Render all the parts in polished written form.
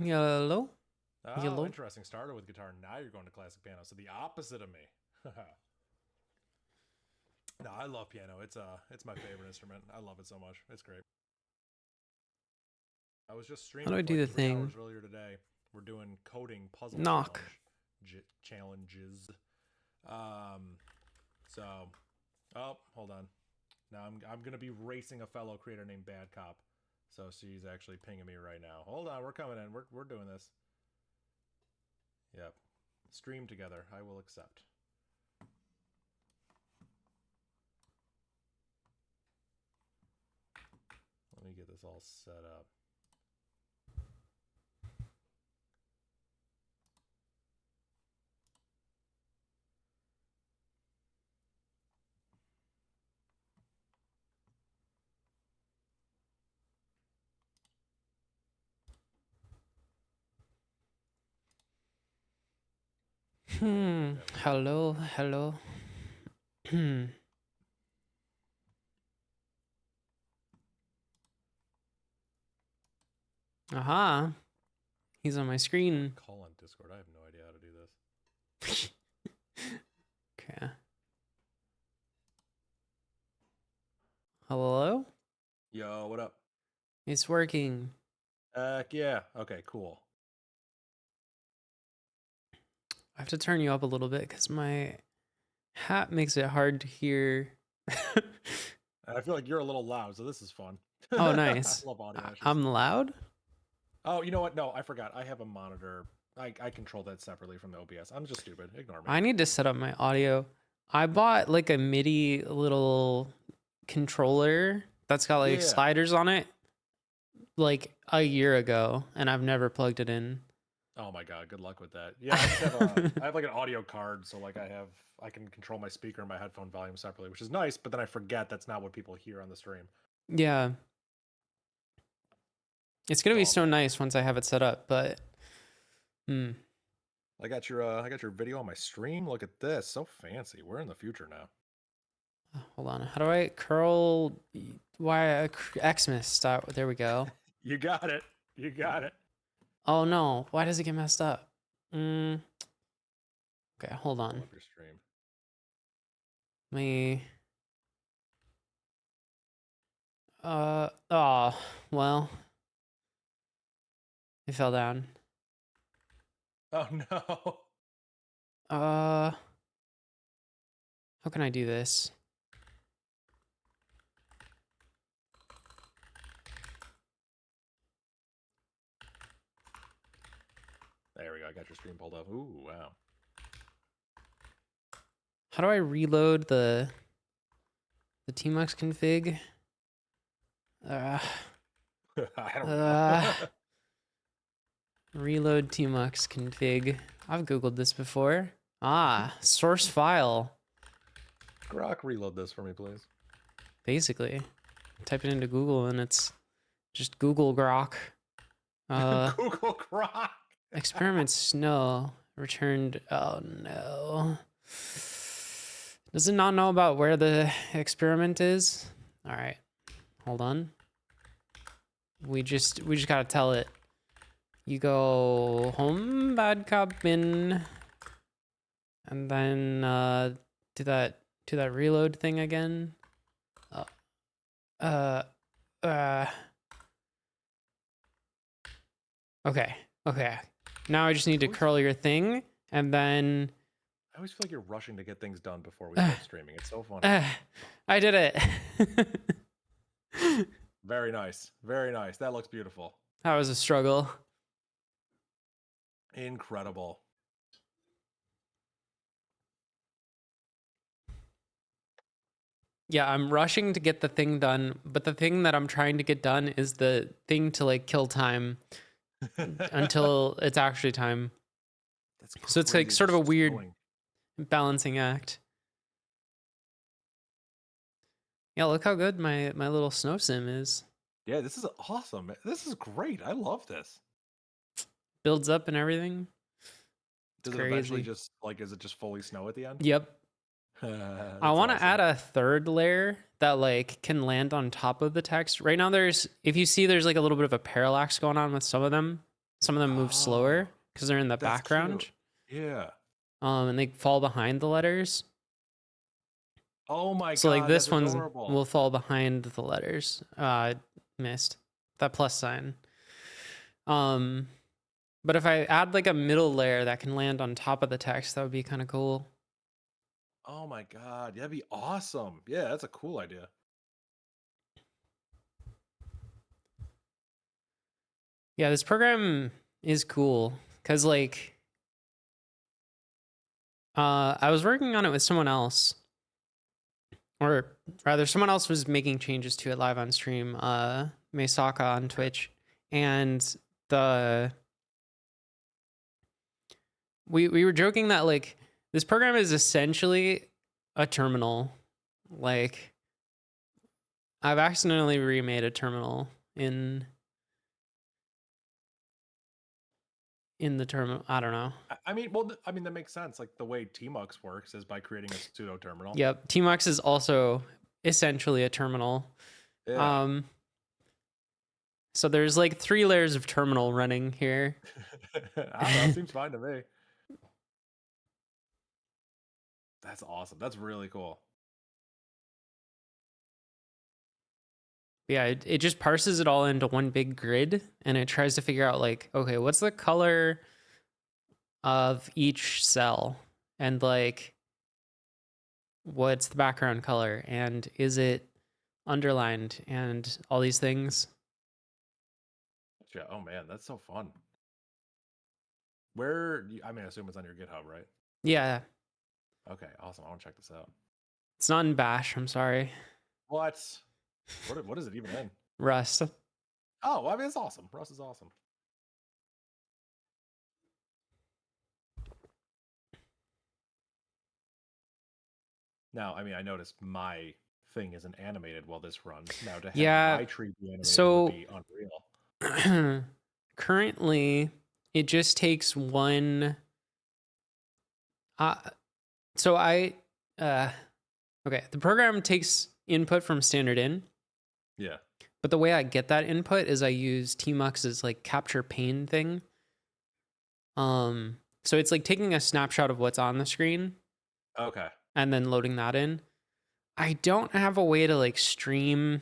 Hello? Oh, Hello? interesting. Started with guitar. Now you're going to classic piano. So the opposite of me. No, I love piano. It's my favorite instrument. I love it so much. It's great. I was just How do streaming I for do like the 3 hours thing? earlier today. We're doing coding puzzle Knock. challenges. Um, so hold on. Now I'm gonna be racing a fellow creator named Bad Cop. So she's actually pinging me right now. Hold on, we're coming in. We're doing this. Yep. Stream together. I will accept. Let me get this all set up. There we go. Hello, hello. Aha. He's on my Oh, screen. call on Discord. I have no idea how to do this. Okay. Hello? Yo, what up? It's working. Heck yeah. Okay, cool. I have to turn you up a little bit because my hat makes it hard to hear. I feel like you're a little loud, so this is fun. Oh, I nice. love audio issues. I'm loud? Oh, you know what? No, I forgot. I have a monitor. I control that separately from the OBS. I'm just stupid. Ignore me. I need to set up my audio. I bought like a MIDI little controller that's got like Yeah. sliders on it like a year ago, and I've never plugged it in. Oh my god, good luck with that. Yeah, I just have I have like an audio card, so like I can control my speaker and my headphone volume separately, which is nice, but then I forget that's not what people hear on the stream. Yeah, it's gonna It's be all so bad. nice once I have it set up, but hmm. I got your video on my stream. Look at this. So fancy. We're in the future now. Hold on. How do I curl Xmas? There we go. You got it. You got it. Oh no, why does it get messed up? Okay, hold Pull on. up your stream. Me. Oh, well, it fell down. Oh no. Uh, how can I do this? There we go. I got your stream pulled up. Ooh, wow. How do I reload the Tmux config? Uh, I don't uh, know. reload Tmux config. I've Googled this before. Ah, source file. Grok, reload this for me, please. Basically, type it into Google and it's just Google Grok. Uh, Google Grok. experiment snow returned. Oh no. Does it not know about where the experiment is? All right, hold on. We just gotta tell it. You go home, bad cop in, and then do that reload thing again. Uh, uh, uh okay, okay. Now I just need to Always, curl your thing, and then I always feel like you're rushing to get things done before we uh, start streaming. It's so funny. uh, I did it. Very nice. Very nice. That looks beautiful. That was a struggle. Incredible. Yeah, I'm rushing to get the thing done, but the thing that I'm trying to get done is the thing to like kill time until it's actually time. That's So it's like crazy. sort of a Just weird snowing. balancing act. Yeah, look how good my little snow sim is. Yeah, this is awesome. This is great. I love this. Builds up and everything. It's Does it eventually crazy. just like is it just fully snow at the end? Yep. I That's want to add awesome. a third layer that like can land on top of the text. Right now there's if you see there's like a little bit of a parallax going on with some of them. Some of them move slower because they're in the that's background. cute. Yeah. And they fall behind the letters. Oh my So like god, this that's one's adorable. will fall behind the letters. Missed that plus sign. But if I add like a middle layer that can land on top of the text, that would be kind of cool. Oh my god, that'd be awesome. Yeah, that's a cool idea. Yeah, this program is cool because like I was working on it with someone else, or rather someone else was making changes to it live on stream, Mesaka on Twitch, and the we were joking that like this program is essentially a terminal. Like I've accidentally remade a terminal in the terminal. I don't know. I mean, well, I mean that makes sense. Like the way Tmux works is by creating a pseudo terminal. Yep, Tmux is also essentially a terminal. Yeah. So there's like 3 layers of terminal running here. I don't know. Seems fine to me. That's awesome. That's really cool. Yeah, it just parses it all into one big grid, and it tries to figure out like, okay, what's the color of each cell, and like what's the background color, and is it underlined, and all these things. Yeah. Oh man, that's so fun. I mean, I assume it's on your GitHub, right? Yeah, Okay, awesome. I want to check this out. it's not in Bash. I'm sorry. What? What is it even in? Rust. Oh, well, I mean, it's awesome. Rust is awesome. Now, I mean, I noticed my thing isn't animated while this runs. Now, to have my tree be animated would be unreal. Currently, it just takes one. So I, okay, the program takes input from standard in. Yeah. But the way I get that input is I use Tmux's like capture pane thing. So it's like taking a snapshot of what's on the screen. Okay. And then loading that in. I don't have a way to like stream.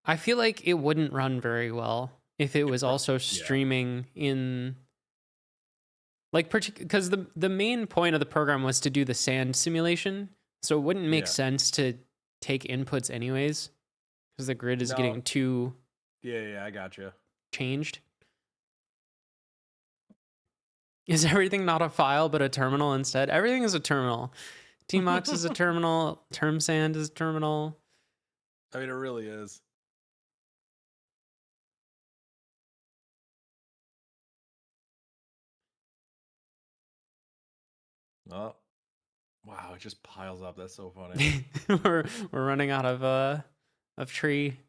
I feel like it wouldn't run very well if it was also streaming in like because the main point of the program was to do the sand simulation, so it wouldn't make sense to take inputs anyways because the grid is getting too I gotcha changed. Is everything not a file but a terminal instead? Everything is a terminal. Tmux is a terminal. TermSand is a terminal. I mean, it really is. Oh, wow! It just piles up. That's so funny. we're running out of tree.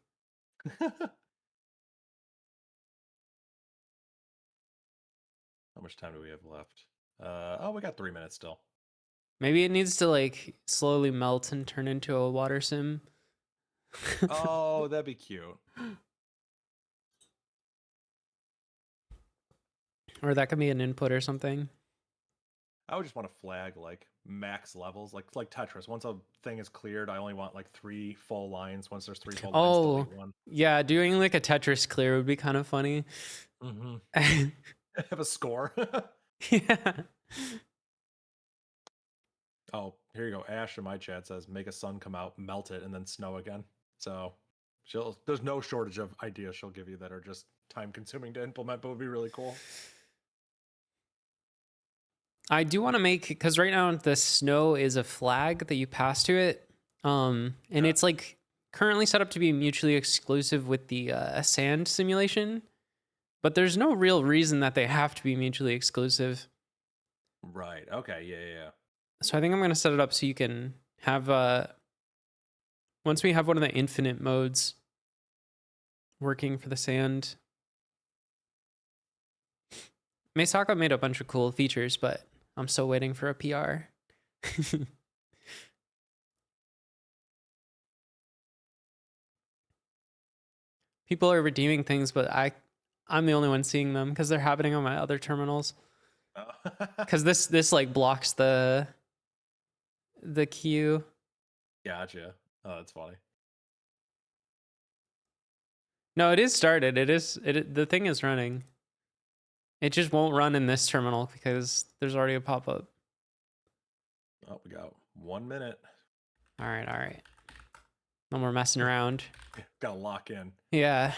How much time do we have left? Oh, we got 3 minutes still. Maybe it needs to like slowly melt and turn into a water sim. Oh, that'd be cute. Or that could be an input or something. I would just want to flag like max levels, like Tetris. Once a thing is cleared, I only want like 3 full lines. Once there's 3 full lines, delete one. Yeah, doing like a Tetris clear would be kind of funny. Mm-hmm. Have a score. Yeah. Oh, here you go. Ash in my chat says, make a sun come out, melt it, and then snow again. So there's no shortage of ideas she'll give you that are just time consuming to implement, but would be really cool. I do want to make, because right now the snow is a flag that you pass to it. And it's like currently set up to be mutually exclusive with the sand simulation, but there's no real reason that they have to be mutually exclusive. Right. Okay. Yeah. So I think I'm going to set it up so you can have, once we have one of the infinite modes working for the sand. Mesaka made a bunch of cool features, but I'm still waiting for a PR. People are redeeming things, but I'm the only one seeing them because they're happening on my other terminals. Oh. Because this like blocks the queue. Gotcha. Oh, that's funny. No, it is started. The thing is running. It just won't run in this terminal because there's already a pop-up. Oh, we got 1 minute. All right. No more messing around. Gotta lock in. Yeah.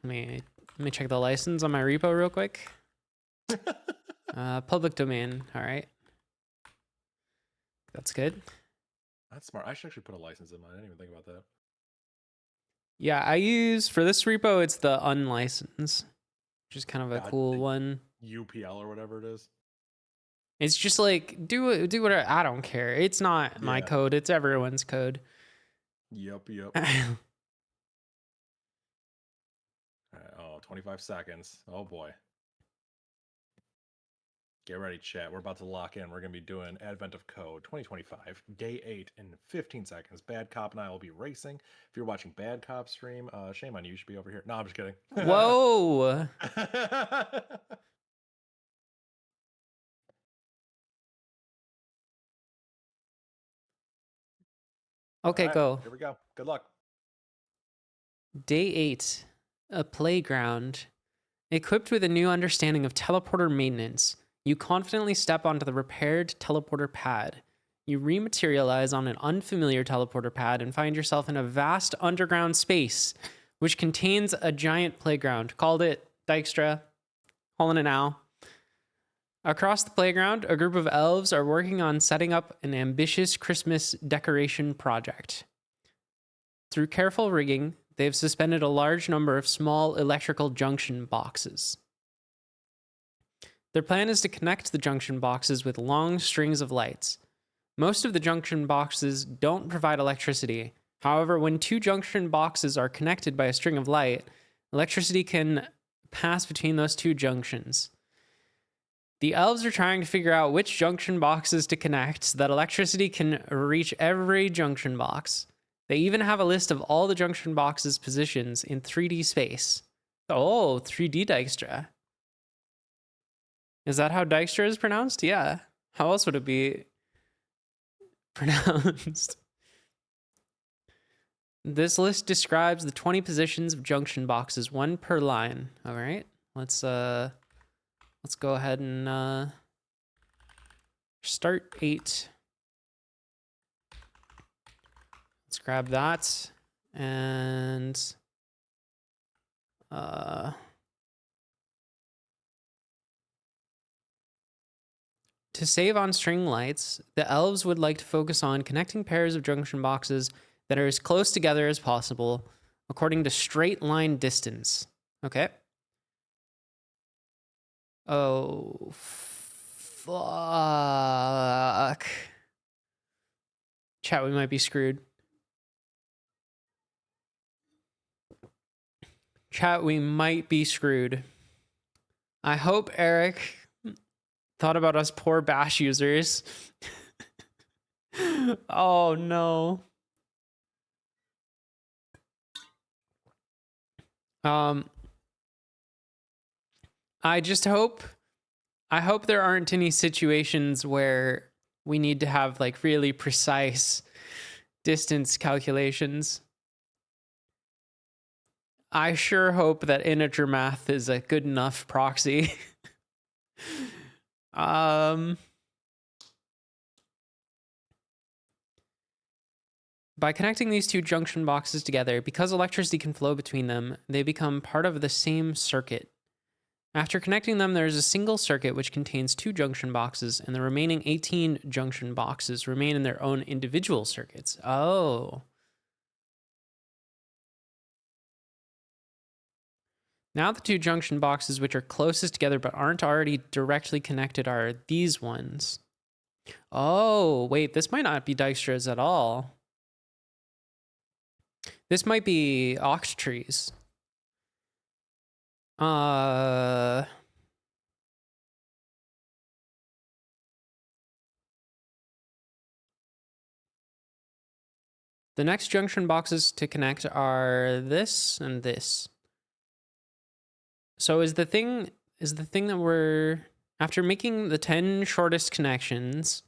Let me check the license on my repo real quick. Public domain. All right. That's good. That's smart. I should actually put a license in mine. I didn't even think about that. Yeah, I use for this repo, it's the unlicensed, which is kind of a cool one. UPL or whatever it is. It's just like do whatever. I don't care. It's not my code. It's everyone's code. Yep. Oh, 25 seconds. Oh boy. Get ready, chat. We're about to lock in. We're going to be doing Advent of Code 2025, Day 8 in 15 seconds. Bad Cop and I will be racing. If you're watching Bad Cop stream, shame on you. You should be over here. No, I'm just kidding. Whoa. Okay, right, go. Here we go. Good luck. Day 8, a playground. Equipped with a new understanding of teleporter maintenance, you confidently step onto the repaired teleporter pad. You rematerialize on an unfamiliar teleporter pad and find yourself in a vast underground space, which contains a giant playground. Called it, Dykstra. Calling it now. Across the playground, a group of elves are working on setting up an ambitious Christmas decoration project. Through careful rigging, they've suspended a large number of small electrical junction boxes. Their plan is to connect the junction boxes with long strings of lights. Most of the junction boxes don't provide electricity. However, when two junction boxes are connected by a string of light, electricity can pass between those two junctions. The elves are trying to figure out which junction boxes to connect so that electricity can reach every junction box. They even have a list of all the junction boxes' positions in 3D space. Oh, 3D Dykstra. Is that how Dykstra is pronounced? Yeah. How else would it be pronounced? This list describes the 20 positions of junction boxes, one per line. All right. Let's go ahead and start 8. Let's grab that and to save on string lights, the elves would like to focus on connecting pairs of junction boxes that are as close together as possible according to straight line distance. Okay. Oh, fuck. Chat, we might be screwed. Chat, we might be screwed. I hope Eric thought about us poor Bash users. Oh no. I hope there aren't any situations where we need to have like really precise distance calculations. I sure hope that integer math is a good enough proxy. By connecting these two junction boxes together, because electricity can flow between them, they become part of the same circuit. After connecting them, there is a single circuit which contains two junction boxes, and the remaining 18 junction boxes remain in their own individual circuits. Oh. Now the two junction boxes which are closest together but aren't already directly connected are these ones. Oh, wait, this might not be Dykstra's at all. This might be Octrees. The next junction boxes to connect are this and this. So is the thing that we're, after making the 10 shortest connections,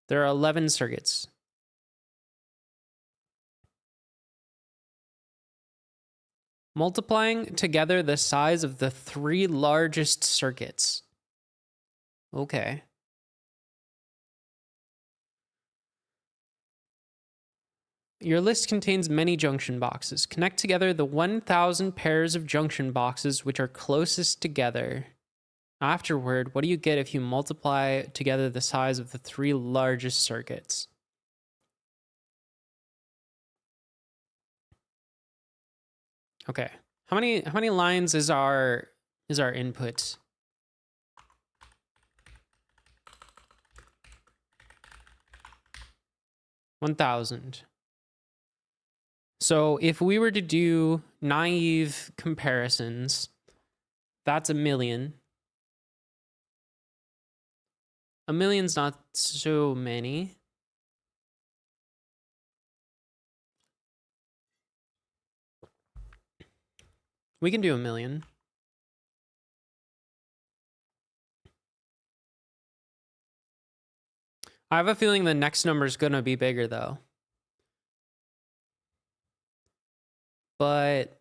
there are 11 circuits. Multiplying together the size of the 3 largest circuits. Okay. Your list contains many junction boxes. Connect together the 1,000 pairs of junction boxes which are closest together. Afterward, what do you get if you multiply together the size of the 3 largest circuits? Okay. How many lines is our input? $1,000. So if we were to do naive comparisons, that's 1,000,000. 1,000,000's not so many. We can do 1,000,000. I have a feeling the next number is going to be bigger though. But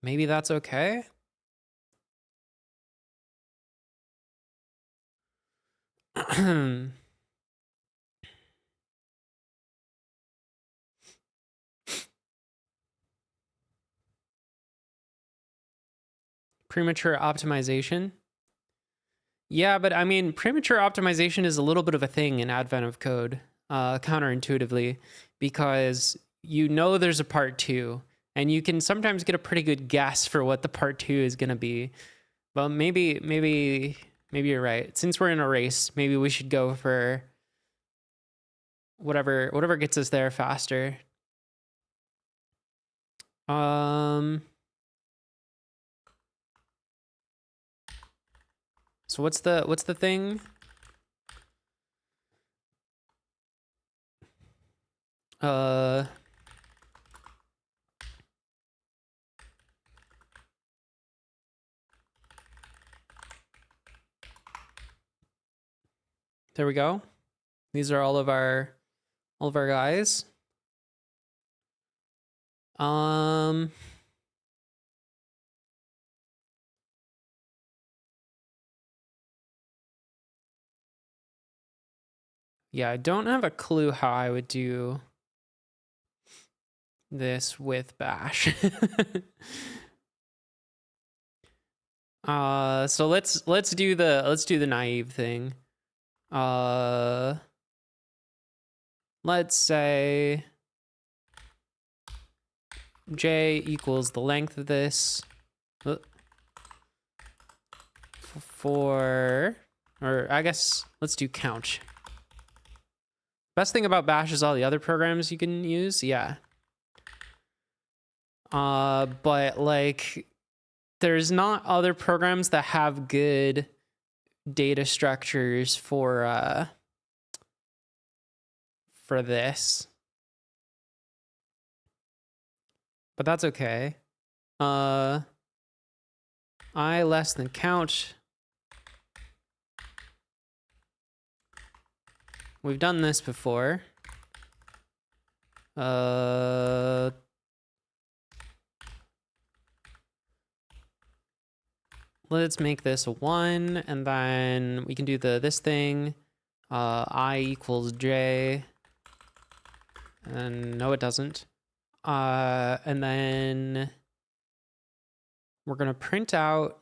maybe that's okay. Premature optimization. Yeah, but I mean, premature optimization is a little bit of a thing in Advent of Code, counterintuitively, because you know there's a part 2, and you can sometimes get a pretty good guess for what the part 2 is going to be. Well, maybe you're right. Since we're in a race, maybe we should go for whatever gets us there faster. So what's the thing? There we go. These are all of our guys. Yeah, I don't have a clue how I would do this with Bash. So let's do the naive thing. Let's say J equals the length of this or I guess let's do count. Best thing about Bash is all the other programs you can use. Yeah. But like there's not other programs that have good data structures for this. But that's okay. I less than count. We've done this before. Let's make this a 1, and then we can do this thing. I equals J. And no, it doesn't. And then we're gonna print out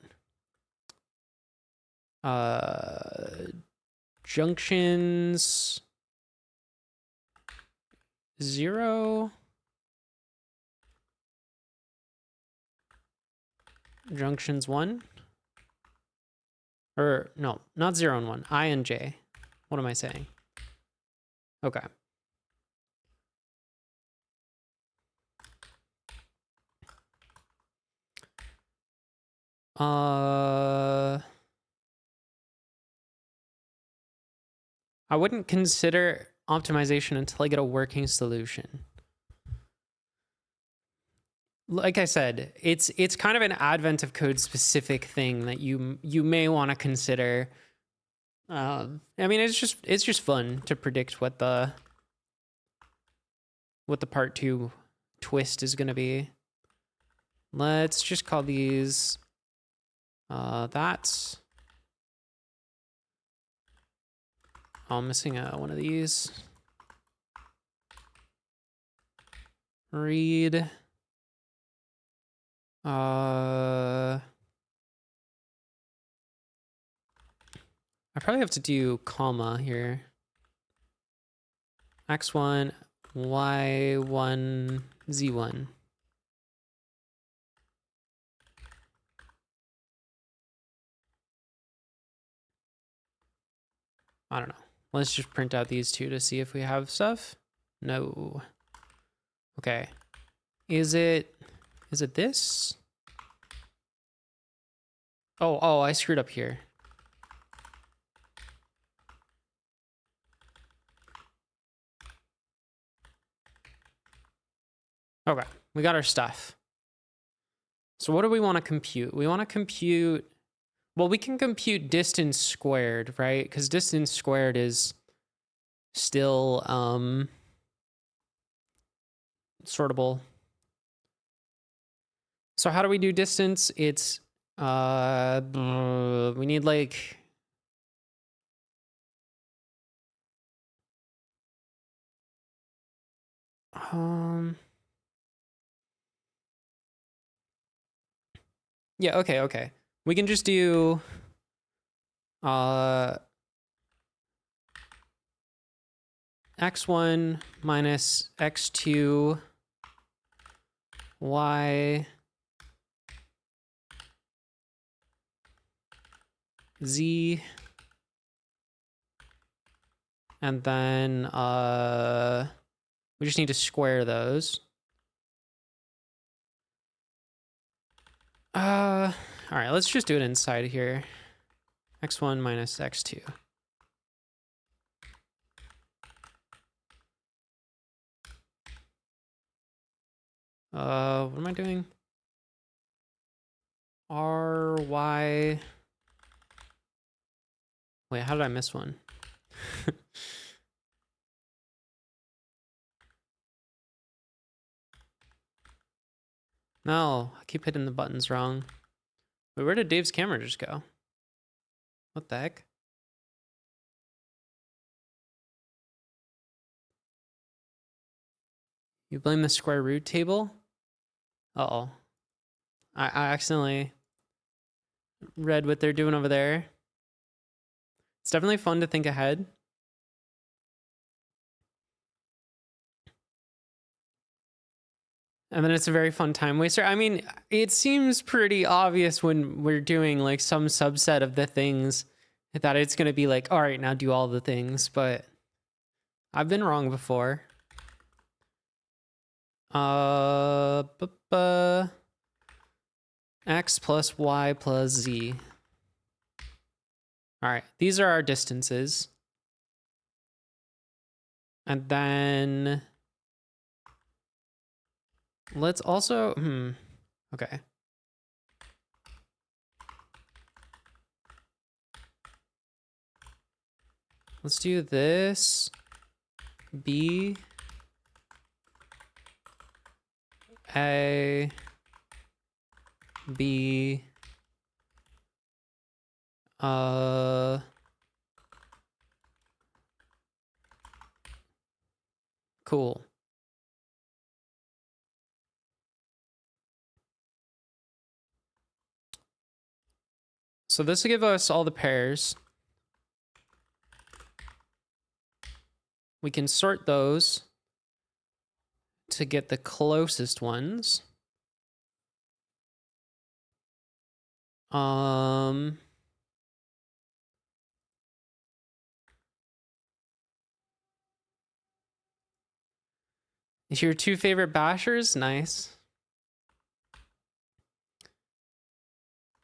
junctions 0, junctions 1, or no, not 0 and 1, I and J. What am I saying? Okay. I wouldn't consider optimization until I get a working solution. Like I said, it's kind of an advent of code specific thing that you may want to consider. I mean, it's just fun to predict what the part 2 twist is going to be. Let's just call these that. Oh, I'm missing one of these. Read. I probably have to do comma here. X1, Y1, Z1. I don't know. Let's just print out these two to see if we have stuff. No. Okay. Is it this? Oh, I screwed up here. Okay, we got our stuff. So what do we want to compute? We want to compute, well, we can compute distance squared, right? Because distance squared is still sortable. So how do we do distance? It's we need like yeah, okay. We can just do x1 minus x2 y z, and then we just need to square those. All right, let's just do it inside here. X1 minus x2. What am I doing? RY. Wait, how did I miss one? No, I keep hitting the buttons wrong. Wait, where did Dave's camera just go? What the heck? You blame the square root table? Uh-oh. I accidentally read what they're doing over there. It's definitely fun to think ahead. And then it's a very fun time waster. I mean, it seems pretty obvious when we're doing like some subset of the things that it's going to be like, all right, now do all the things, but I've been wrong before. X plus Y plus Z. All right, these are our distances. And then let's also, okay. Let's do this. B, A, B, cool. So this will give us all the pairs. We can sort those to get the closest ones. Your two favorite bashers? Nice.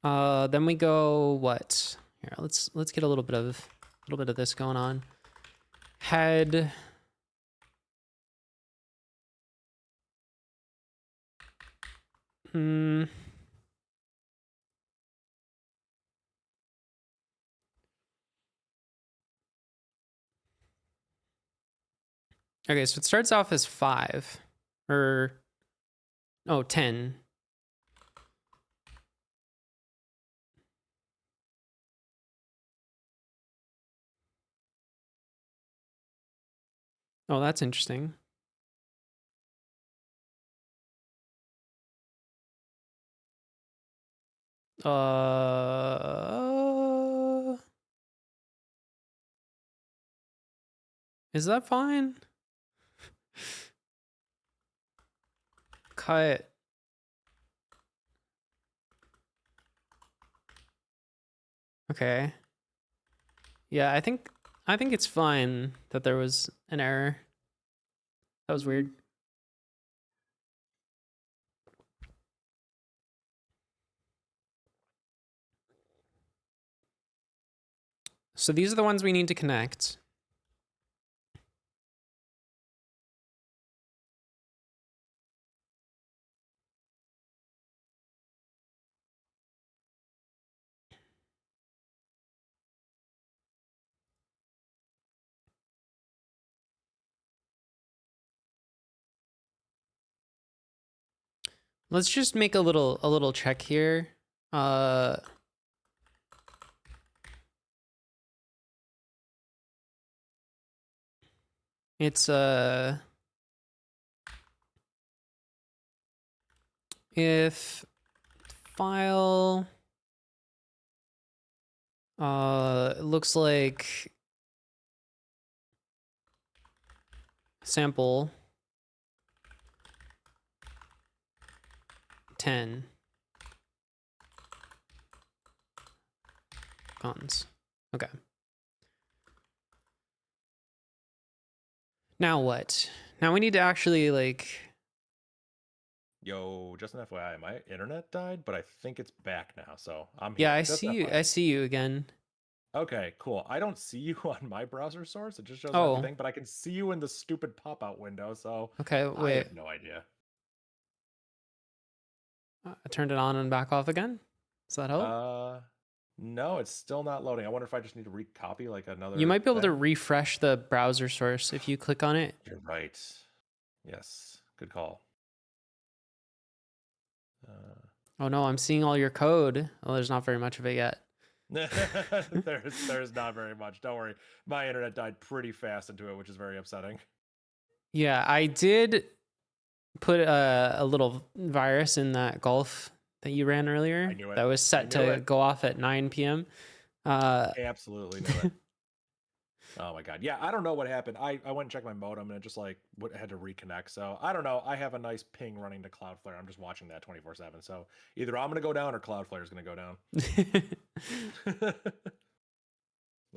Then we go what? Here, let's get a little bit of this going on. Head Hmm. Okay, so it starts off as 5. Or, oh, 10. Oh, that's interesting. Is that fine? Cut. Okay. Yeah, I think it's fine that there was an error. That was weird. So these are the ones we need to connect. Let's just make a little check here. It's if file it looks like sample 10 cons. Okay. Now what? Now we need to actually like Yo, just an FYI, my internet died, but I think it's back now, so I'm yeah, here. I Just see you. FYI. I see you again. Okay, cool. I don't see you on my browser source. It just shows an empty Oh, thing, but I can see you in the stupid pop-out window, so okay. I Wait. have no idea. I turned it on and back off again. Does that help? No, it's still not loading. I wonder if I just need to recopy like You another might be able to thing. refresh the browser source if you click on it. You're right. Yes, good call. Oh no, I'm seeing all your code. Oh, there's not very much of it yet. There's not very much. Don't worry. My internet died pretty fast into it, which is very upsetting. Yeah, I did put a little virus in that golf that you ran earlier. I knew it. That was I set knew to it. go off at 9 p.m. Absolutely knew it. Oh my god. Yeah, I don't know what happened. I went and checked my modem and it just like had to reconnect. So I don't know. I have a nice ping running to Cloudflare. I'm just watching that 24/7. So either I'm gonna go down or Cloudflare is gonna go down.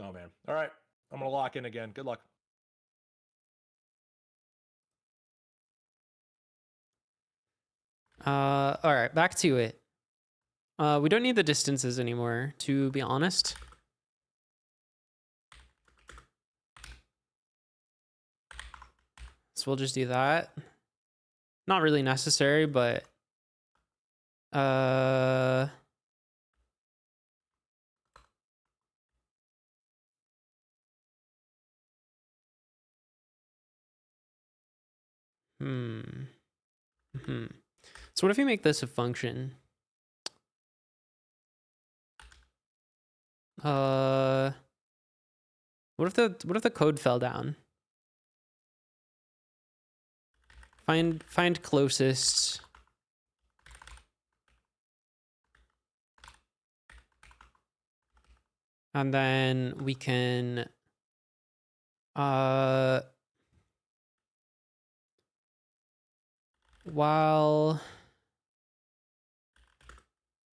Oh man. All right. I'm gonna lock in again. Good luck. All right, back to it. We don't need the distances anymore, to be honest. So we'll just do that. Not really necessary, but hmm. So what if you make this a function? What if the code fell down? Find closest. And then we can while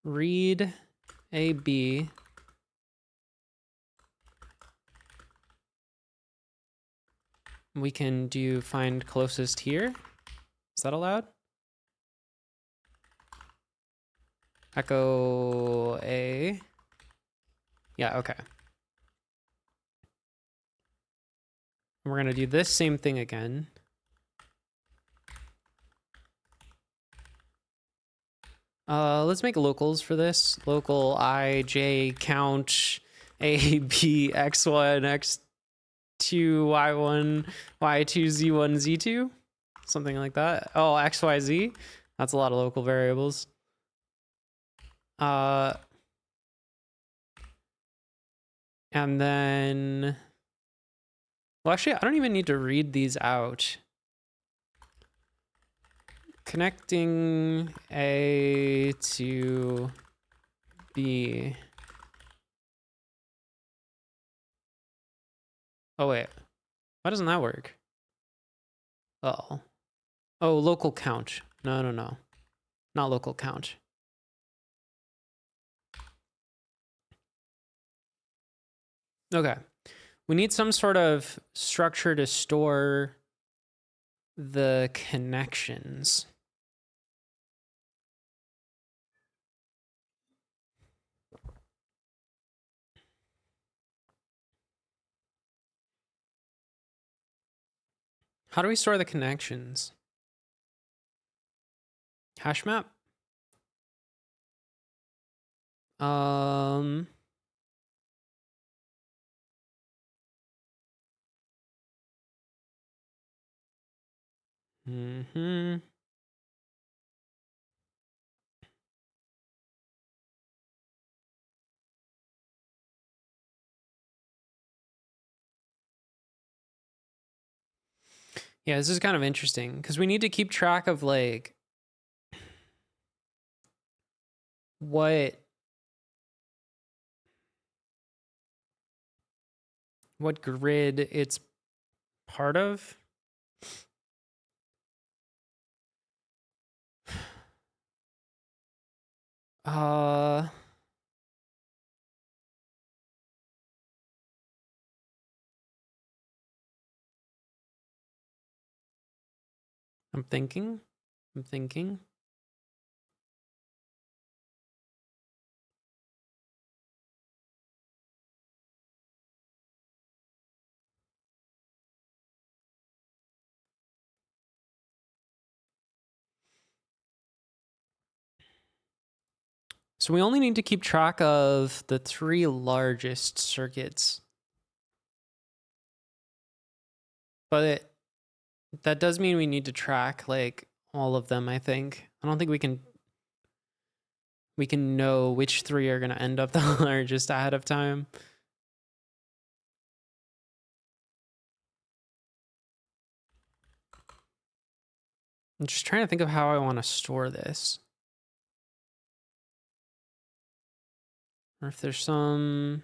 read AB we can do find closest here. Is that allowed? Echo A. Yeah, okay. We're gonna do this same thing again. Let's make locals for this. Local I, J, count, A, B, X1, X2, Y1, Y2, Z1, Z2. Something like that. Oh, X, Y, Z. That's a lot of local variables. And then, well, actually, I don't even need to read these out. Connecting A to B. Oh, wait. Why doesn't that work? Oh. Oh, local count. No, no, no. Not local count. Okay. We need some sort of structure to store the connections. How do we store the connections? Hash map? Mm-hmm. Yeah, this is kind of interesting because we need to keep track of like what grid it's part of. I'm thinking. So we only need to keep track of the 3 largest circuits. But that does mean we need to track like all of them, I think. I don't think we can know which 3 are going to end up the largest ahead of time. I'm just trying to think of how I want to store this. Or if there's some...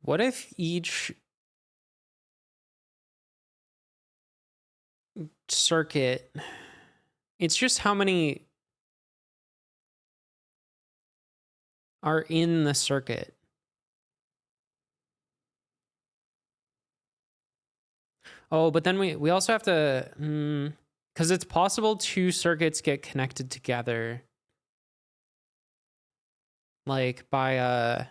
What if each circuit... It's just how many are in the circuit. Oh, but then we also have to... because it's possible 2 circuits get connected together. Like by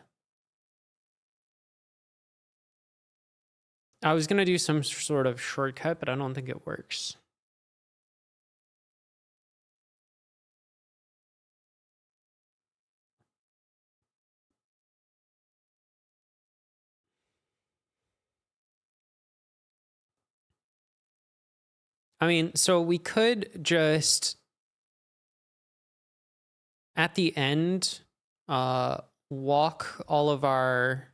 I was going to do some sort of shortcut, but I don't think it works. I mean, so we could just at the end walk all of our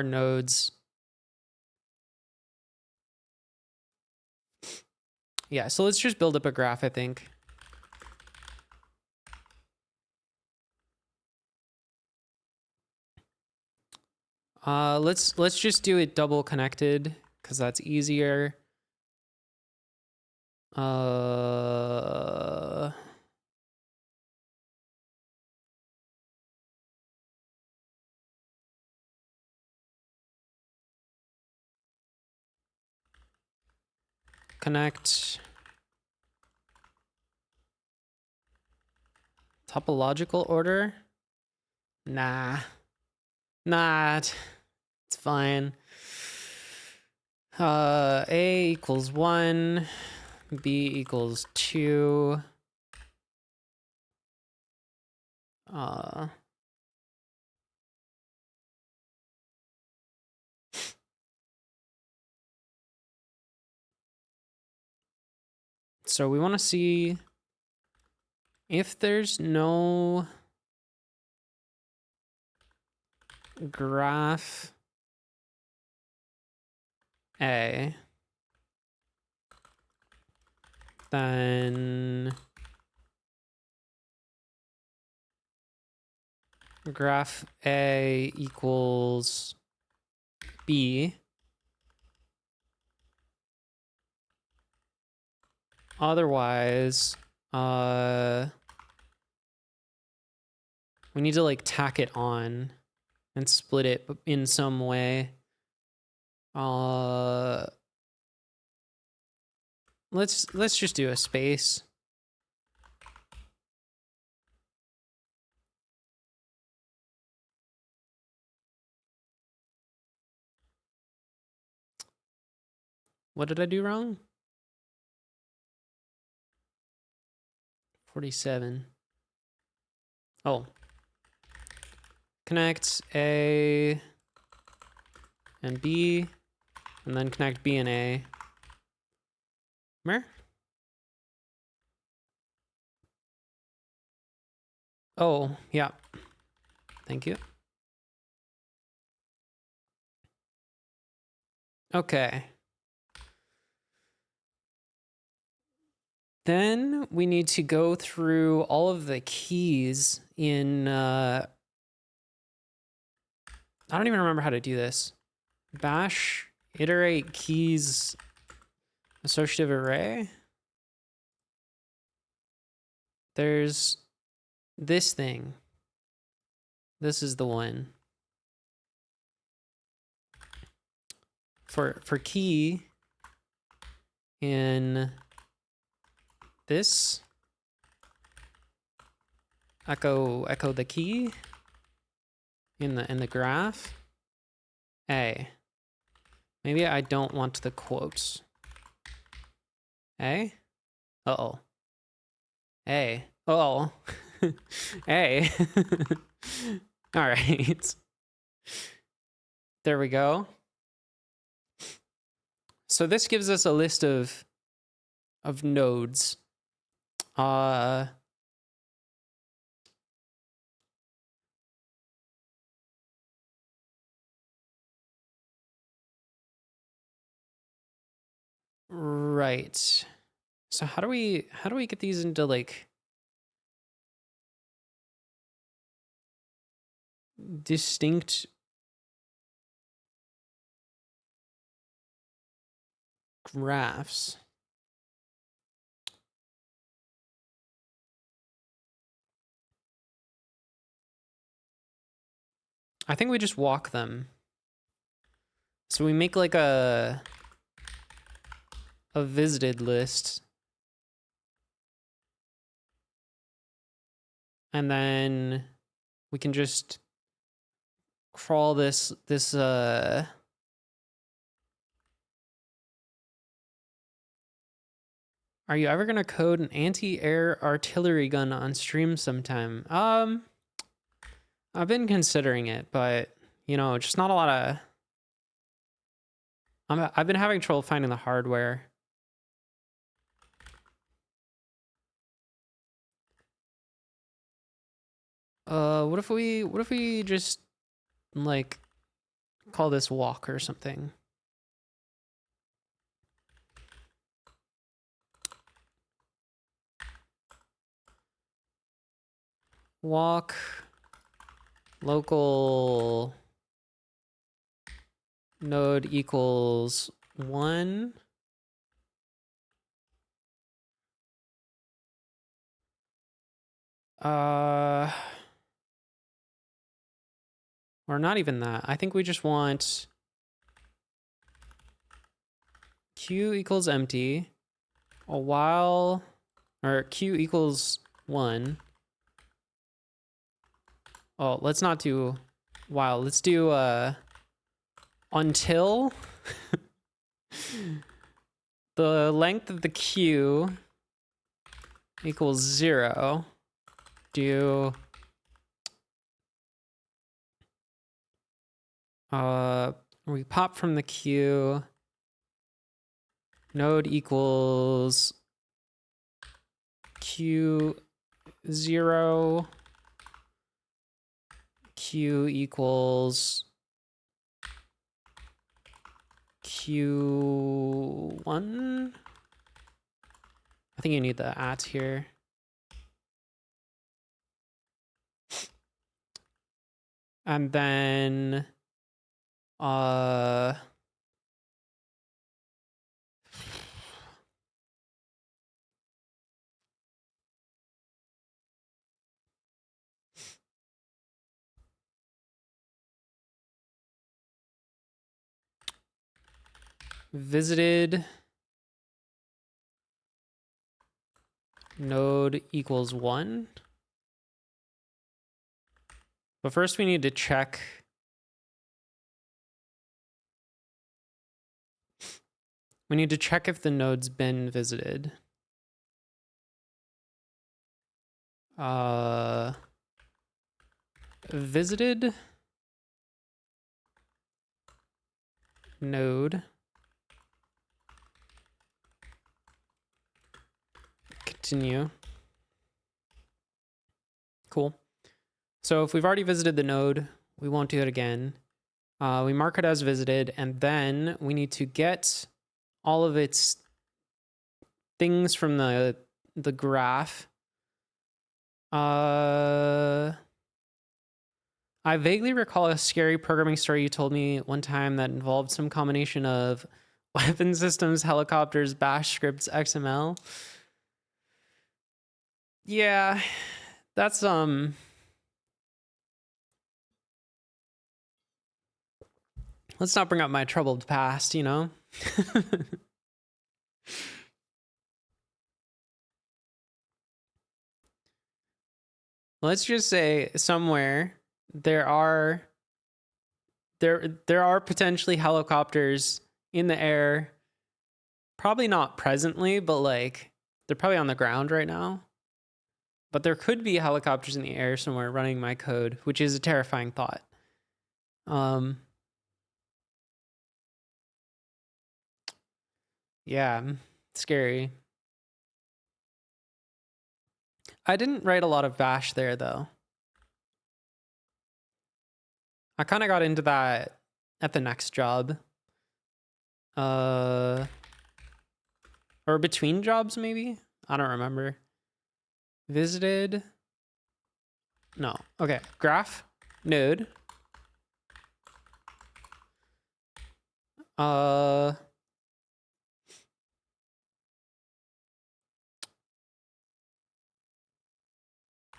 nodes. Yeah, so let's just build up a graph, I think. Let's just do it double connected because that's easier. connect topological order. Nah, it's fine. A equals 1, B equals 2. So we want to see if there's no graph A, then graph A equals B. Otherwise, we need to like tack it on and split it in some way. Let's just do a space. What did I do wrong? 47. Oh. Connect A and B, and then connect B and A. Where? Oh, yeah. Thank you. Okay. Then we need to go through all of the keys in, I don't even remember how to do this. Bash iterate keys associative array. There's this thing. This is the one. For key in this, echo the key in the graph. A. Maybe I don't want the quotes. A. Uh-oh. A. Oh. A. All right. There we go. So this gives us a list of nodes. Right. So how do we get these into like distinct graphs? I think we just walk them. So we make like a visited list. And then we can just crawl this Are you ever gonna code an anti-air artillery gun on stream sometime? I've been considering it, but you know, just not a lot of. I've been having trouble finding the hardware. What if we just like call this walk or something? Walk local node equals 1. Or not even that. I think we just want q equals empty, a while, or q equals 1. Oh, let's not do while. Let's do until the length of the queue equals 0. Do we pop from the queue, node equals q 0, q equals q1. I think you need the at here. And then visited node equals 1. But first we need to check if the node's been visited. Visited node continue. Cool. So if we've already visited the node, we won't do it again. We mark it as visited, and then we need to get all of its things from the graph. I vaguely recall a scary programming story you told me one time that involved some combination of weapon systems, helicopters, bash scripts, XML. Yeah, that's let's not bring up my troubled past, you know? Let's just say somewhere there are potentially helicopters in the air. Probably not presently, but like they're probably on the ground right now. But there could be helicopters in the air somewhere running my code, which is a terrifying thought. Yeah, scary. I didn't write a lot of bash there though. I kind of got into that at the next job. Or between jobs maybe? I don't remember. Visited. No. Okay. Graph node.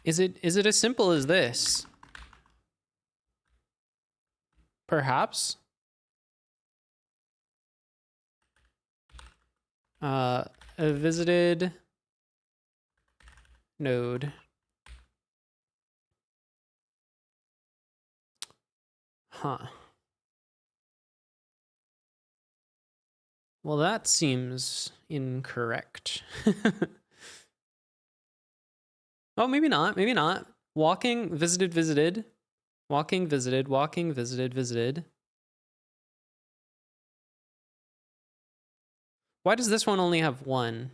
Is it as simple as this? Perhaps. A visited node. Huh. Well, that seems incorrect. Oh, maybe not. Maybe not. Walking, visited, visited. Walking, visited, walking, visited, visited. Why does this one only have 1?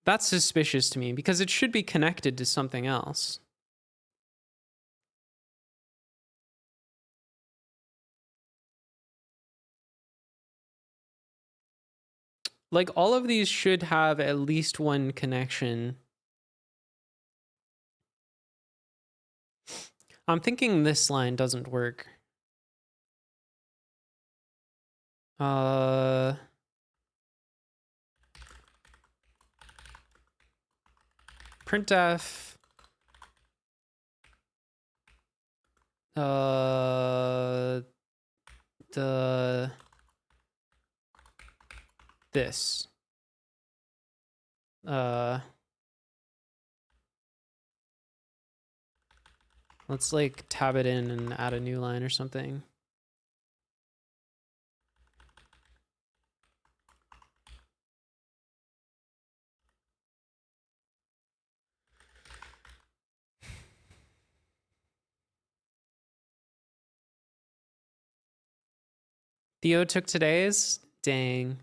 That's suspicious to me because it should be connected to something else. Like all of these should have at least 1 connection. I'm thinking this line doesn't work. Printf. The this. Let's like tab it in and add a new line or something. Theo took today's? Dang.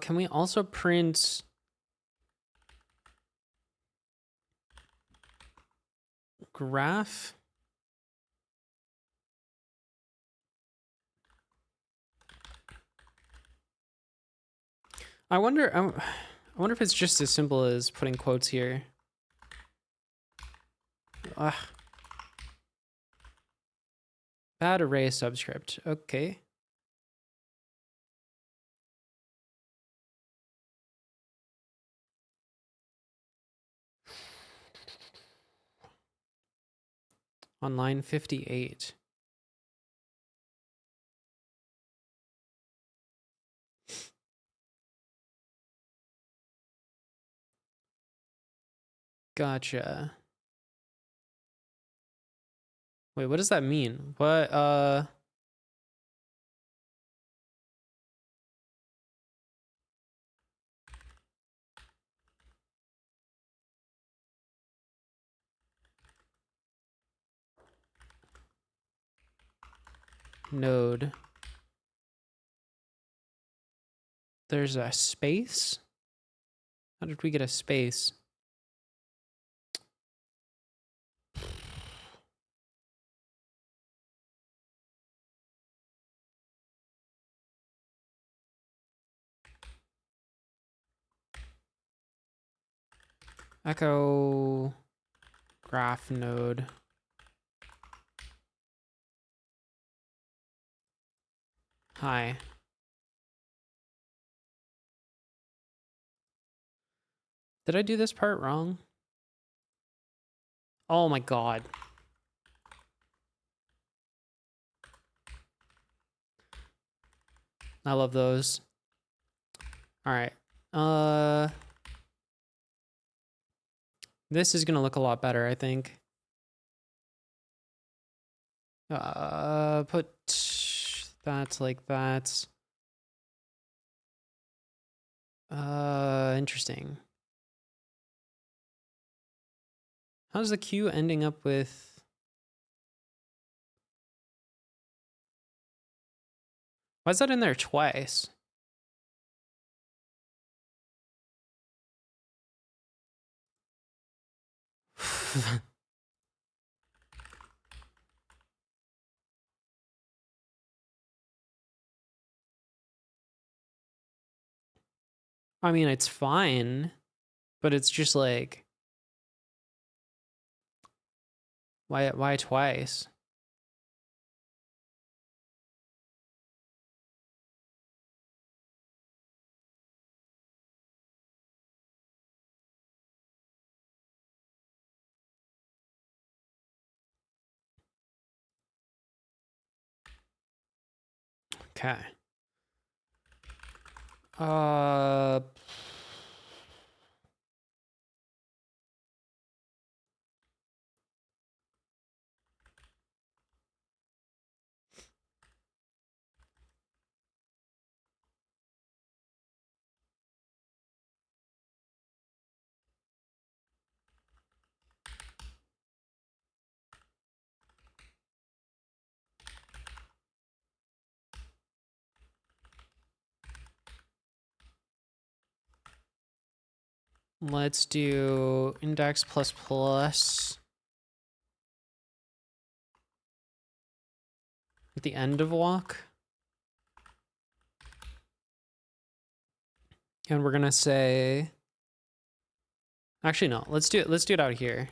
Can we also print graph? I wonder if it's just as simple as putting quotes here. Ugh. Bad array subscript. Okay. On line 58. Gotcha. Wait, what does that mean? What, node. There's a space? How did we get a space? Echo graph node. Hi. Did I do this part wrong? Oh my god. I love those. All right. This is gonna look a lot better, I think. Put that like that. Interesting. How's the queue ending up with? Why is that in there twice? I mean, it's fine, but it's just like, why twice? Okay. Let's do index plus plus at the end of walk. And we're gonna say, actually no, let's do it out here.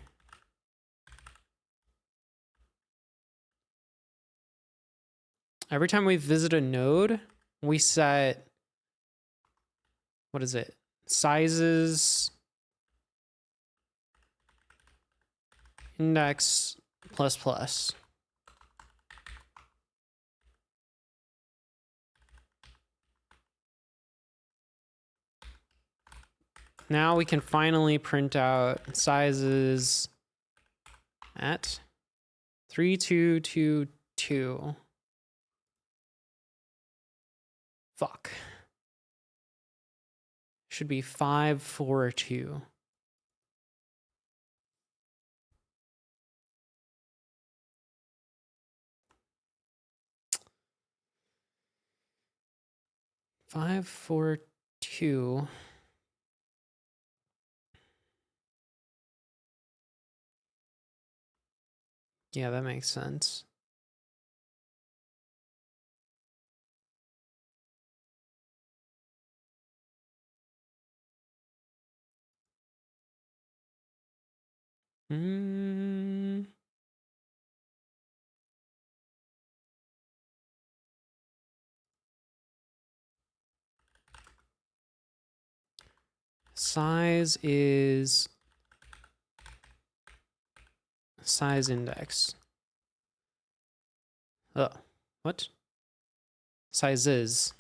every time we visit a node, we set, what is it? Sizes index plus plus. Now we can finally print out sizes at 3222. Fuck. Should be 542. Five, 4, 2. Yeah, that makes sense. Size is size index. Oh, what? Sizes.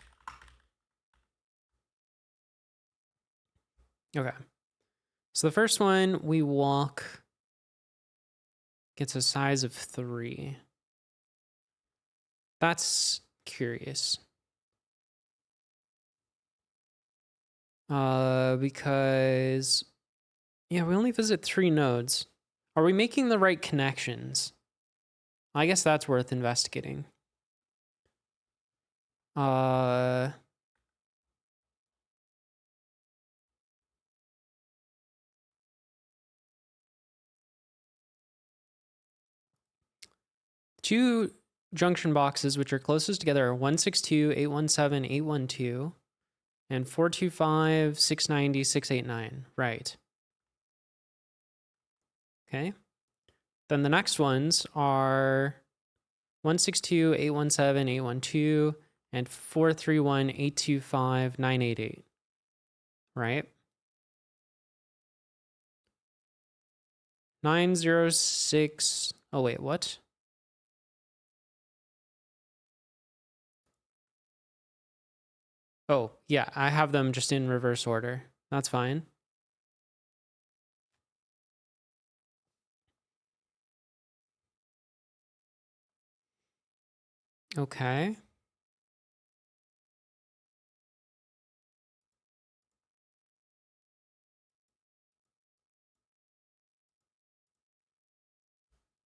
Okay. So the first one, we walk, gets a size of 3. That's curious. Because, yeah, we only visit 3 nodes. Are we making the right connections? I guess that's worth investigating. Two junction boxes which are closest together are 162, 817, 812, and 425, 690, 689. Right. Okay. Then the next ones are 162, 817, 812, and 431, 825, 988. Right? 906. Oh, wait, what? Oh, yeah, I have them just in reverse order. That's fine. Okay.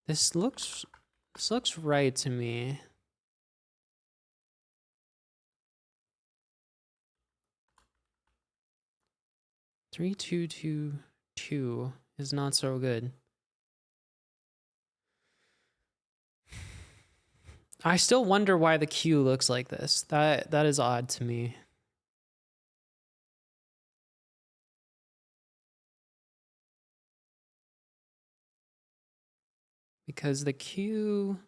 This looks right to me. Three, 2, 2, 2 is not so good. I still wonder why the queue looks like this. That is odd to me. Because the queue...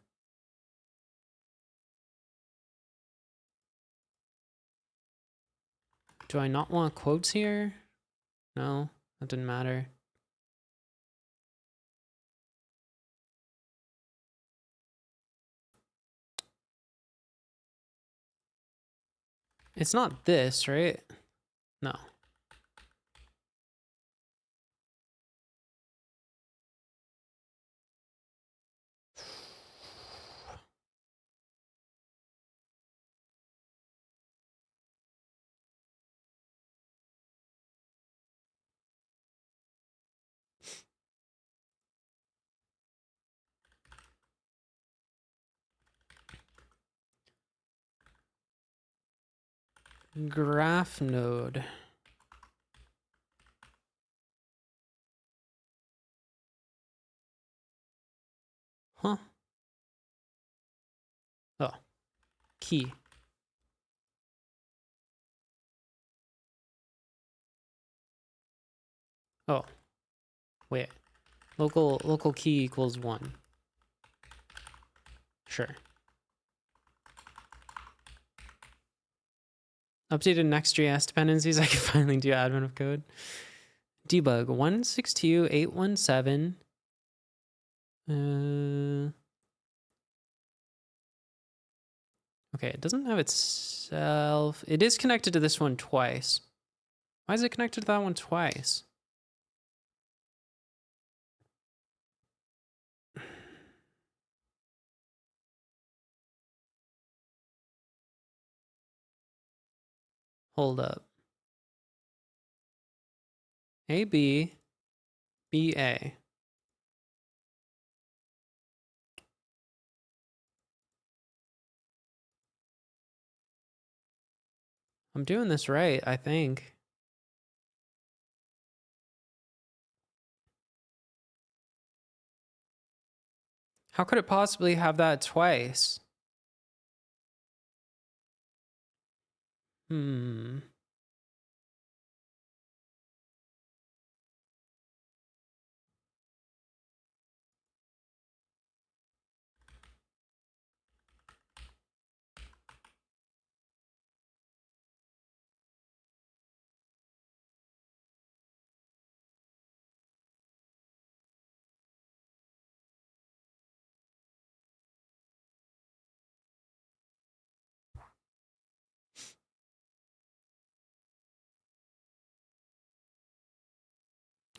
Do I not want quotes here? No, that didn't matter. It's not this, right? No. Graph node. Huh? Oh. Key. Oh. Wait. Local key equals 1. Sure. Updated Next.js dependencies. I can finally do admin of code. Debug 162.817. Okay, it doesn't have itself. It is connected to this one twice. Why is it connected to that one twice? Hold up. AB, BA. I'm doing this right, I think. How could it possibly have that twice?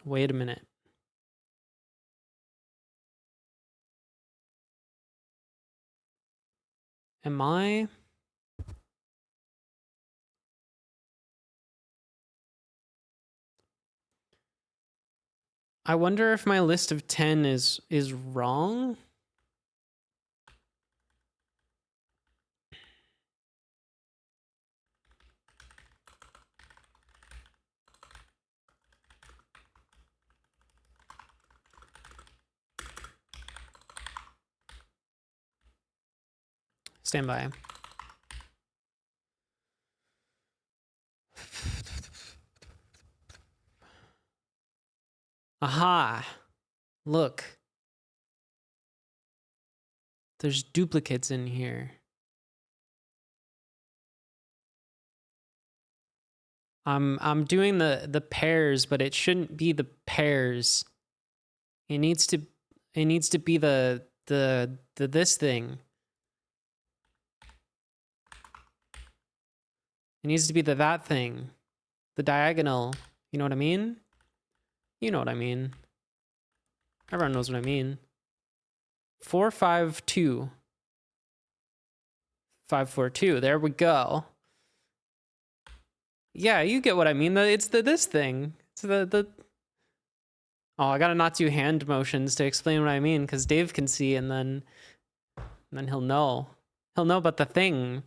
Wait a minute. Am I? I wonder if my list of 10 is wrong. Stand by. Aha. Look. There's duplicates in here. I'm doing the pairs, but it shouldn't be the pairs. It needs to be the this thing. It needs to be the that thing. The diagonal. You know what I mean? You know what I mean. Everyone knows what I mean. 452. 542. There we go. Yeah, you get what I mean. It's this thing. It's the. Oh, I gotta not do hand motions to explain what I mean, because Dave can see, and then he'll know. He'll know about the thing.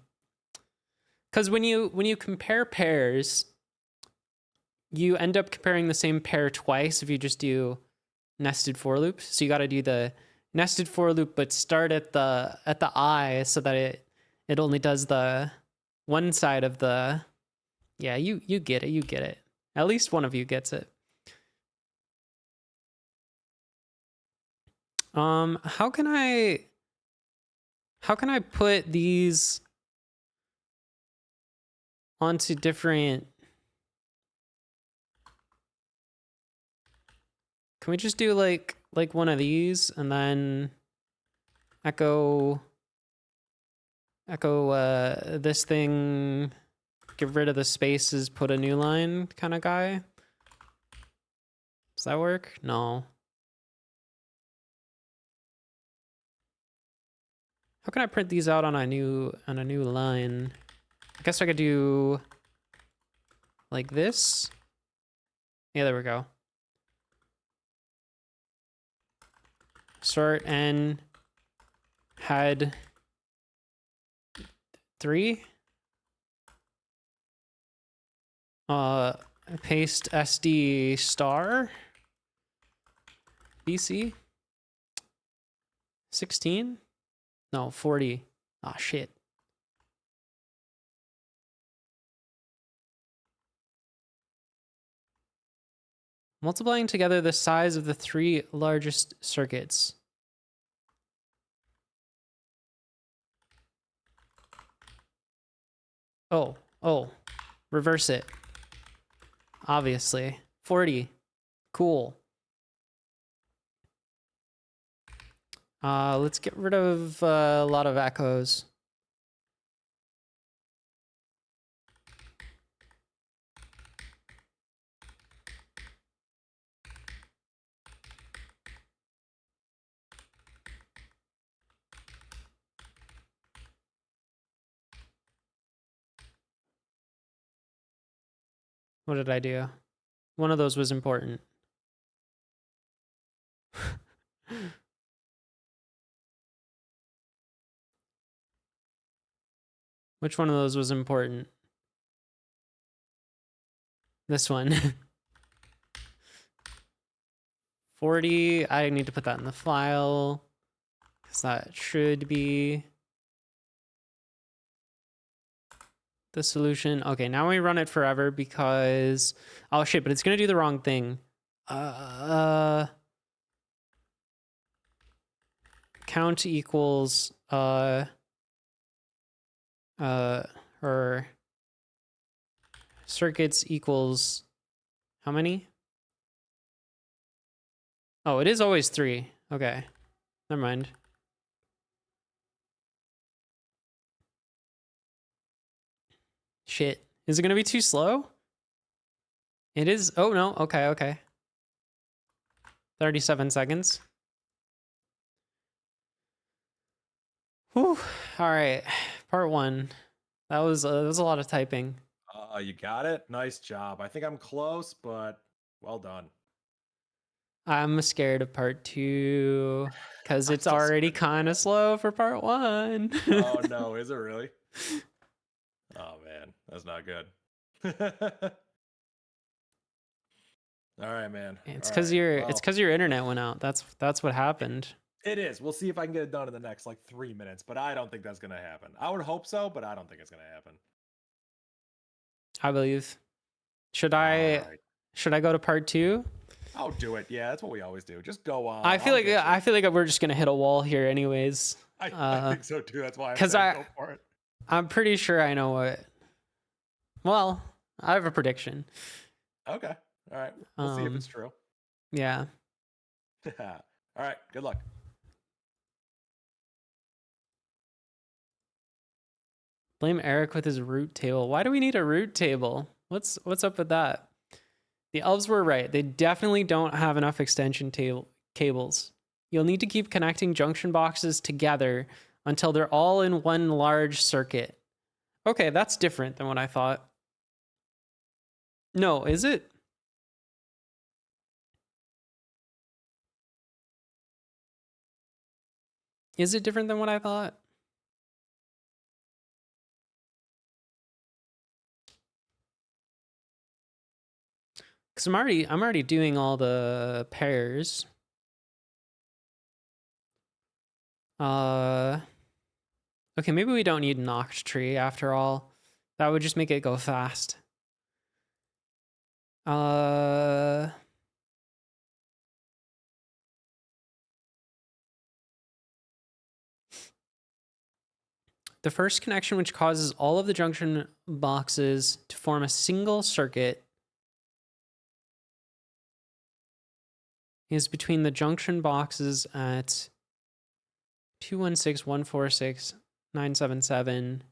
Because when you compare pairs, you end up comparing the same pair twice if you just do nested for loops. So you got to do the nested for loop, but start at the I so that it only does the one side of the. Yeah, you get it. You get it. At least one of you gets it. How can I put these onto different? Can we just do like one of these and then echo this thing, get rid of the spaces, put a new line kind of guy? Does that work? No. How can I print these out on a new line? I guess I could do like this. Yeah, there we go. Start and head 3. Paste SD star BC 16. No, 40. Ah, shit. Multiplying together the size of the 3 largest circuits. Oh. Reverse it. Obviously. 40. Cool. Let's get rid of a lot of echoes. What did I do? One of those was important. Which one of those was important? This one. 40. I need to put that in the file because that should be the solution. Okay, now we run it forever because oh shit, but it's gonna do the wrong thing. Count equals or circuits equals how many? Oh, it is always 3. Okay, never mind. Shit, is it gonna be too slow? It is. Oh no. Okay, okay. 37 seconds. Whew. All right, part 1. That was a lot of typing. You got it. Nice job. I think I'm close, but well done. I'm scared of part 2 because I'm it's still already scared of kind of slow for part 1. Oh no, is it really? Oh man, that's not good. All right, man. It's All because right. your Well, it's because your internet went out. That's what happened. it is. We'll see if I can get it done in the next like 3 minutes, but I don't think that's gonna happen. I would hope so, but I don't think it's gonna happen. I believe. Should All I right. should I go to part 2? I'll do it. Yeah, that's what we always do. Just go on. I feel I'll like get you. I feel like we're just gonna hit a wall here, anyways. I think so too. That's why I'm 'cause saying go for it. I'm pretty sure I know what. Well, I have a prediction. Okay. All right. We'll see if it's true. Yeah. All right. Good luck. Blame Eric with his root table. Why do we need a root table? What's up with that? The elves were right. They definitely don't have enough extension cables. You'll need to keep connecting junction boxes together until they're all in one large circuit. Okay, that's different than what I thought. No, is it? Is it different than what I thought? Because I'm already doing all the pairs. Okay, maybe we don't need an octree after all. That would just make it go fast. The first connection, which causes all of the junction boxes to form a single circuit, is between the junction boxes at 216.146.977.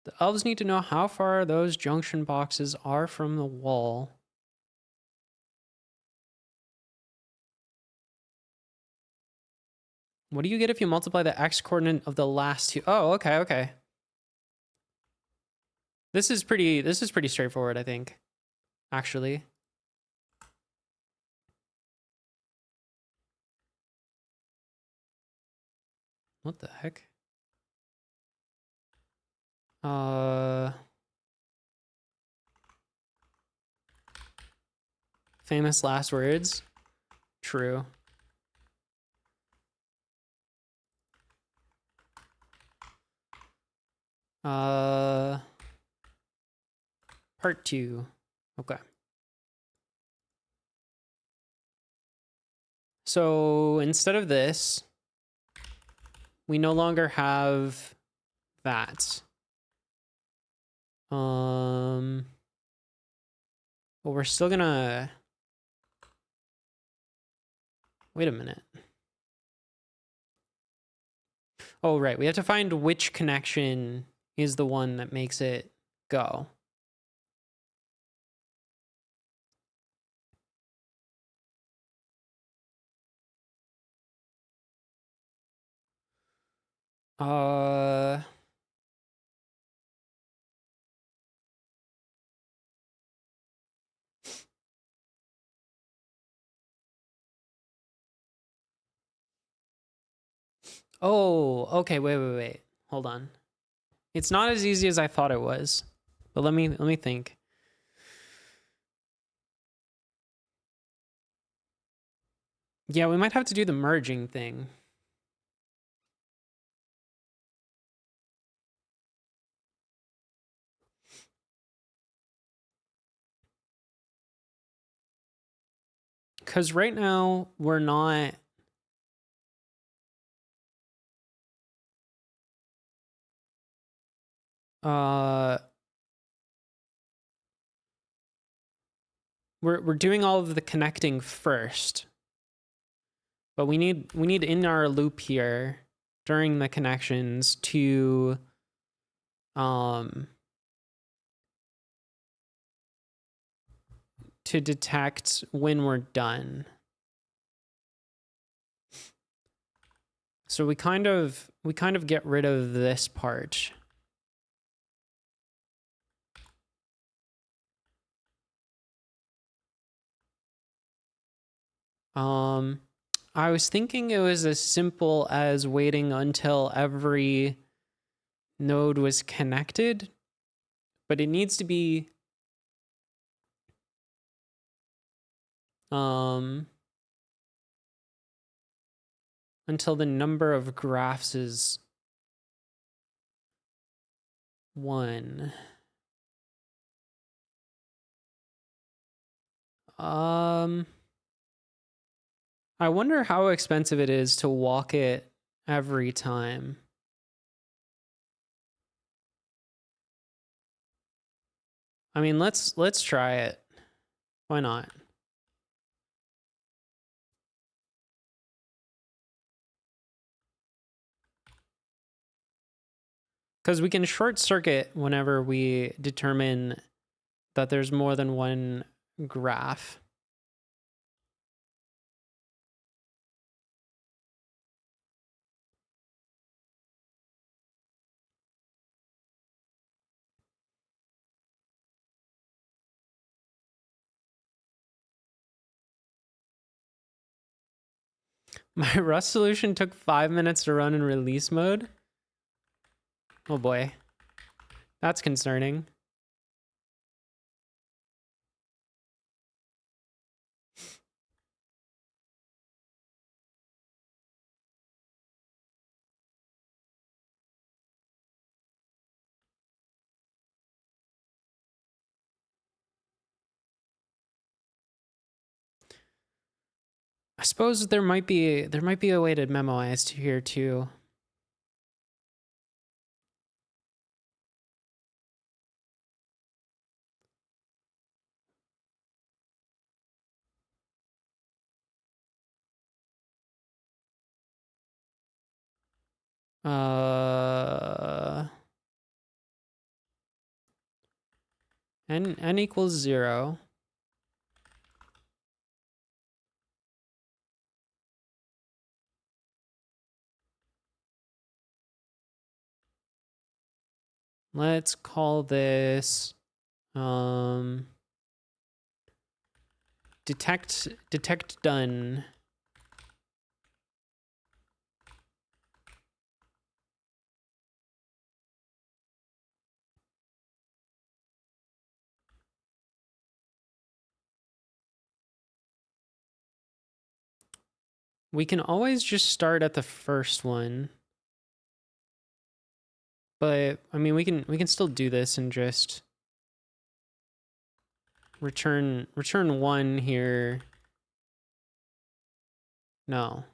The elves need to know how far those junction boxes are from the wall. What do you get if you multiply the x coordinate of the last two? Oh, okay, okay. This is pretty straightforward, I think. Actually. What the heck? Famous last words. True. Part 2. Okay. So instead of this, we no longer have that. But we're still gonna wait a minute. Oh, right. We have to find which connection is the one that makes it go. Uh, oh, okay. Wait. Hold on. It's not as easy as I thought it was. But let me think. Yeah, we might have to do the merging thing. Cuz right now we're not we're doing all of the connecting first. But we need in our loop here during the connections to detect when we're done. So we kind of get rid of this part. I was thinking it was as simple as waiting until every node was connected, but it needs to be until the number of graphs is 1. I wonder how expensive it is to walk it every time. I mean, let's try it. Why not? Because we can short circuit whenever we determine that there's more than one graph. My Rust solution took 5 minutes to run in release mode. Oh boy. That's concerning. I suppose there might be a way to memorize here too. N equals 0. Let's call this detect done. We can always just start at the first one. But I mean we can still do this and just return 1 here. No.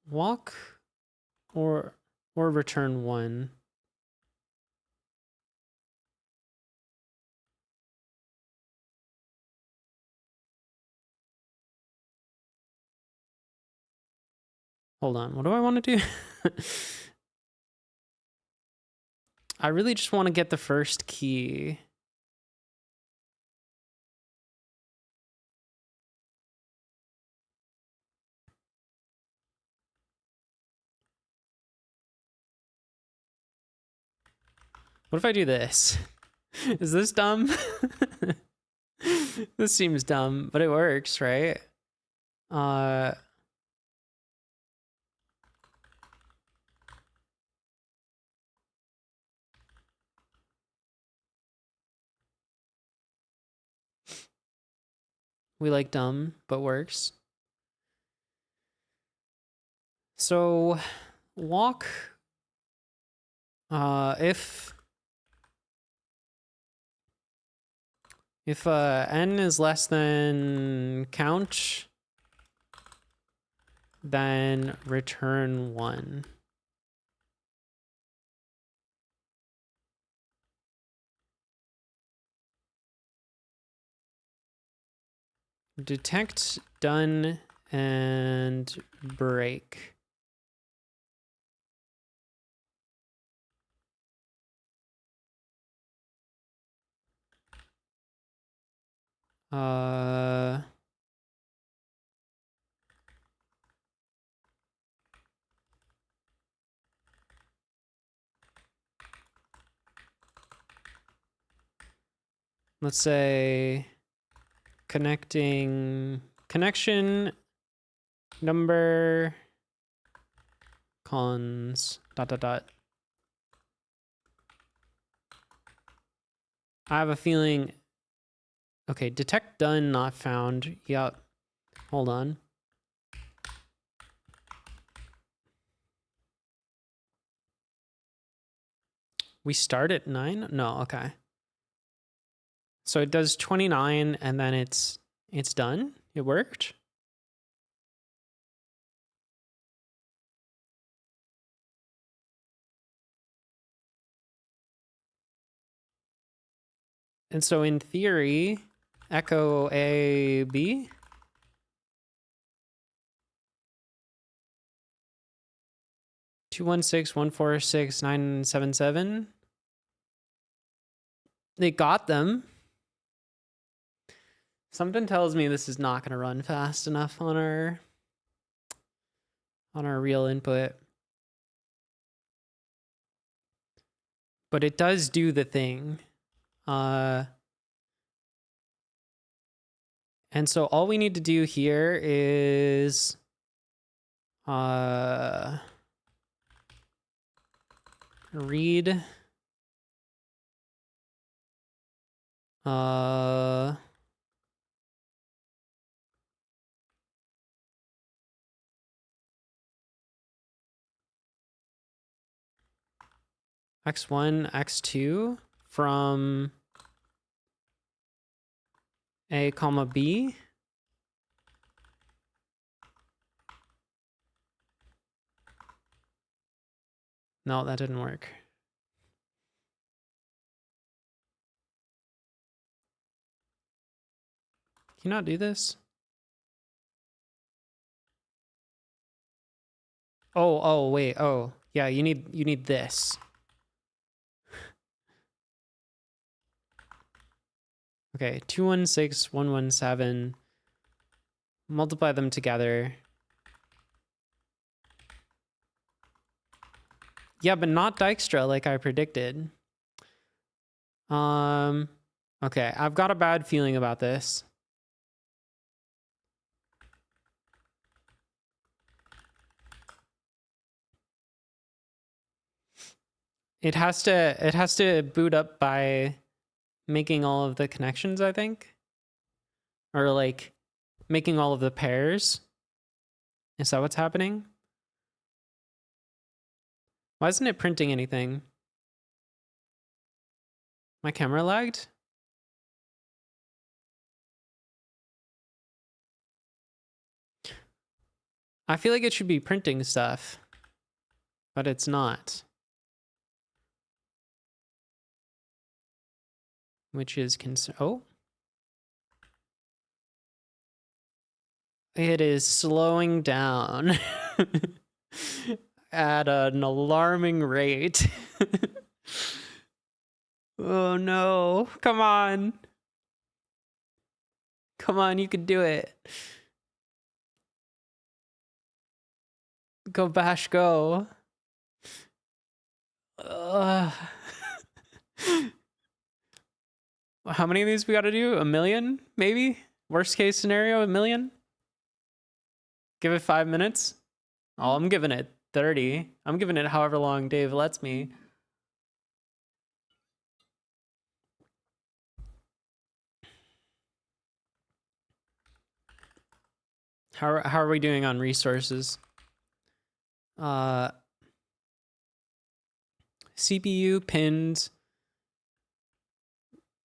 Walk or return 1. Hold on, what do I want to do? I really just want to get the first key. What if I do this? Is this dumb? This seems dumb, but it works, right? We like dumb, but works. So walk, if n is less than count, then return 1. Detect, done, and break. Let's say connection number cons ... I have a feeling. Okay, detect done, not found. Yep. Hold on. We start at 9? No, okay. So it does 29 and then it's done. It worked. And so in theory, echo A, B. Two 16146 They got them. Something tells me this is not going to run fast enough on our real input. But it does do the thing. And so all we need to do here is read x1, x2 from A, comma B. No, that didn't work. Can you not do this? Oh, wait. Oh, yeah, you need this. Okay, 216117. Multiply them together. Yeah, but not Dijkstra like I predicted. Okay, I've got a bad feeling about this. It has to boot up by making all of the connections, I think. Or like making all of the pairs. Is that what's happening? Why isn't it printing anything? My camera lagged? I feel like it should be printing stuff, but it's not. Which is oh. It is slowing down at an alarming rate. Oh no, come on. Come on, you can do it. Go Bash, go. How many of these we gotta do? 1,000,000, maybe? Worst case scenario, 1,000,000? Give it 5 minutes? Oh, I'm giving it 30. I'm giving it however long Dave lets me. How are we doing on resources? CPU pinned.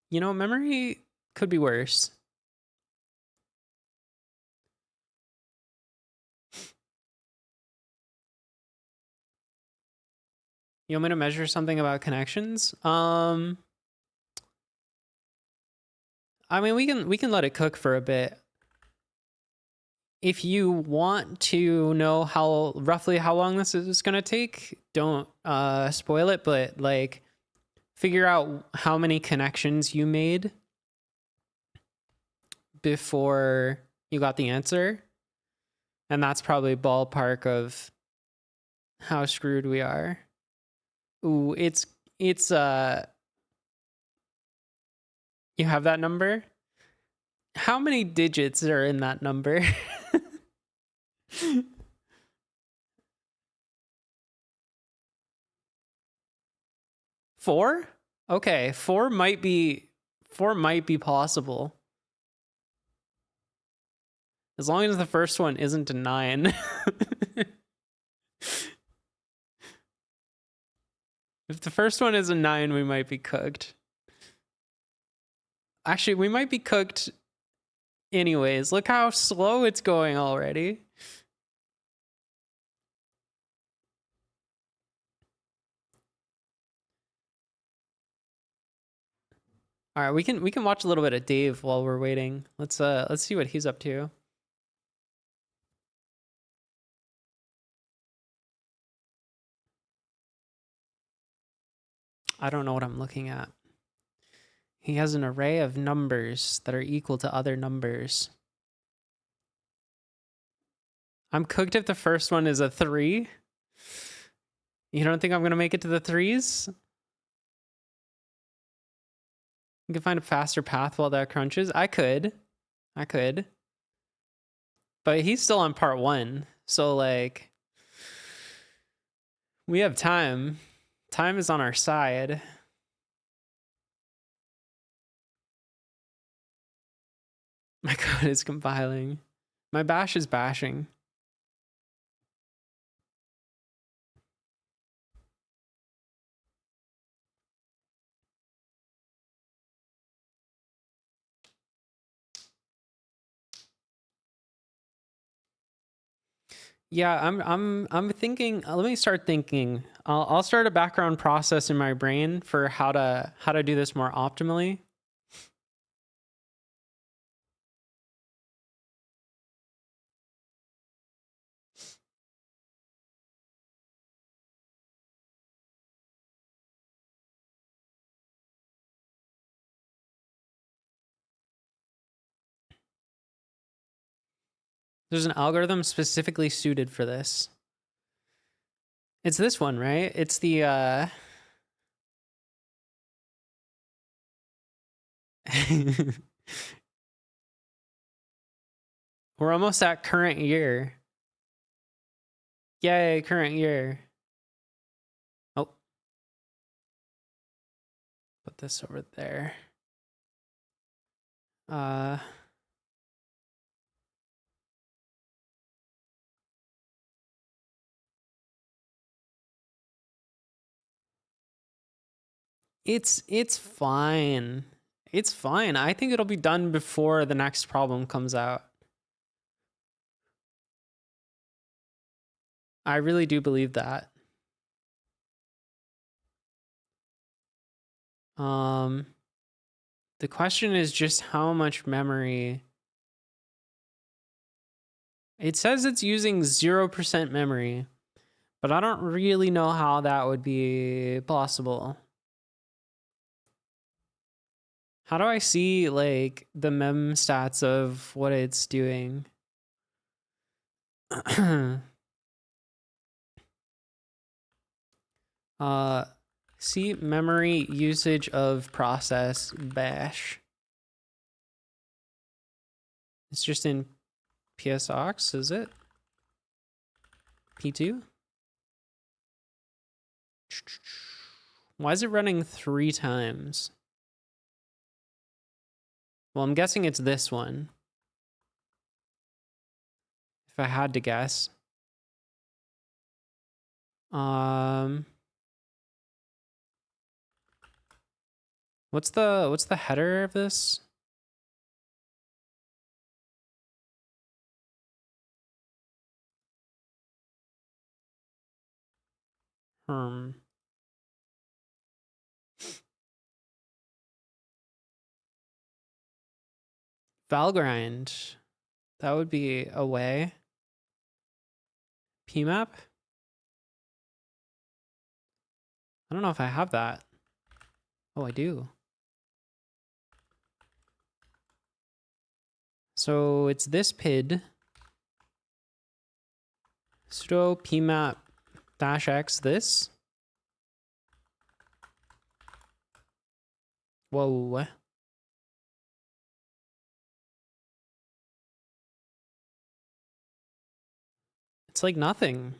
You know, memory could be worse. You want me to measure something about connections? I mean, we can let it cook for a bit. If you want to know roughly how long this is gonna take, don't spoil it, but like figure out how many connections you made before you got the answer. And that's probably ballpark of how screwed we are. Ooh, it's you have that number? How many digits are in that number? 4? Okay, 4 might be possible. As long as the first one isn't a 9. If the first one is a 9, we might be cooked. Actually, we might be cooked anyways. Look how slow it's going already. All right, we can watch a little bit of Dave while we're waiting. Let's see what he's up to. I don't know what I'm looking at. He has an array of numbers that are equal to other numbers. I'm cooked if the first one is a 3. You don't think I'm going to make it to the 3s? You can find a faster path while that crunches. I could. But he's still on part 1. So like we have time. Time is on our side. My code is compiling. My bash is bashing. Yeah, I'm thinking. Let me start thinking. I'll start a background process in my brain for how to do this more optimally. There's an algorithm specifically suited for this. It's this one, right? It's the we're almost at current year. Yay, current year. Oh. Put this over there. It's fine. It's fine. I think it'll be done before the next problem comes out. I really do believe that. The question is just how much memory. It says it's using 0% memory, but I don't really know how that would be possible. How do I see like the mem stats of what it's doing? See memory usage of process bash. It's just in PSOX, is it? P2? Why is it running 3 times? Well, I'm guessing it's this one. If I had to guess. What's the header of this? Valgrind. That would be a way. PMAP? I don't know if I have that. Oh, I do. So it's this PID. Sudo pmap -x this. Whoa. It's like nothing.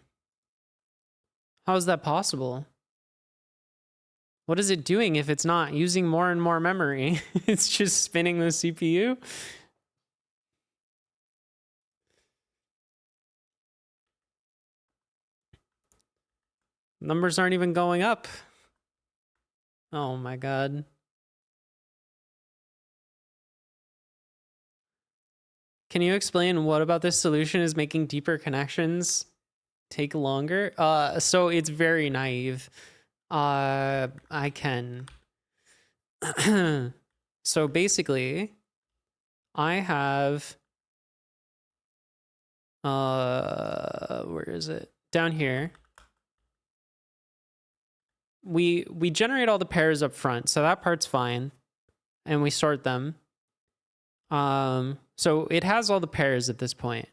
How is that possible? What is it doing if it's not using more and more memory? It's just spinning the CPU. Numbers aren't even going up. Oh my God. Can you explain what about this solution is making deeper connections take longer? So it's very naive. I can. So basically, I have where is it? Down here. We generate all the pairs up front, so that part's fine. And we sort them. So it has all the pairs at this point.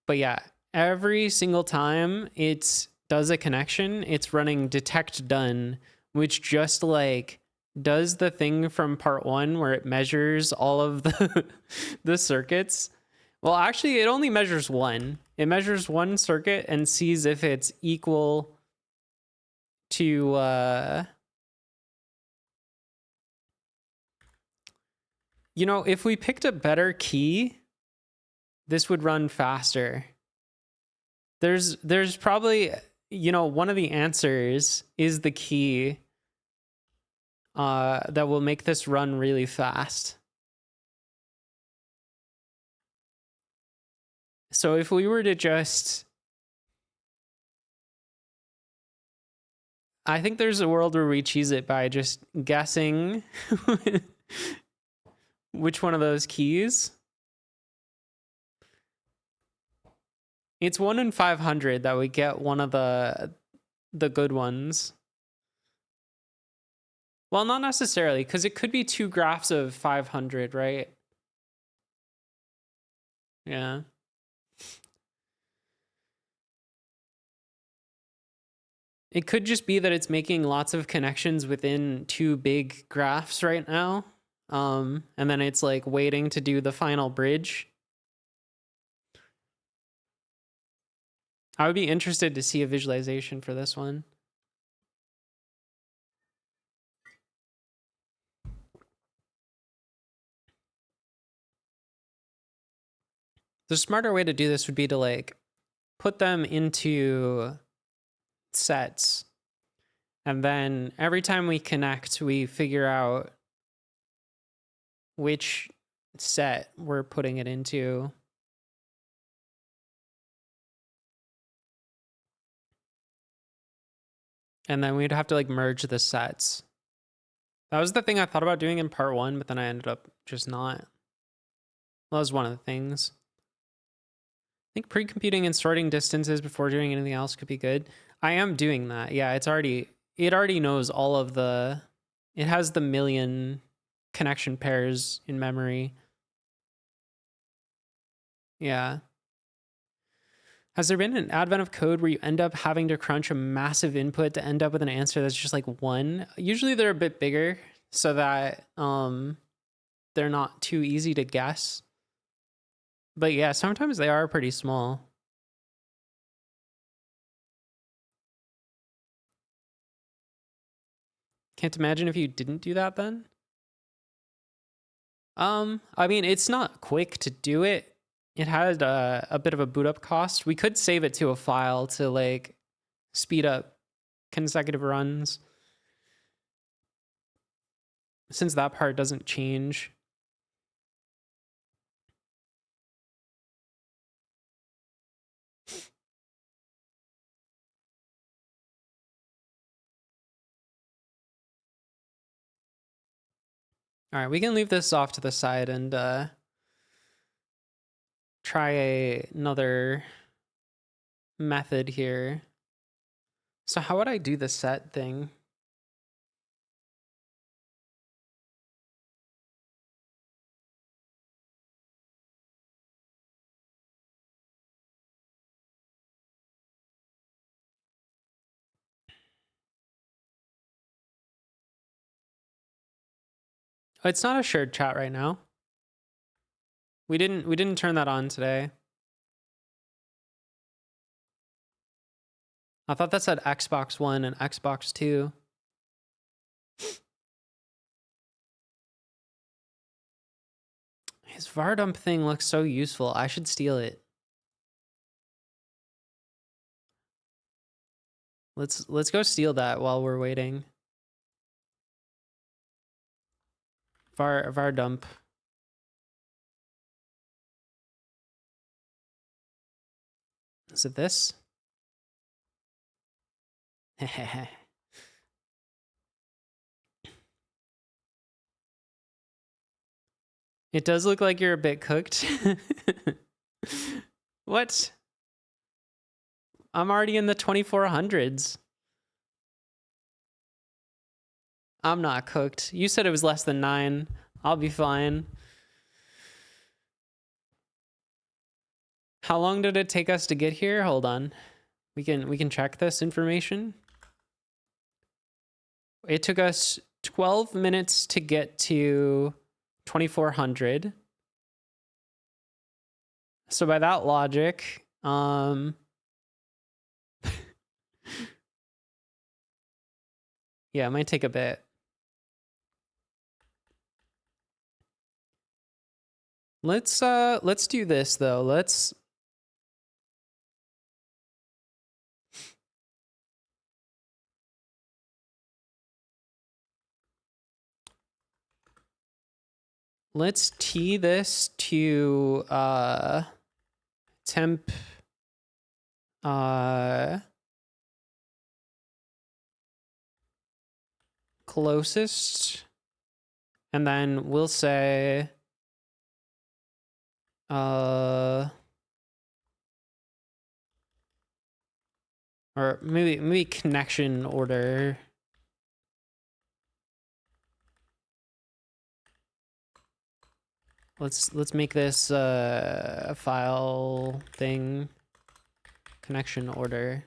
But yeah, every single time it does a connection, it's running detect done, which just like does the thing from part 1 where it measures all of the circuits. Well, actually, it only measures one. It measures one circuit and sees if it's equal to you know, if we picked a better key, this would run faster. There's probably, you know, one of the answers is the key that will make this run really fast. So if we were to just, I think there's a world where we cheese it by just guessing which one of those keys. It's 1 in 500 that we get one of the good ones. Well, not necessarily, because it could be 2 graphs of 500, right? Yeah. It could just be that it's making lots of connections within 2 big graphs right now. And then it's like waiting to do the final bridge. I would be interested to see a visualization for this one. The smarter way to do this would be to like put them into sets And then every time we connect, we figure out which set we're putting it into. And then we'd have to like merge the sets. That was the thing I thought about doing in part 1, but then I ended up just not. That was one of the things. I think pre-computing and sorting distances before doing anything else could be good. I am doing that. Yeah, it already knows all of the, it has the million connection pairs in memory. Yeah. Has there been an advent of code where you end up having to crunch a massive input to end up with an answer that's just like 1? Usually they're a bit bigger so that they're not too easy to guess. But yeah, sometimes they are pretty small. Can't imagine if you didn't do that then. I mean, it's not quick to do it. It had a bit of a boot up cost. We could save it to a file to like speed up consecutive runs, since that part doesn't change. All right, we can leave this off to the side and try another method here. So how would I do the set thing? Oh, it's not a shared chat right now. We didn't turn that on today. I thought that said Xbox One and Xbox 2. His Vardump thing looks so useful. I should steal it. Let's go steal that while we're waiting. Vardump. Is it this? It does look like you're a bit cooked. What? I'm already in the 2400s. I'm not cooked. You said it was less than 9. I'll be fine. How long did it take us to get here? Hold on. We can check this information. It took us 12 minutes to get to 2400. So by that logic, yeah, it might take a bit. Let's do this though. Let's tee this to temp closest, and then we'll say or maybe connection order. Let's make this a file thing connection order.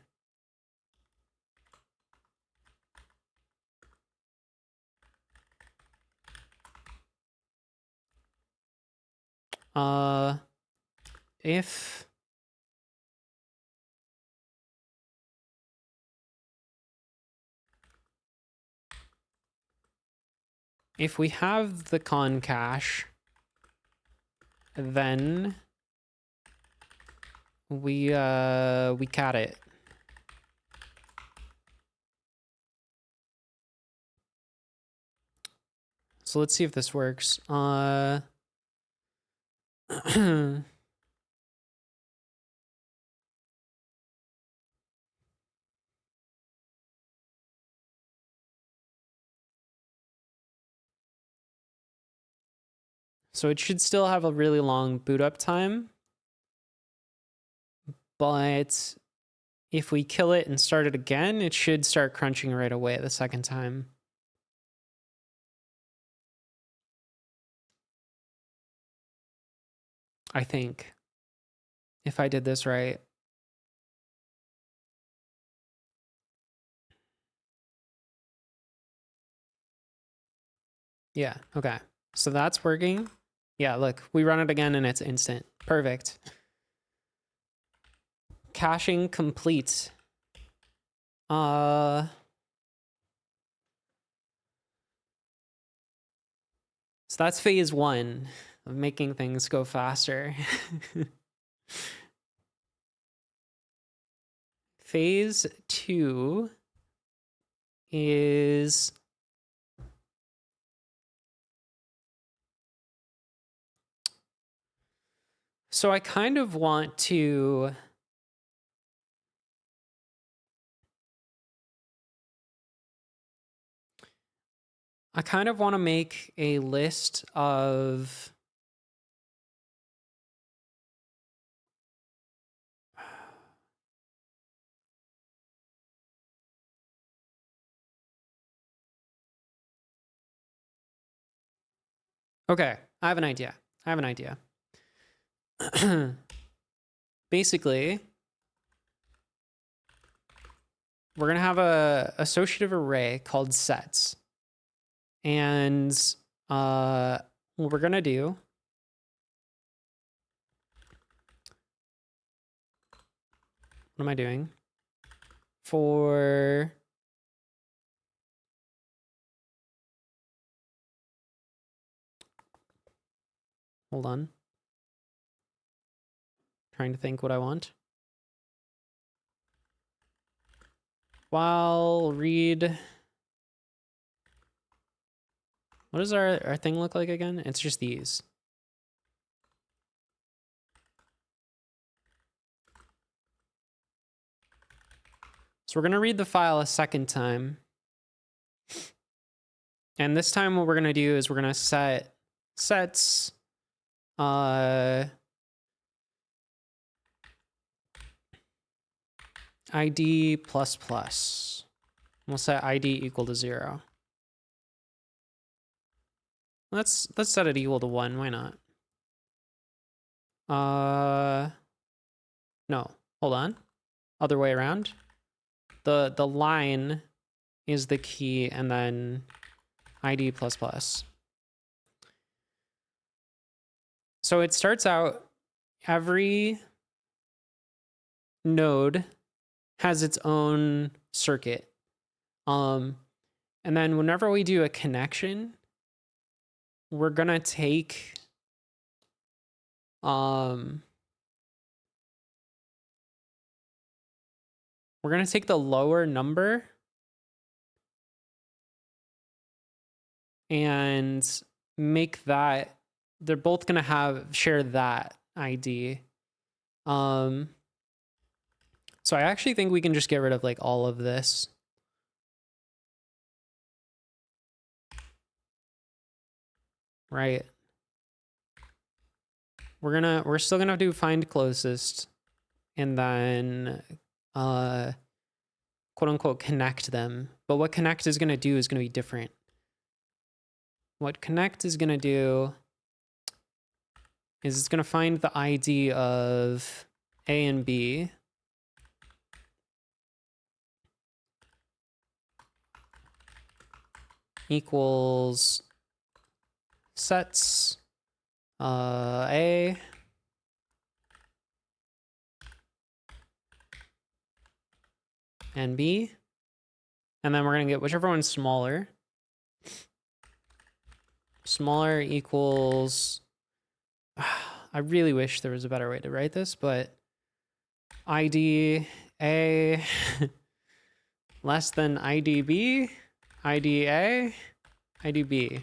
If we have the con cache, then we cat it. So let's see if this works. So it should still have a really long boot up time. But if we kill it and start it again, it should start crunching right away the second time. I think. If I did this right. Yeah, okay. So that's working. Yeah, look, we run it again and it's instant. Perfect. Caching complete. So that's phase 1 of making things go faster. Phase 2 is so I kind of want to make a list of okay, I have an idea. Basically, we're gonna have a associative array called sets. And what we're gonna do what am I doing? For hold on. Trying to think what I want. While read. What does our thing look like again? It's just these. So we're gonna read the file a second time. And this time what we're gonna do is we're gonna set sets ID plus. We'll set ID equal to 0. Let's set it equal to 1. Why not? No, hold on. Other way around. The line is the key, and then ID plus. So it starts out, every node has its own circuit. And then whenever we do a connection, we're gonna take the lower number and make that, they're both gonna share that ID. So I actually think we can just get rid of like all of this. Right. We're still gonna do find closest and then quote unquote connect them. But what connect is gonna do is gonna be different. What connect is gonna do is it's gonna find the ID of A and B. Equals sets A and B, and then we're gonna get whichever one's smaller. Smaller equals, I really wish there was a better way to write this, but ID A less than ID B, ID A, ID B.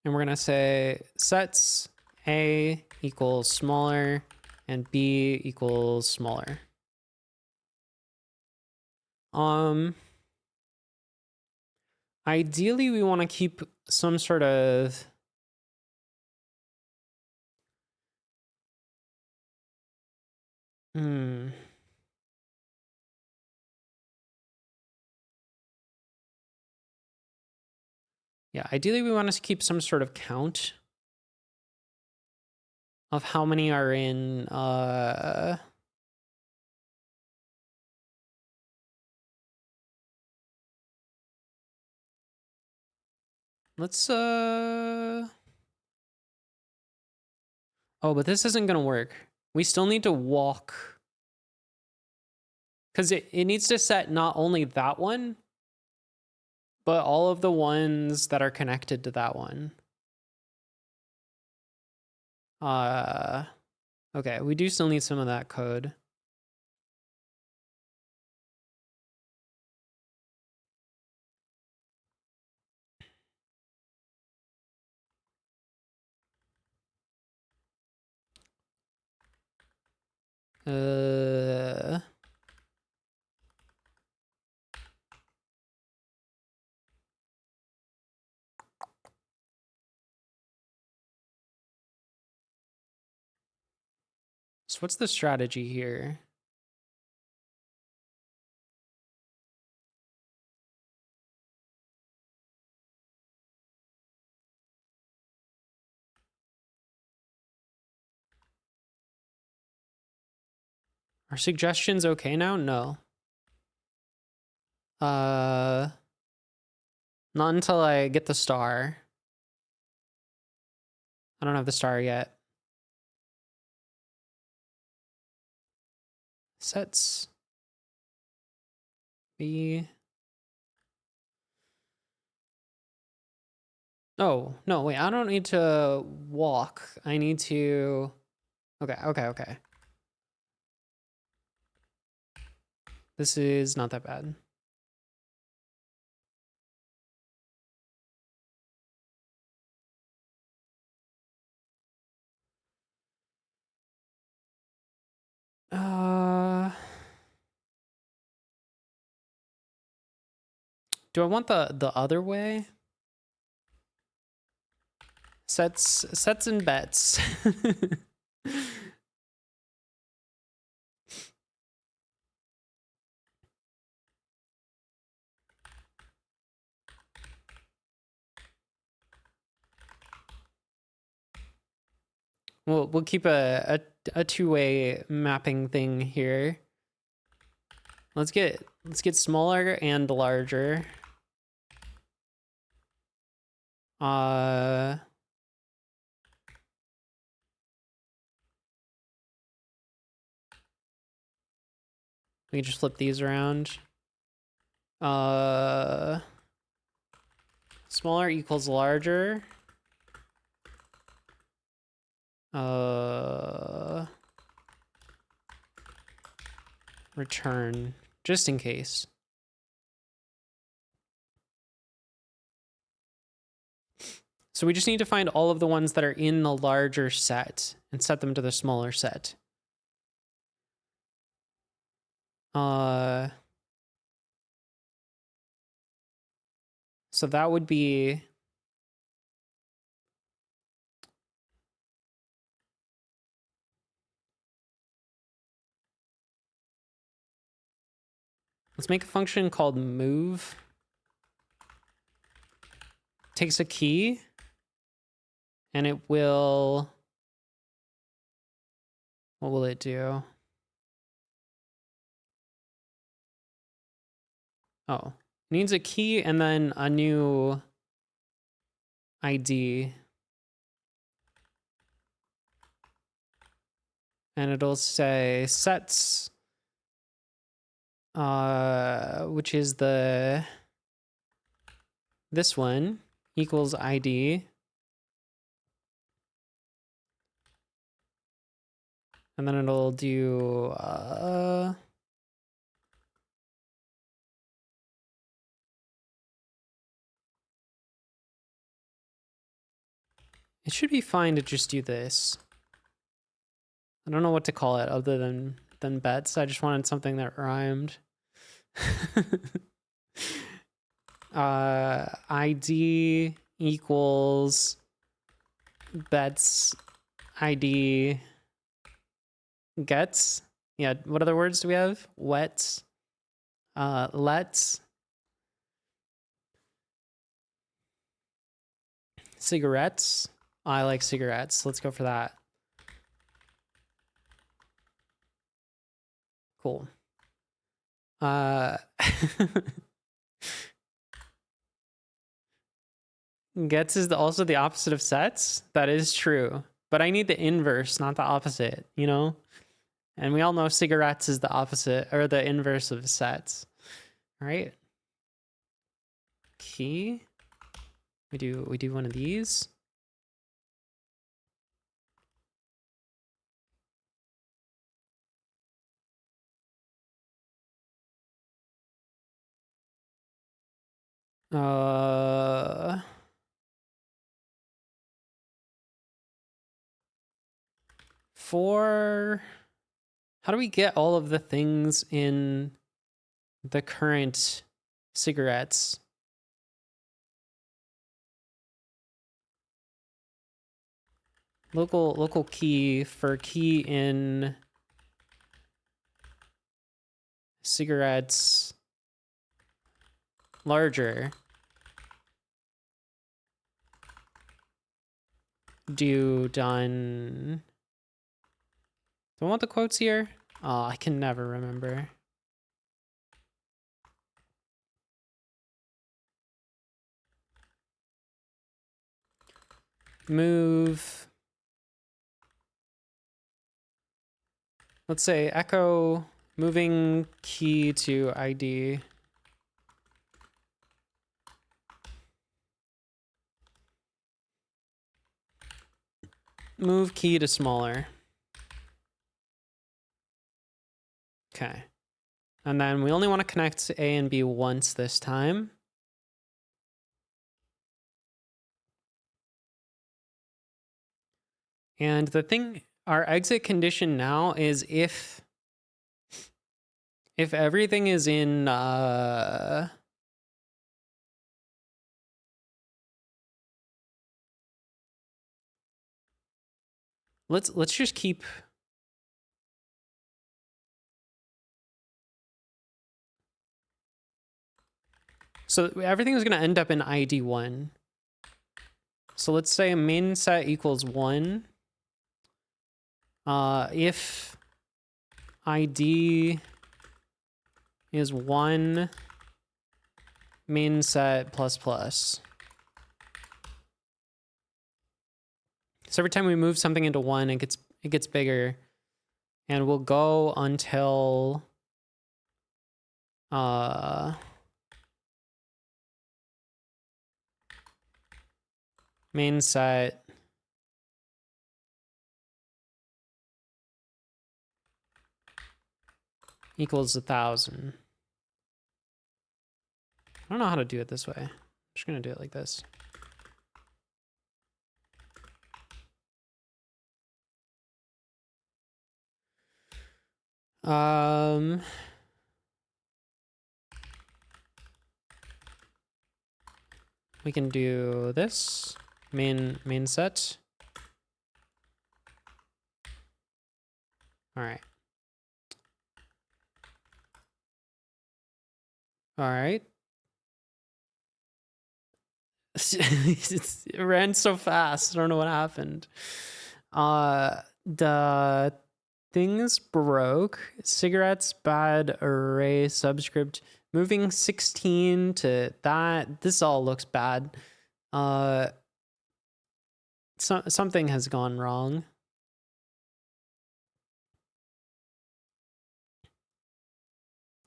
And we're going to say sets A equals smaller and B equals smaller. Ideally, we want to keep some sort of yeah, ideally we want to keep some sort of count of how many are in let's oh, but this isn't gonna work. We still need to walk because it needs to set not only that one, but all of the ones that are connected to that one. Okay, we do still need some of that code. So what's the strategy here? Are suggestions okay now? No. Not until I get the star. I don't have the star yet. Sets B. Oh, no, wait, I don't need to walk. I need to... Okay. This is not that bad. Do I want the other way? Sets and bets. We'll keep a two-way mapping thing here. Let's get smaller and larger. We can just flip these around. Smaller equals larger. Return, just in case. So we just need to find all of the ones that are in the larger set and set them to the smaller set. So that would be... Let's make a function called move. Takes a key, and it will... What will it do? Oh, needs a key and then a new ID. And it'll say sets, which is this one, equals ID. And then it'll do, It should be fine to just do this. I don't know what to call it other than bets. I just wanted something that rhymed. ID equals bets ID gets. Yeah, what other words do we have? Wets. Let's. Cigarettes. I like cigarettes. Let's go for that. Cool. Gets is also the opposite of sets. That is true. But I need the inverse, not the opposite, you know? And we all know cigarettes is the opposite or the inverse of sets. All right. Key. We do one of these. For how do we get all of the things in the current cigarettes? Local key for key in cigarettes larger. Do done. Do I want the quotes here? Oh, I can never remember. Move. Let's say echo moving key to ID. Move key to smaller. Okay. And then we only want to connect A and B once this time. And the thing, our exit condition now is if everything is in let's just keep so everything is going to end up in ID 1. So let's say main set equals 1. If ID is 1 main set plus plus. So every time we move something into 1, it gets bigger. And we'll go until main set equals 1,000. I don't know how to do it this way. I'm just gonna do it like this. We can do this main set. All right. All right. It ran so fast. I don't know what happened. The things broke. Cigarettes, bad array, subscript. Moving 16 to that. This all looks bad. Something has gone wrong.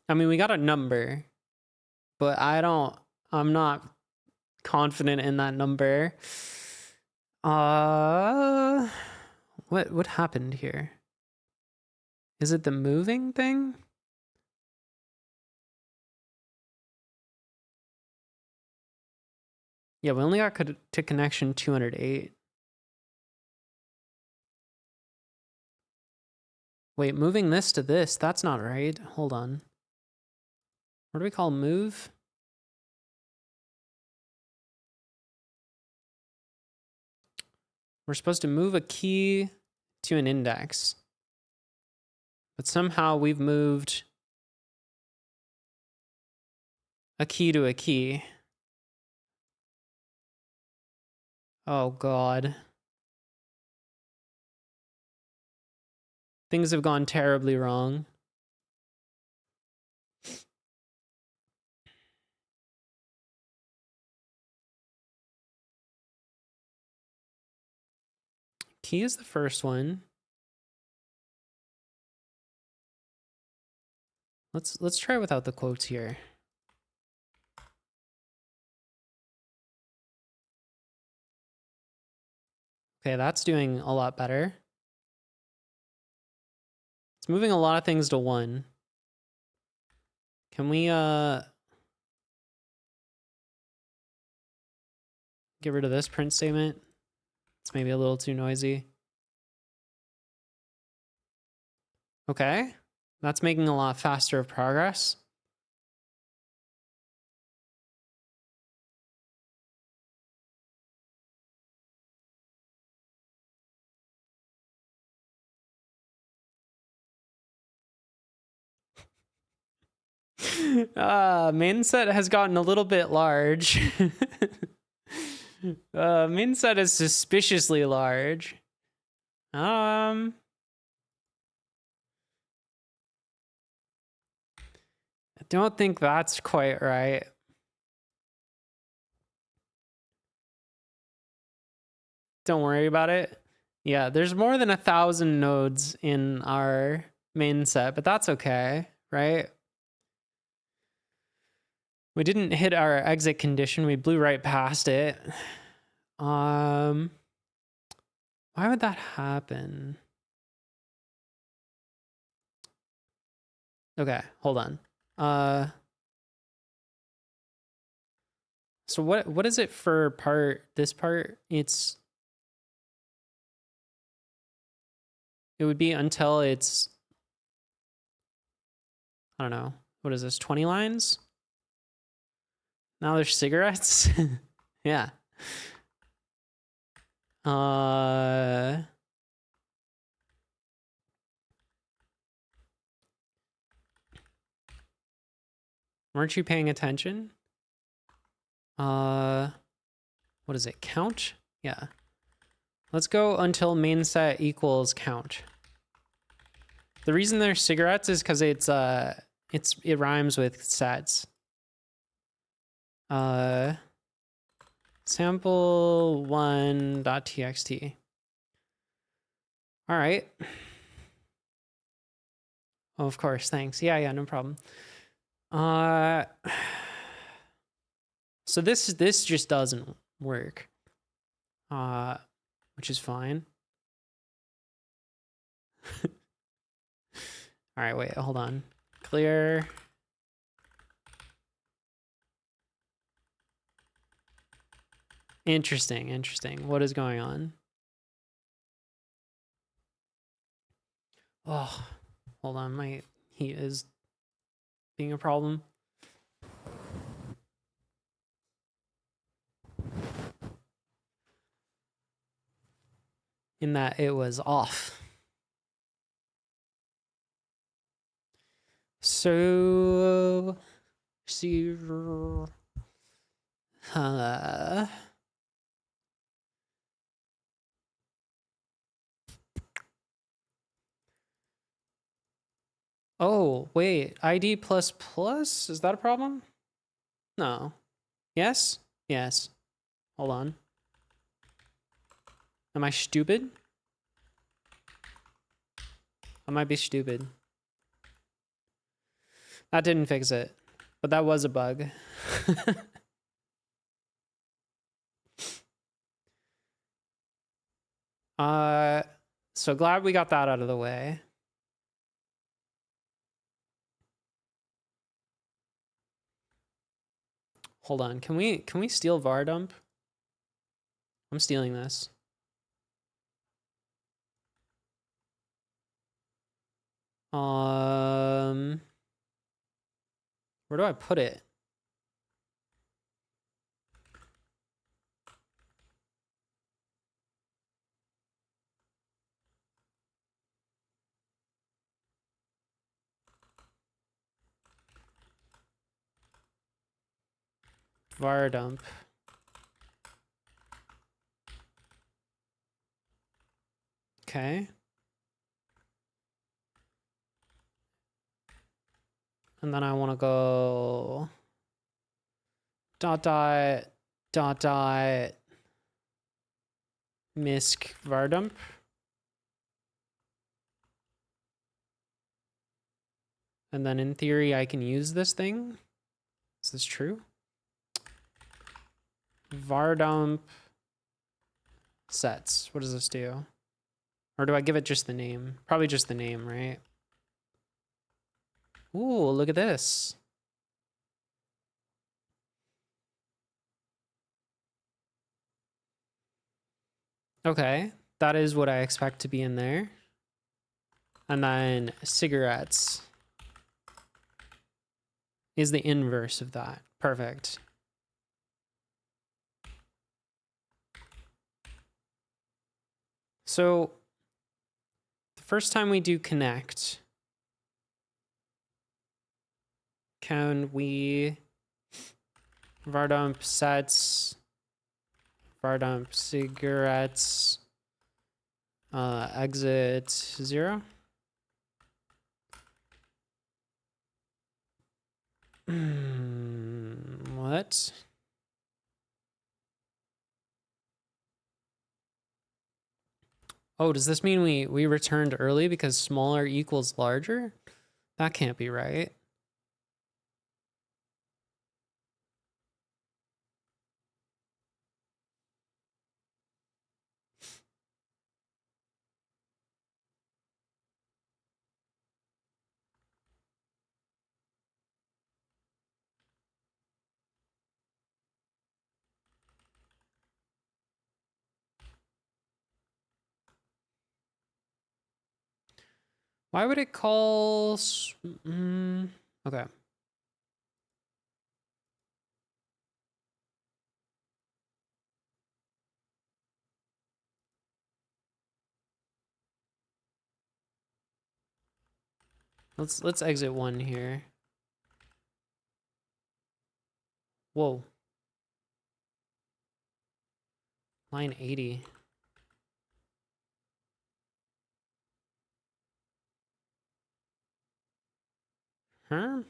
I mean, we got a number, but I'm not confident in that number. What happened here? Is it the moving thing? Yeah, we only got to connection 208. Wait, moving this to this, that's not right. Hold on. What do we call move? We're supposed to move a key to an index. But somehow we've moved a key to a key. Oh, God. Things have gone terribly wrong. Key is the first one. Let's try without the quotes here. Okay, that's doing a lot better. It's moving a lot of things to one. Can we get rid of this print statement? It's maybe a little too noisy. Okay, that's making a lot faster of progress. Main set has gotten a little bit large. Main set is suspiciously large. I don't think that's quite right. Don't worry about it. Yeah, there's more than 1,000 nodes in our main set, but that's okay, right? We didn't hit our exit condition. We blew right past it. Why would that happen? Okay, hold on. So what is it for this part? It would be until it's, I don't know. What is this? 20 lines? Now there's cigarettes? Yeah. Weren't you paying attention? What is it? Count? Yeah. Let's go until main set equals count. The reason there's cigarettes is because it rhymes with sets. Sample1.txt. All right. Oh, of course, thanks. Yeah, no problem. So this just doesn't work. Which is fine. All right, wait, hold on. Clear. Interesting. What is going on? Oh, hold on, my heat is being a problem. In that it was off. So, oh, wait, ID plus plus? Is that a problem? No. Yes? Yes. Hold on. Am I stupid? I might be stupid. That didn't fix it, but that was a bug. So glad we got that out of the way. Hold on, can we steal var dump? I'm stealing this. Where do I put it? Var dump. Okay. And then I want to go dot misc var dump. And then in theory, I can use this thing. Is this true? Var dump sets. What does this do? Or do I give it just the name? Probably just the name, right? Ooh, look at this. Okay, that is what I expect to be in there. And then cigarettes is the inverse of that. Perfect. So the first time we do connect, can we var dump sets, var dump cigarettes, exit 0? What? Oh, does this mean we returned early because smaller equals larger? That can't be right. Why would it call... okay. Let's exit 1 here. Whoa. Line 80. Huh?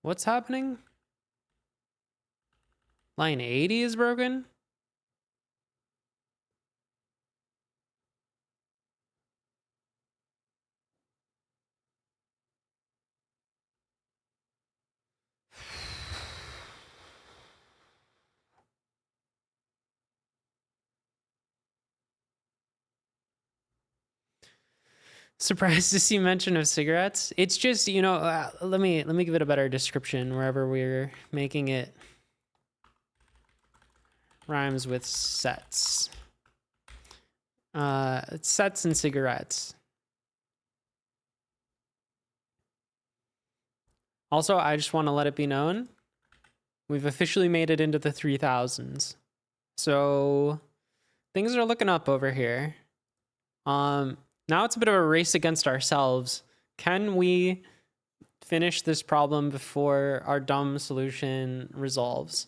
What's happening? Line 80 is broken? Surprised to see mention of cigarettes. It's just, you know, let me give it a better description wherever we're making it rhymes with sets. Sets and cigarettes. Also, I just want to let it be known, we've officially made it into the 3000s. So things are looking up over here. Now it's a bit of a race against ourselves. Can we finish this problem before our dumb solution resolves?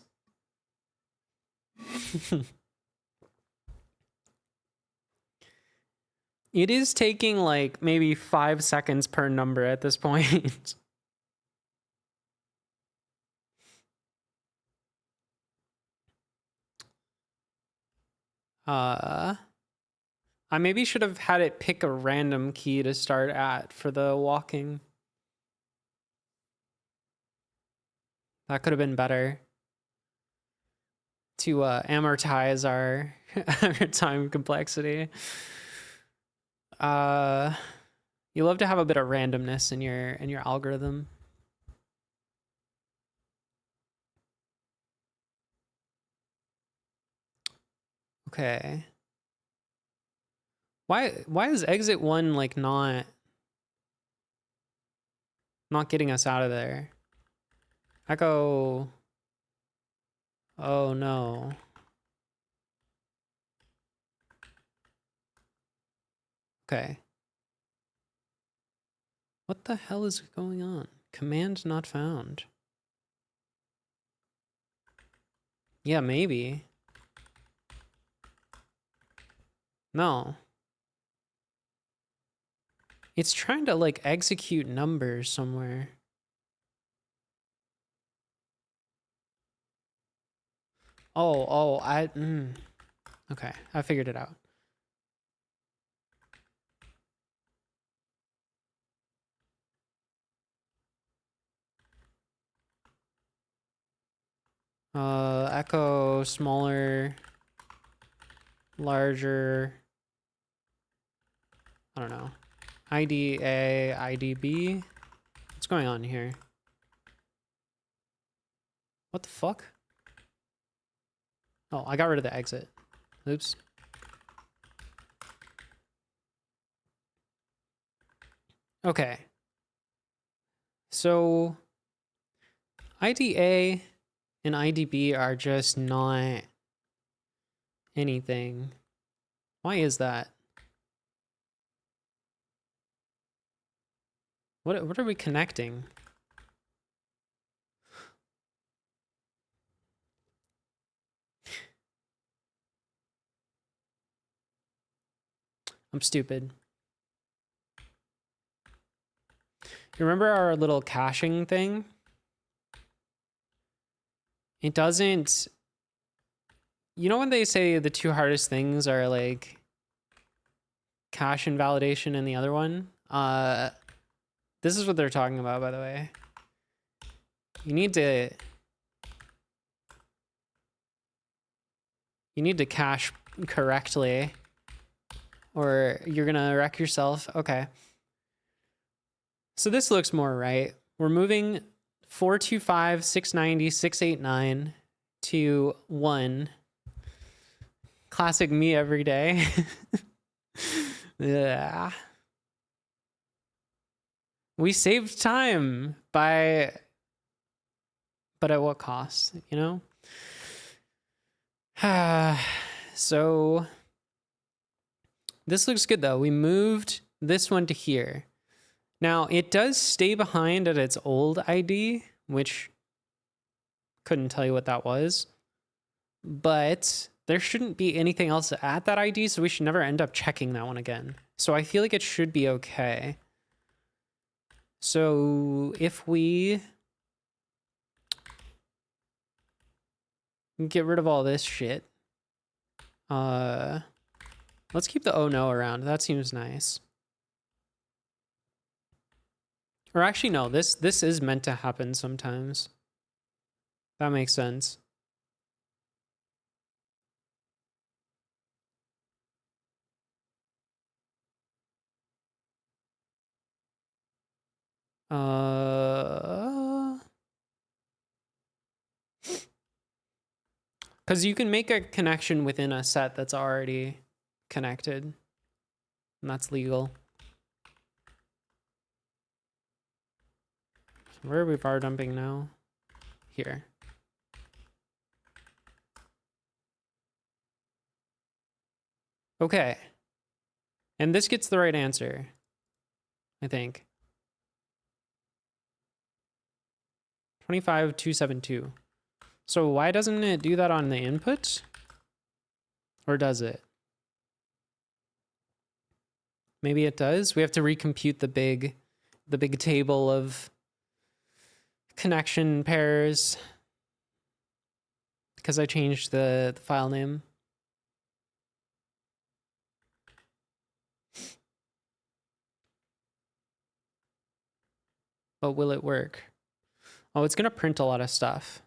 It is taking like maybe 5 seconds per number at this point. I maybe should have had it pick a random key to start at for the walking. That could have been better to amortize our time complexity. You love to have a bit of randomness in your algorithm. Okay. Why is exit 1 like not getting us out of there? Echo. Oh no. Okay. What the hell is going on? Command not found. Yeah, maybe. No. It's trying to like execute numbers somewhere. Oh, okay, I figured it out. Echo smaller, larger. I don't know. IDA, IDB. What's going on here? What the fuck? Oh, I got rid of the exit. Oops. Okay. So IDA and IDB are just not anything. Why is that? What are we connecting? I'm stupid. You remember our little caching thing? It doesn't... You know when they say the two hardest things are like cache invalidation and the other one? This is what they're talking about, by the way. You need to cache correctly or you're gonna wreck yourself. Okay. So this looks more right. We're moving 425, 690, 689 to 1. Classic me every day. Yeah. We saved time by... But at what cost, you know? So this looks good though. We moved this one to here. Now it does stay behind at its old ID, which couldn't tell you what that was, but there shouldn't be anything else at that ID, so we should never end up checking that one again. So I feel like it should be okay. So if we get rid of all this shit, let's keep the oh no around. That seems nice. Or actually, no, this is meant to happen sometimes. That makes sense. Because you can make a connection within a set that's already connected, and that's legal. Where are we var dumping now? Here. Okay. And this gets the right answer, I think. 25272. So why doesn't it do that on the input? Or does it? Maybe it does. We have to recompute the big table of connection pairs because I changed the file name. But will it work? Oh, it's gonna print a lot of stuff.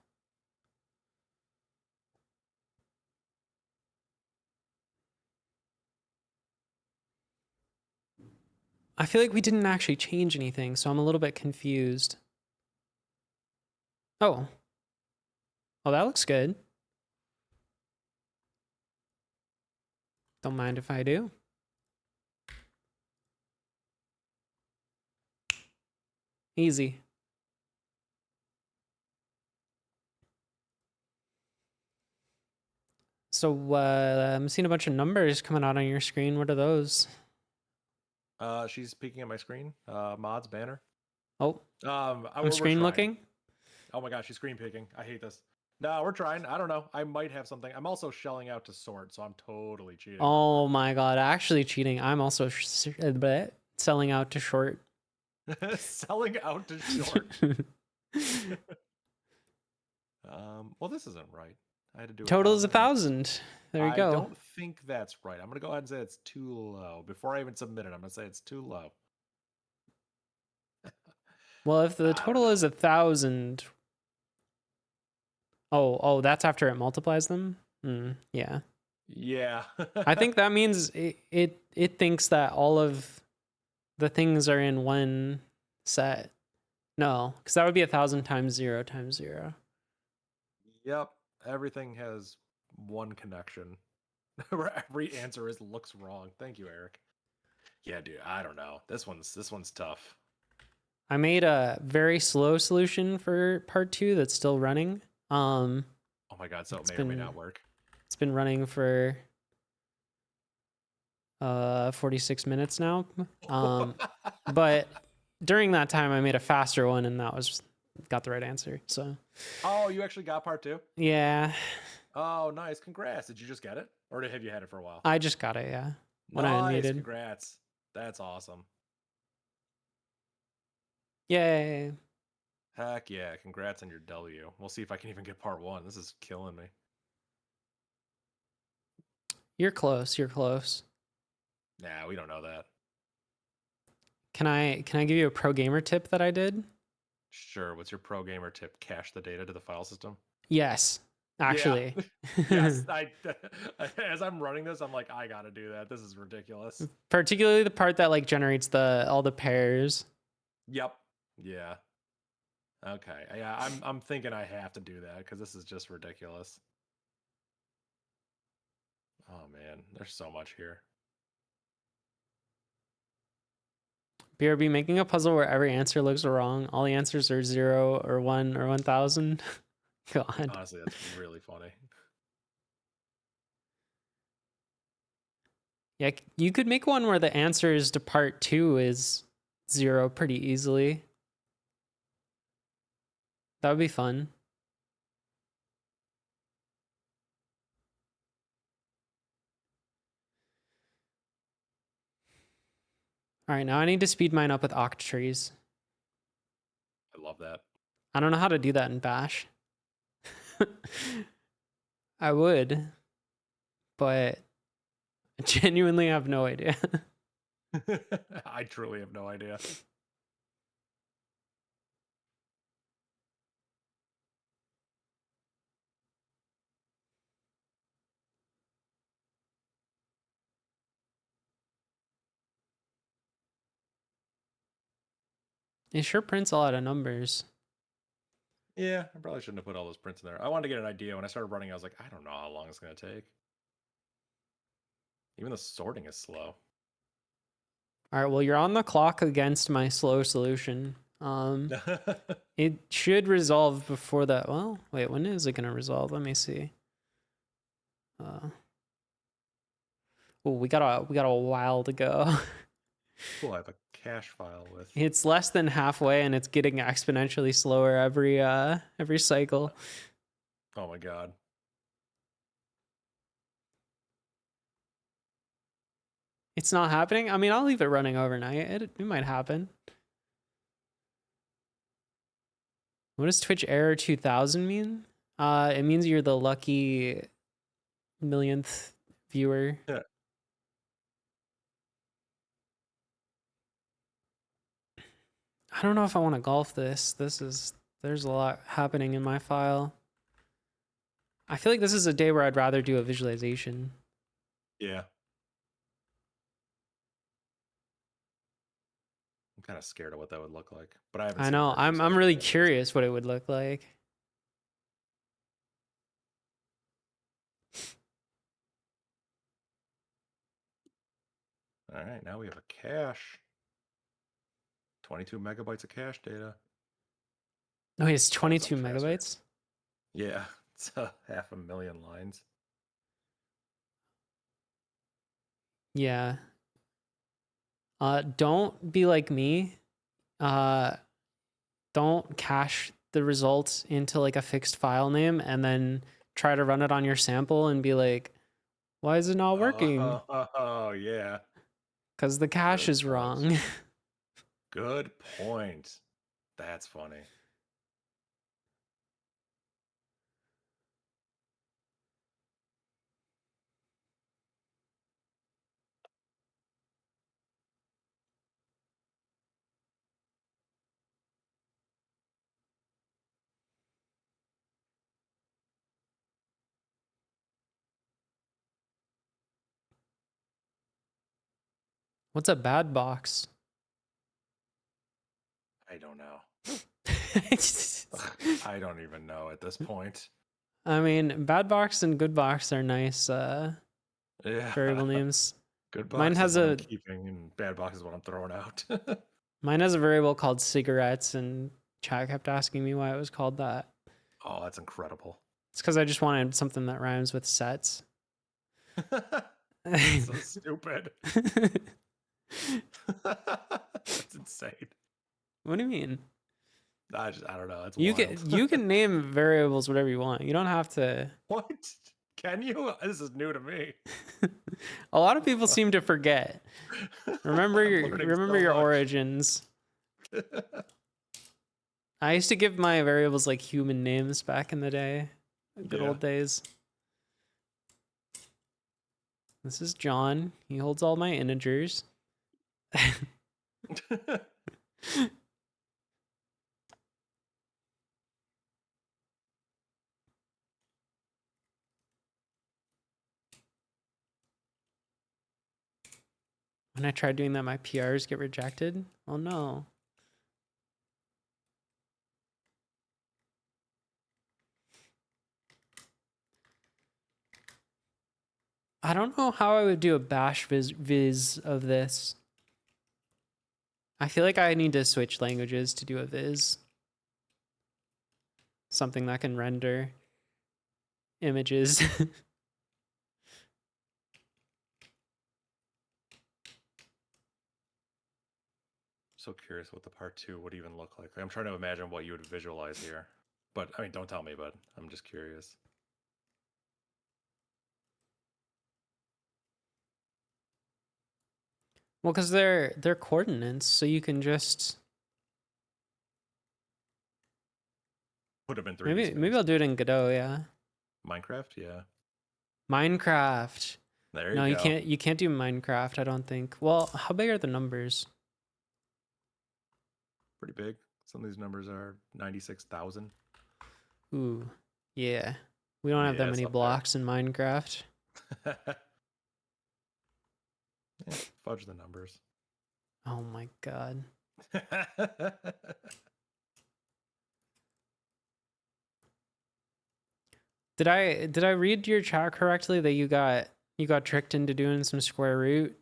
I feel like we didn't actually change anything, so I'm a little bit confused. Oh. Oh, that looks good. Don't mind if I do. Easy. So I'm seeing a bunch of numbers coming out on your screen. What are those? She's peeking at my screen. Mods banner. Oh, I'm We're screen trying. looking. Oh my gosh, she's screen peeking. I hate this. No, we're trying. I don't know. I might have something. I'm also shelling out to sort, so I'm totally cheating. Oh my god, actually cheating. I'm also selling out to short. Selling out to short. Well, this isn't right. I had to do Total is 1,000. 1,000. There you I go. don't think that's right. I'm gonna go ahead and say it's too low. Before I even submit it, I'm gonna say it's too low. Well, if the I don't total know. is 1,000. Oh, that's after it multiplies them? Yeah. Yeah. I think that means it thinks that all of the things are in one set. No, because that would be 1,000 times 0 times 0. Yep. Everything has one connection. Where every answer is looks wrong. Thank you, Eric. Yeah, dude. I don't know. This one's tough. I made a very slow solution for part 2 that's still running. Oh my god, so it It's may or may not work. It's been running for 46 minutes now. But during that time I made a faster one and got the right answer. So Oh, you actually got part 2? yeah. Oh, nice. Congrats. Did you just get it? Or have you had it for a while? I just got it, yeah. When I Nice. needed. Congrats. That's awesome. Yay. Heck yeah. Congrats on your W. We'll see if I can even get part 1. This is killing me. You're close. You're close. Nah, we don't know that. Can I give you a pro gamer tip that I did? Sure. What's your pro gamer tip? Cache the data to the file system? Yes. Actually. Yeah. Yes. As I'm running this, I'm like, I gotta do that. This is ridiculous. Particularly the part that like generates all the pairs. Yep. Yeah. Okay. Yeah, I'm thinking I have to do that because this is just ridiculous. Oh man, there's so much here. BRB making a puzzle where every answer looks wrong. All the answers are 0 or 1 or 1,000. God. Honestly, that's really funny. Yeah, you could make one where the answers to part 2 is 0 pretty easily. That would be fun. All right, now I need to speed mine up with octrees. I love that. I don't know how to do that in Bash. I would, but I genuinely have no idea. I truly have no idea. It sure prints a lot of numbers. Yeah, I probably shouldn't have put all those prints in there. I wanted to get an idea. When I started running, I was like, I don't know how long it's going to take. Even the sorting is slow. All right, well, you're on the clock against my slow solution. It should resolve before that. Well, wait, when is it going to resolve? Let me see. Oh, we got a while to go. Cool, I have a cache file with. It's less than halfway, and it's getting exponentially slower every cycle. Oh my god. It's not happening. I mean, I'll leave it running overnight. It might happen. What does Twitch error 2000 mean? It means you're the lucky millionth viewer. Yeah. I don't know if I want to golf this. There's a lot happening in my file. I feel like this is a day where I'd rather do a visualization. Yeah. I'm kind of scared of what that would look like, but I haven't. I know. I'm really curious what it would look like. All right, now we have a cache. 22 megabytes of cache data. Oh, it's Oh, it's 22 so much faster. megabytes. Yeah, it's 500,000 lines. Yeah. Don't be like me. Don't cache the results into like a fixed file name and then try to run it on your sample and be like, why is it not working? Oh, yeah. Because the cache Good is point. wrong. Good point. That's funny. What's a bad box? I don't know. I don't even know at this point. I mean, bad box and good box are nice Yeah. variable names. Good Mine box has is what a I'm keeping, and bad box is what I'm throwing out. mine has a variable called cigarettes, and chat kept asking me why it was called that. Oh, that's incredible. It's because I just wanted something that rhymes with sets. That's so stupid. That's insane. What do you mean? I don't know. It's You wild. can name variables whatever you want. You don't have to. What? Can you? This is new to me. A lot of people seem to forget. Remember I'm your learning so your much. origins. I used to give my variables like human names back in the day. Good Yeah. old days. This is John. He holds all my integers. When I tried doing that, my PRs get rejected. Oh no. I don't know how I would do a bash viz of this. I feel like I need to switch languages to do a viz. Something that can render images. So curious what the part 2 would even look like. I'm trying to imagine what you would visualize here. But I mean, don't tell me, but I'm just curious. Well, because they're coordinates, so you can just Put them in 3D maybe space. I'll do it in Godot, yeah. Minecraft, yeah. Minecraft. There No, you go. you can't do Minecraft, I don't think. Well, how big are the numbers? Pretty big. Some of these numbers are 96,000. Ooh. Yeah. We don't have that Yeah, it's many up there. blocks in Minecraft. Yeah, fudge the numbers. Oh my god. Did I read your chat correctly that you got tricked into doing some square root?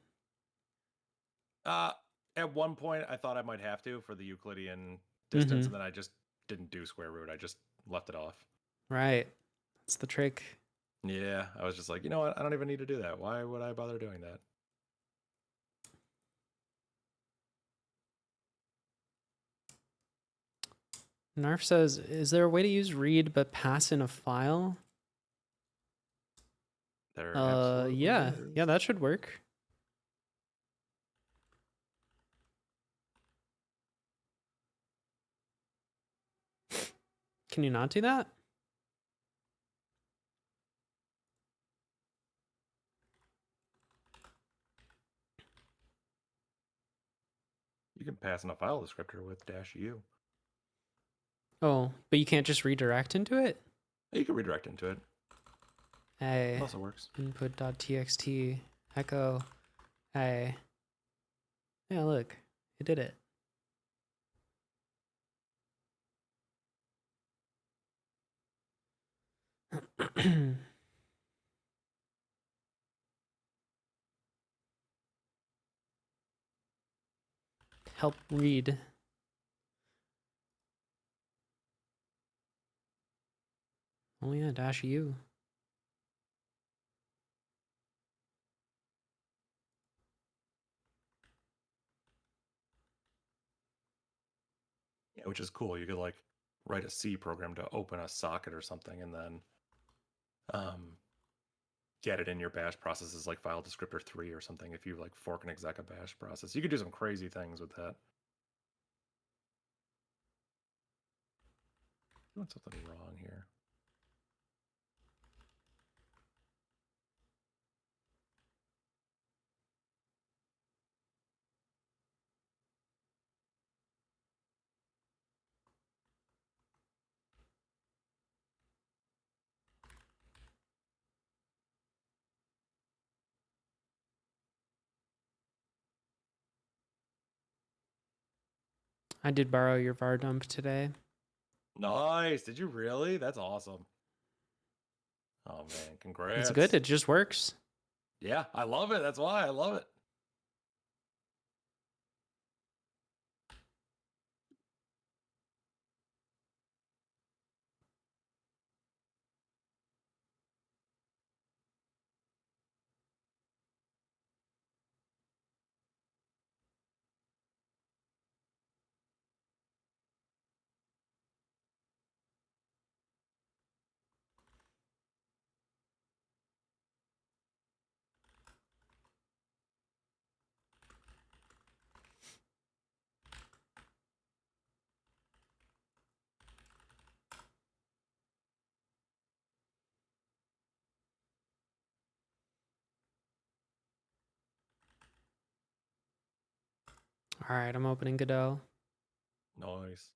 At one point, I thought I might have to for the Euclidean distance, and then I just didn't do square root. I just left it off. Right. That's the trick. Yeah, I was just like, you know what? I don't even need to do that. Why would I bother doing that? Narf says, is there a way to use read but pass in a file? There absolutely Yeah. is. Yeah, that should work. Can you not do that? You can pass in a file descriptor with -u. Oh, but you can't just redirect into it? You can redirect into it. Hey, It also works. input.txt echo. Hey. Yeah, look. It did it. help read. Oh yeah, dash U. Yeah, which is cool. You could like write a C program to open a socket or something, and then get it in your bash processes like file descriptor 3 or something. If you like fork and exec a bash process, you could do some crazy things with that. Doing something wrong here. I did borrow your var dump today. Nice. Did you really? That's awesome. Oh man, congrats. It's good. It just works. Yeah, I love it. That's why I love it. All right, I'm opening Godot. Nice.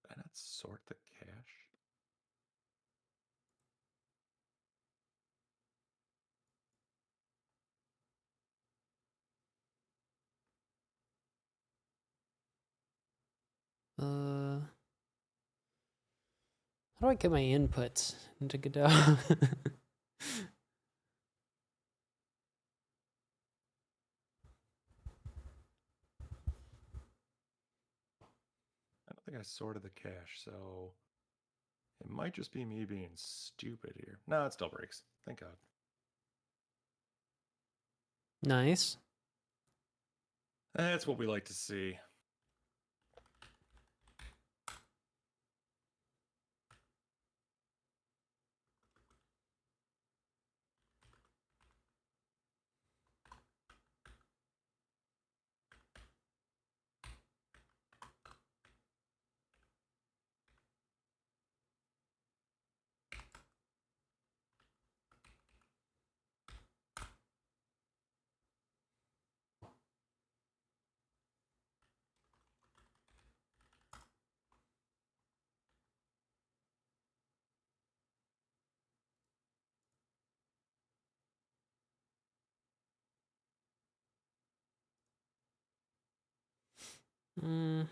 Did I not sort the cache? How do I get my inputs into Godot? I don't think I sorted the cache, so it might just be me being stupid here. No, it still breaks. Thank God. Nice. That's what we like to see. Mm.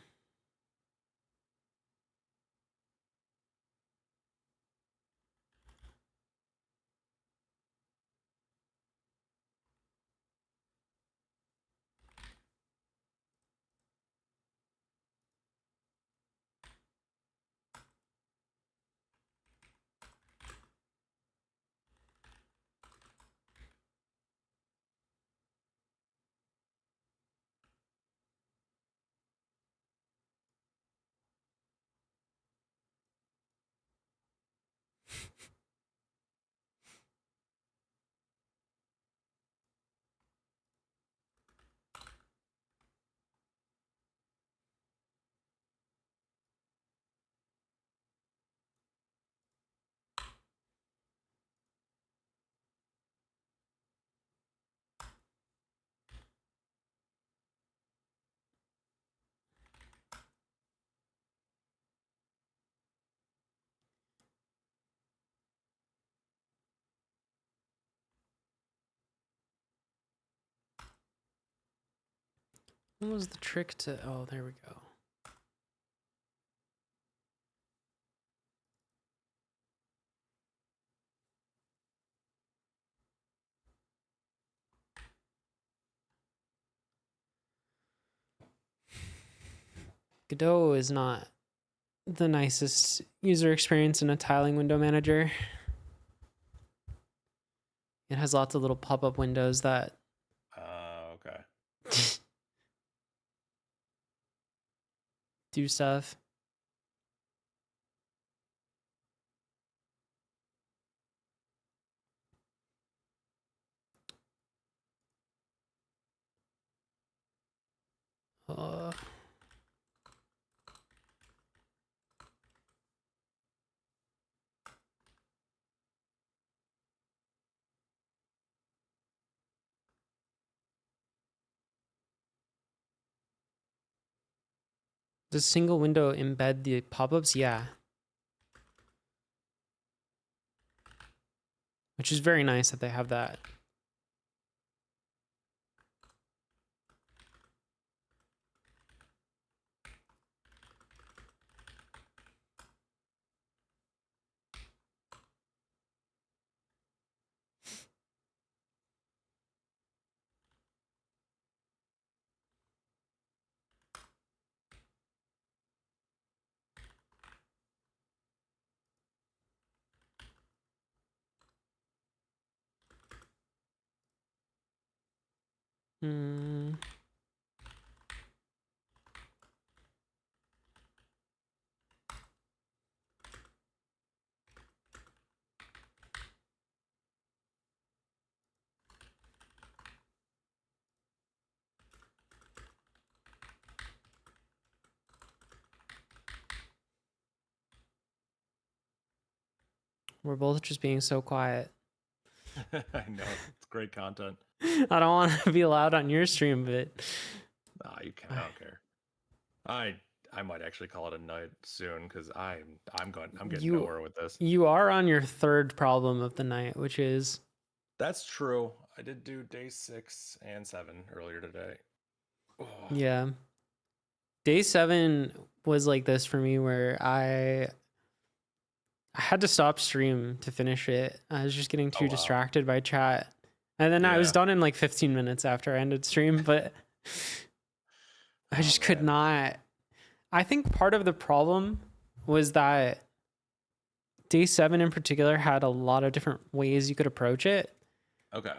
What was the trick to... Oh, there we go. Godot is not the nicest user experience in a tiling window manager. It has lots of little pop-up windows that... Okay. do stuff. Does single window embed the pop-ups? Yeah. Which is very nice that they have that. Hmm. We're both just being so quiet. I know, it's great content. I don't want to be loud on your stream, but Nah, you can. I don't care. I might actually call it a night soon because I'm getting You- nowhere with this. you are on your third problem of the night, which is... That's true. I did do day 6 and 7 earlier today. Oh, Yeah. Day 7 was like this for me where I had to stop stream to finish it. I was just getting too wow. distracted by chat. And then I was Yeah. done in like 15 minutes after I ended stream, but I just could man. not. I think part of the problem was that day 7 in particular had a lot of different ways you could approach it. Okay.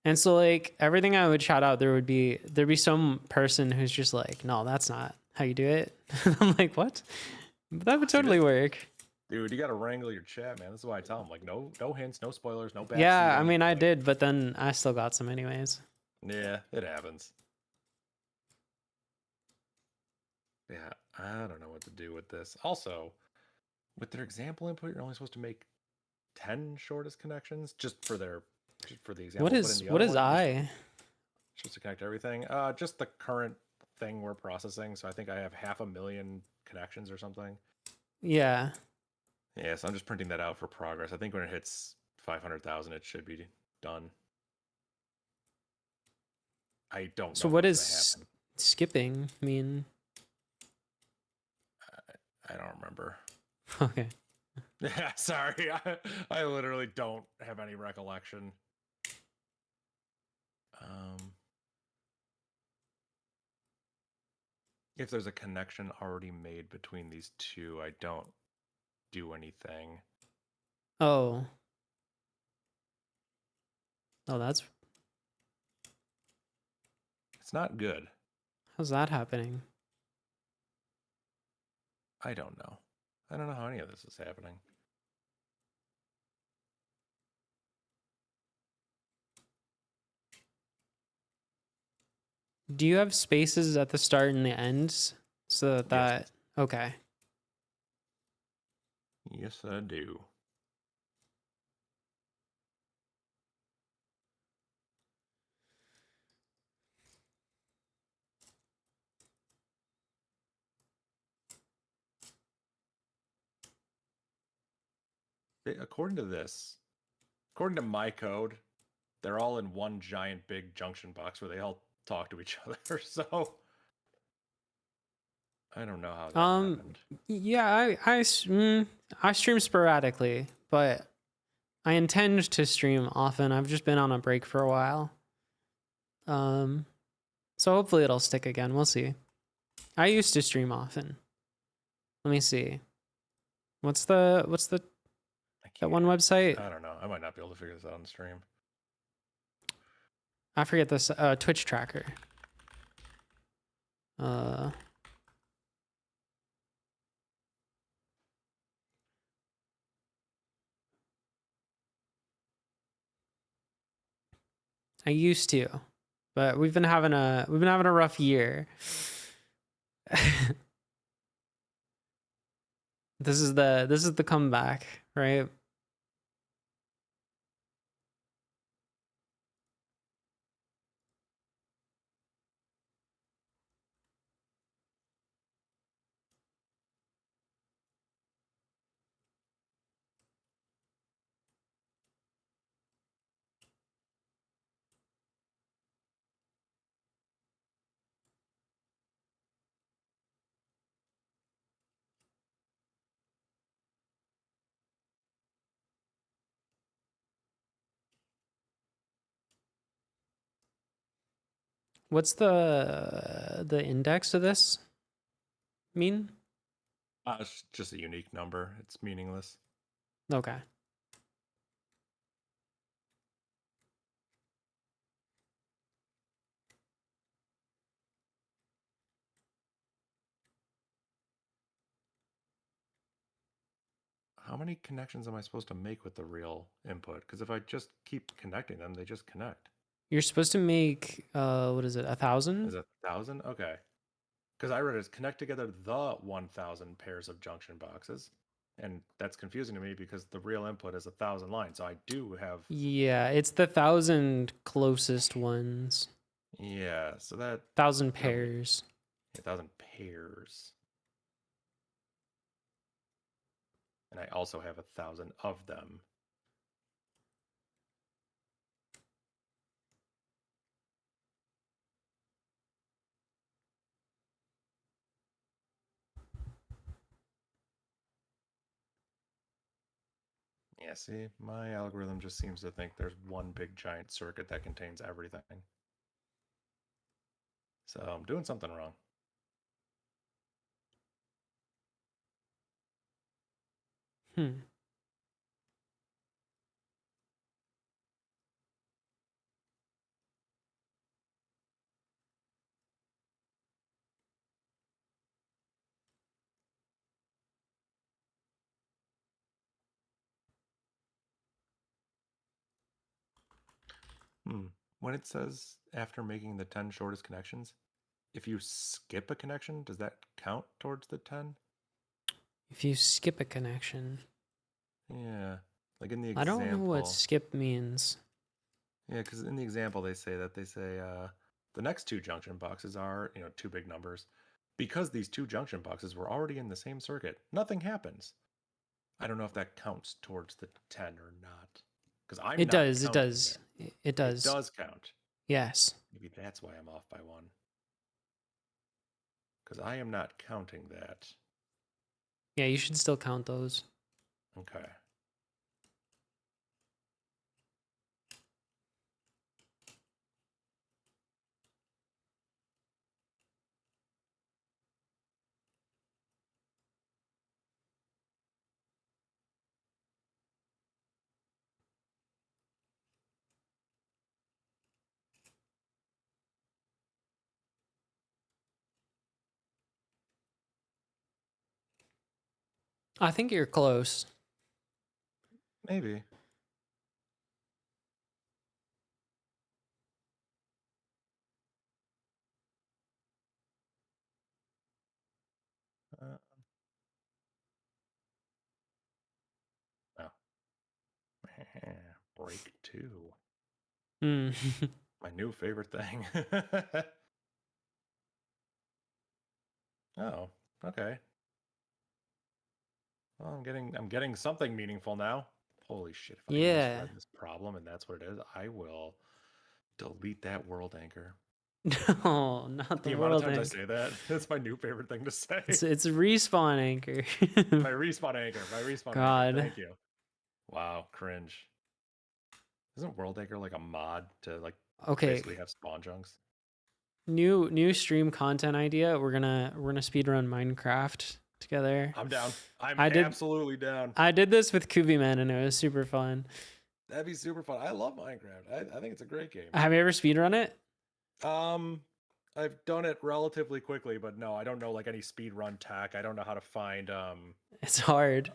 And so like everything I would shout out, there'd be some person who's just like, no, that's not how you do it. I'm like, what? That would totally work. Dude, you gotta wrangle your chat, man. This is why I tell them, like, no hints, no spoilers, no bad. Yeah, I mean, I did, but then I still got some anyways. Yeah, it happens. Yeah, I don't know what to do with this. Also, with their example input, you're only supposed to make 10 shortest connections just for the example. What is I? Just to connect everything. Just the current thing we're processing. So I think I have 500,000 connections or something. Yeah. Yeah, so I'm just printing that out for progress. I think when it hits 500,000, it should be done. I don't know. So what is skipping mean? I don't remember. Okay. Yeah, sorry. I literally don't have any recollection. If there's a connection already made between these two, I don't do anything. Oh. Oh, that's... It's not good. How's that happening? I don't know. I don't know how any of this is happening. Do you have spaces at the start and the ends so that Yes. Okay. Yes, I do. According to my code, they're all in one giant big junction box where they all talk to each other. So I don't know how that happened. Yeah, I stream sporadically, but I intend to stream often. I've just been on a break for a while. So hopefully it'll stick again. We'll see. I used to stream often. Let me see. What's the that one website? I don't know. I might not be able to figure this out on the stream. I forget this Twitch tracker. I used to, but we've been having a rough year. This is the comeback, right? What's the index of this mean? It's just a unique number. It's meaningless. Okay. How many connections am I supposed to make with the real input? Because if I just keep connecting them, they just connect. You're supposed to make what is it, 1,000? Is it 1,000? Okay. Because I read it as connect together the 1,000 pairs of junction boxes. And that's confusing to me because the real input is 1,000 lines. So I do have. Yeah, it's the 1,000 closest ones. Yeah, so that. 1,000 pairs. 1,000 pairs. And I also have 1,000 of them. Yeah, see, my algorithm just seems to think there's one big giant circuit that contains everything. So I'm doing something wrong. When it says after making the 10 shortest connections, if you skip a connection, does that count towards the 10? If you skip a connection. Yeah. Like in the I example. don't know what skip means. Yeah, because in the example they say the next two junction boxes are, two big numbers. Because these two junction boxes were already in the same circuit, nothing happens. I don't know if that counts towards the 10 or not. Because I'm It not does. It counting does. it. It does. It does count. Yes. Maybe that's why I'm off by one. Because I am not counting that. Yeah, you should still count those. Okay. I think you're close. Maybe. Oh. Break 2. My new favorite thing. Oh, okay. Well, I'm getting something meaningful now. Holy shit, if I Yeah. misread this problem and that's what it is, I will delete that world anchor. No, not The the amount of world times I anchor. say that, that's my new favorite thing to say. It's a respawn anchor. My respawn anchor. My respawn anchor. God. Thank you. Wow, cringe. Isn't World Anchor like a mod to like Okay, basically have spawn junks? new stream content idea. We're gonna speed run Minecraft together. I'm down. I'm I did absolutely down. I did this with Kubiman and it was super fun. That'd be super fun. I love Minecraft. I think it's a great game. Have you ever speed run it? I've done it relatively quickly, but no, I don't know like any speed run tech. I don't know how to find It's hard.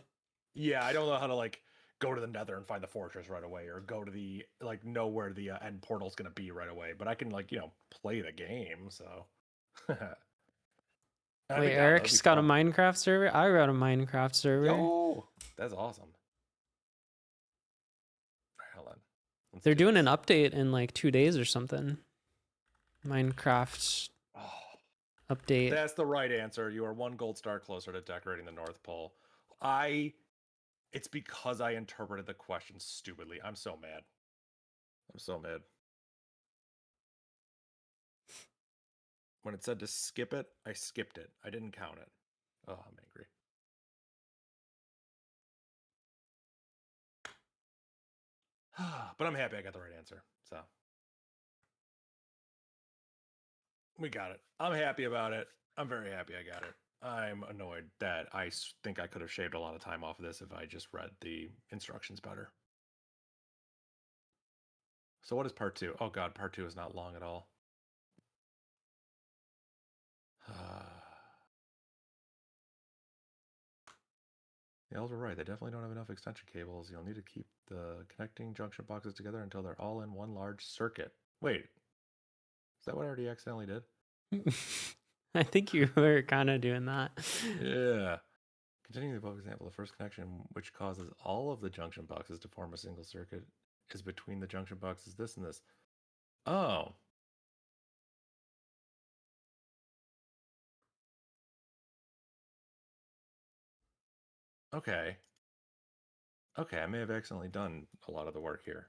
yeah, I don't know how to like go to the Nether and find the fortress right away, or go to the like know where the end portal's gonna be right away. But I can like play the game. So Wait, Eric's got a Minecraft server. I got a Minecraft server. Yo, that's awesome. Hold on. They're doing an update in like 2 days or something. Minecraft update. That's the right answer. You are 1 gold star closer to decorating the North Pole. It's because I interpreted the question stupidly. I'm so mad. I'm so mad. When it said to skip it, I skipped it. I didn't count it. Oh, I'm angry. But I'm happy I got the right answer. So we got it. I'm happy about it. I'm very happy I got it. I'm annoyed that I think I could have shaved a lot of time off of this if I just read the instructions better. So what is part 2? Oh god, part 2 is not long at all. The elves were right. They definitely don't have enough extension cables. You'll need to keep the connecting junction boxes together until they're all in one large circuit. Wait, is that what I already accidentally did? I think you were kind of doing that. Yeah. Continuing the above example, the first connection, which causes all of the junction boxes to form a single circuit, is between the junction boxes this and this. Oh. Okay. Okay, I may have accidentally done a lot of the work here.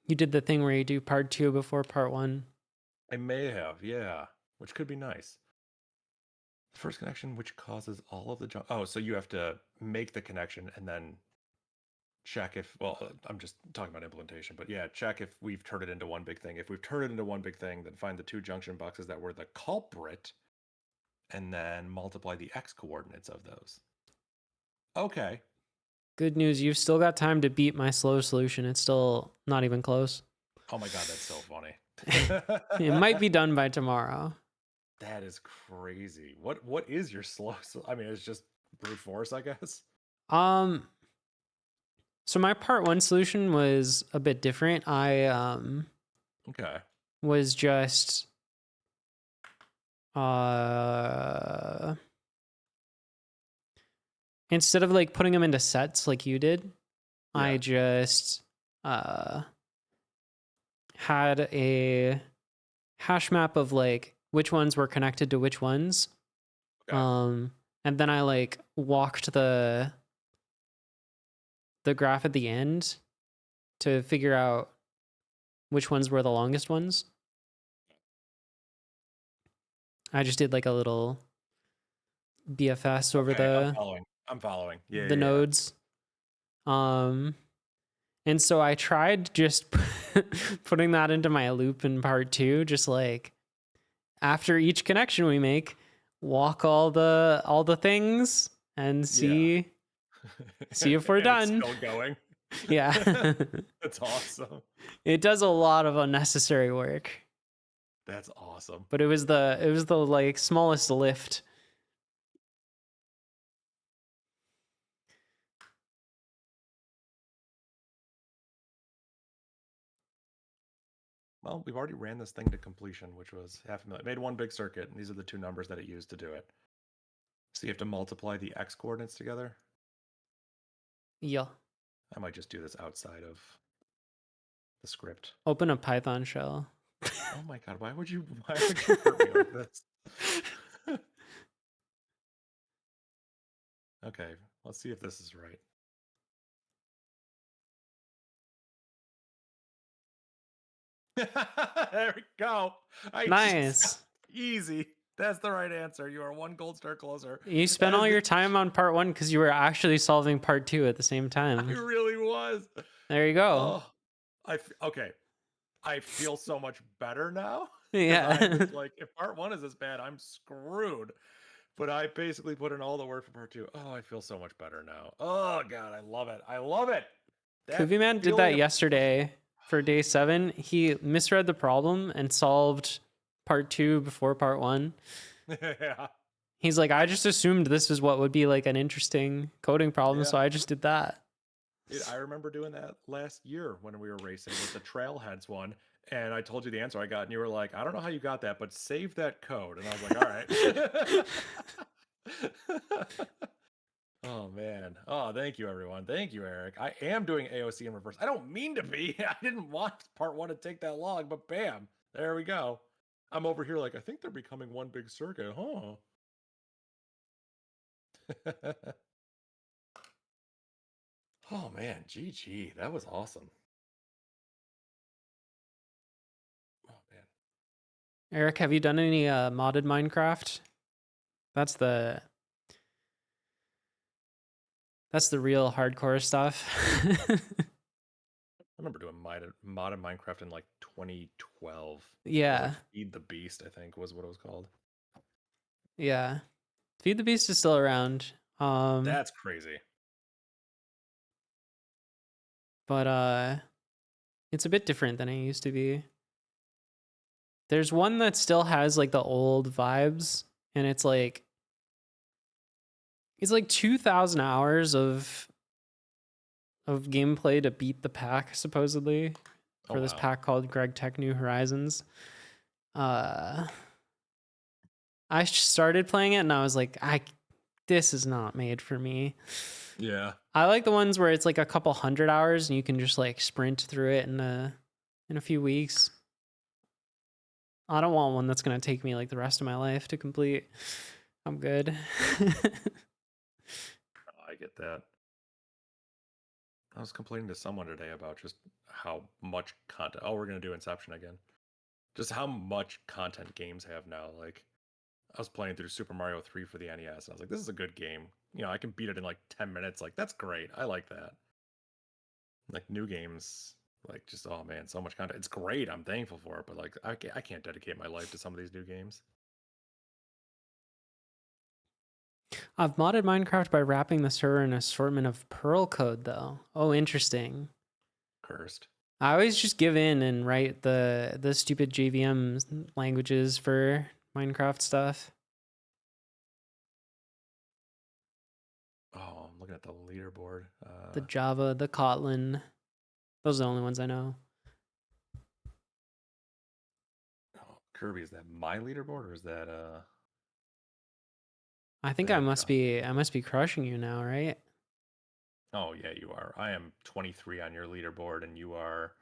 You did the thing where you do part 2 before part 1. I may have, yeah. Which could be nice. The first connection, which causes all of the oh, so you have to make the connection and then check if, well, I'm just talking about implementation, but yeah, check if we've turned it into one big thing. If we've turned it into one big thing, then find the 2 junction boxes that were the culprit and then multiply the x coordinates of those. Okay. Good news, you've still got time to beat my slow solution. It's still not even close. Oh my god, that's so funny. It might be done by tomorrow. That is crazy. What is your slow? I mean, it's just brute force, I guess. So my part 1 solution was a bit different. I Okay. was just instead of like putting them into sets like you did, Yeah. I just had a hash map of like which ones were connected to which ones. Okay. And then I like walked the graph at the end to figure out which ones were the longest ones. I just did like a little BFS over Okay, I'm following. Yeah, the nodes. And so I tried just putting that into my loop in part 2, just like after each connection we make, walk all the things and see if we're done. It's still going. Yeah. That's awesome. It does a lot of unnecessary work. That's awesome. But it was the like smallest lift. Well, we've already ran this thing to completion, which was 500,000. It made one big circuit, and these are the 2 numbers that it used to do it. So you have to multiply the x coordinates together. Yeah. I might just do this outside of the script. Open a Python shell. Oh my god, why would you hurt me like this? Okay, let's see if this is right. There we go. Nice. Easy. That's the right answer. You are 1 gold star closer. You spent all your time on part 1 because you were actually solving part 2 at the same I time. really was. There you go. Oh, okay. I feel so much better now. Yeah. I was like, if part 1 is this bad, I'm screwed. But I basically put in all the work for part 2. Oh, I feel so much better now. Oh god, I love it. I love it. Koovie Man did that yesterday for day 7. He misread the problem and solved part 2 before part 1. Yeah. He's like, I just assumed this is what would be like an interesting coding problem, so I just did that. Dude, I remember doing that last year when we were racing with the Trailheads one, and I told you the answer I got, and you were like, I don't know how you got that, but save that code. And I was like, all right. Oh, man. Oh, thank you, everyone. Thank you, Eric. I am doing AOC in reverse. I don't mean to be. I didn't want part 1 to take that long, but bam, there we go. I'm over here like, I think they're becoming one big circuit, huh? Oh, man. GG. That was awesome. Oh, man. Eric, have you done any modded Minecraft? That's the real hardcore stuff. I remember doing modded Minecraft in like 2012. Yeah. Like Feed the Beast, I think, was what it was called. Yeah. Feed the Beast is still around. That's crazy. But it's a bit different than it used to be. There's one that still has like the old vibes, and it's like 2,000 hours of gameplay to beat the pack, supposedly, for this pack called Greg Tech New Horizons. I started playing it and I was like, this is not made for me. Yeah. I like the ones where it's like a couple 100 hours and you can just like sprint through it in a few weeks. I don't want one that's going to take me like the rest of my life to complete. I'm good. I get that. I was complaining to someone today about just how much content. Oh, we're going to do Inception again. Just how much content games have now. Like, I was playing through Super Mario 3 for the NES, and I was like, this is a good game. You know, I can beat it in like 10 minutes. Like, that's great. I like that. Like, new games, like, just, oh man, so much content. It's great. I'm thankful for it, but like, I can't dedicate my life to some of these new games. I've modded Minecraft by wrapping the server in an assortment of Perl code, though. Oh, interesting. Cursed. I always just give in and write the stupid JVM languages for Minecraft stuff. Oh, I'm looking at the leaderboard. The Java, the Kotlin. Those are the only ones I know. Oh, Kirby, is that my leaderboard or is that I think I must be crushing you now, right? Oh yeah, you are. I am 23 on your leaderboard, and you are.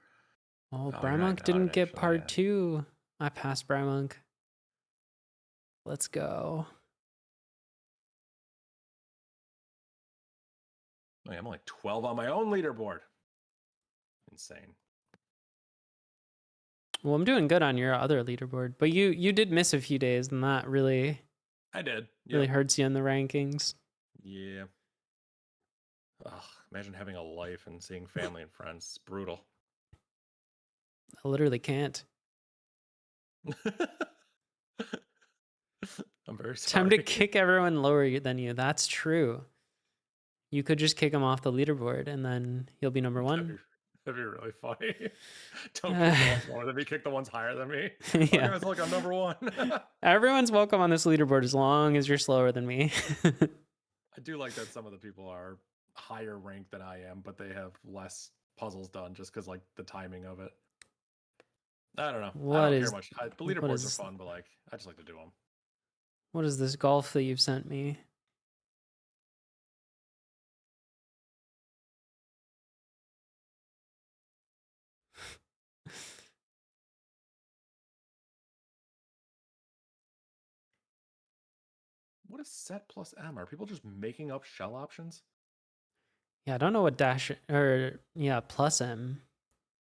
Oh, Brymunk didn't get part 2. I passed Brymunk. Let's go. I'm only 12 on my own leaderboard. Insane. Well, I'm doing good on your other leaderboard, but you did miss a few days, and that really I did. Really hurts you in the rankings. Yeah. Ugh, imagine having a life and seeing family and friends. It's brutal. I literally can't. I'm very sorry. Time to kick everyone lower than you. That's true. You could just kick him off the leaderboard, and then he'll be number 1. That'd be really funny. Don't kick the ones lower than me. Kick the ones higher than me. Yeah. Guys, look, I'm number 1. Everyone's welcome on this leaderboard as long as you're slower than me. I do like that some of the people are higher ranked than I am, but they have less puzzles done just because like the timing of it. I don't know. I don't care much. The leaderboards are fun, but like I just like to do them. What is this golf that you've sent me? What is set plus M? Are people just making up shell options? Yeah, I don't know what dash or plus M.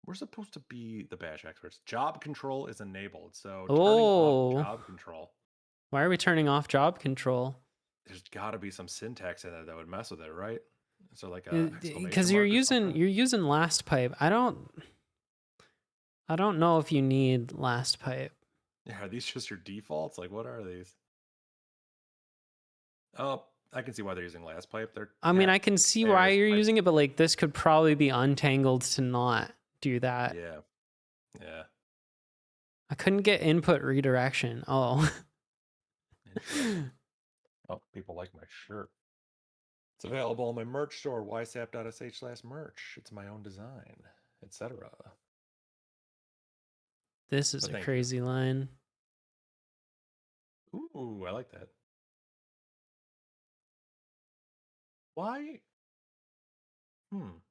We're supposed to be the bash experts. Job control is enabled, so turning Oh. off job control. Why are we turning off job control? There's got to be some syntax in there that would mess with it, right? So like a exclamation Because you're mark or something? using last pipe. I don't know if you need last pipe. Yeah, are these just your defaults? Like, what are these? Oh, I can see why they're using last pipe. I mean, I can see why you're using it, but like this could probably be untangled to not do that. Yeah. Yeah. I couldn't get input redirection. Oh. Oh, people like my shirt. It's available on my merch store, ysap.sh/merch. It's my own design, etc. This is a crazy line. Ooh, I like that. Why? Can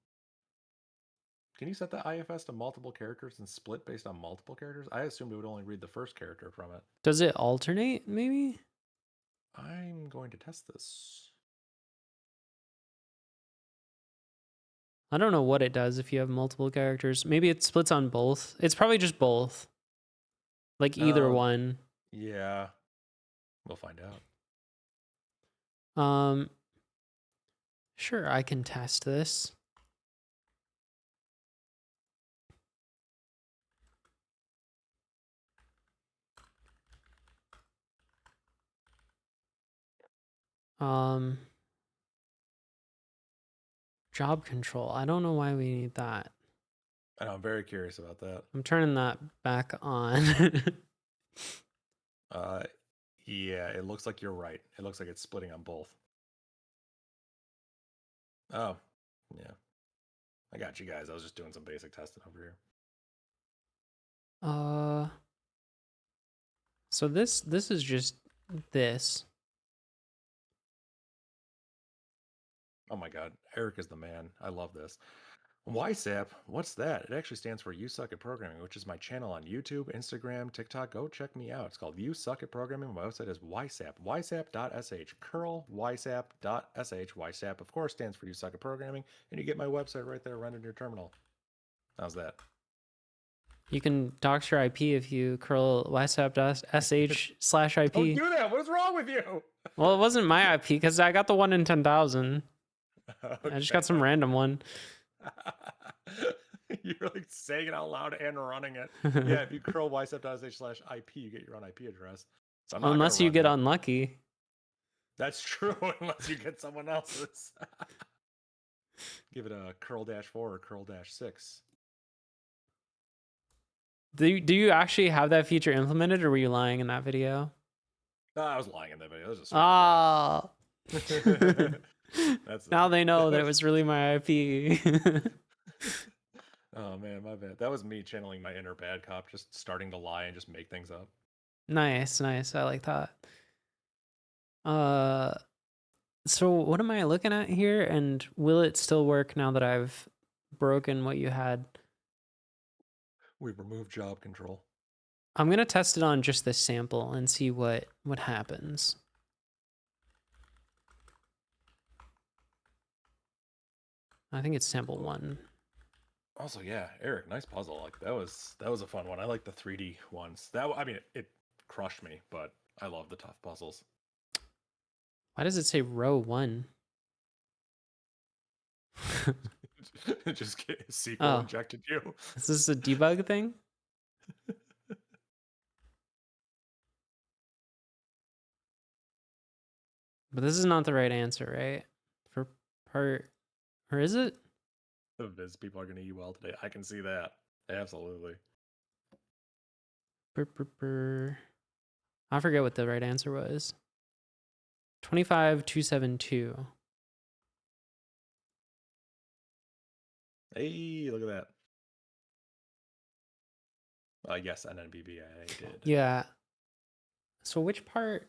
you set the IFS to multiple characters and split based on multiple characters? I assumed it would only read the first character from it. Does it alternate, maybe? I'm going to test this. I don't know what it does if you have multiple characters. Maybe it splits on both. It's probably just both. Like either one. Yeah. We'll find out. Sure, I can test this. Job control. I don't know why we need that. I know, I'm very curious about that. I'm turning that back on. Yeah, it looks like you're right. It looks like it's splitting on both. Oh, yeah. I got you guys. I was just doing some basic testing over here. So this is just this. Oh my god, Eric is the man. I love this. YSAP, what's that? It actually stands for You Suck at Programming, which is my channel on YouTube, Instagram, TikTok. Go check me out. It's called You Suck at Programming. My website is YSAP, ysap.sh, curl, ysap.sh. YSAP, of course, stands for You Suck at Programming, and you get my website right there rendered in your terminal. How's that? You can dox your IP if you curl ysap.sh/IP. Don't do that. What is wrong with you? Well, it wasn't my IP because I got the one in 10,000. Okay. I just got some random one. You're like saying it out loud and running it. Yeah, if you curl ysap.sh/IP, you get your own IP address. So unless you get unlucky. That's true, unless you get someone else's. Give it a curl-4 or curl-6. Do you actually have that feature implemented, or were you lying in that video? I was lying in that video. Now they know that it was really my IP. Oh man, my bad. That was me channeling my inner bad cop, just starting to lie and just make things up. Nice. I like that. So what am I looking at here, and will it still work now that I've broken what you had? We've removed job control. I'm gonna test it on just this sample and see what happens. I think it's sample 1. Also, yeah, Eric, nice puzzle. Like that was a fun one. I like the 3D ones. It crushed me, but I love the tough puzzles. Why does it say row 1? Just get SQL injected you. Is this a debug thing? But this is not the right answer, right? For part, or is it? The Viz people are going to UL today. I can see that. Absolutely. I forget what the right answer was. 25272. Hey, look at that. Yes, NNBB, I did. Yeah. So which part?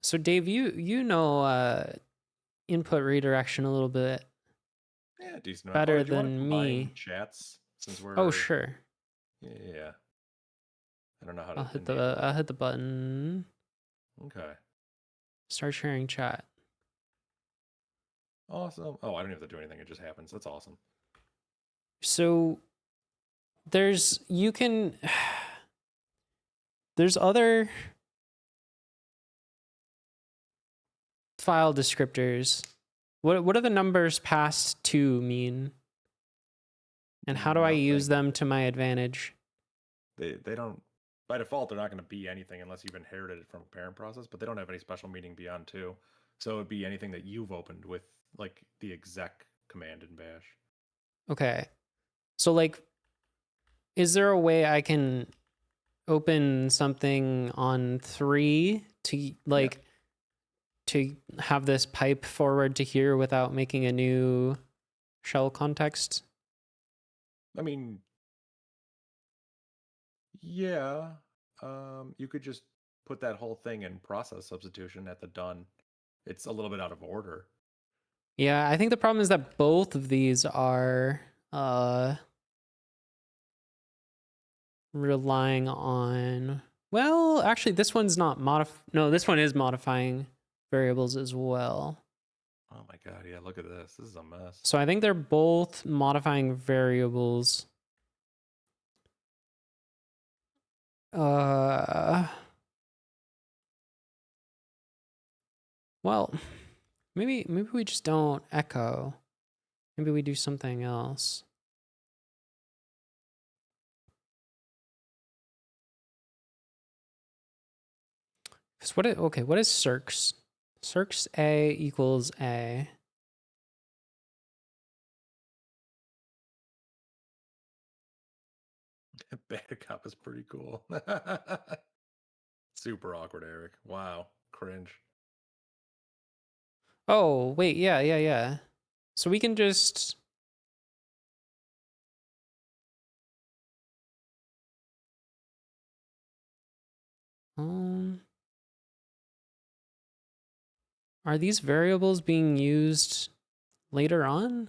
So Dave, you know input redirection a little bit. Yeah, decent. Better than me. Chats, since we're. Oh sure. Yeah. I don't know how to. I'll hit the button. Okay. Start sharing chat. Awesome. Oh, I don't have to do anything. It just happens. That's awesome. So there's there's other file descriptors. What do the numbers past 2 mean? And how do I use Nothing. them to my advantage? They don't, by default, they're not going to be anything unless you've inherited it from a parent process, but they don't have any special meaning beyond 2. So it'd be anything that you've opened with like the exec command in bash. Okay. So like, is there a way I can open something on 3 to like to have this pipe forward to here without making a new shell context? I mean, yeah. You could just put that whole thing in process substitution at the done. It's a little bit out of order. Yeah, I think the problem is that both of these are relying on, well, actually this one's not no, this one is modifying variables as well. Oh my god, yeah, look at this. This is a mess. So I think they're both modifying variables. Well, maybe we just don't echo. Maybe we do something else. Because what is circs? Circs A equals A. Bad cop is pretty cool. Super awkward, Eric. Wow. Cringe. Oh, wait, yeah. So we can just... Are these variables being used later on?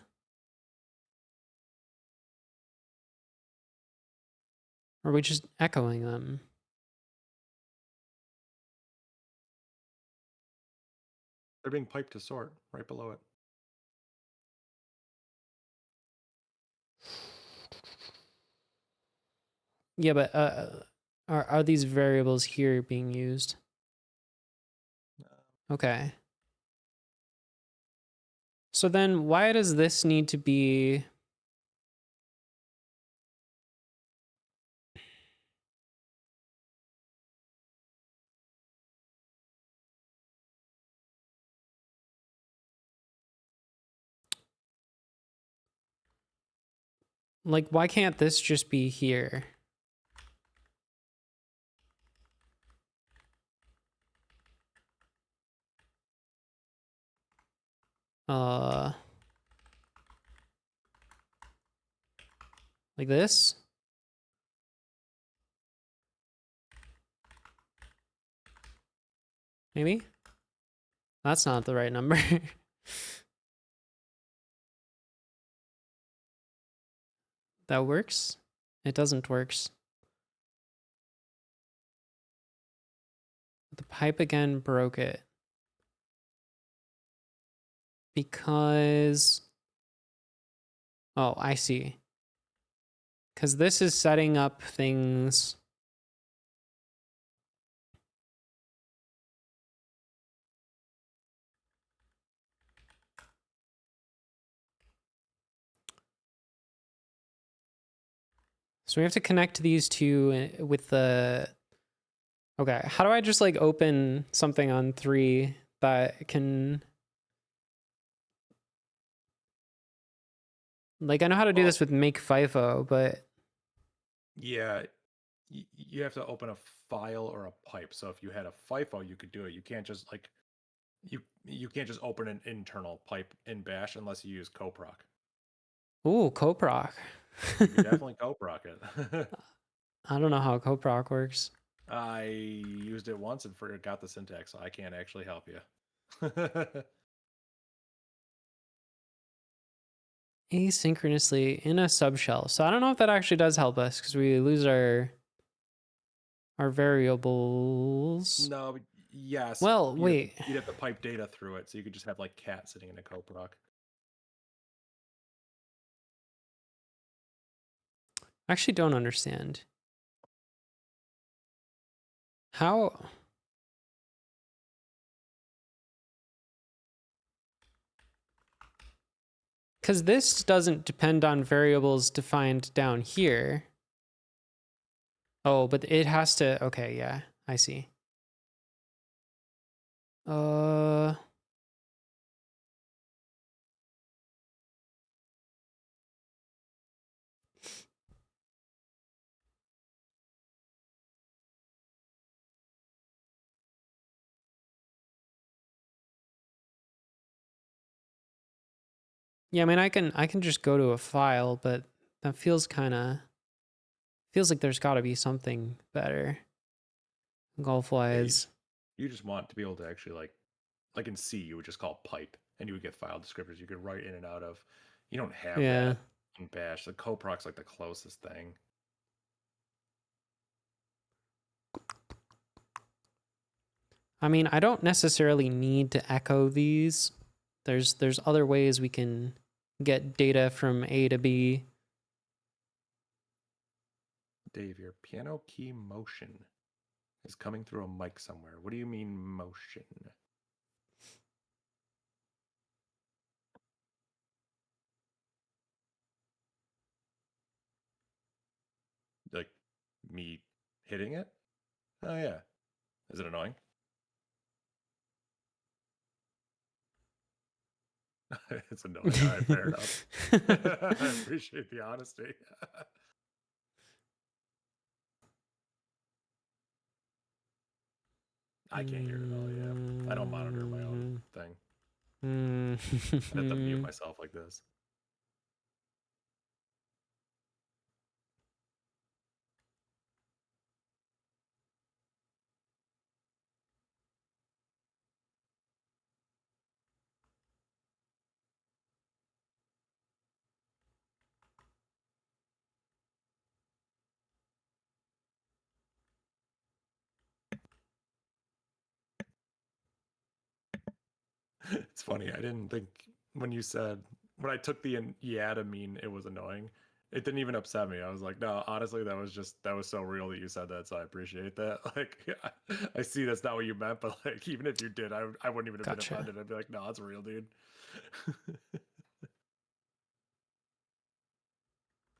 Or are we just echoing them? They're being piped to sort right below it. Yeah, but are these variables here being used? Okay. So then why does this need to be... Like, why can't this just be here? Like this? Maybe? That's not the right number. That works? It doesn't works. The pipe again broke it. Because... Oh, I see. Because this is setting up things... So we have to connect these two with the... Okay, how do I just like open something on 3 that can... Like, I know how to do this with make FIFO, but... Yeah, you have to open a file or a pipe. So if you had a FIFO, you could do it. You can't just like... You can't just open an internal pipe in bash unless you use coproc. Ooh, coproc. You could definitely coproc it. I don't know how coproc works. I used it once and forgot the syntax, so I can't actually help you. Asynchronously in a subshell. So I don't know if that actually does help us because we lose our variables. No, Yes. Well, wait. You'd have to pipe data through it, so you could just have like cat sitting in a coproc. I actually don't understand. How? Because this doesn't depend on variables defined down here. Oh, but it has to. Okay, yeah, I see. Yeah, I mean, I can just go to a file, but that feels like there's got to be something better. Golf-wise. You just want to be able to actually like in C, you would just call pipe, and you would get file descriptors you could write in and out of. You don't have Yeah. that in Bash. The coproc's like the closest thing. I mean, I don't necessarily need to echo these. There's other ways we can get data from A to B. Dave, your piano key motion is coming through a mic somewhere. What do you mean motion? Like me hitting it? Oh yeah. Is it annoying? It's annoying. All right, fair enough. I appreciate the honesty. I can't hear it at all, yeah. I don't monitor my own thing. I have to mute myself like this. It's funny. I didn't think when I took the yeah to mean it was annoying, it didn't even upset me. I was like, no, honestly, that was so real that you said that, so I appreciate that. Like, I see that's not what you meant, but like, even if you did, I wouldn't even have been Gotcha. offended. I'd be like, no, it's real, dude.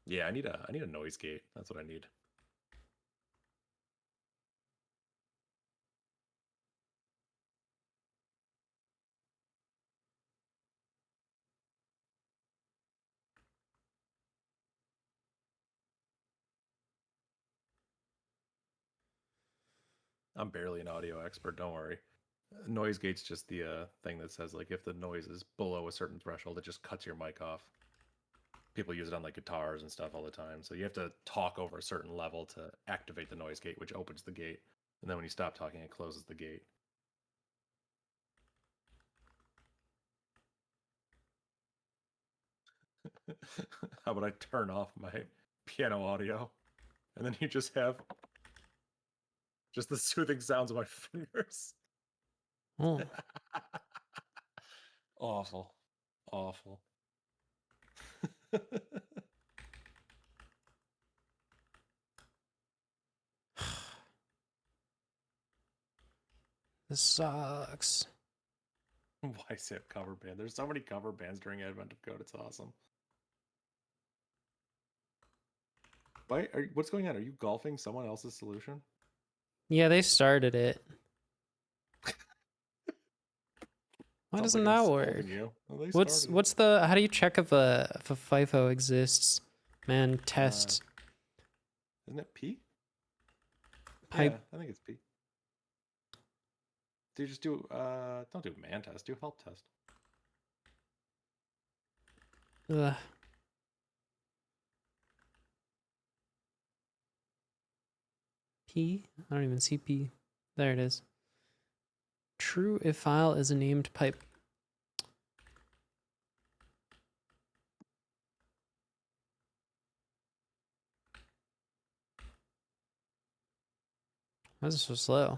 Yeah, I need a noise gate. That's what I need. I'm barely an audio expert. Don't worry. Noise gate's just the thing that says like if the noise is below a certain threshold, it just cuts your mic off. People use it on like guitars and stuff all the time. So you have to talk over a certain level to activate the noise gate, which opens the gate. And then when you stop talking, it closes the gate. How about I turn off my piano audio? And then you just have just the soothing sounds of my fingers. Oh. Awful. Awful. This sucks. YSIP cover band. There's so many cover bands during Advent of Code. It's awesome. What's going on? Are you golfing someone else's solution? Yeah, they started it. Why Sounds doesn't like that insulting work? you. Well, What's the how do you check if a FIFO exists? Man, test Isn't it P? pipe. Yeah, I think it's P. Do you just do don't do man test, do help test. Ugh. P? I don't even see P. There it is. True if file is a named pipe. Why is it so slow?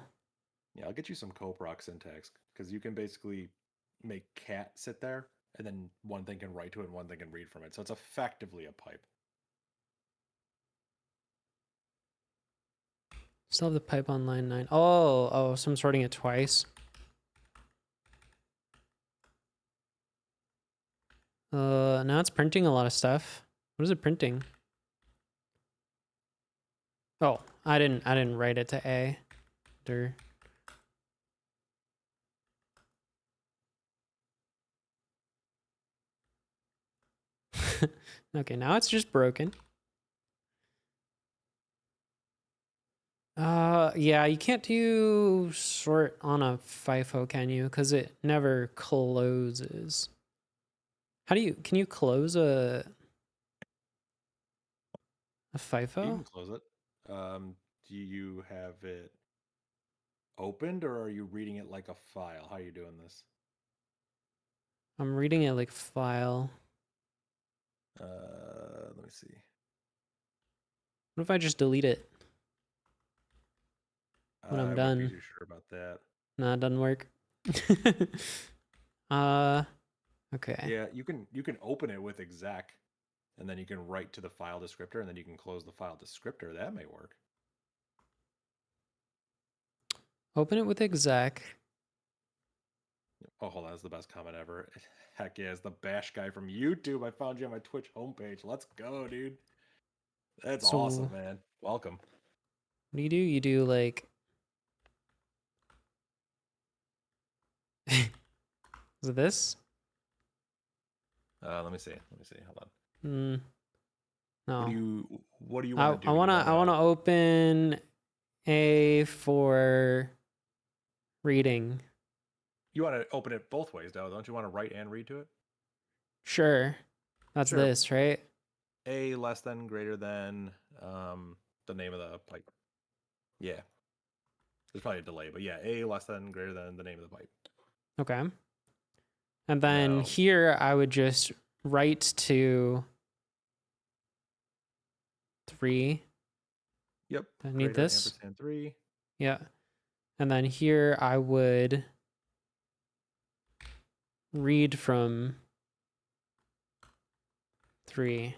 Yeah, I'll get you some coproc syntax because you can basically make cat sit there, and then one thing can write to it and one thing can read from it. So it's effectively a pipe. Still have the pipe on line 9. So I'm sorting it twice. Now it's printing a lot of stuff. What is it printing? Oh, I didn't write it to A. Okay, now it's just broken. Yeah, you can't do sort on a FIFO, can you? Because it never closes. Can you close a You FIFO? can close it. Do you have it opened or are you reading it like a file? How are you doing this? I'm reading it like file. Let me see. What if I just delete it when I'm I done? wouldn't be too sure about that. Nah, it doesn't work. Okay. Yeah, you can open it with exec, and then you can write to the file descriptor, and then you can close the file descriptor. That may work. Open it with exec. Oh, hold on, that's the best comment ever. Heck yeah, it's the Bash guy from YouTube. I found you on my Twitch homepage. Let's go, dude. That's So- awesome, man. Welcome. What do? You do like... Is it this? Let me see. Hold on. No. What do you want to do? I wanna open A for reading. You want to open it both ways, though. Don't you want to write and read to it? Sure. That's Sure. this, right? A less than, greater than, the name of the pipe. Yeah. There's probably a delay, but yeah, A less than, greater than the name of the pipe. Okay. And then Now- here I would just write to 3. Yep. I need greater this. ampersand 3. Yeah. And then here I would read from 3.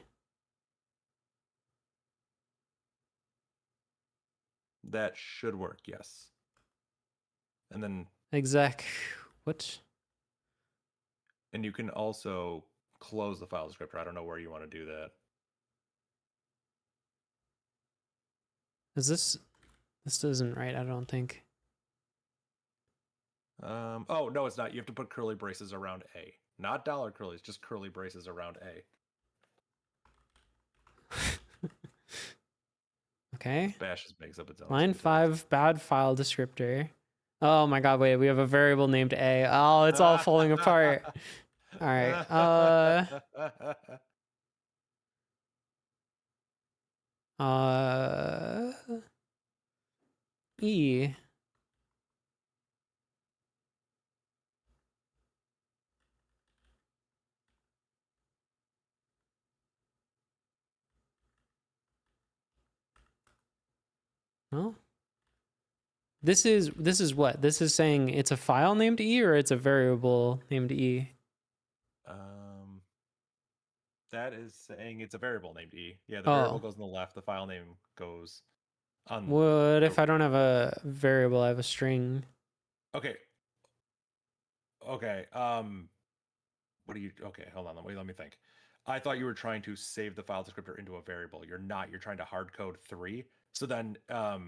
That should work, yes. And then, Exec. What? and you can also close the file descriptor. I don't know where you want to do that. Is this isn't right, I don't think. Oh, no, it's not. You have to put curly braces around A. Not dollar curlies, just curly braces around A. Okay. Bash just makes up its own. Line syntax. 5, bad file descriptor. Oh my god, wait, we have a variable named A. Oh, it's all falling apart. All right. E. No. This is what? This is saying it's a file named E or it's a variable named E? That is saying it's a variable named E. Yeah, the variable goes on the left. The file name goes on. What if I don't have a variable? I have a string. Okay. Okay. What do you? Okay, hold on. Let me think. I thought you were trying to save the file descriptor into a variable. You're not. You're trying to hard code 3. So then, no,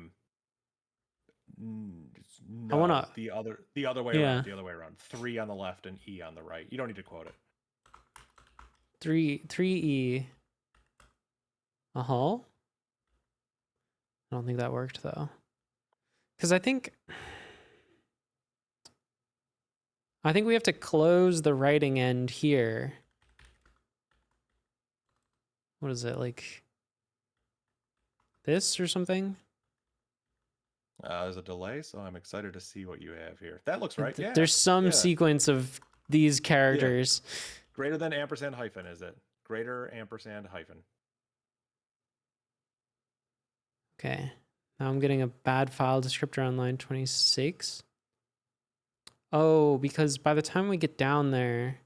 I wanna the other way around. The other way around. 3 on the left and E on the right. You don't need to quote it. 3E. I don't think that worked though. Because I think we have to close the writing end here. What is it, like this or something? There's a delay, so I'm excited to see what you have here. That looks right. Yeah. There's some sequence of these characters. Yeah. Greater than ampersand hyphen, is it? Greater ampersand hyphen. Okay. Now I'm getting a bad file descriptor on line 26. Oh, because by the time we get down there,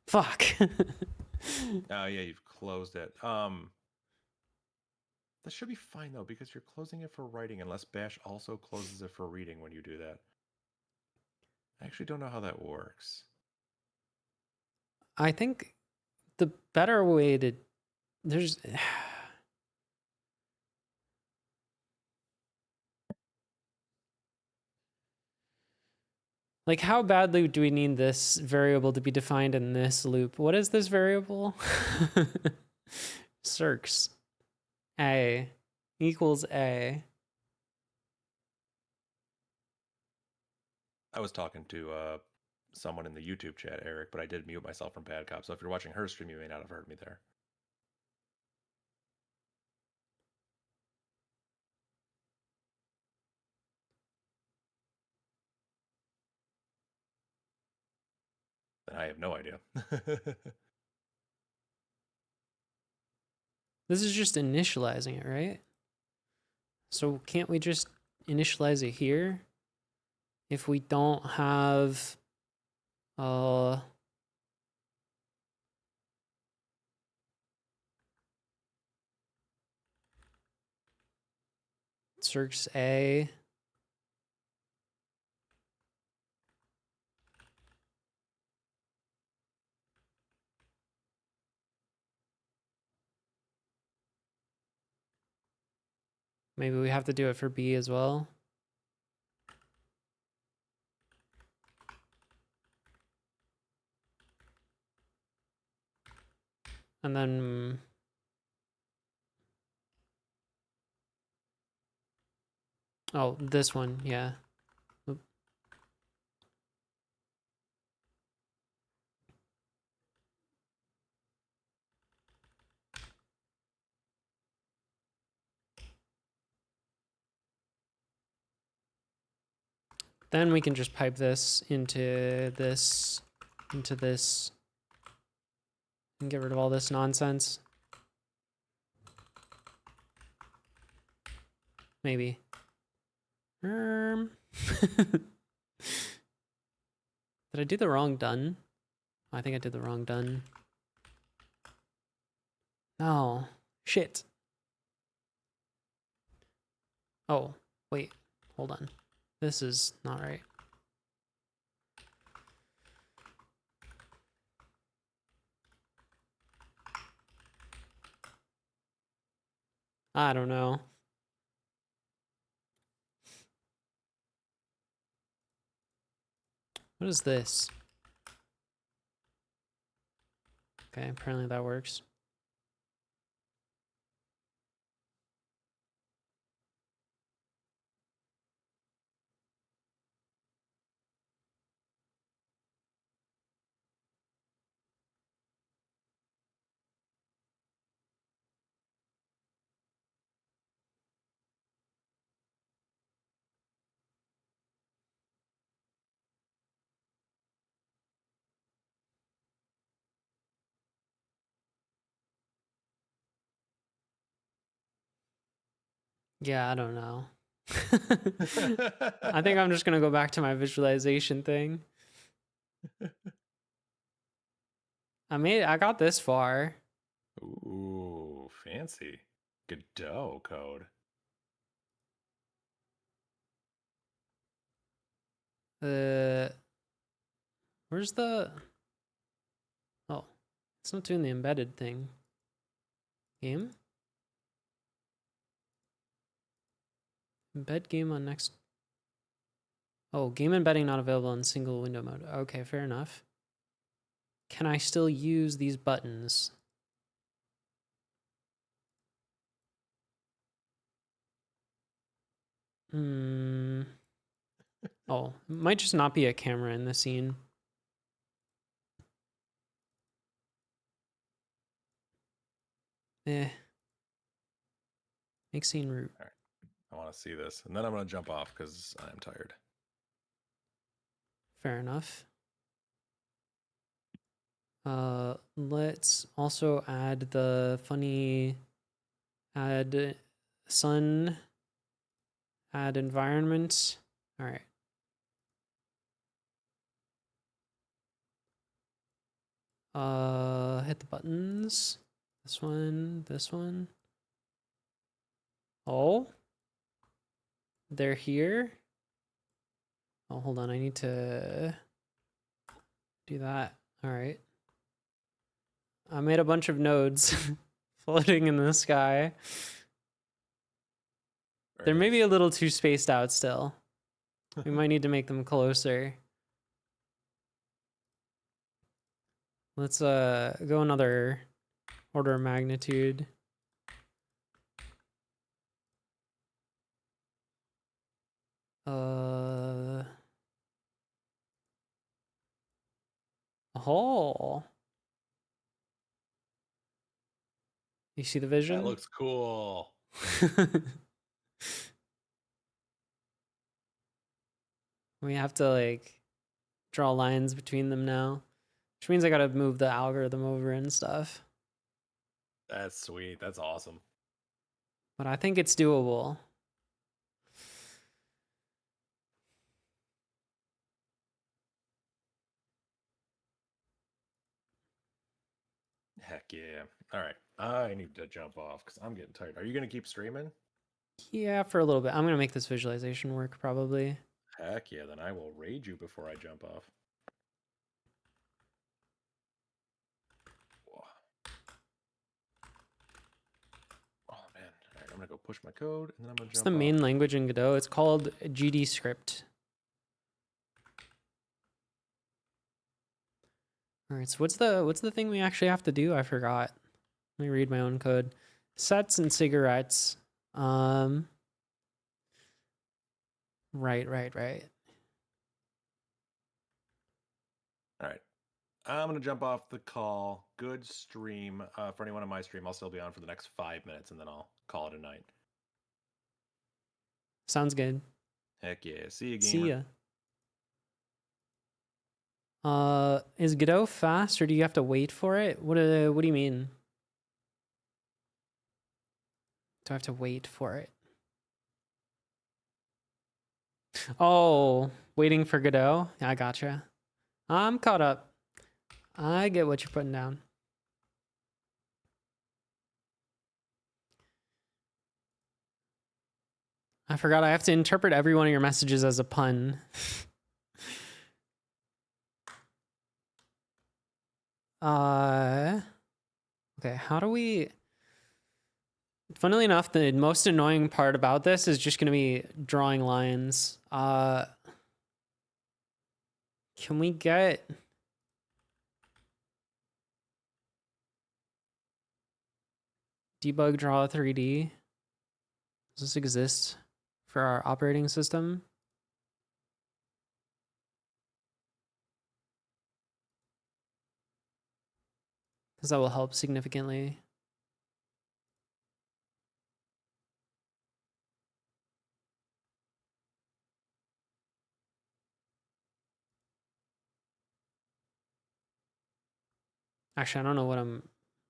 fuck. Oh yeah, you've closed it. That should be fine though, because you're closing it for writing, unless Bash also closes it for reading when you do that. I actually don't know how that works. I think the better way to there's like how badly do we need this variable to be defined in this loop? What is this variable? Circs a equals a. I was talking to someone in the YouTube chat, Eric, but I did mute myself from Bad Cop. So if you're watching her stream, you may not have heard me there. Then I have no idea. This is just initializing it, right? So can't we just initialize it here? If we don't have circs a. Maybe we have to do it for B as well. And then oh, this one, yeah. Oop. Then we can just pipe this, and get rid of all this nonsense. Maybe. Did I do the wrong done? I think I did the wrong done. No. Shit. Oh, wait. Hold on. This is not right. I don't know. What is this? Okay, apparently that works. Yeah, I don't know. I think I'm just gonna go back to my visualization thing. I got this far. Ooh, fancy. Godot code. Where's the... Oh, it's not doing the embedded thing. Game? Embed game on next... Oh, game embedding not available in single window mode. Okay, fair enough. Can I still use these buttons? Oh, it might just not be a camera in the scene. Make scene root. All right. I want to see this. And then I'm going to jump off because I'm tired. Fair enough. Let's also add the funny add sun, add environment. All right. Hit the buttons. This one, this one. Oh, they're here. Oh, hold on. I need to do that. All right. I made a bunch of nodes floating in the sky. They're maybe a little too spaced out still. We might need to make them closer. Let's go another order of magnitude. Oh. You see the vision? That looks cool. We have to like draw lines between them now, which means I gotta move the algorithm over and stuff. That's sweet. That's awesome. But I think it's doable. Heck yeah. All right. I need to jump off because I'm getting tired. Are you going to keep streaming? Yeah, for a little bit. I'm gonna make this visualization work probably. Heck yeah. Then I will raid you before I jump off. Whoa. Oh, man. All right. I'm going to go push my code and then I'm going to It's jump the main off. language in Godot. It's called GDScript. All right, so what's the thing we actually have to do? I forgot. Let me read my own code. Sets and cigarettes. Right. All right. I'm going to jump off the call. Good stream. For anyone on my stream, I'll still be on for the next 5 minutes and then I'll call it a night. Sounds good. Heck yeah. See you, gamer. See ya. Is Godot fast or do you have to wait for it? What do you mean? Do I have to wait for it? Oh, waiting for Godot? I gotcha. I'm caught up. I get what you're putting down. I forgot I have to interpret every one of your messages as a pun. Okay, how do we... Funnily enough, the most annoying part about this is just going to be drawing lines. Can we get... Debug draw 3D? Does this exist for our operating system? Because that will help significantly. Actually, I don't know what I'm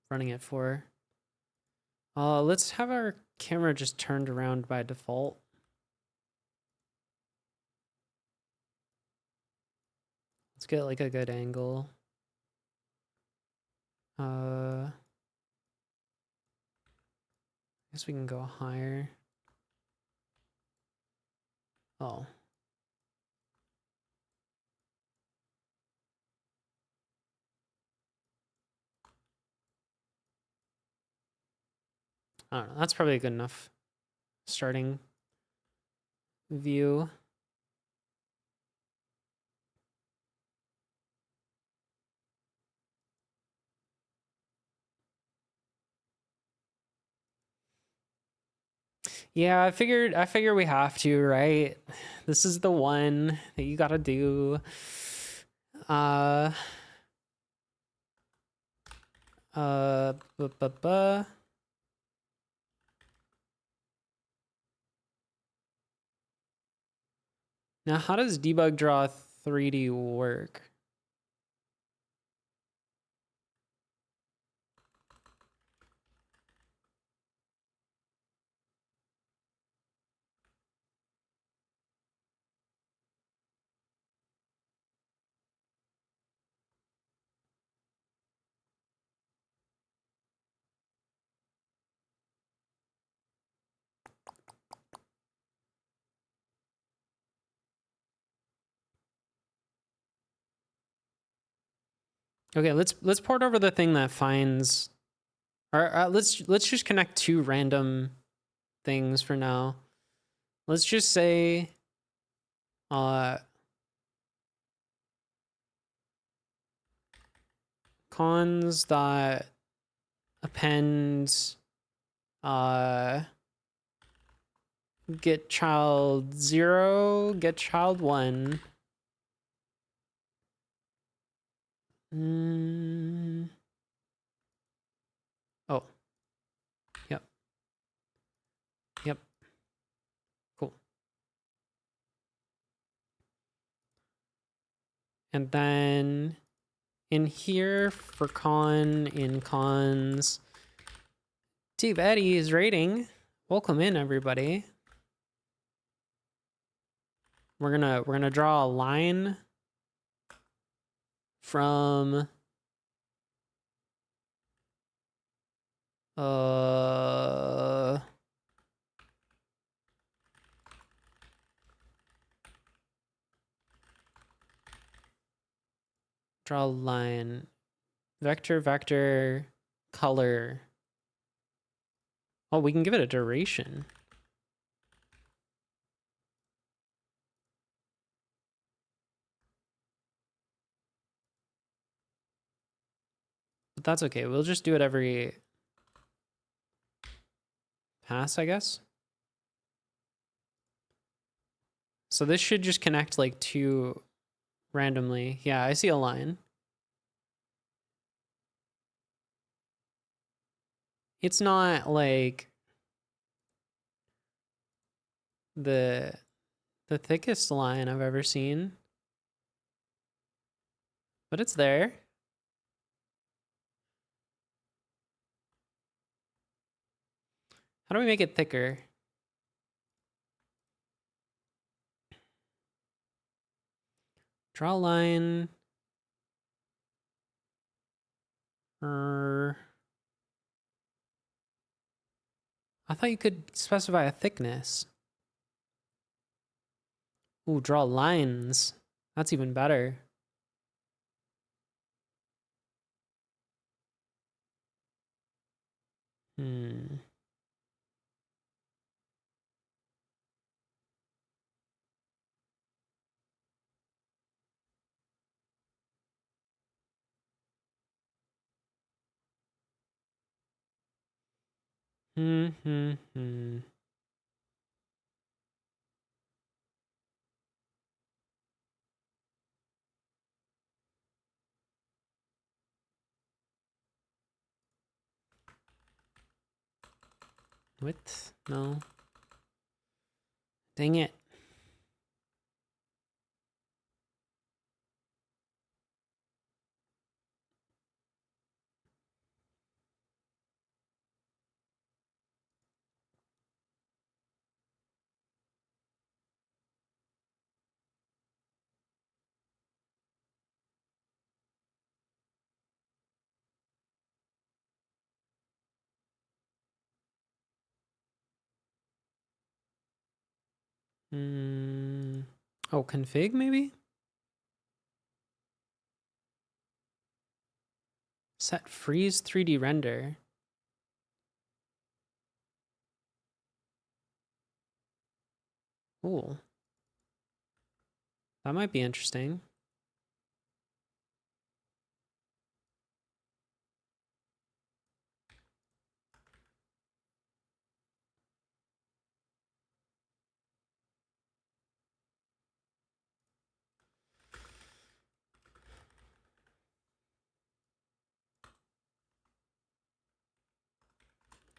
running it for. Let's have our camera just turned around by default. Let's get like a good angle. I guess we can go higher. Oh. I don't know. That's probably a good enough starting view. Yeah, I figured we have to, right? This is the one that you gotta do. Now, how does debug draw 3D work? Okay, let's port over the thing that finds, or let's just connect two random things for now. Let's just say, cons dot append get child 0, get child 1. Oh, yep. Yep. Cool. And then in here for in cons, Steve Eddie is rating. Welcome in, everybody. We're gonna draw a line from draw a line, vector, color. Oh, we can give it a duration. But that's okay. We'll just do it every pass, I guess. So this should just connect like two randomly. Yeah, I see a line. It's not like the thickest line I've ever seen, but it's there. How do we make it thicker? Draw a line. I thought you could specify a thickness. Ooh, draw lines. That's even better. Hmm. Width? No. Dang it. Oh, config maybe? Set freeze 3D render. Ooh. That might be interesting.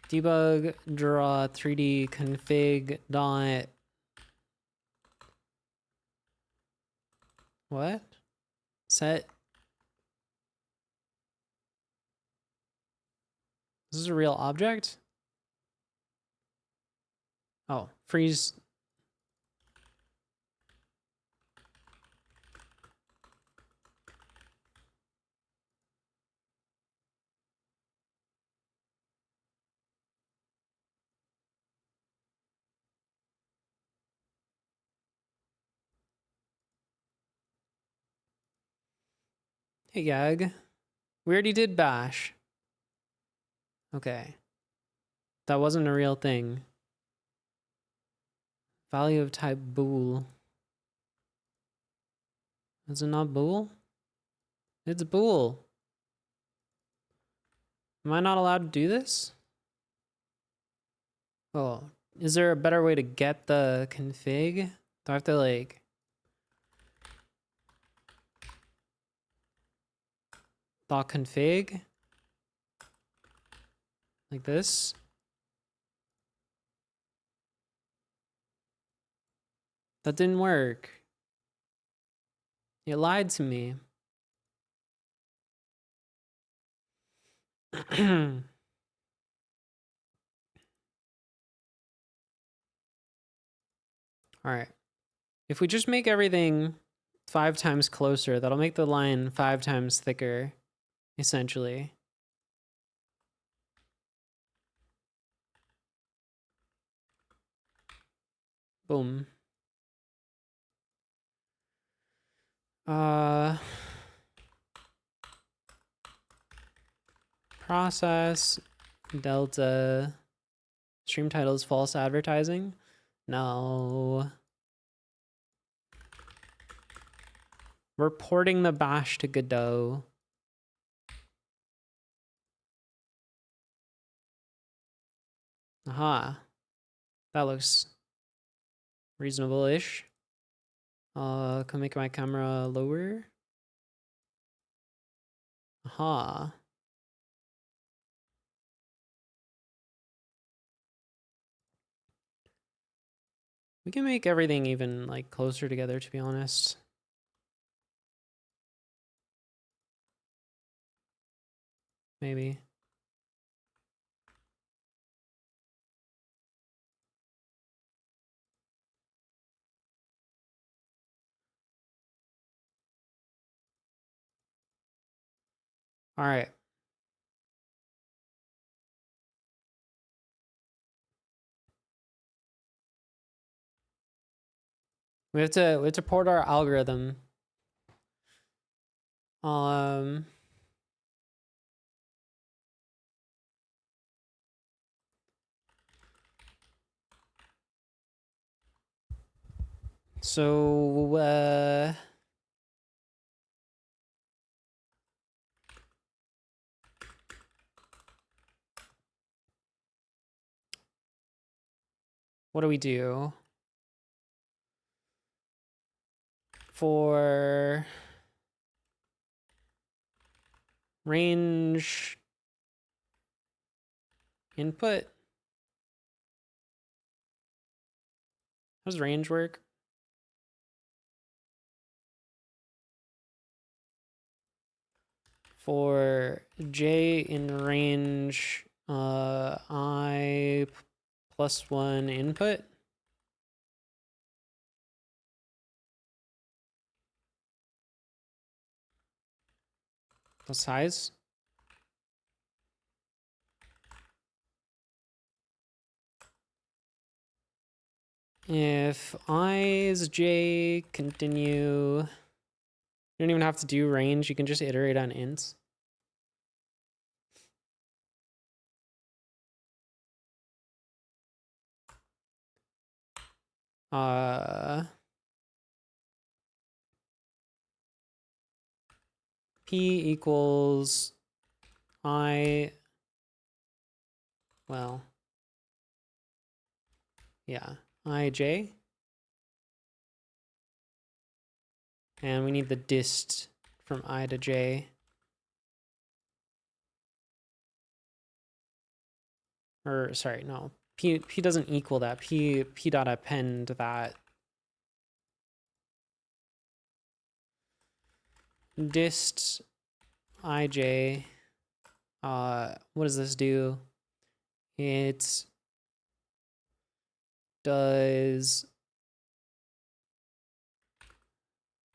Debug draw 3D config dot what? Set. This is a real object? Oh, freeze. Hey, Gag. We already did bash. Okay. That wasn't a real thing. Value of type bool. Is it not bool? It's bool. Am I not allowed to do this? Oh, is there a better way to get the config? Do I have to like... .config? Like this? That didn't work. It lied to me. All right. If we just make everything 5 times closer, that'll make the line 5 times thicker, essentially. Boom. Process delta stream title is false advertising. No. We're porting the bash to Godot. Aha. That looks reasonable-ish. Can make my camera lower. Aha. We can make everything even like closer together, to be honest. Maybe. All right. We have to port our algorithm. So what do we do for range input? How does range work? For j in range I plus 1 input. The size. If I is j continue, you don't even have to do range, you can just iterate on ints. P equals I, well, yeah, ij. And we need the dist from I to j. Or sorry, no, P doesn't equal that. P dot append that. Dist ij. What does this do? It does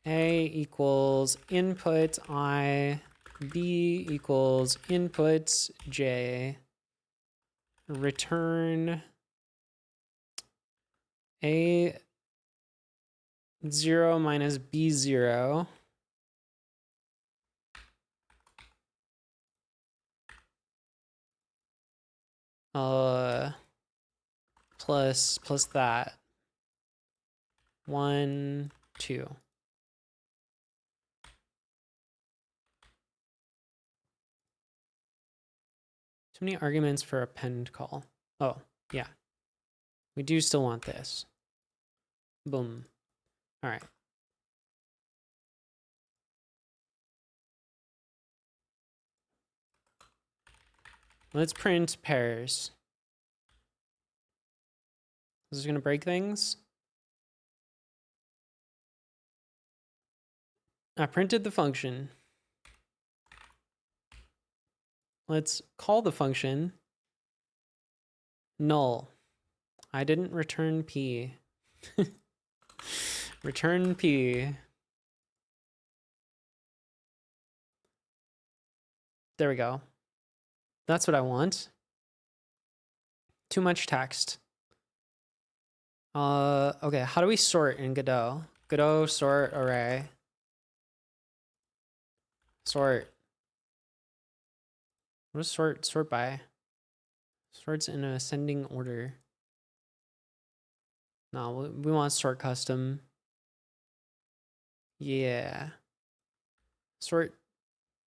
A equals input I, B equals input j, return A0 minus B0. plus that. 1, 2. Too many arguments for append call. Oh, yeah. We do still want this. Boom. All right. Let's print pairs. This is going to break things. I printed the function. Let's call the function null. I didn't return P. Return P. There we go. That's what I want. Too much text. Okay, how do we sort in Godot? Godot sort array. Sort. What does sort by? Sorts in ascending order. No, we want sort custom. Yeah. Sort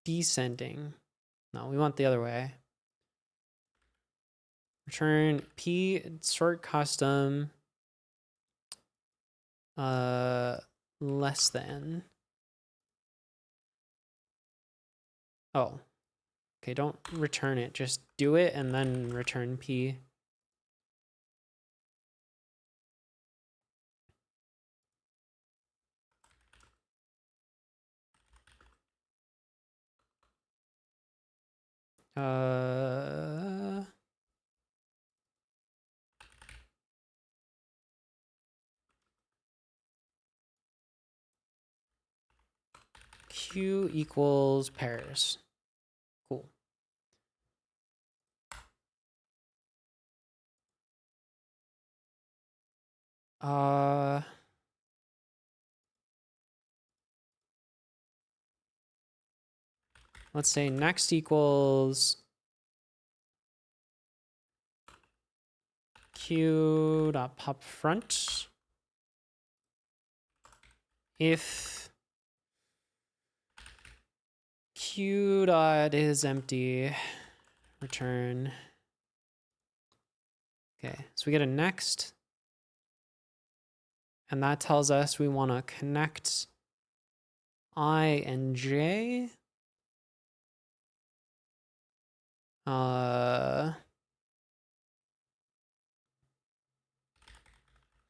descending. No, we want the other way. Return P sort custom less than. Oh. Okay, don't return it. Just do it and then return P. Q equals pairs. Cool. Let's say next equals Q dot pop front. If Q dot is empty, return. Okay, so we get a next. And that tells us we want to connect I and J.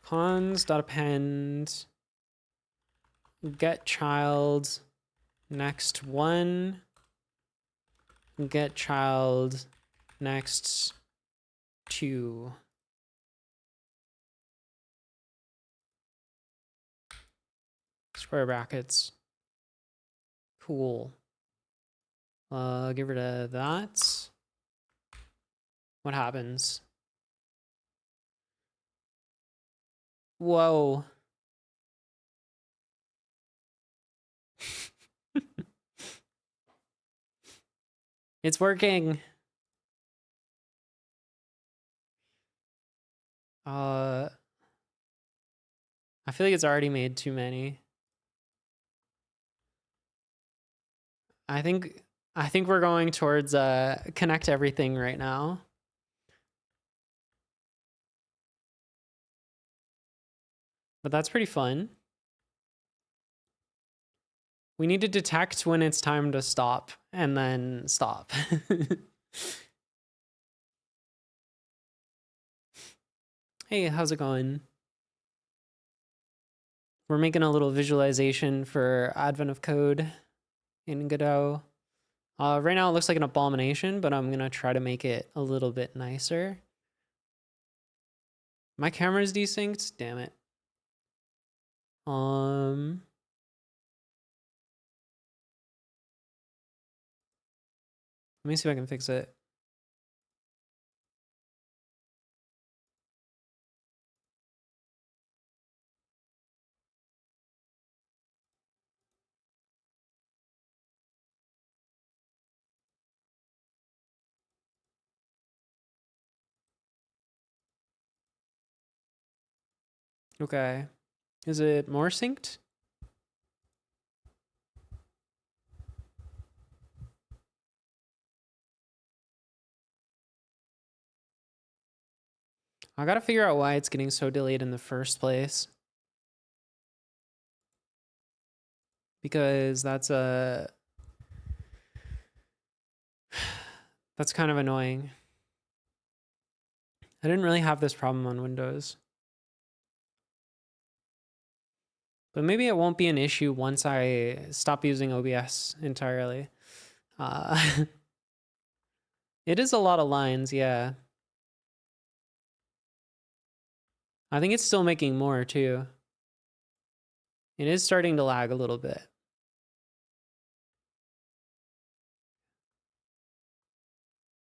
Cons.append get child next 1, get child next 2. Square brackets. Cool. Get rid of that. What happens? Whoa. It's working. I feel like it's already made too many. I think we're going towards connect everything right now. But that's pretty fun. We need to detect when it's time to stop and then stop. Hey, how's it going? We're making a little visualization for Advent of Code in Godot. Right now it looks like an abomination, but I'm gonna try to make it a little bit nicer. My camera's desynced, damn it. Let me see if I can fix it. Okay. Is it more synced? I gotta figure out why it's getting so delayed in the first place. Because that's that's kind of annoying. I didn't really have this problem on Windows. But maybe it won't be an issue once I stop using OBS entirely. It is a lot of lines, yeah. I think it's still making more too. It is starting to lag a little bit.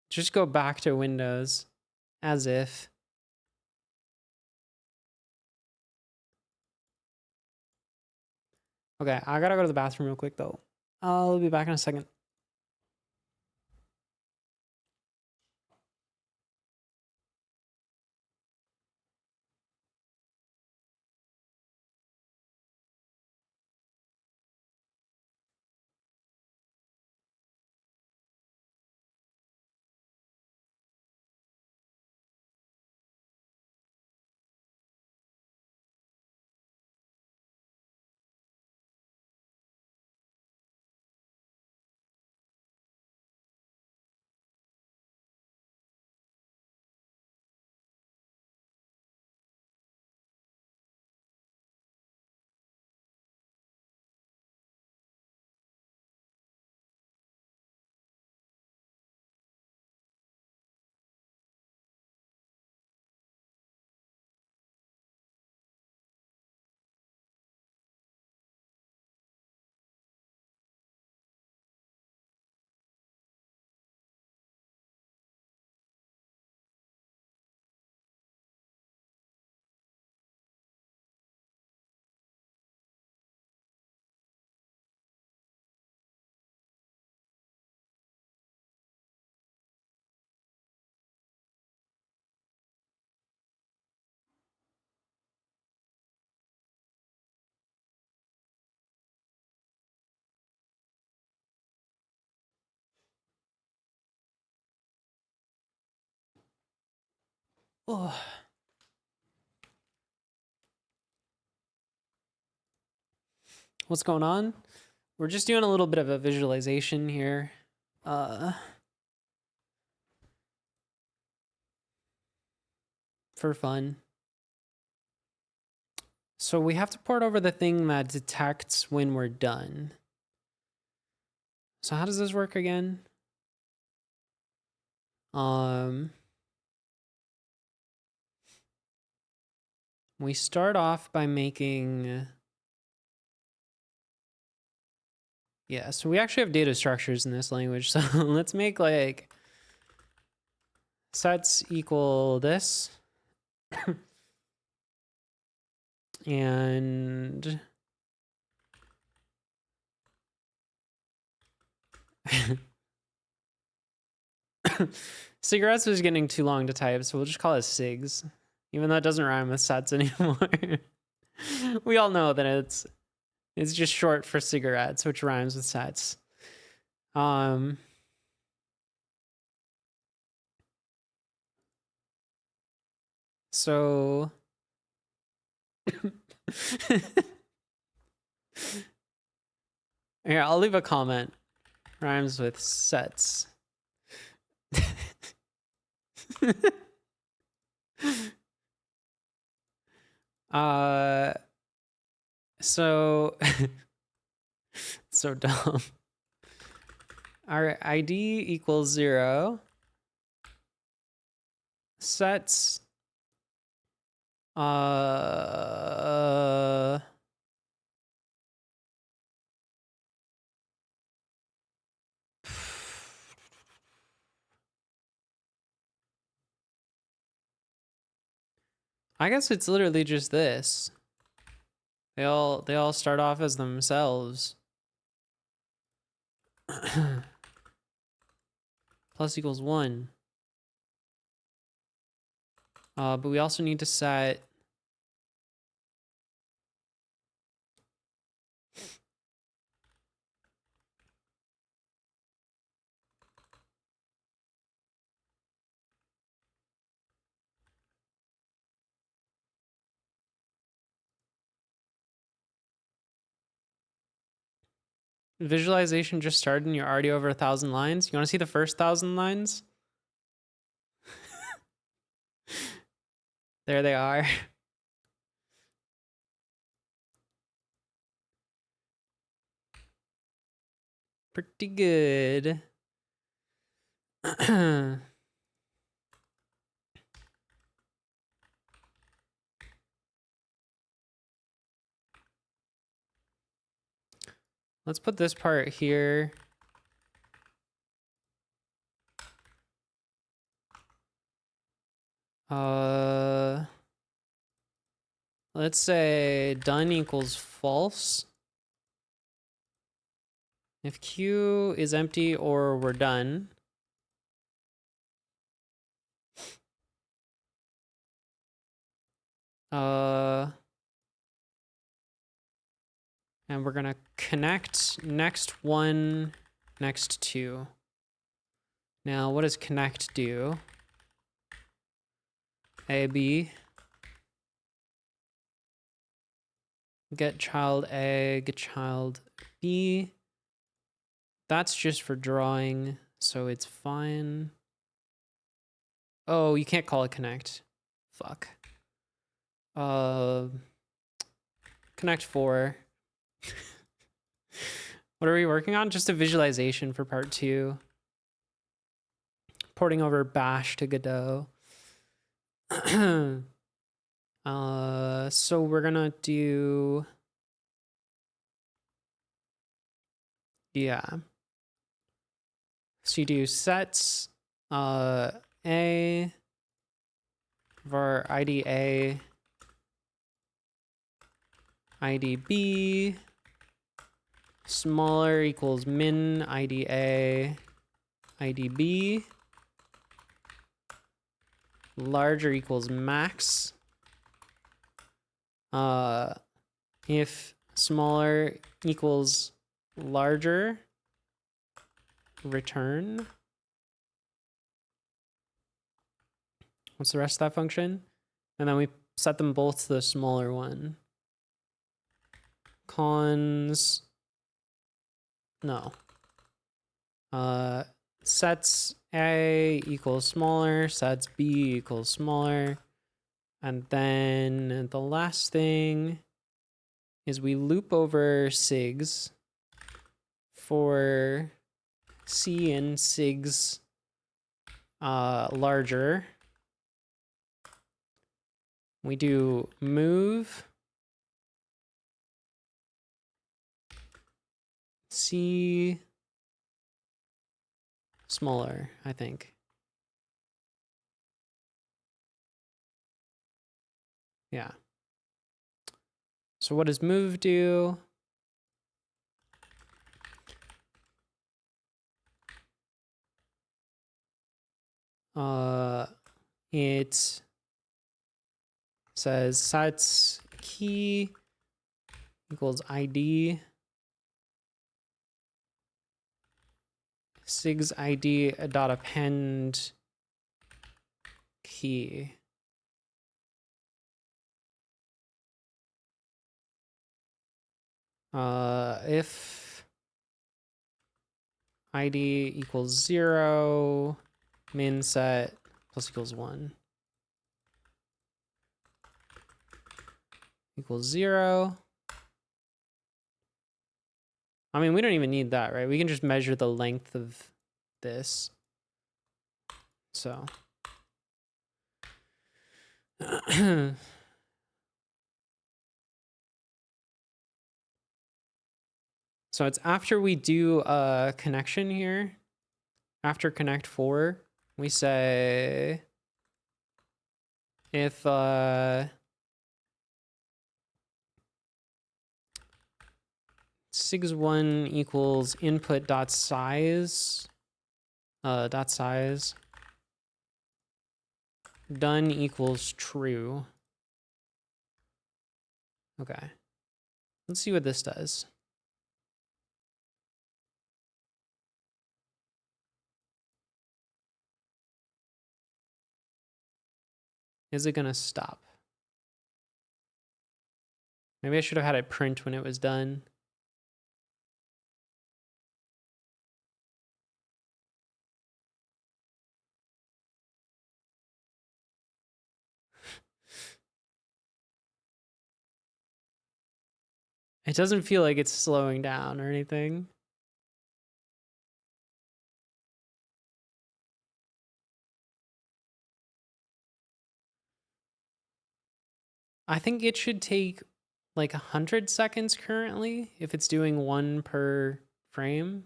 Just go back to Windows as if. Okay, I gotta go to the bathroom real quick though. I'll be back in a second. Oh. What's going on? We're just doing a little bit of a visualization here. For fun. So we have to port over the thing that detects when we're done. So how does this work again? We start off by making, yeah, so we actually have data structures in this language. So let's make like sets equal this. And cigarettes is getting too long to type, so we'll just call it cigs, even though it doesn't rhyme with sets anymore. We all know that it's just short for cigarettes, which rhymes with sets. So here, I'll leave a comment. Rhymes with sets. So so dumb. Our ID equals 0. Sets I guess it's literally just this. They all start off as themselves. Plus equals 1. But we also need to set Visualization just started and you're already over 1,000 lines. You want to see the first 1,000 lines? There they are. Pretty good. Let's put this part here. Let's say done equals false. If Q is empty or we're done. And we're gonna connect next one, next two. Now, what does connect do? A, B. Get child A, get child B. That's just for drawing, so it's fine. Oh, you can't call it connect. Fuck. Connect 4. What are we working on? Just a visualization for part 2. Porting over Bash to Godot. So we're gonna do, yeah. So you do sets, A, var ID A, ID B, smaller equals min ID A, ID B, larger equals max. If smaller equals larger, return. What's the rest of that function? And then we set them both to the smaller one. Cons, no. Sets A equals smaller, sets B equals smaller. And then the last thing is we loop over sigs for C and sigs larger. We do move C smaller, I think. Yeah. So what does move do? It says sets key equals ID. Sigs ID dot append key. If ID equals 0, min set plus equals 1 equals 0. I mean, we don't even need that, right? We can just measure the length of this. So. So it's after we do a connection here, after connect 4, we say if sigs1 equals input dot size, done equals true. Okay. Let's see what this does. Is it gonna stop? Maybe I should have had it print when it was done. It doesn't feel like it's slowing down or anything. I think it should take like 100 seconds currently if it's doing 1 per frame.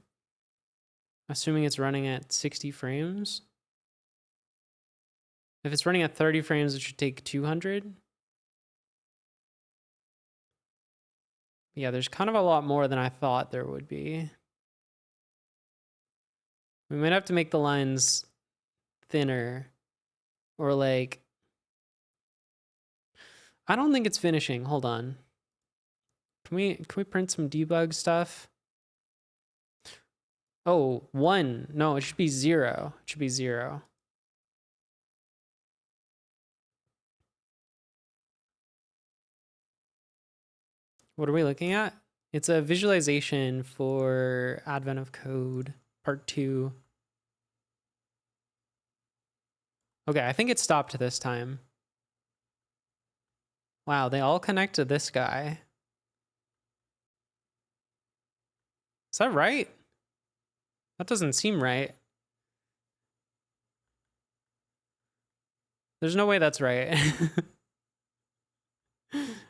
Assuming it's running at 60 frames. If it's running at 30 frames, it should take 200. Yeah, there's kind of a lot more than I thought there would be. We might have to make the lines thinner or like, I don't think it's finishing. Hold on. Can we print some debug stuff? Oh, 1. No, it should be 0. It should be 0. What are we looking at? It's a visualization for Advent of Code, part 2. Okay, I think it stopped this time. Wow, they all connect to this guy. Is that right? That doesn't seem right. There's no way that's right.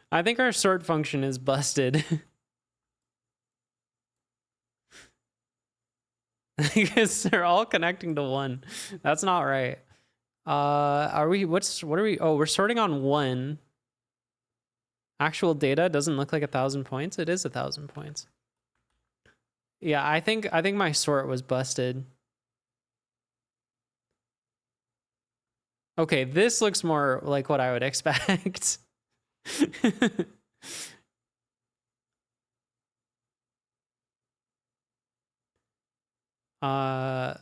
I think our sort function is busted. Because they're all connecting to 1. That's not right. What are we? Oh, we're sorting on 1. Actual data doesn't look like 1,000 points. It is 1,000 points. Yeah, I think my sort was busted. Okay, this looks more like what I would expect. uh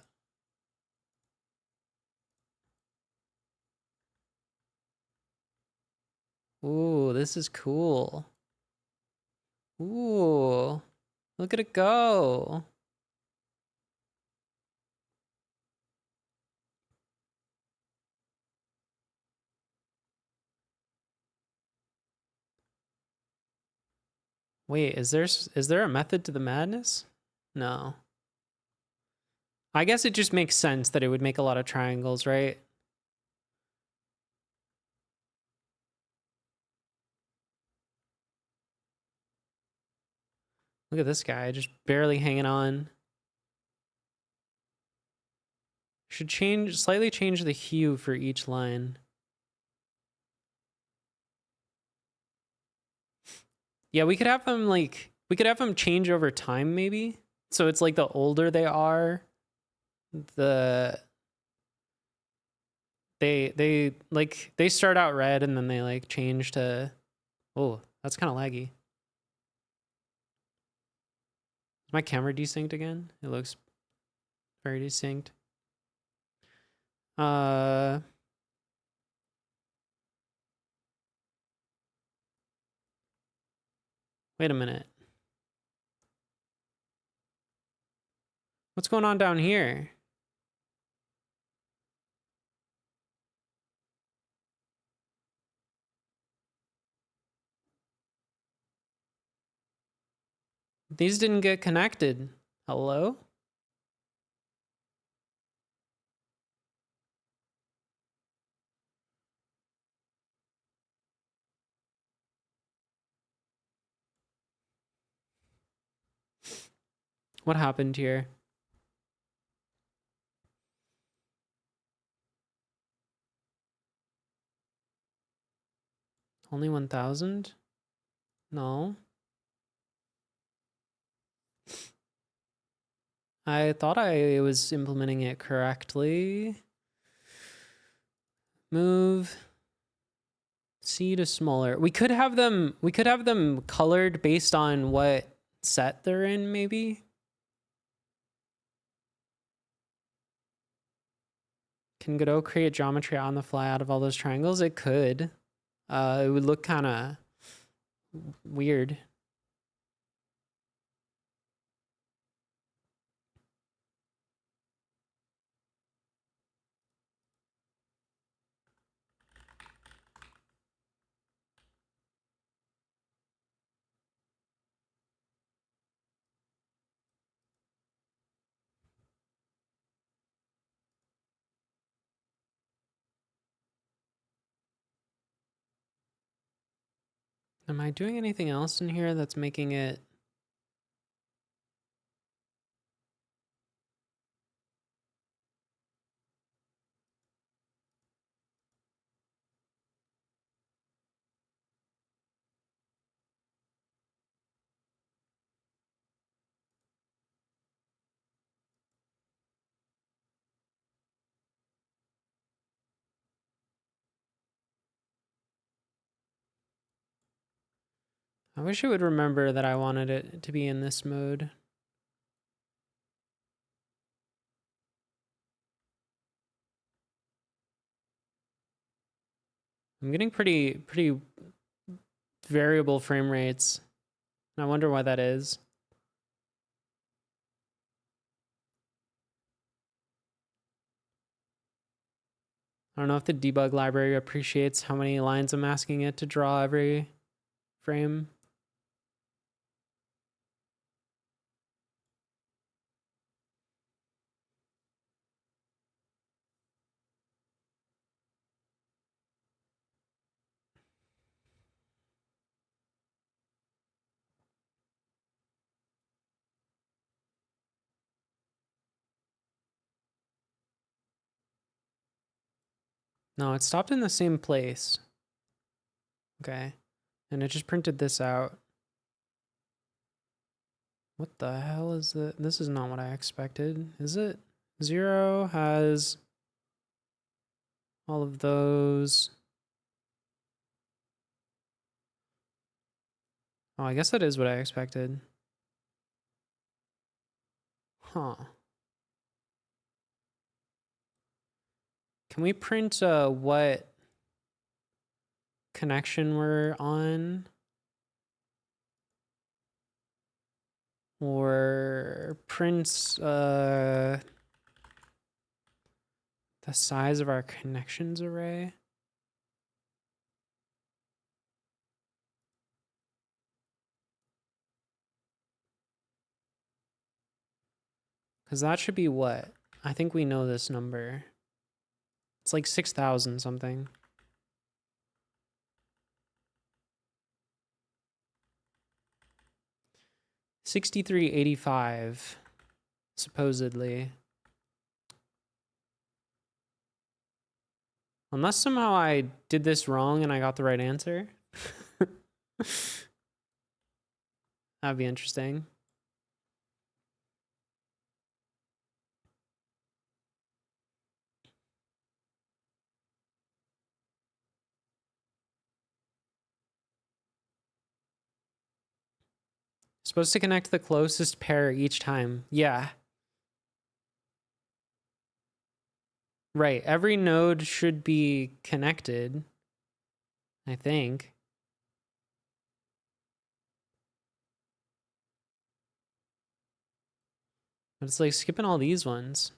Ooh, this is cool. Ooh, look at it go. Wait, is there a method to the madness? No. I guess it just makes sense that it would make a lot of triangles, right? Look at this guy, just barely hanging on. Should slightly change the hue for each line. Yeah, we could have them change over time maybe. So it's like the older they are, they start out red and then they like change to, oh, that's kind of laggy. Is my camera desynced again? It looks very desynced. Wait a minute. What's going on down here? These didn't get connected. Hello? What happened here? Only 1,000? No. I thought I was implementing it correctly. Move C to smaller. We could have them colored based on what set they're in, maybe. Can Godot create geometry on the fly out of all those triangles? It could. It would look kind of weird. Am I doing anything else in here that's making it? I wish it would remember that I wanted it to be in this mode. I'm getting pretty variable frame rates. And I wonder why that is. I don't know if the debug library appreciates how many lines I'm asking it to draw every frame. No, it stopped in the same place. Okay. And it just printed this out. What the hell is that? This is not what I expected. Is it? 0 has all of those. Oh, I guess that is what I expected. Huh. Can we print what connection we're on? Or print the size of our connections array? Because that should be what? I think we know this number. It's like 6,000 something. $63.85, supposedly. Unless somehow I did this wrong and I got the right answer. That'd be interesting. Supposed to connect the closest pair each time. Yeah. Right. Every node should be connected, I think. But it's like skipping all these ones.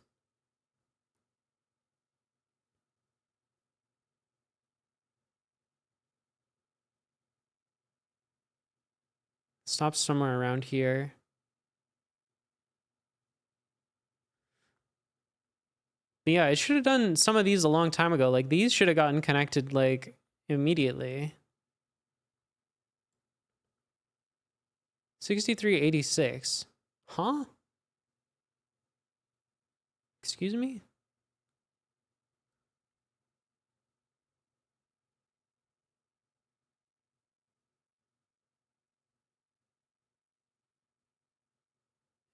Stops somewhere around here. But yeah, it should have done some of these a long time ago. Like these should have gotten connected like immediately. 6386. Huh? Excuse me?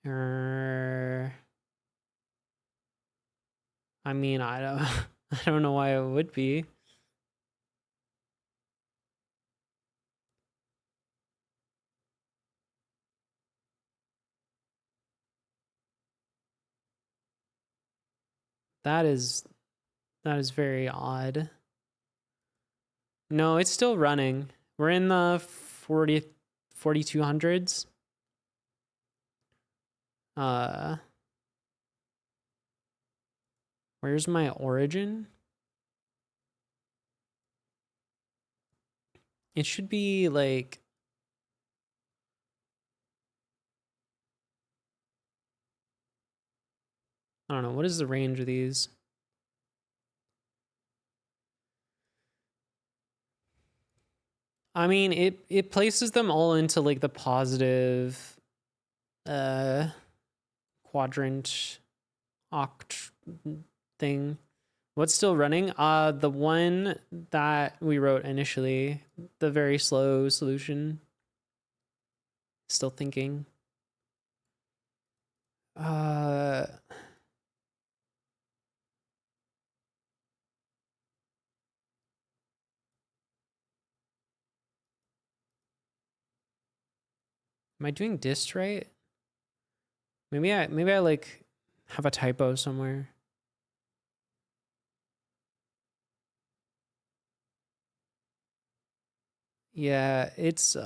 I mean, I don't I don't know why it would be. That is very odd. No, it's still running. We're in the 4200s. Where's my origin? It should be like I don't know, what is the range of these? I mean, it places them all into like the positive quadrant oct thing. What's still running? The one that we wrote initially, the very slow solution. Still thinking. Am I doing dist right? Maybe I like have a typo somewhere. Yeah, it's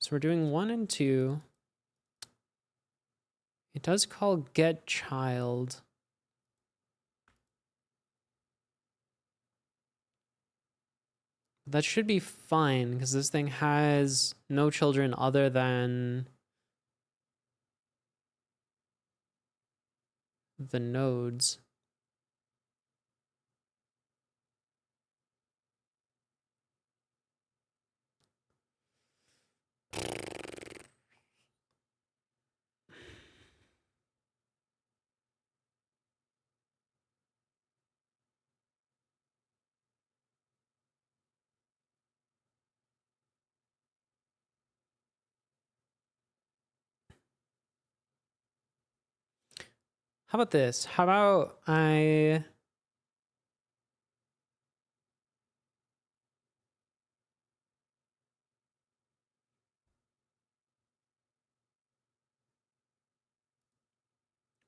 so we're doing 1 and 2. It does call get child. That should be fine because this thing has no children other than the nodes. How about this? How about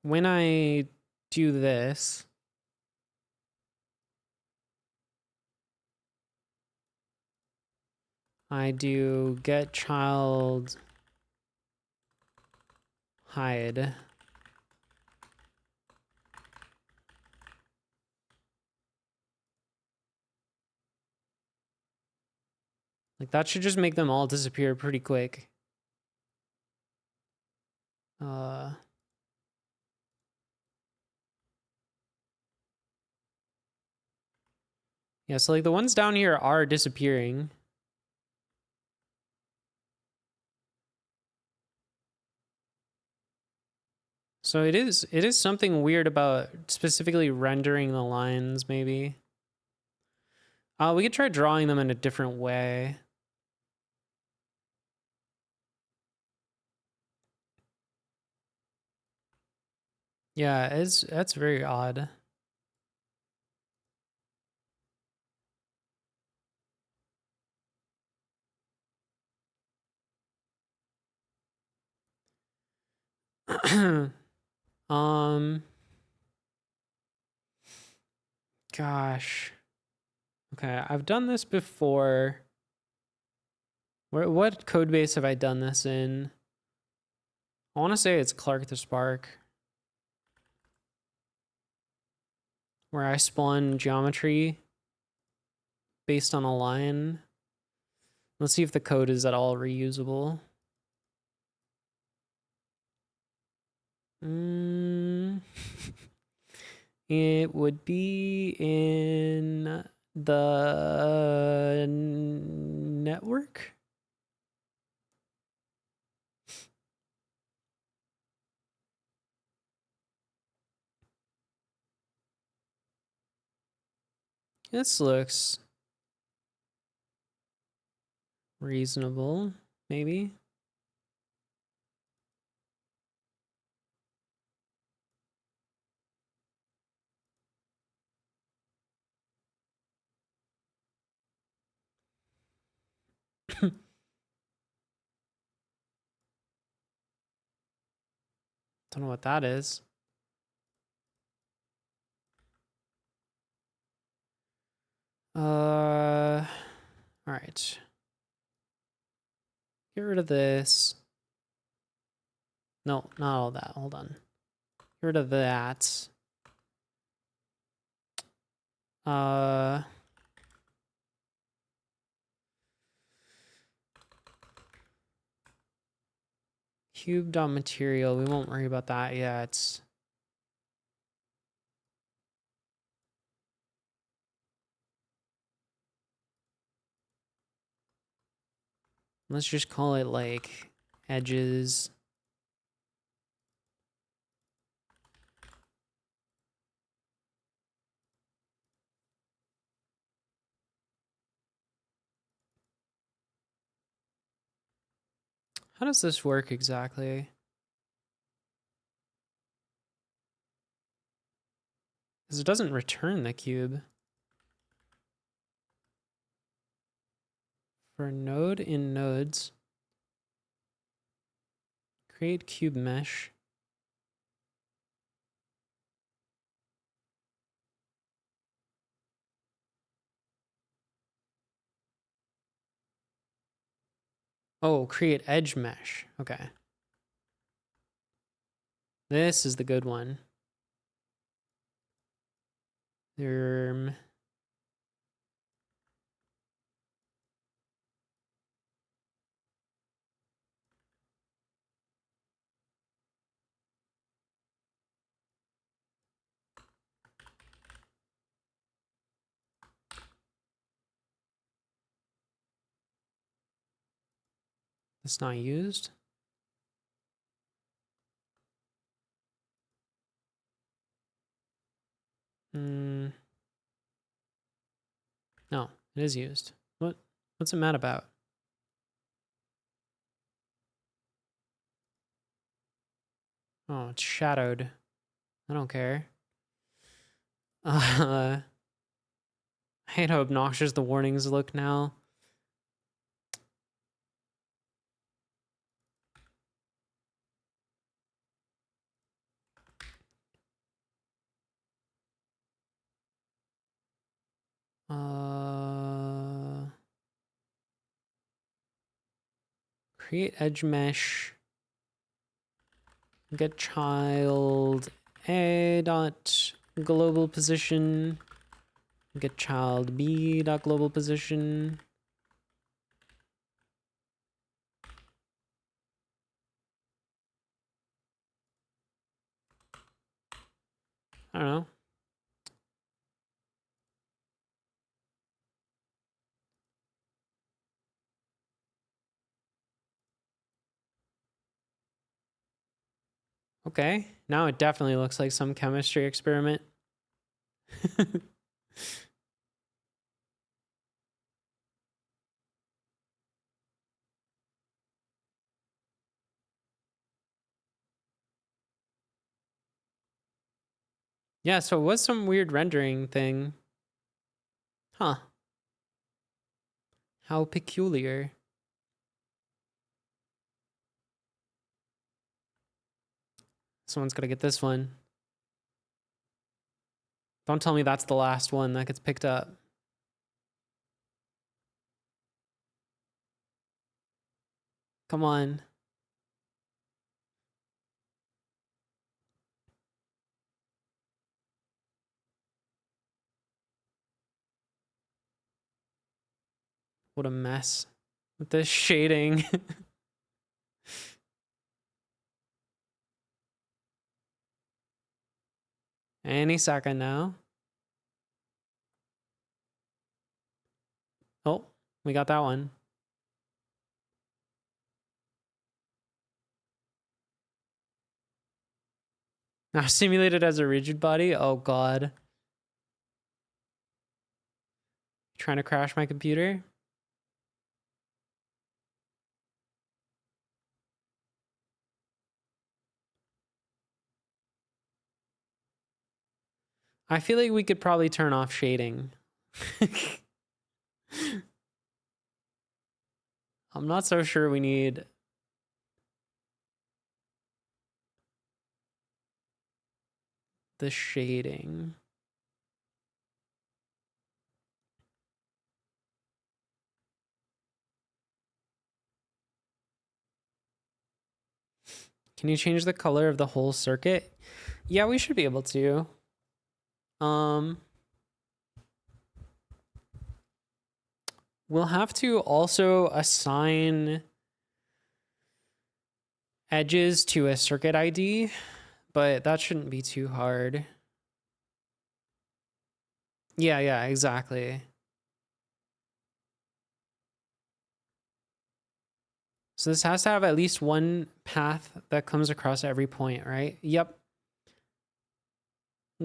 when I do this, I do get child hide. Like that should just make them all disappear pretty quick. Yeah, so like the ones down here are disappearing. So it is something weird about specifically rendering the lines, maybe. We could try drawing them in a different way. Yeah, that's very odd. Gosh. Okay, I've done this before. What code base have I done this in? I want to say it's Clark the Spark, where I spawn geometry based on a line. Let's see if the code is at all reusable. It would be in the network. This looks reasonable, maybe. Don't know what that is. All right. Get rid of this. No, not all that. Hold on. Get rid of that. Uh, cube.material. We won't worry about that yet. Let's just call it like edges. How does this work exactly? Because it doesn't return the cube. For node in nodes, create cube mesh. Oh, create edge mesh. Okay. This is the good one. It's not used. No, it is used. What's it mad about? Oh, it's shadowed. I don't care. I hate how obnoxious the warnings look now. Create edge mesh. Get child a dot global position. Get child b dot global position. I don't know. Okay, now it definitely looks like some chemistry experiment. Yeah, so it was some weird rendering thing. Huh. How peculiar. Someone's gonna get this one. Don't tell me that's the last one that gets picked up. Come on. What a mess with this shading. Any second now. Oh, we got that one. Now simulated as a rigid body. Oh god. Trying to crash my computer? I feel like we could probably turn off shading. I'm not so sure we need the shading. Can you change the color of the whole circuit? Yeah, we should be able to. We'll have to also assign edges to a circuit ID, but that shouldn't be too hard. Yeah, exactly. So this has to have at least one path that comes across every point, right? Yep.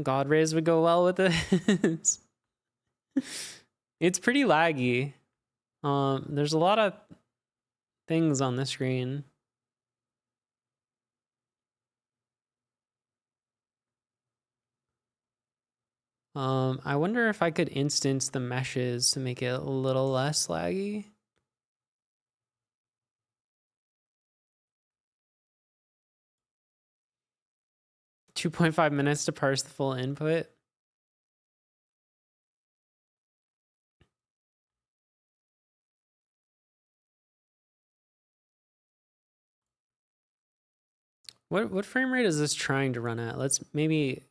God rays would go well with this. It's pretty laggy. There's a lot of things on the screen. I wonder if I could instance the meshes to make it a little less laggy. $2.5 to parse the full input. What frame rate is this trying to run at? Let's maybe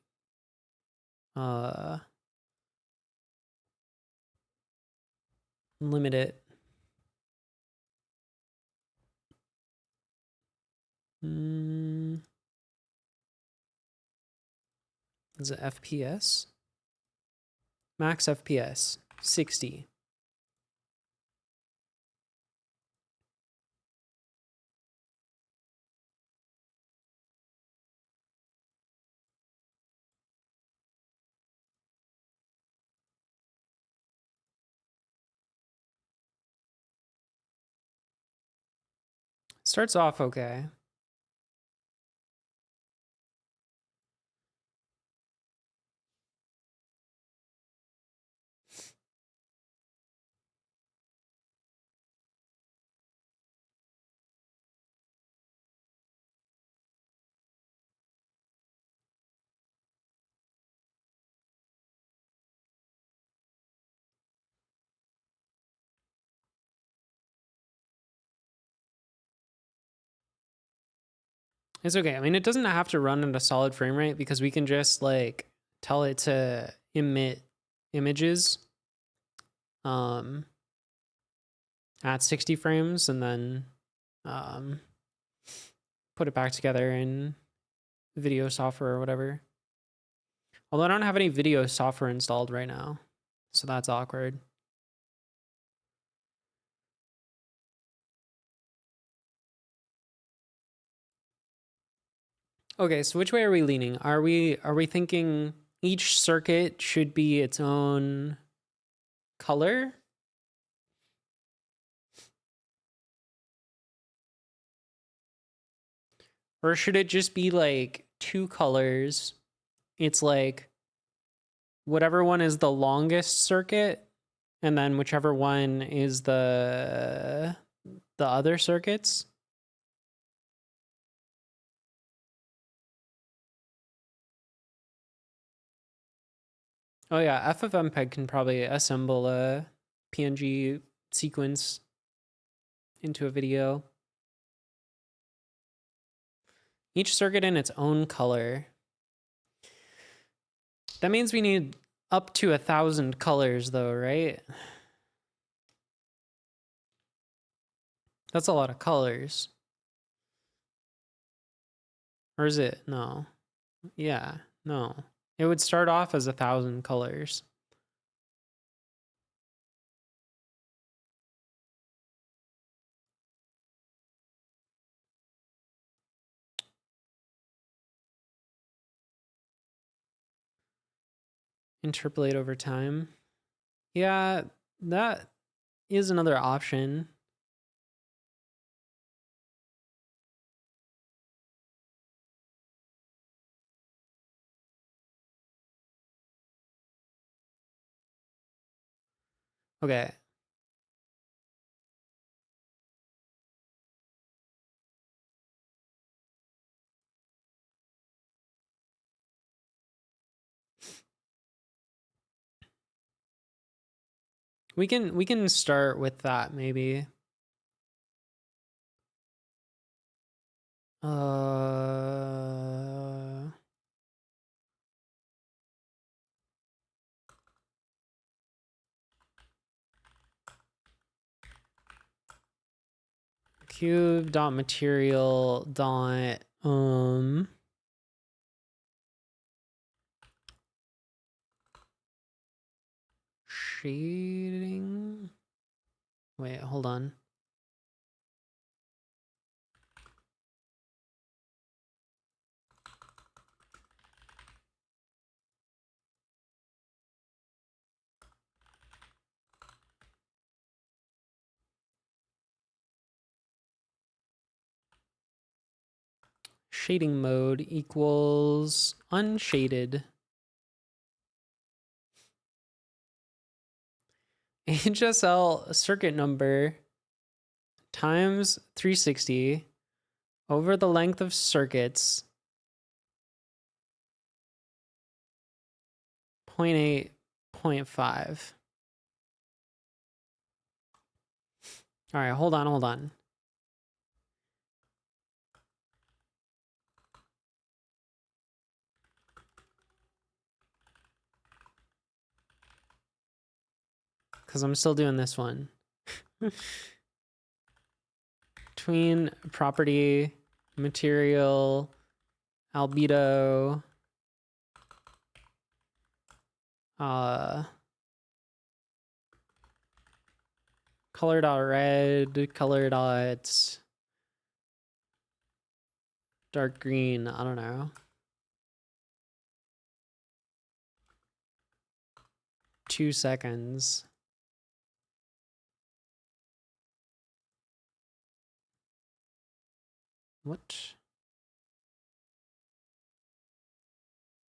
limit it. Is it FPS? Max FPS 60. Starts off okay. It's okay. I mean, it doesn't have to run at a solid frame rate because we can just like tell it to emit images at 60 frames and then put it back together in video software or whatever. Although I don't have any video software installed right now, so that's awkward. Okay, so which way are we leaning? Are we thinking each circuit should be its own color? Or should it just be like two colors? It's like whatever one is the longest circuit, and then whichever one is the other circuits. Oh yeah, FFmpeg can probably assemble a PNG sequence into a video. Each circuit in its own color. That means we need up to 1,000 colors though, right? That's a lot of colors. Or is it? No. Yeah, no. It would start off as 1,000 colors. Interpolate over time. Yeah, that is another option. Okay. We can start with that maybe. cube dot material dot shading. Wait, hold on. Shading mode equals unshaded. HSL circuit number times 360 over the length of circuits 0.8, 0.5. All right, hold on. Because I'm still doing this one. Between property, material, albedo, color dot red, color dot dark green, I don't know. 2 seconds. What?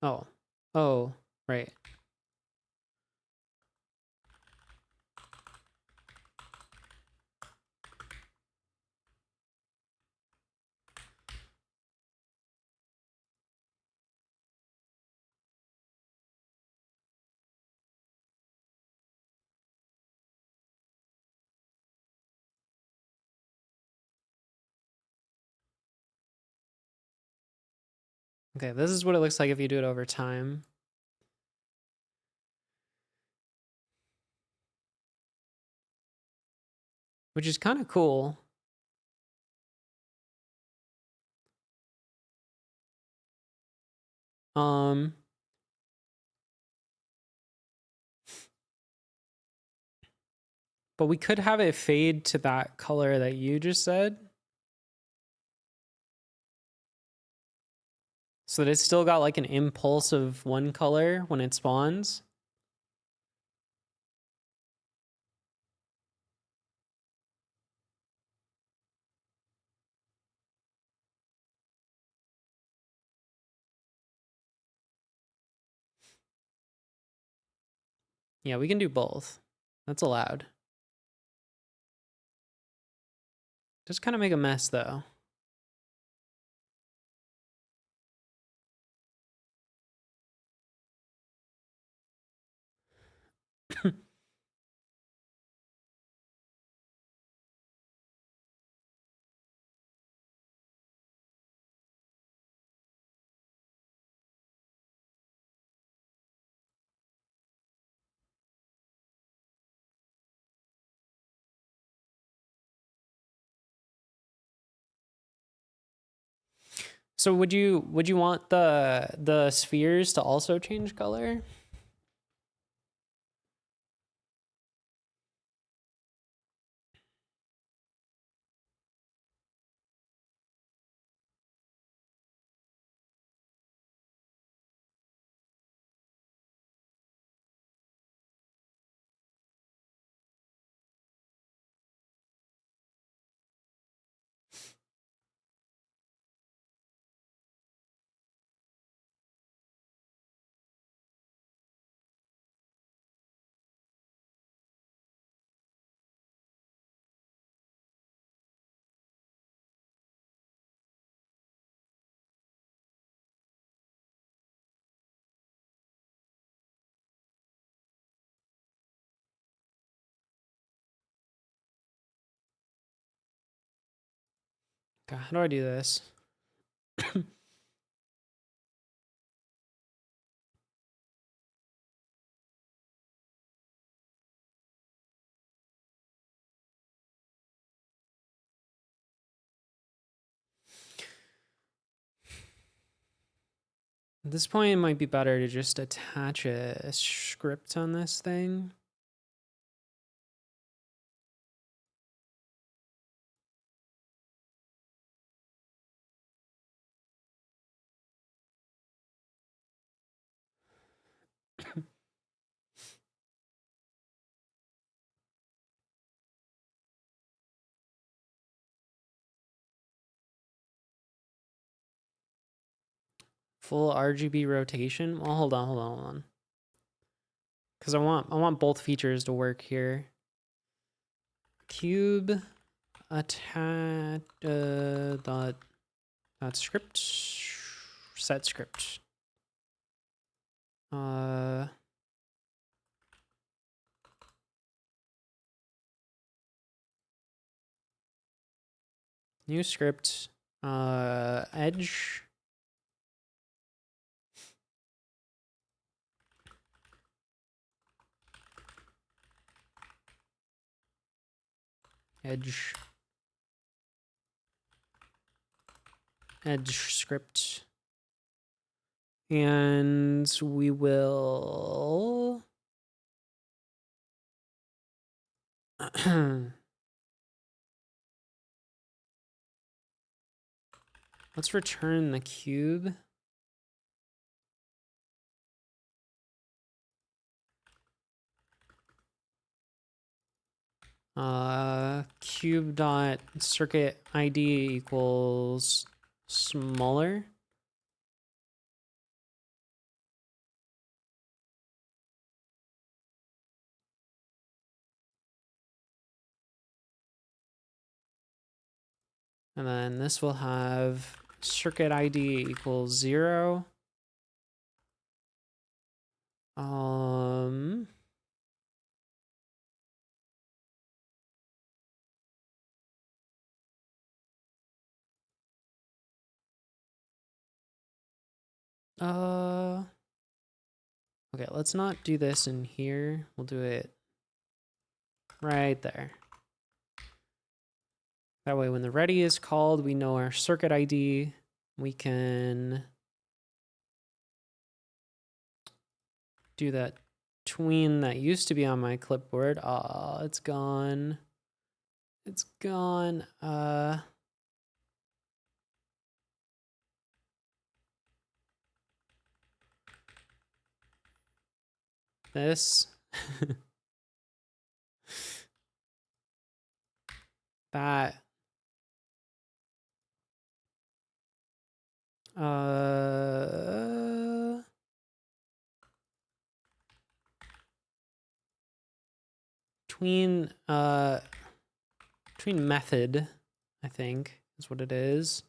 Oh, right. Okay, this is what it looks like if you do it over time. Which is kind of cool. But we could have it fade to that color that you just said. So that it's still got like an impulse of one color when it spawns. Yeah, we can do both. That's allowed. Just kind of make a mess though. So would you want the spheres to also change color? Okay, how do I do this? At this point, it might be better to just attach a script on this thing. Full RGB rotation. Well, hold on. Because I want both features to work here. Cube attach dot script set script. New script. Edge. Edge script. And we will let's return the cube. Cube dot circuit ID equals smaller. And then this will have circuit ID equals 0. Okay, let's not do this in here. We'll do it right there. That way when the ready is called, we know our circuit ID. We can do that tween that used to be on my clipboard. It's gone. It's gone. This. That. Tween method, I think, is what it is.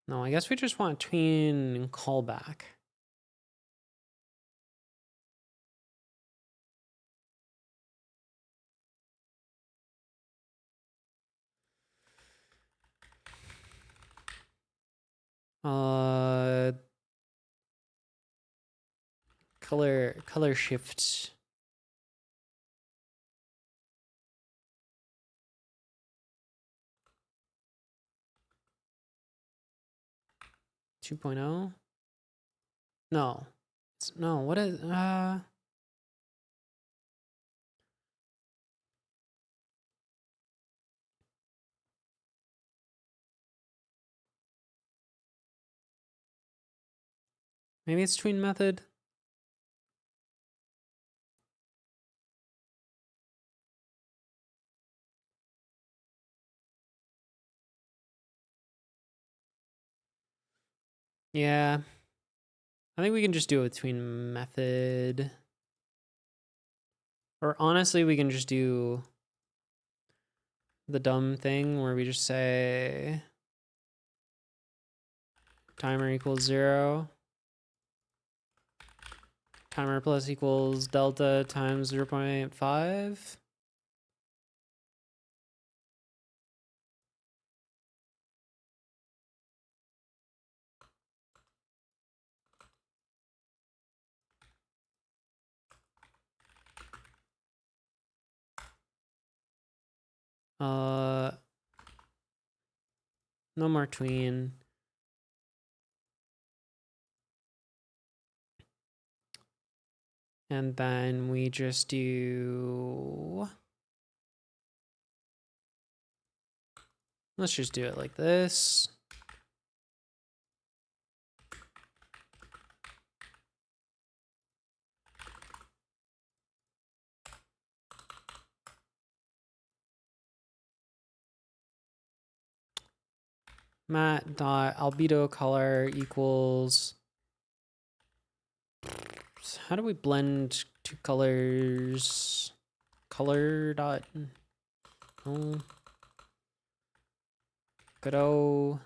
No, I guess we just want tween callback. Color shift. Two point oh? No. No, what is maybe it's tween method. Yeah. I think we can just do it with tween method. Or honestly, we can just do the dumb thing where we just say timer equals 0. Timer plus equals delta times 0.5. No more tween. And then we just do... Let's just do it like this. Matte dot albedo color equals... How do we blend two colors? Color dot... Oh. Good old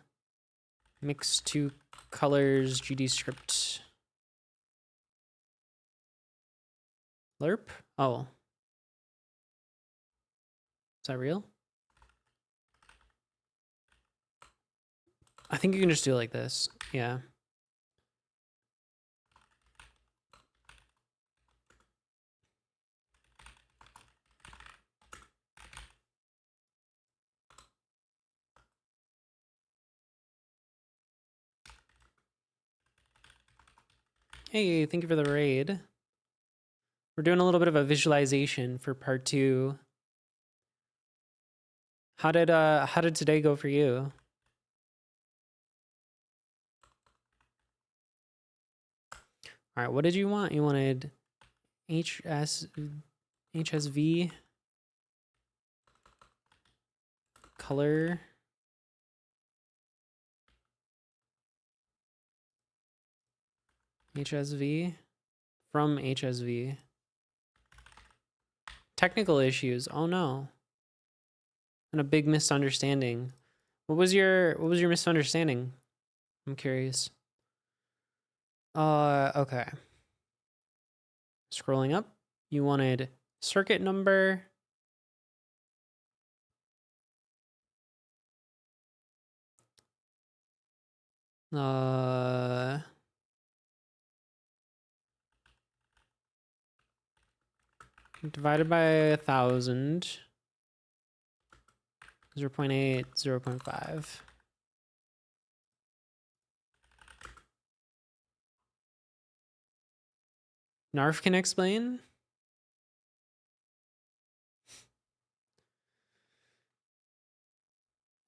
mix two colors GD script. Lerp? Oh. Is that real? I think you can just do it like this. Yeah. Hey, thank you for the raid. We're doing a little bit of a visualization for part 2. How did today go for you? All right, what did you want? You wanted HSV color HSV from HSV. Technical issues. Oh no. And a big misunderstanding. What was your misunderstanding? I'm curious. Okay. Scrolling up, you wanted circuit number. Divided by 1,000. 0.8, 0.5. Narf can explain.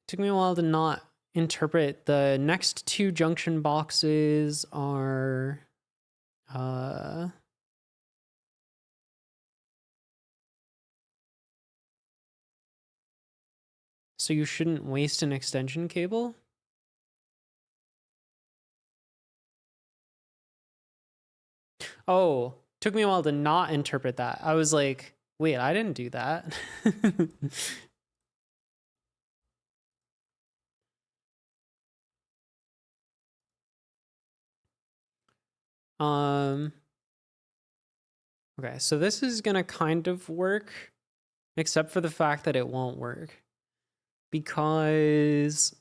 Took me a while to not interpret. The next 2 junction boxes are so you shouldn't waste an extension cable. Oh, took me a while to not interpret that. I was like, wait, I didn't do that. Okay, so this is gonna kind of work, except for the fact that it won't work. Because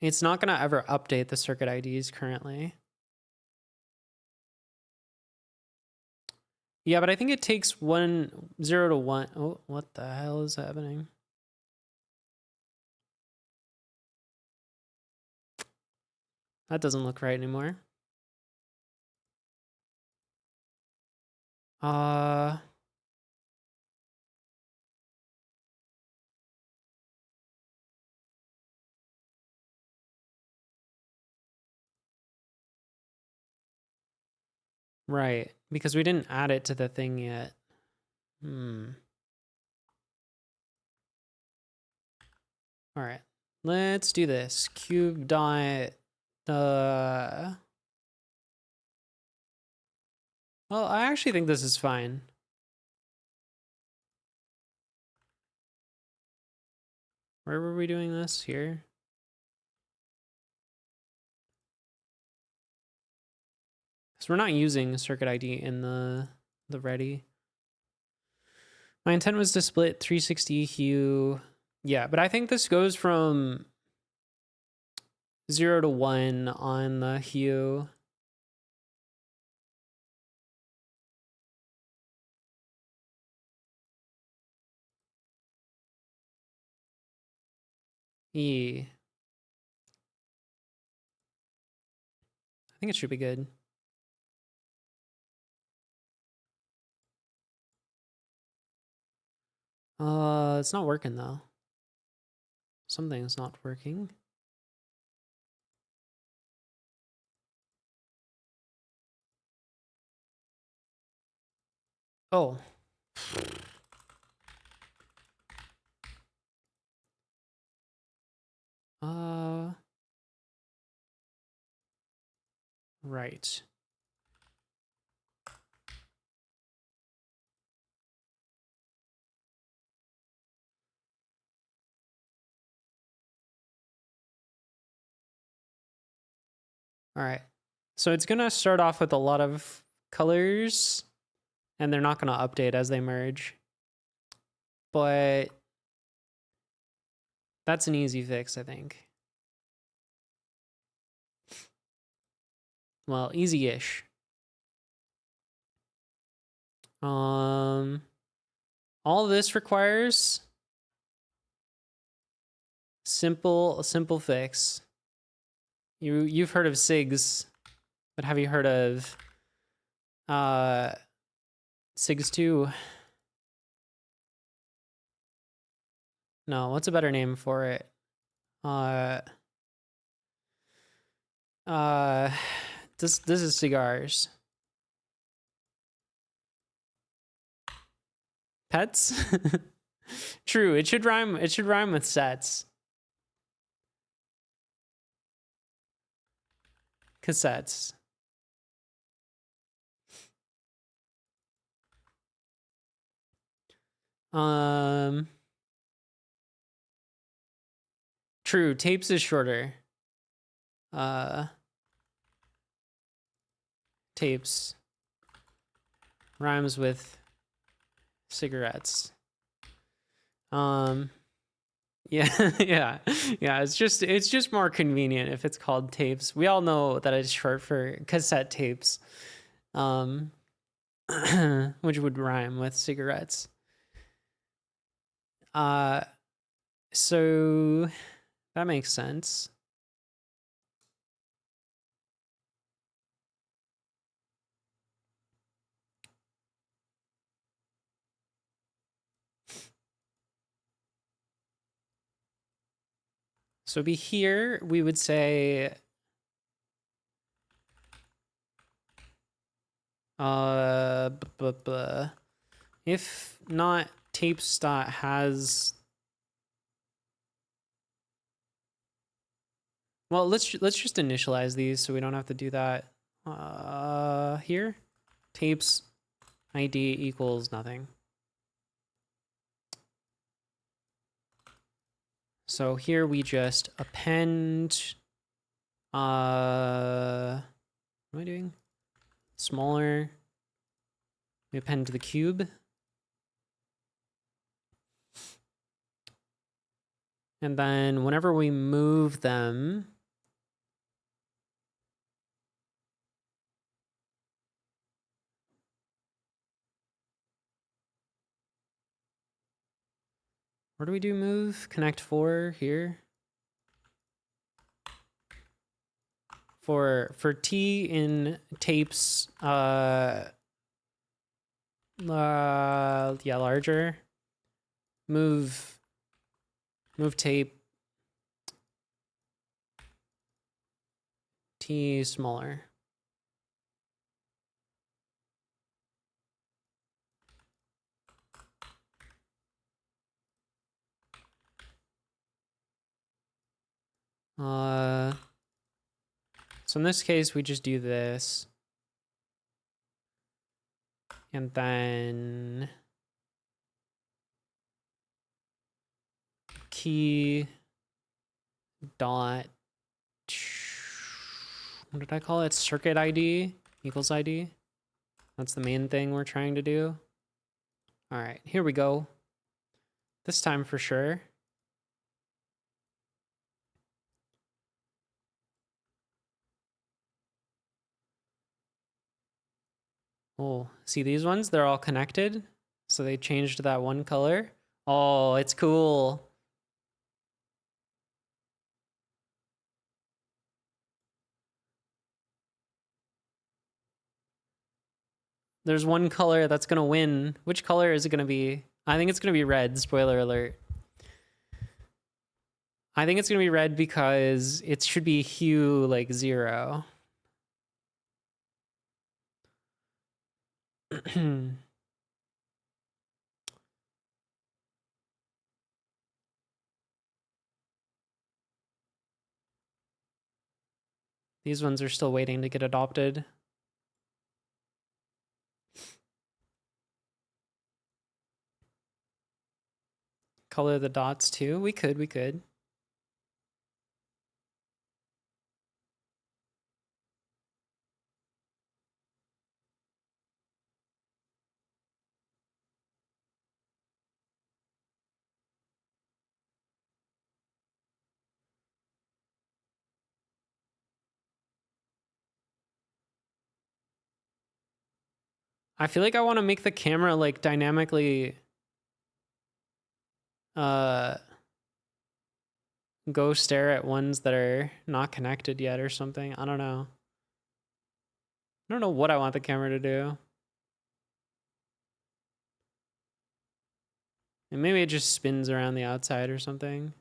it's not gonna ever update the circuit IDs currently. Yeah, but I think it takes 0 to 1. Oh, what the hell is happening? That doesn't look right anymore. Right, because we didn't add it to the thing yet. All right, let's do this. Cube dot well, I actually think this is fine. Where were we doing this? Here? So we're not using circuit ID in the ready. My intent was to split 360 hue. Yeah, but I think this goes from 0 to 1 on the hue. E. I think it should be good. It's not working though. Something's not working. Oh. Right. All right. So it's going to start off with a lot of colors, and they're not going to update as they merge. But that's an easy fix, I think. Well, easy-ish. All this requires simple fix. You've heard of SIGs, but have you heard of SIGs 2? No, what's a better name for it? This is cigars. Pets? True, it should rhyme with sets. Cassettes. True, tapes is shorter. Tapes rhymes with cigarettes. Yeah, yeah. It's just more convenient if it's called tapes. We all know that it's short for cassette tapes, which would rhyme with cigarettes. So that makes sense. So be here, we would say if not tapes dot has, well, let's just initialize these so we don't have to do that. Here, tapes ID equals nothing. So here we just append, what am I doing? Smaller, we append to the cube. And then whenever we move them, where do we do move? Connect 4 here. For T in tapes, yeah, larger. Move tape T smaller. So in this case, we just do this. And then key dot, what did I call it? Circuit ID equals ID. That's the main thing we're trying to do. All right, here we go. This time for sure. Oh, see these ones? They're all connected. So they changed that one color. Oh, it's cool. there's one color that's gonna win. Which color is it gonna be? I think it's gonna be red, spoiler alert. I think it's gonna be red because it should be hue like 0. These ones are still waiting to get adopted. Color the dots too. We could. I feel like I want to make the camera like dynamically go stare at ones that are not connected yet or something. I don't know. I don't know what I want the camera to do. And maybe it just spins around the outside or something.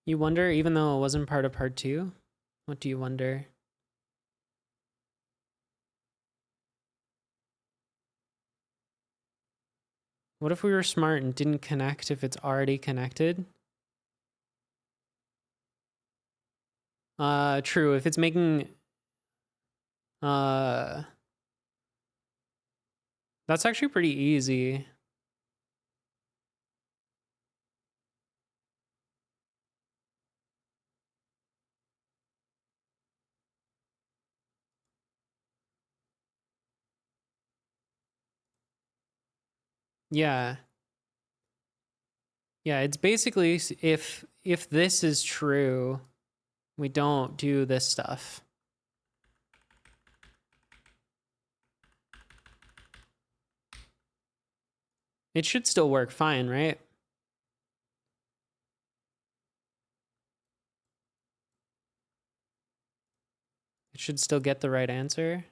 You wonder, even though it wasn't part of part 2? What do you wonder? What if we were smart and didn't connect if it's already connected? True. If it's making... That's actually pretty easy. Yeah. Yeah, it's basically if this is true, we don't do this stuff. It should still work fine, right? It should still get the right answer.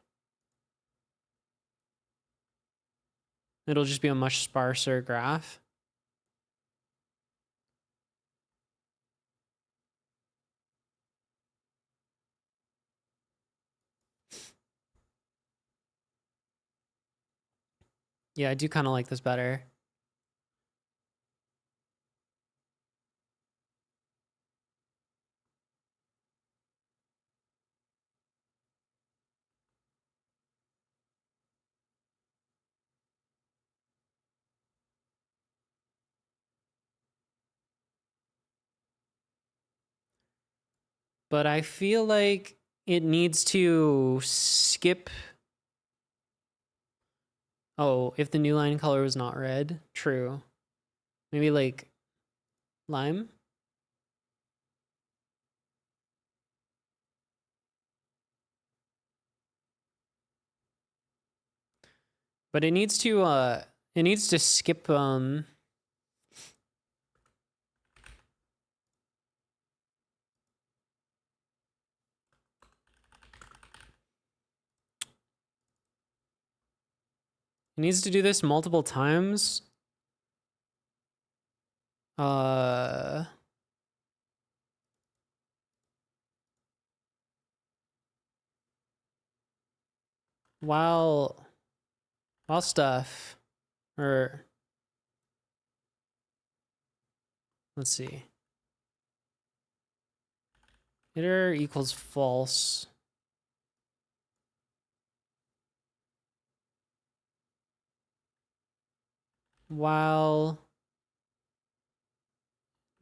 It'll just be a much sparser graph. Yeah, I do kind of like this better. But I feel like it needs to skip. Oh, if the new line color was not red, true. Maybe like lime. But it needs to skip it needs to do this multiple times. While stuff, or let's see, iter equals false. While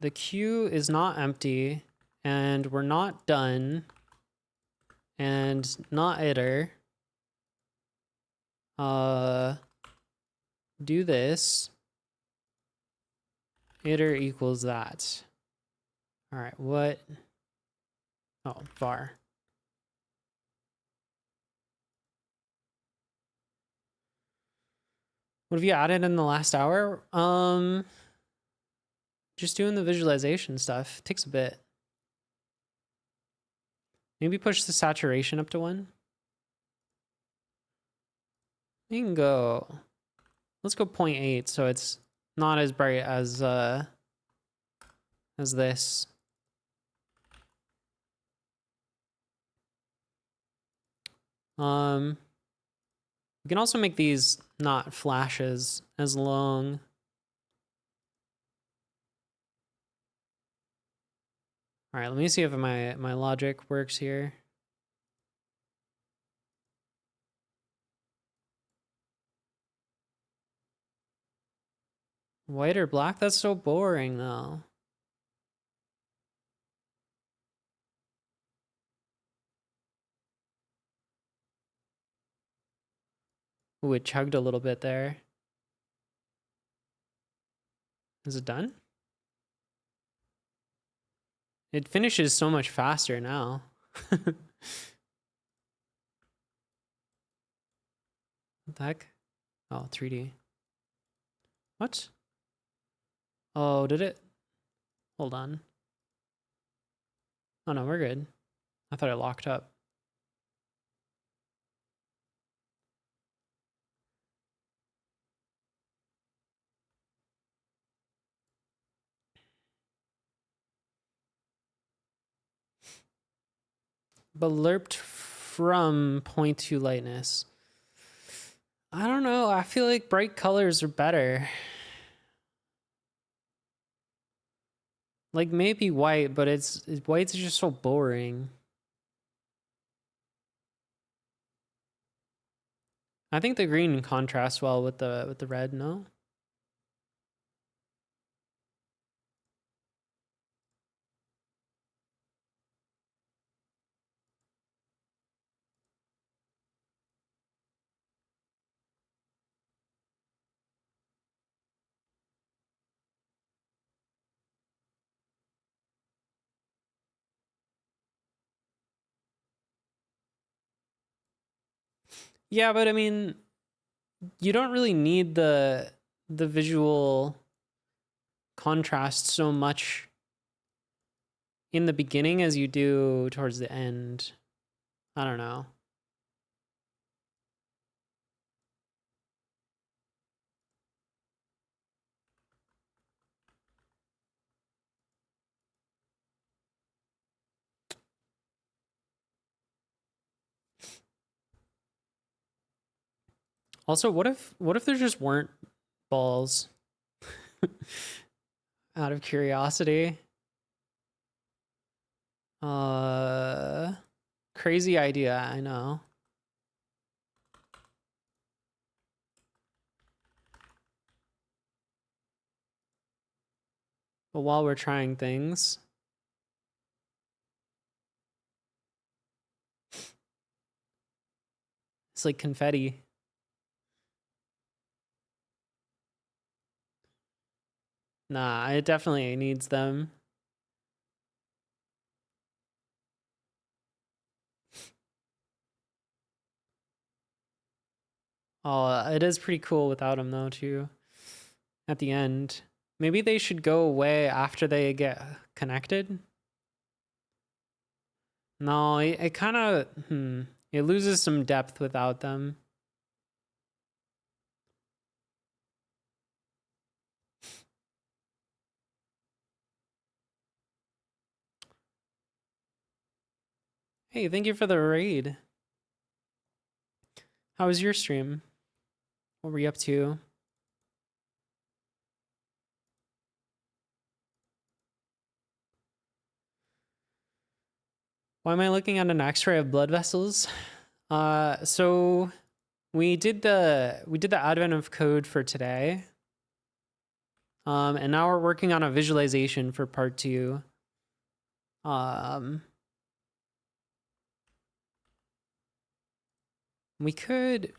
the queue is not empty and we're not done and not iter, do this, iter equals that. All right, what? Oh, var. What have you added in the last hour? Just doing the visualization stuff. Takes a bit. Maybe push the saturation up to 1. You can go. Let's go 0.8 so it's not as bright as this. We can also make these not flashes as long. All right, let me see if my logic works here. White or black? That's so boring though. Ooh, it chugged a little bit there. Is it done? It finishes so much faster now. What the heck? Oh, 3D. What? Oh, did it? Hold on. Oh no, we're good. I thought it locked up. Blurped from 0.2 lightness. I don't know. I feel like bright colors are better. Like maybe white, but white's just so boring. I think the green contrasts well with the red, no? Yeah, but I mean, you don't really need the visual contrast so much in the beginning as you do towards the end. I don't know. Also, what if there just weren't balls? Out of curiosity. Crazy idea, I know. But while we're trying things, it's like confetti. Nah, it definitely needs them. Oh, it is pretty cool without them though, too. At the end. Maybe they should go away after they get connected. No, it kind of, it loses some depth without them. Hey, thank you for the raid. How was your stream? What were you up to? Why am I looking at an X-ray of blood vessels? So we did the advent of code for today. And now we're working on a visualization for part 2. We could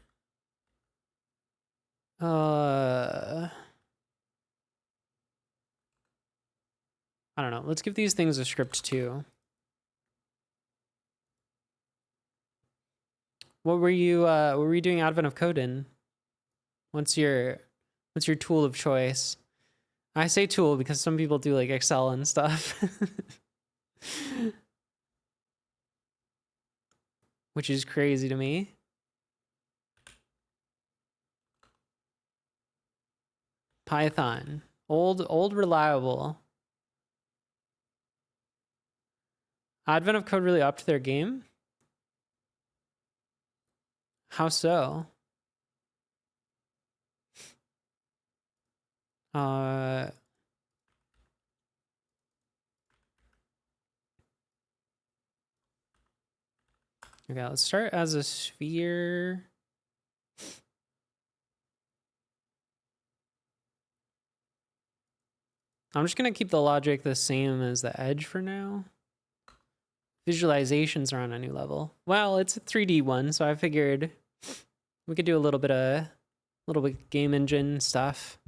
I don't know. Let's give these things a script too. What were you doing advent of code in? What's your tool of choice? I say tool because some people do like Excel and stuff. Which is crazy to me. Python. Old reliable. Advent of Code really upped their game? How so? Okay, let's start as a sphere. I'm just gonna keep the logic the same as the edge for now. Visualizations are on a new level. Well, it's a 3D one, so I figured we could do a little bit game engine stuff.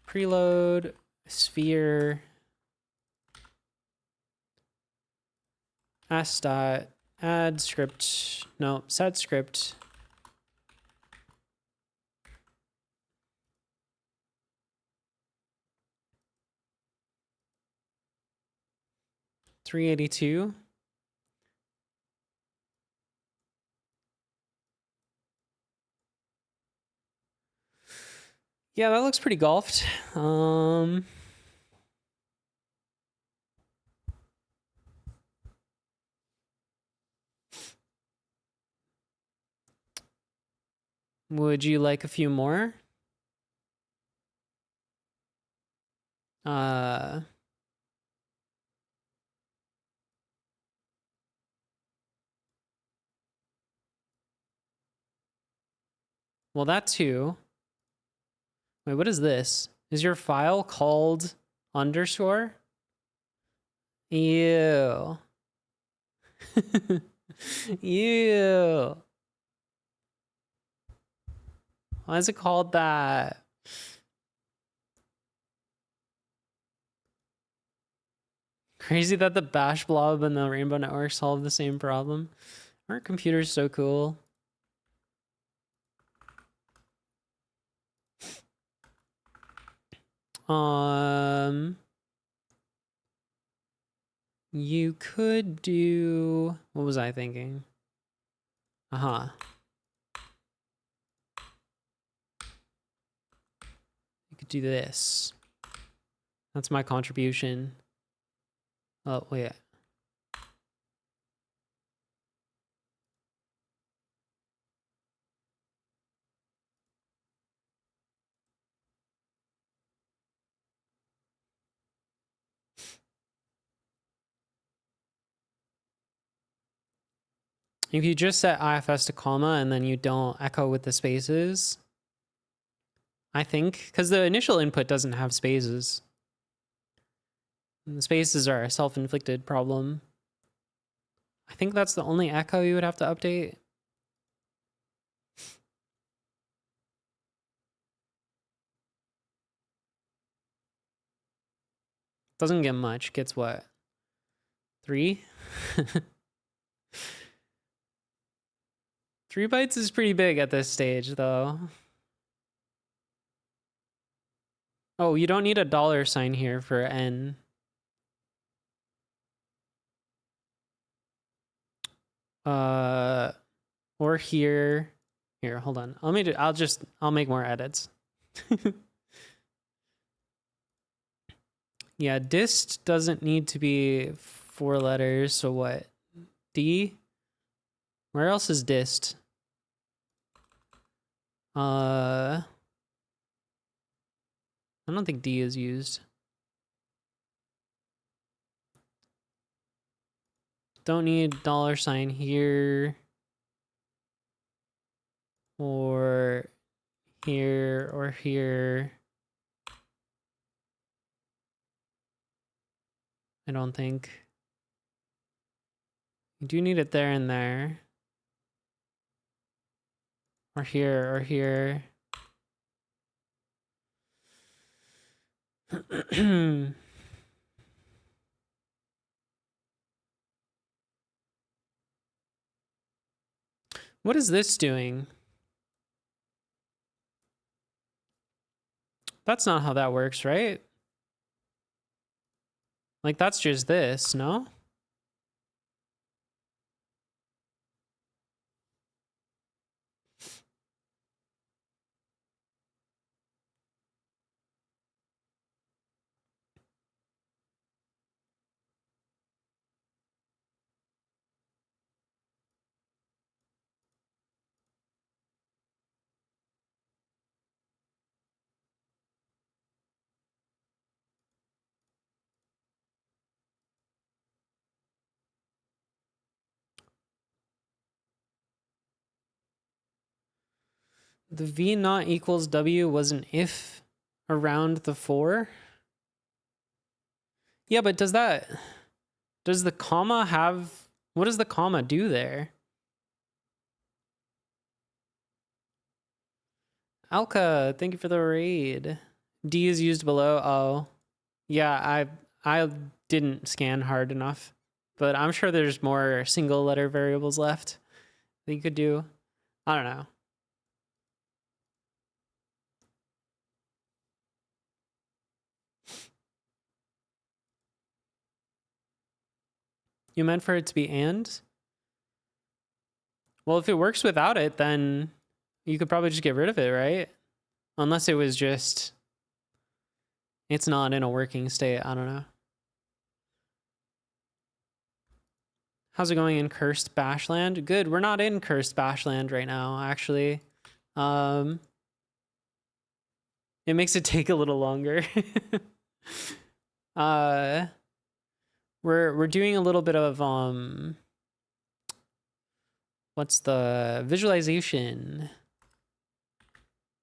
Preload, sphere, s dot, add script, no, set script. $382. Yeah, that looks pretty golfed. Would you like a few more? Well, that too. Wait, what is this? Is your file called underscore? Ew. Ew. Why is it called that? Crazy that the Bash blob and the Rainbow Network solve the same problem. Aren't computers so cool? You could do, what was I thinking? You could do this. That's my contribution. Oh, wait. If you just set IFS to comma and then you don't echo with the spaces, I think, because the initial input doesn't have spaces. And the spaces are a self-inflicted problem. I think that's the only echo you would have to update. Doesn't get much. Gets what? 3? 3 bytes is pretty big at this stage, though. Oh, you don't need a $sign here for n. Or here. Here, hold on. I'll make more edits. Yeah, dist doesn't need to be 4 letters, so what? D? Where else is dist? I don't think D is used. Don't need $sign here. Or here or here. I don't think. You do need it there and there. Or here or here. What is this doing? That's not how that works, right? Like, that's just this, no? The v not equals w was an if around the 4. Yeah, but does the comma have, what does the comma do there? Alka, thank you for the raid. D is used below. Oh, yeah, I didn't scan hard enough, but I'm sure there's more single letter variables left that you could do. I don't know. You meant for it to be and? Well, if it works without it, then you could probably just get rid of it, right? Unless it was just, it's not in a working state. I don't know. How's it going in Cursed Bashland? Good. We're not in Cursed Bashland right now, actually. It makes it take a little longer. We're doing a little bit of what's the visualization?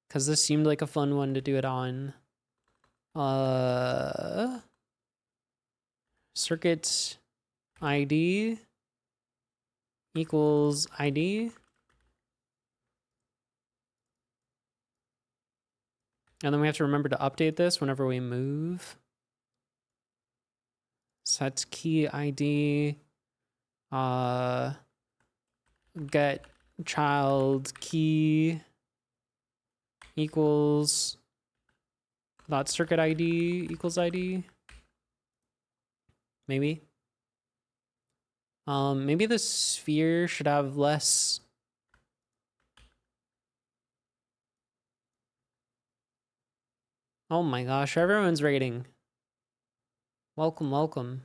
Because this seemed like a fun one to do it on. Circuit ID equals ID. And then we have to remember to update this whenever we move. Set key ID. Get child key equals dot circuit ID equals ID. Maybe. Maybe the sphere should have less. Oh my gosh, everyone's rating. Welcome, welcome.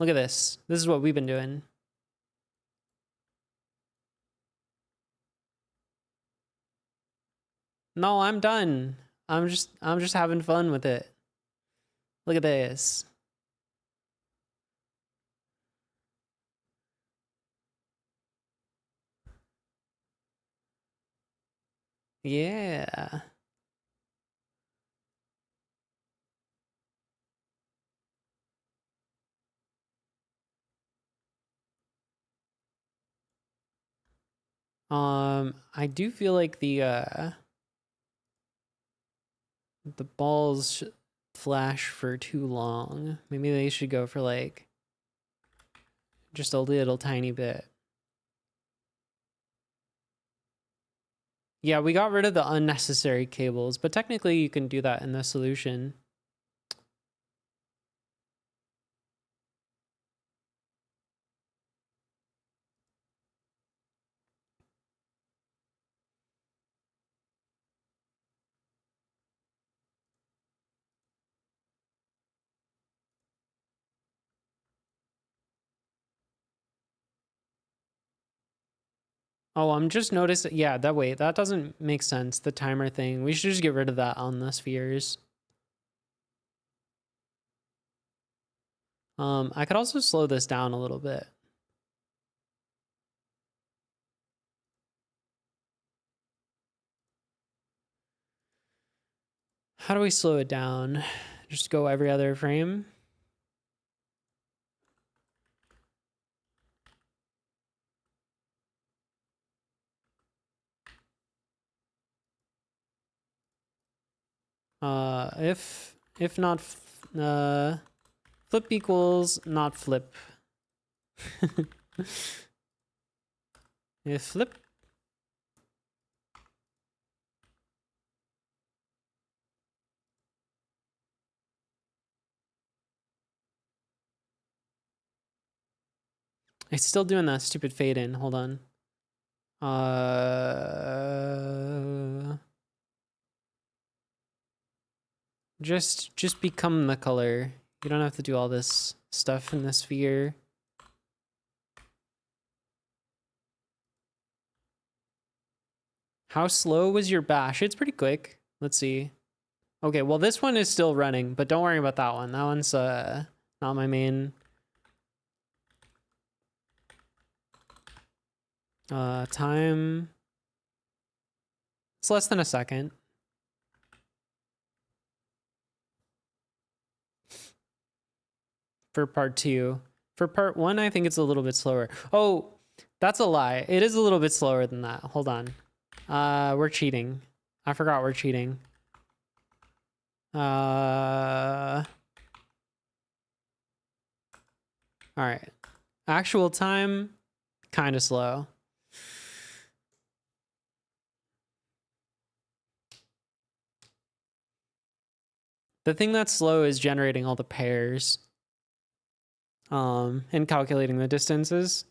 Look at this. This is what we've been doing. No, I'm done. I'm just having fun with it. Look at this. Yeah. I do feel like the balls flash for too long. Maybe they should go for like just a little tiny bit. Yeah, we got rid of the unnecessary cables, but technically you can do that in the solution. Oh, I'm just noticing. Yeah, that doesn't make sense. The timer thing. We should just get rid of that on the spheres. I could also slow this down a little bit. How do we slow it down? Just go every other frame. If not, flip equals not flip. If flip. I'm still doing that stupid fade in. Hold on. Just become the color. You don't have to do all this stuff in the sphere. How slow was your bash? It's pretty quick. Let's see. Okay, well this one is still running, but don't worry about that one. That one's not my main. Time. It's less than a second. For part 2. For part 1, I think it's a little bit slower. Oh, that's a lie. It is a little bit slower than that. Hold on. We're cheating. I forgot we're cheating. All right. Actual time, kind of slow. The thing that's slow is generating all the pairs. And calculating the distances.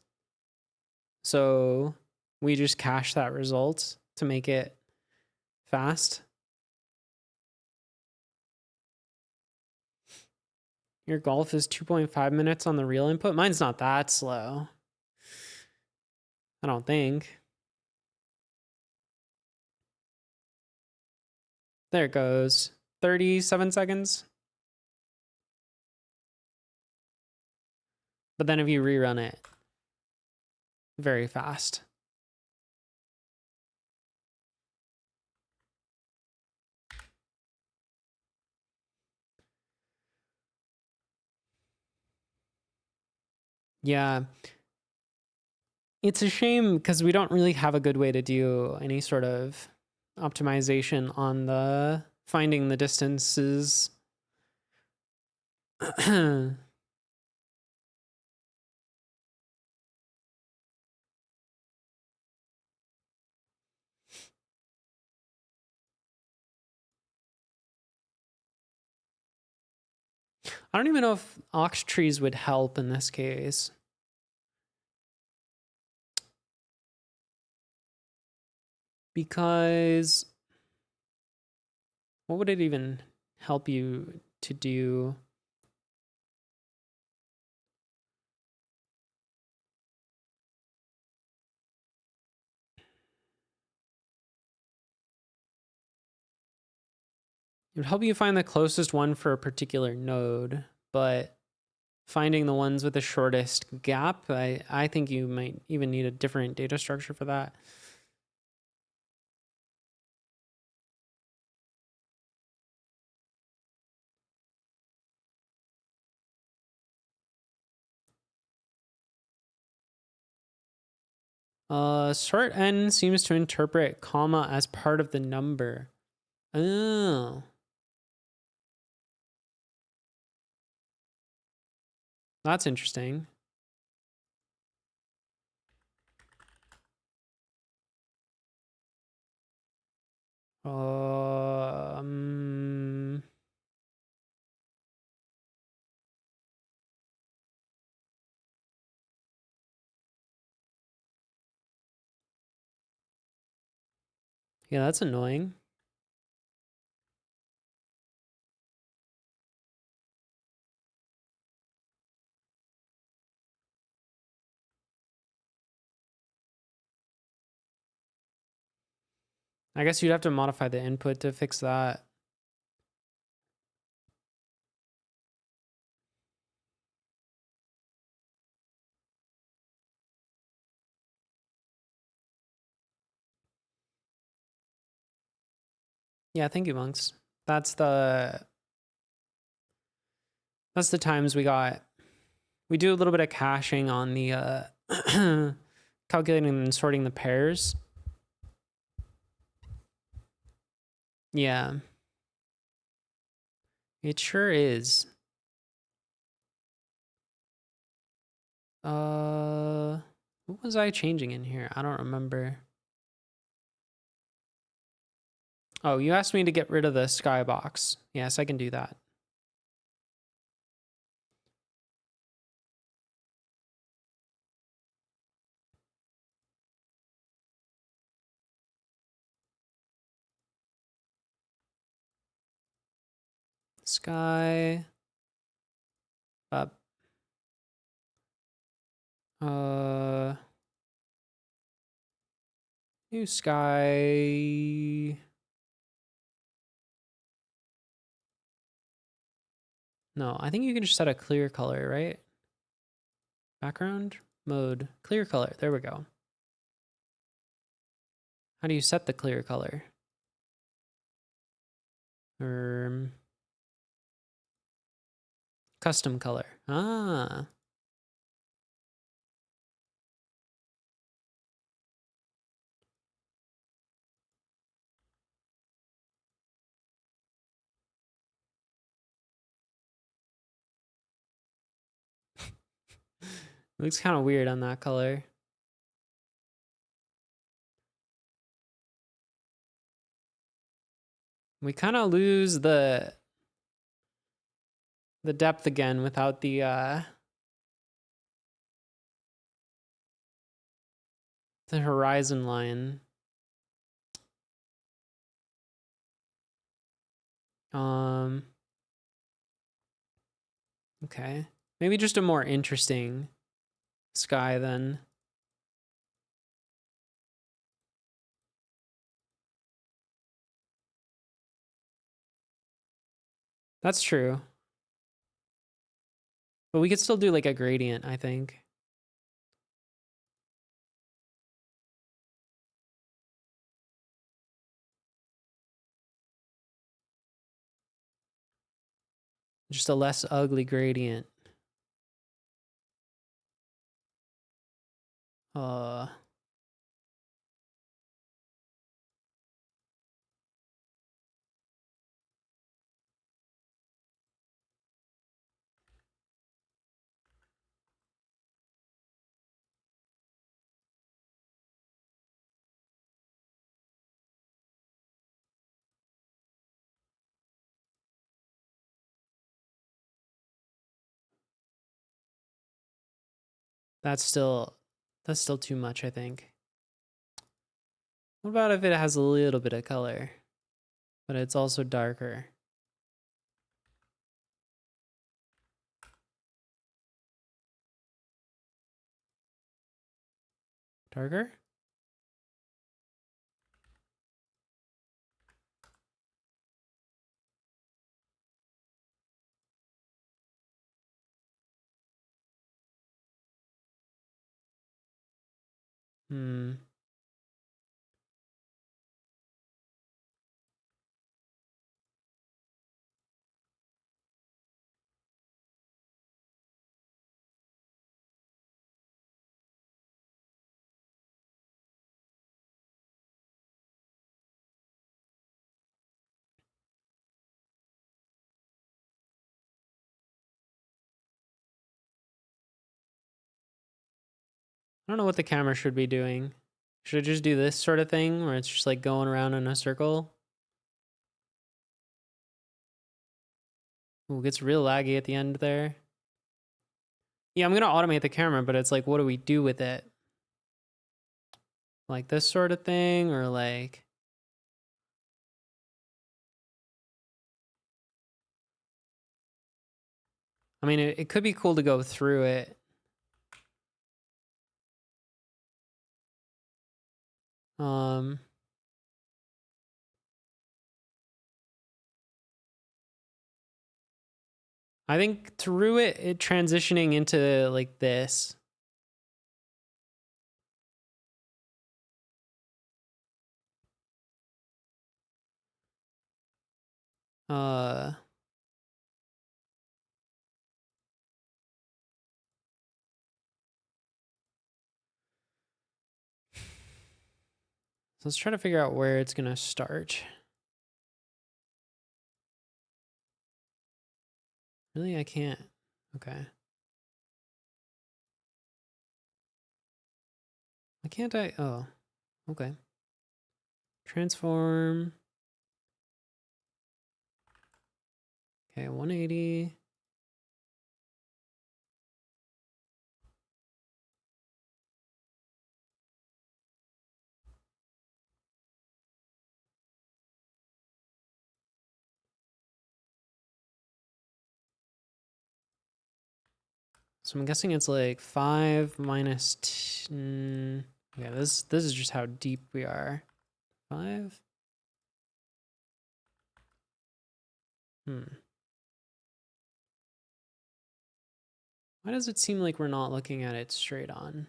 So we just cache that result to make it fast. Your golf is 2.5 minutes on the real input. Mine's not that slow. I don't think. There it goes. 37 seconds. But then if you rerun it, very fast. Yeah. It's a shame because we don't really have a good way to do any sort of optimization on the finding the distances. I don't even know if ox trees would help in this case. Because what would it even help you to do? It would help you find the closest one for a particular node, but finding the ones with the shortest gap, I think you might even need a different data structure for that. Sort n seems to interpret comma as part of the number. Oh. That's interesting. Yeah, that's annoying. I guess you'd have to modify the input to fix that. Yeah, thank you, monks. That's the times we got. We do a little bit of caching on the calculating and sorting the pairs. Yeah. It sure is. What was I changing in here? I don't remember. Oh, you asked me to get rid of the skybox. Yes, I can do that. Sky up. New sky. No, I think you can just set a clear color, right? Background mode, clear color. There we go. How do you set the clear color? Custom color. Ah. Looks kind of weird on that color. We kind of lose the depth again without the horizon line. Okay. Maybe just a more interesting sky then. That's true. But we could still do like a gradient, I think. Just a less ugly gradient. That's still too much, I think. What about if it has a little bit of color, but it's also darker? Darker? Hmm. I don't know what the camera should be doing. Should it just do this sort of thing where it's just like going around in a circle? Ooh, it gets real laggy at the end there. Yeah, I'm gonna automate the camera, but it's like, what do we do with it? Like this sort of thing, or like... I mean, it could be cool to go through it. I think through it transitioning into like this. Uh, so let's try to figure out where it's gonna start. Really? I can't. Okay. Why can't I? Oh, okay. Transform. Okay, 180. So I'm guessing it's like 5 minus 10. Yeah, this is just how deep we are. 5? Why does it seem like we're not looking at it straight on?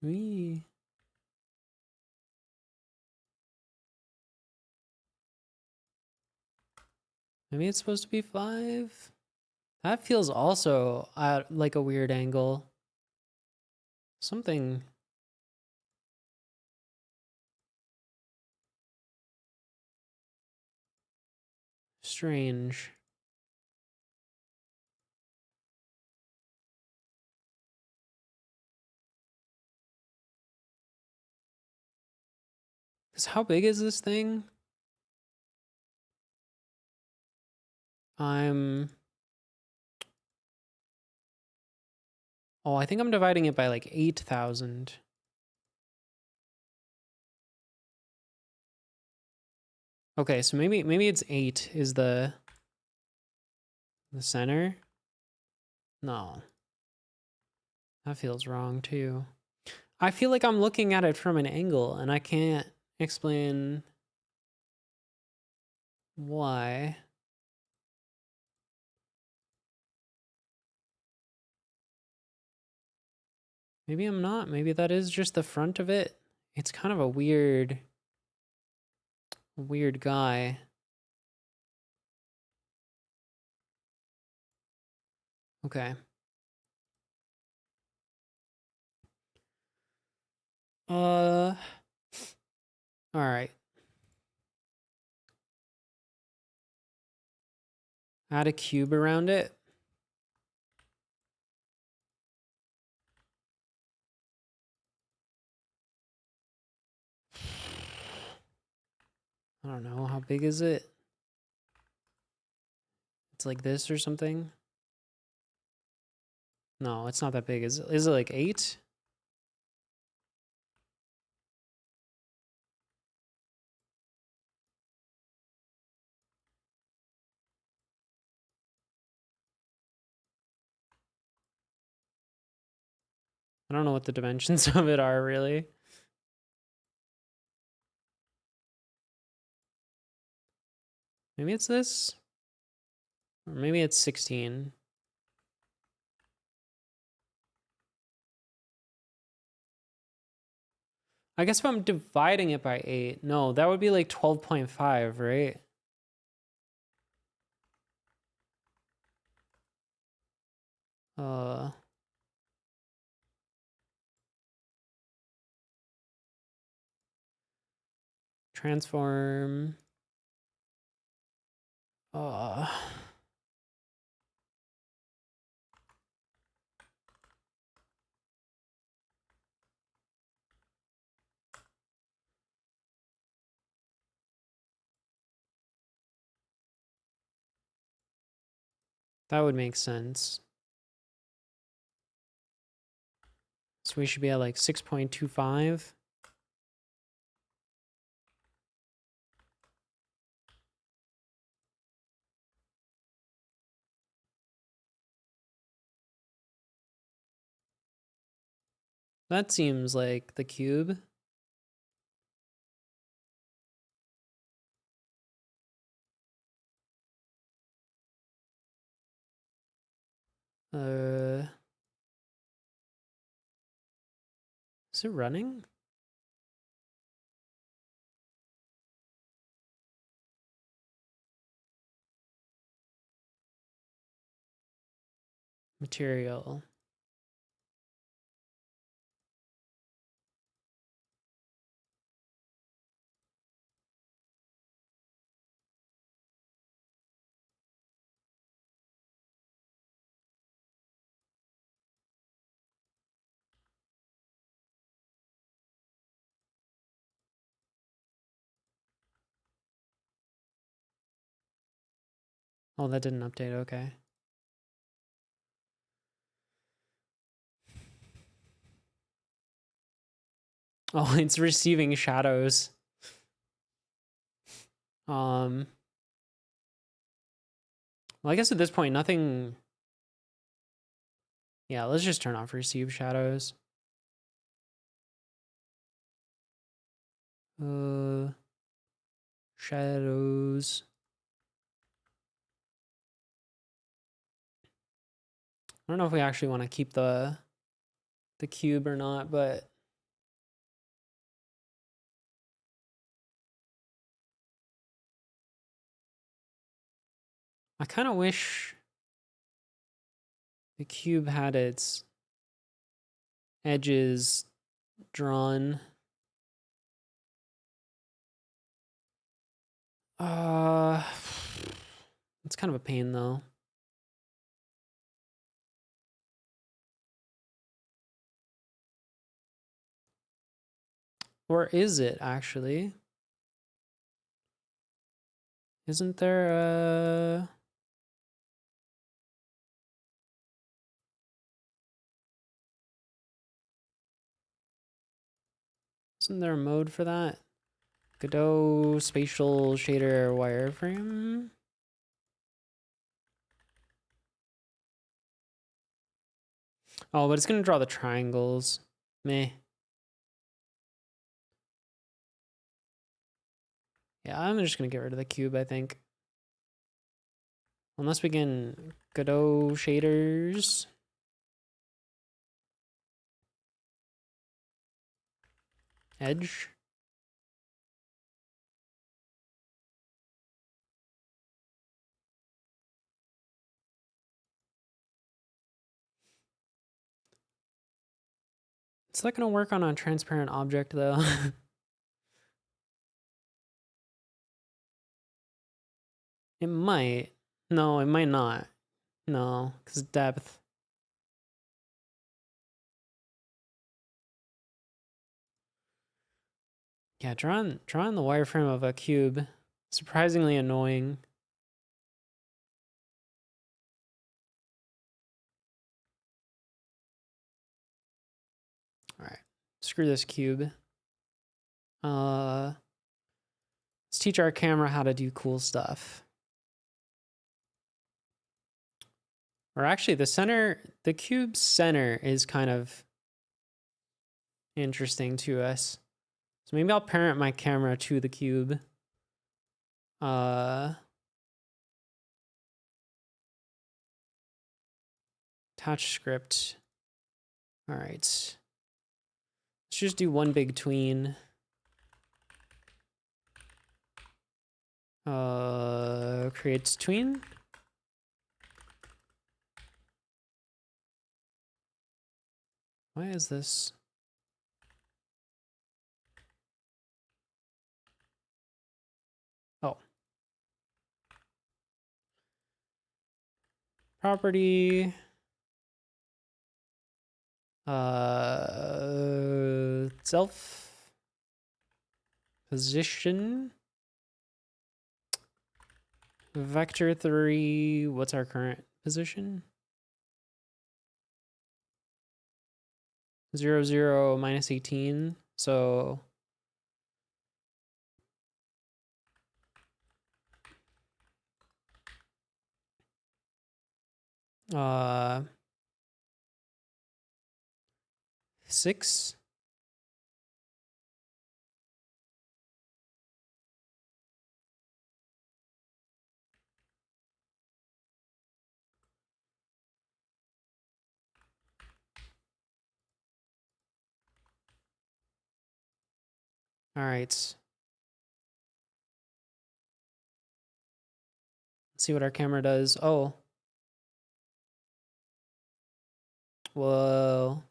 Wee. Maybe it's supposed to be 5? That feels also at like a weird angle. Something strange. Because how big is this thing? Oh, I think I'm dividing it by like 8,000. Okay, so maybe it's 8 is the center. No. That feels wrong too. I feel like I'm looking at it from an angle and I can't explain why. Maybe I'm not. Maybe that is just the front of it. It's kind of a weird guy. Okay. All right. Add a cube around it. I don't know. How big is it? It's like this or something. No, it's not that big. Is it like 8? I don't know what the dimensions of it are really. Maybe it's this? Or maybe it's 16. I guess if I'm dividing it by 8, no, that would be like 12.5, right? Transform. That would make sense. So we should be at like 6.25. That seems like the cube. Is it running? Material. Oh, that didn't update. Okay. Oh, it's receiving shadows. Well, I guess at this point, nothing. Yeah, let's just turn off receive shadows. Shadows. I don't know if we actually want to keep the cube or not, but I kind of wish the cube had its edges drawn. It's kind of a pain though. Or is it actually? Isn't there a... Isn't there a mode for that? Godot spatial shader wireframe? Oh, but it's gonna draw the triangles. Meh. Yeah, I'm just gonna get rid of the cube, I think. Unless we can Godot shaders. Edge. It's not gonna work on a transparent object though. It might. No, it might not. No, because depth. Yeah, drawing the wireframe of a cube. Surprisingly annoying. All right, screw this cube. Let's teach our camera how to do cool stuff. Or actually, the cube's center is kind of interesting to us. So maybe I'll parent my camera to the cube. Attach script. All right. Let's just do one big tween. Creates tween. Why is this? Oh. Property. Self. Position. Vector 3. What's our current position? 0, 0, minus 18. So uh 6. All right. Let's see what our camera does. Oh. Whoa.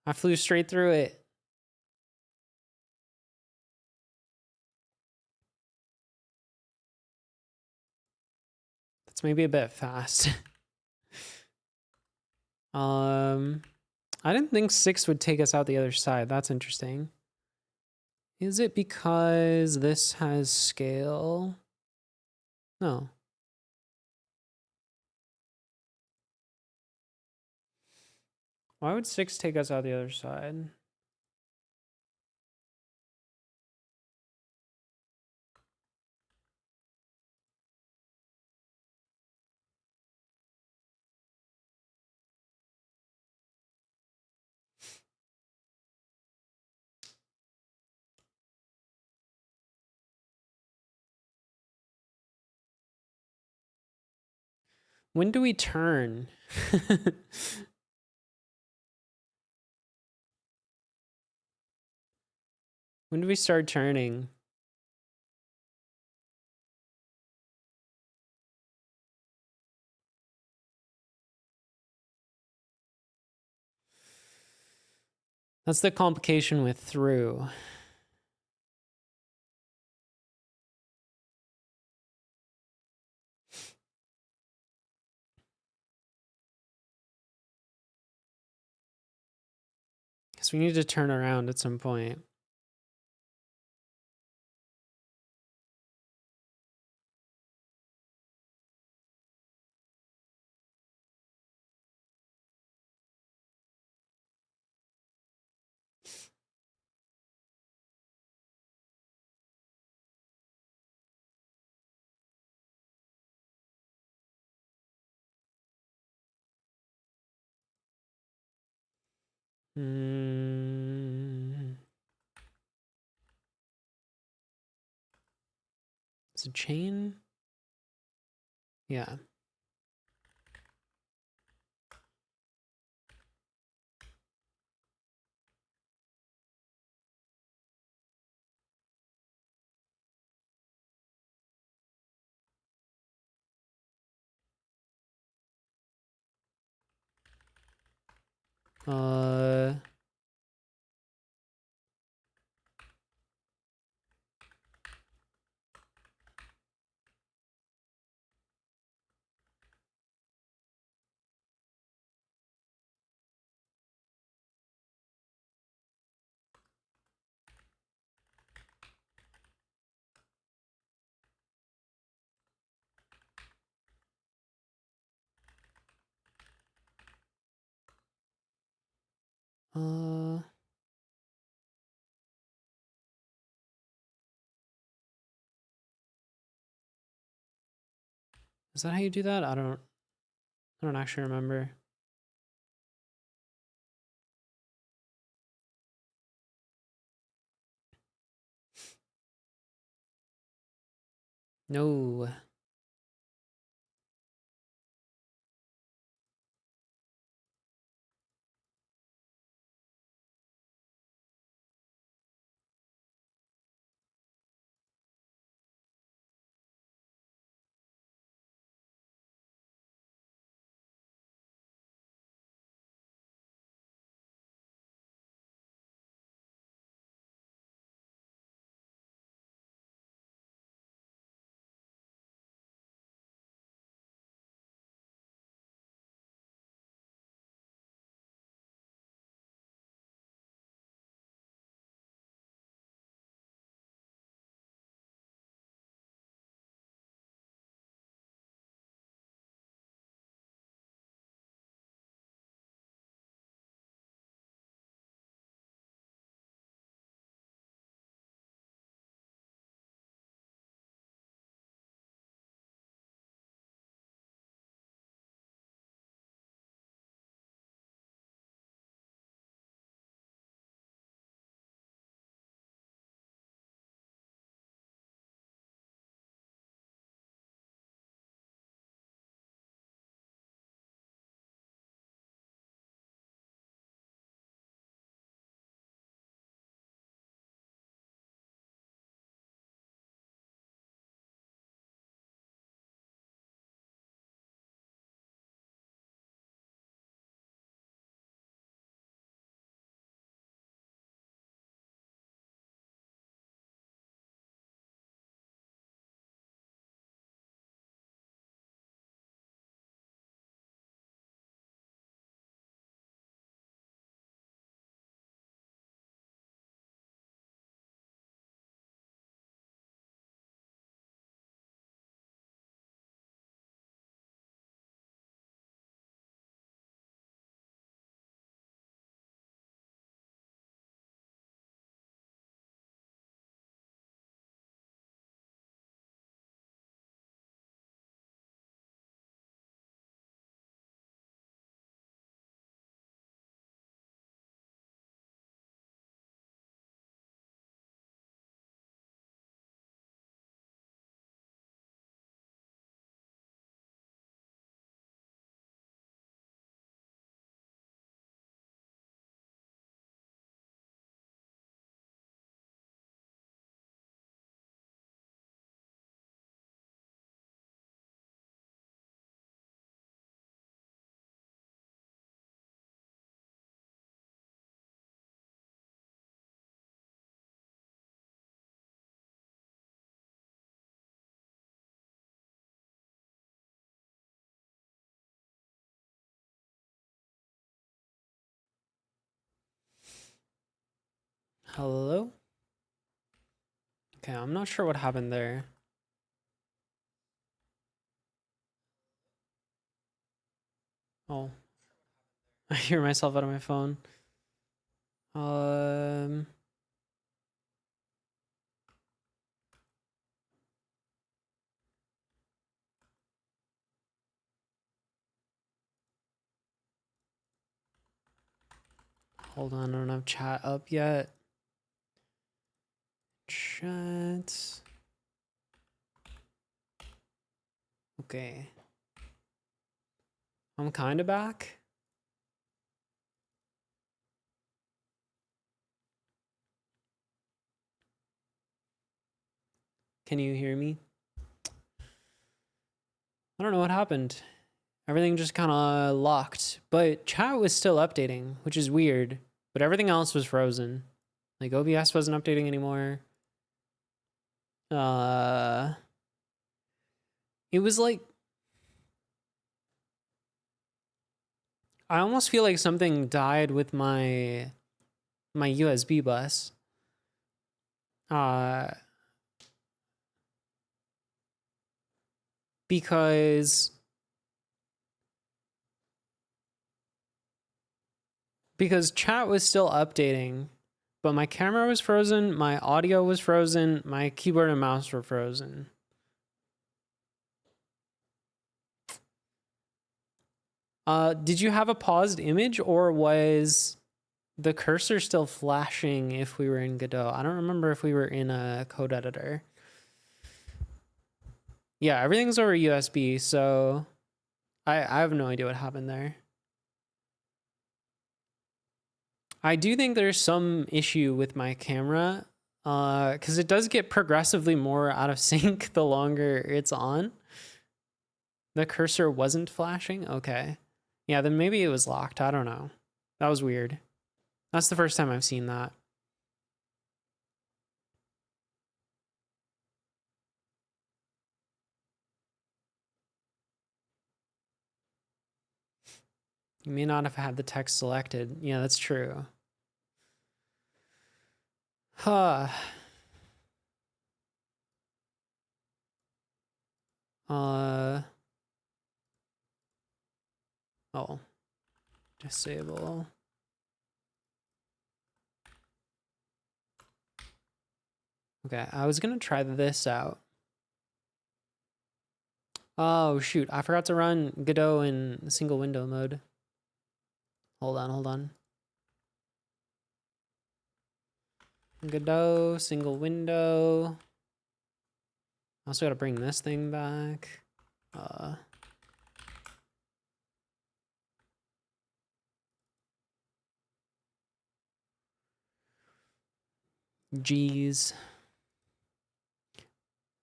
I flew straight through it. That's maybe a bit fast. I didn't think 6 would take us out the other side. That's interesting. Is it because this has scale? No. Why would 6 take us out the other side? When do we turn? When do we start turning? That's the complication with through. Because we need to turn around at some point. Is it chain? Yeah. Uh, uh, is that how you do that? I don't actually remember. No. Hello? Okay, I'm not sure what happened there. Oh. I hear myself out of my phone. Hold on, I don't have chat up yet. Chat. Okay. I'm kind of back. Can you hear me? I don't know what happened. Everything just kind of locked, but chat was still updating, which is weird, but everything else was frozen. Like OBS wasn't updating anymore. It was like, I almost feel like something died with my USB bus. Because chat was still updating, but my camera was frozen, my audio was frozen, my keyboard and mouse were frozen. Did you have a paused image, or was the cursor still flashing if we were in Godot? I don't remember if we were in a code editor. Yeah, everything's over USB, so I have no idea what happened there. I do think there's some issue with my camera, because it does get progressively more out of sync the longer it's on. The cursor wasn't flashing? Okay. Yeah, then maybe it was locked. I don't know. That was weird. That's the first time I've seen that. You may not have had the text selected. Yeah, that's true. Huh. Oh. Disable. Okay, I was gonna try this out. Oh, shoot. I forgot to run Godot in single window mode. Hold on. Godot, single window. Also gotta bring this thing back. Geez.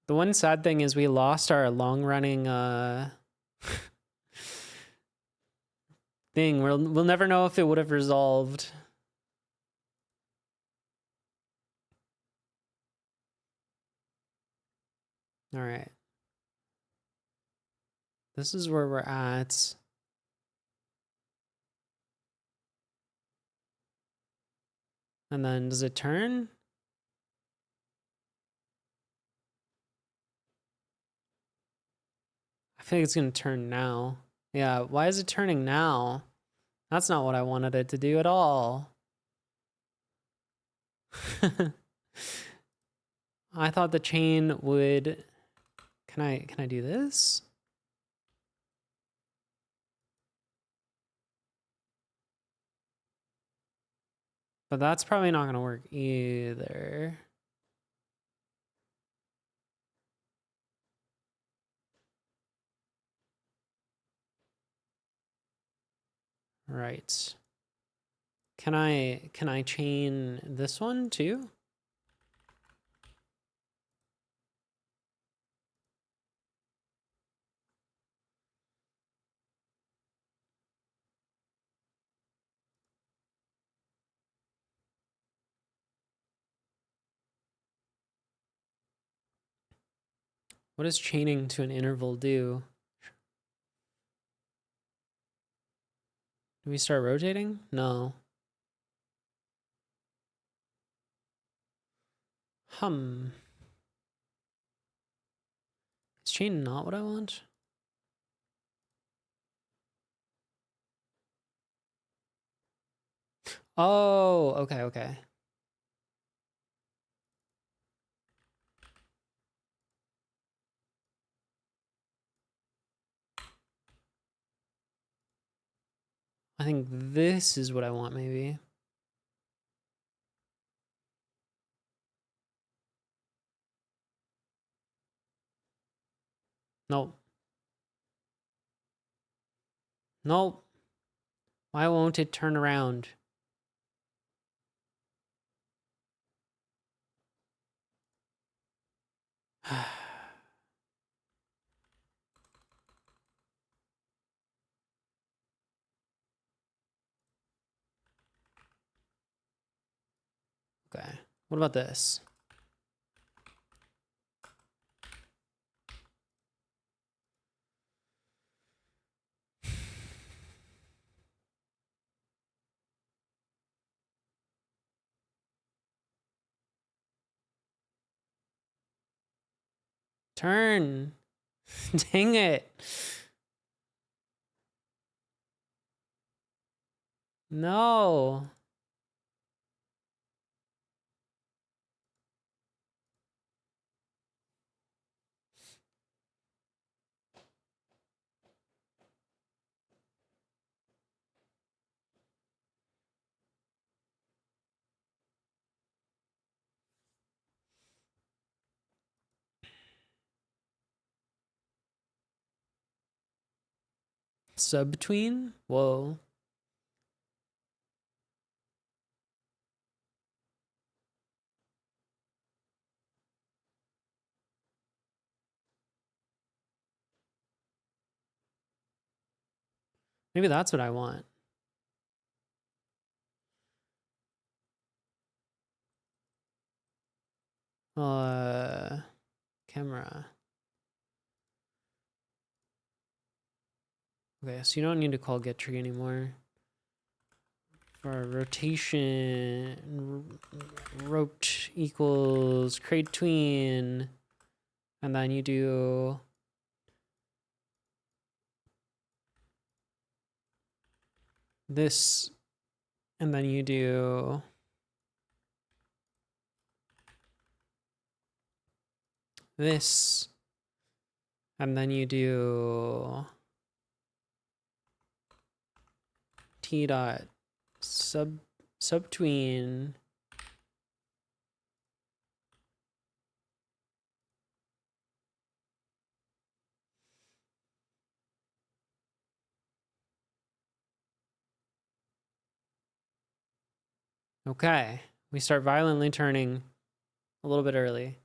The one sad thing is we lost our long-running thing. We'll never know if it would have resolved. All right. This is where we're at. And then does it turn? I think it's gonna turn now. Yeah, why is it turning now? That's not what I wanted it to do at all. I thought the chain would... Can I do this? But that's probably not gonna work either. Right. Can I chain this one too? What does chaining to an interval do? Do we start rotating? No. Is chain not what I want? Oh, okay, okay. I think this is what I want, maybe. Nope. Nope. Why won't it turn around? Okay. What about this? Turn. Dang it. No. Subtween? Whoa. Maybe that's what I want. Camera. Okay, so you don't need to call get tree anymore. For rotation, rote equals create tween, and then you do this, and then you do this, and then you do t dot subtween Okay, we start violently turning a little bit early.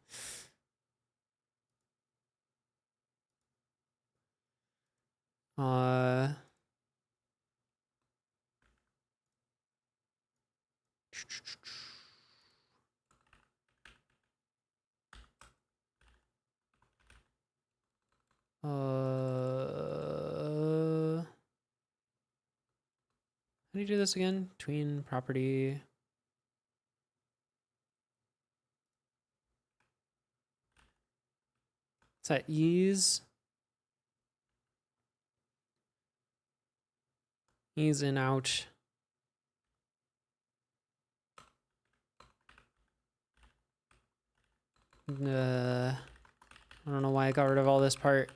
Uh, how do you do this again? Tween property. Set ease. Ease in out. I don't know why I got rid of all this part.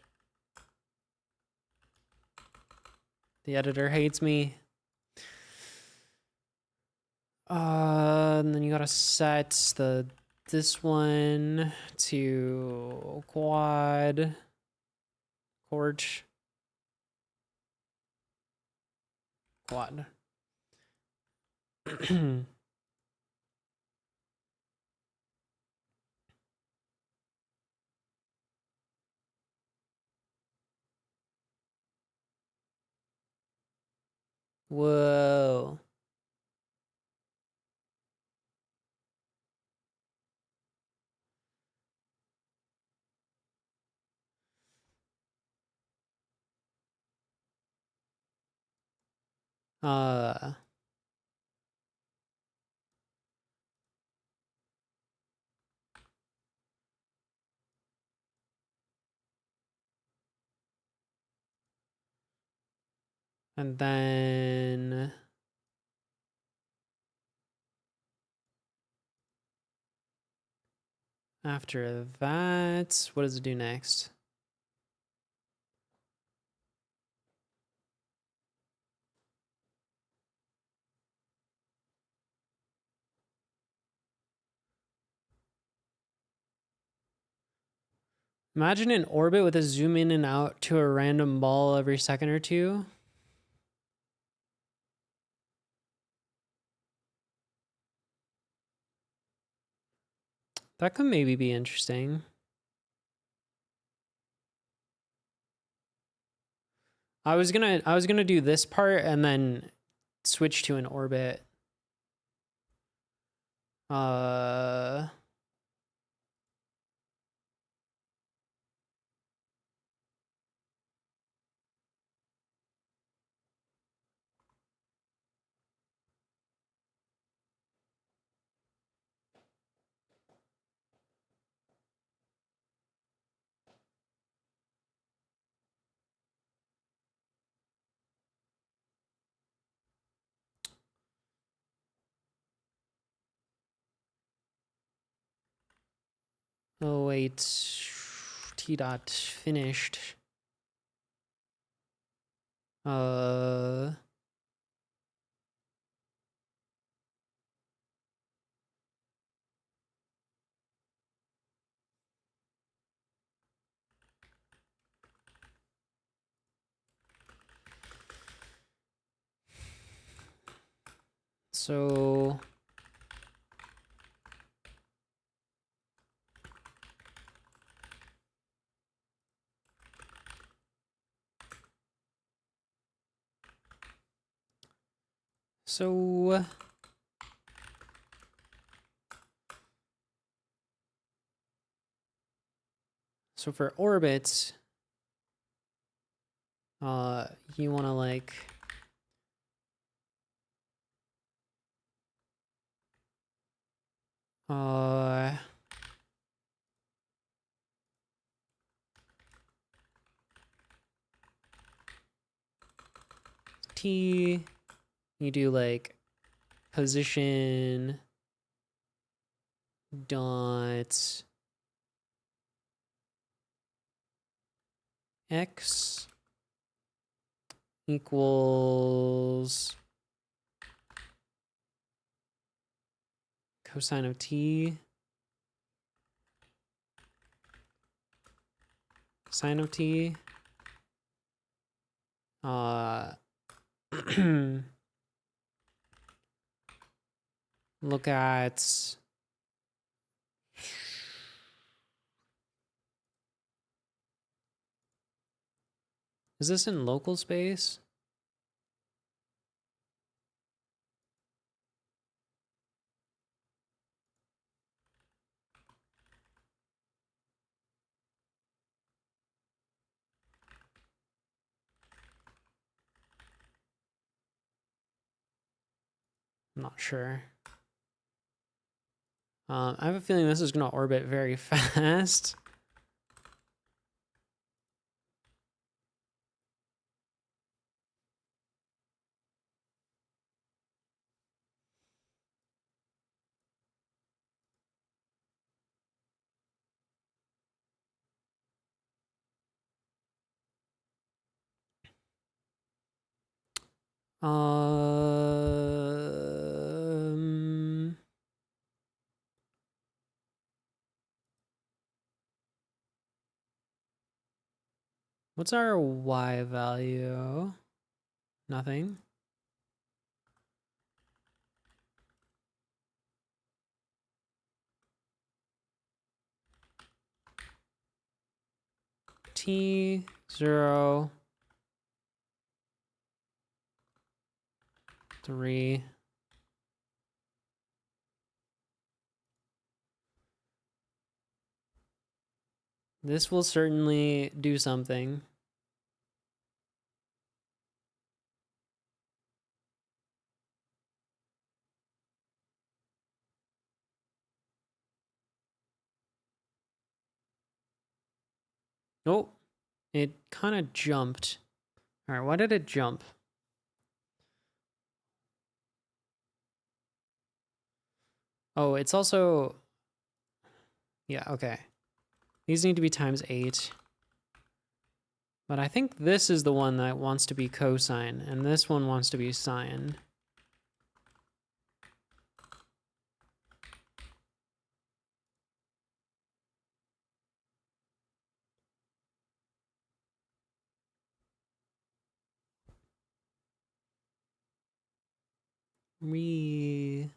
The editor hates me. And then you gotta set this one to quad quad. Whoa. Uh, And then after that, what does it do next? Imagine an orbit with a zoom in and out to a random ball every second or two. That could maybe be interesting. I was gonna do this part and then switch to an orbit. Oh wait, T dot finished. So So for orbits, you want to like T, you do like position dot x equals cosine of t sine of t. Look at is this in local space? I'm not sure. I have a feeling this is going to orbit very fast. What's our y value? Nothing. T 0 3 This will certainly do something. Oh, it kind of jumped. All right, why did it jump? Oh, it's also, yeah, okay. These need to be times 8. But I think this is the one that wants to be cosine, and this one wants to be sine. We...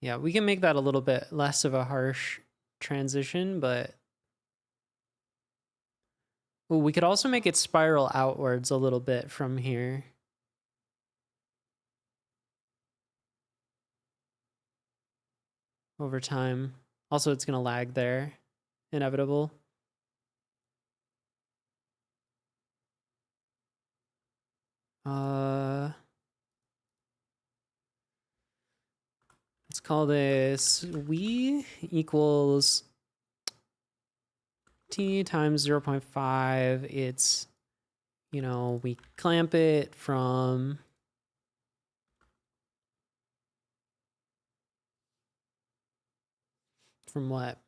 Yeah, we can make that a little bit less of a harsh transition, but... Ooh, we could also make it spiral outwards a little bit from here. Over time. Also, it's going to lag there. Inevitable. Let's call this we equals t times 0.5. It's, you know, we clamp it from what?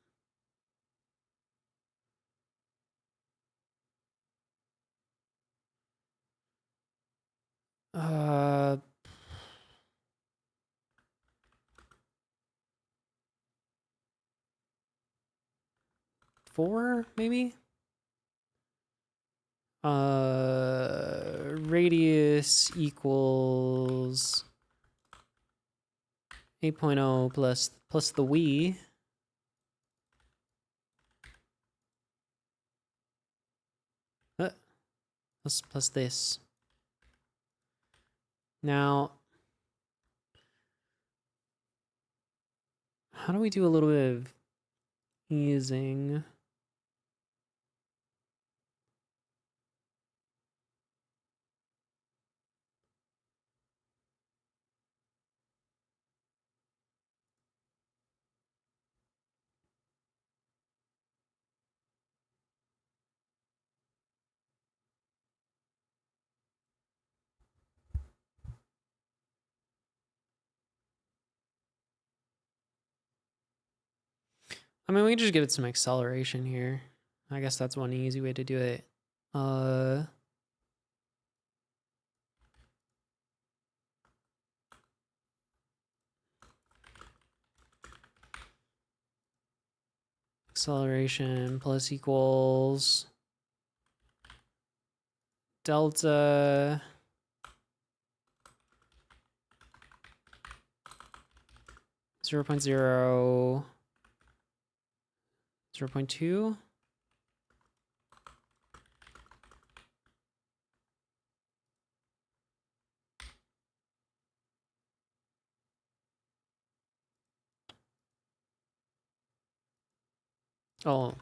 Uh, 4 maybe? Radius equals 8.0 plus the we. Plus this. Now, how do we do a little bit of easing? I mean, we can just give it some acceleration here. I guess that's one easy way to do it. Acceleration plus equals delta zero point 0.2. Oh,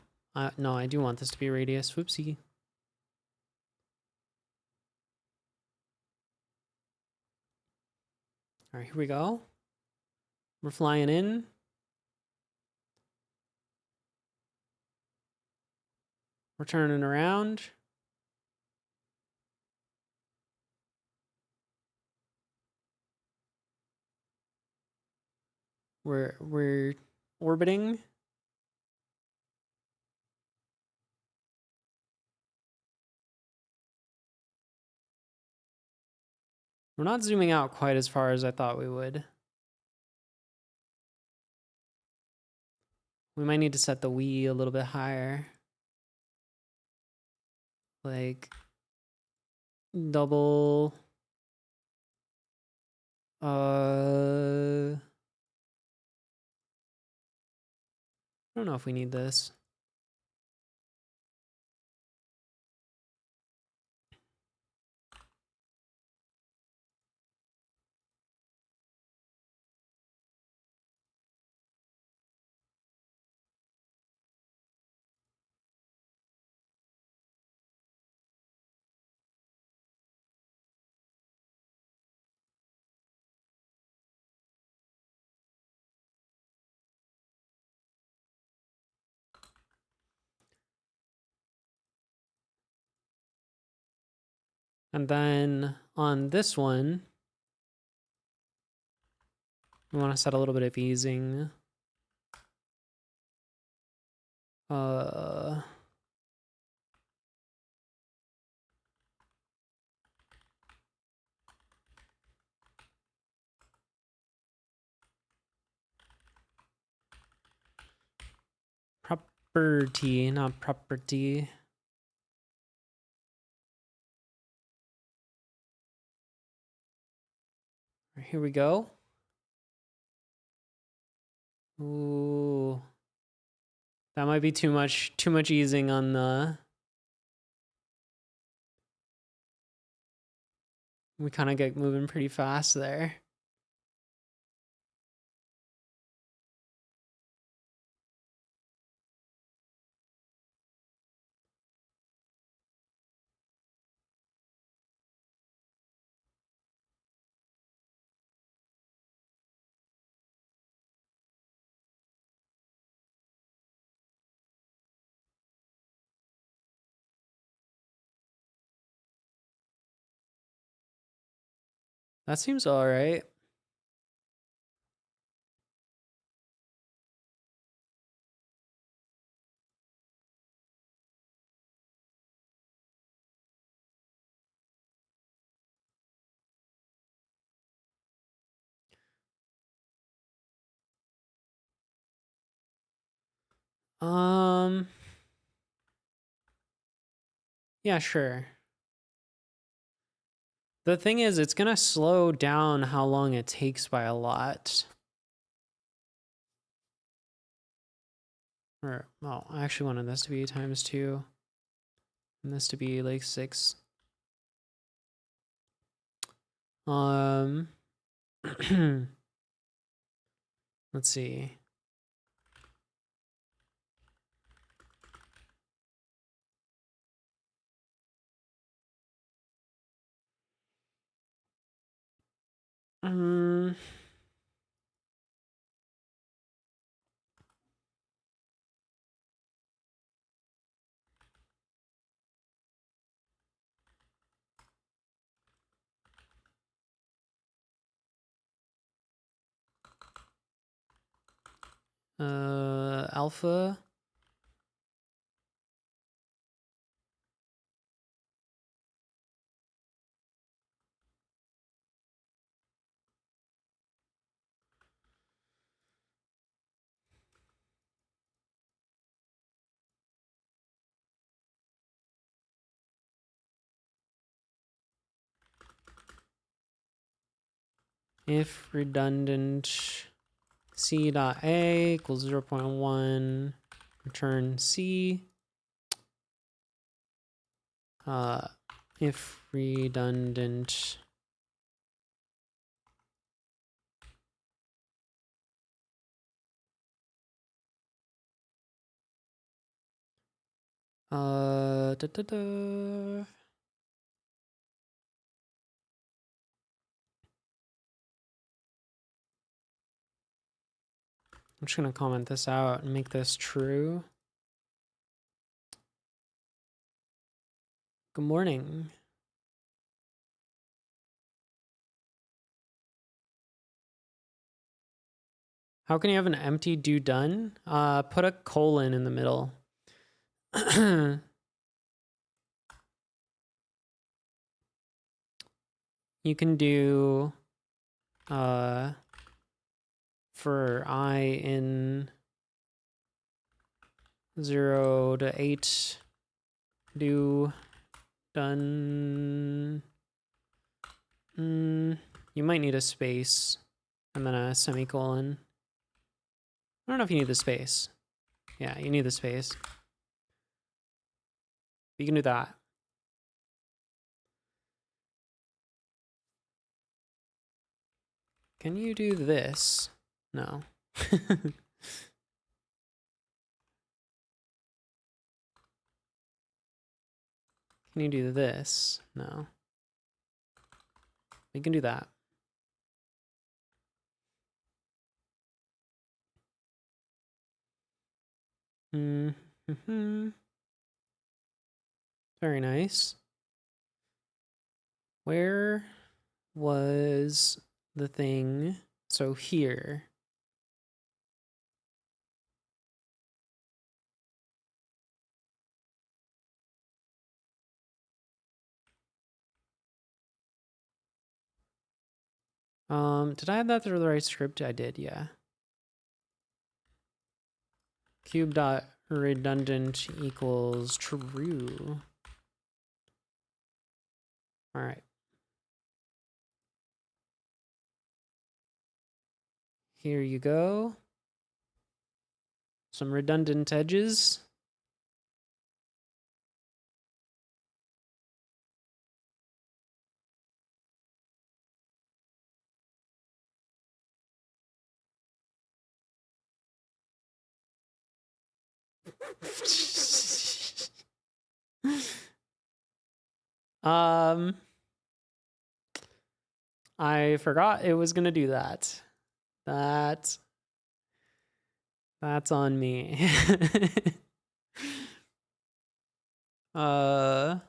no, I do want this to be radius. Whoopsie. All right, here we go. We're flying in. We're turning around. We're orbiting. We're not zooming out quite as far as I thought we would. We might need to set the we a little bit higher. Like double I don't know if we need this. And then on this one, we want to set a little bit of easing. Property, not property. Here we go. Ooh. That might be too much easing on the... We kind of get moving pretty fast there. That seems all right. Yeah, sure. The thing is, it's gonna slow down how long it takes by a lot. Or, well, I actually wanted this to be ×2. And this to be like 6. Let's see. Alpha. If redundant c dot a equals 0.1, return c. If redundant da, da, da. I'm just gonna comment this out and make this true. Good morning. How can you have an empty do done? Put a colon in the middle. You can do for I in 0 to 8 do done. You might need a space and then a semicolon. I don't know if you need the space. Yeah, you need the space. You can do that. Can you do this? No. Can you do this? No. We can do that. Very nice. Where was the thing? So here. Did I have that through the right script? I did, yeah. Cube dot redundant equals true. All right. Here you go. Some redundant edges. I forgot it was gonna do that. That's on me. uh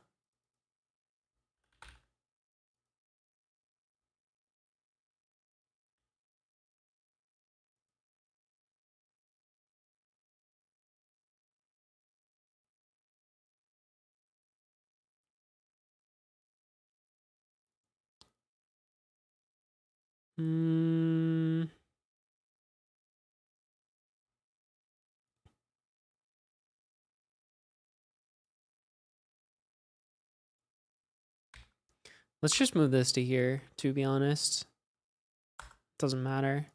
mm, let's just move this to here, to be honest. Doesn't matter.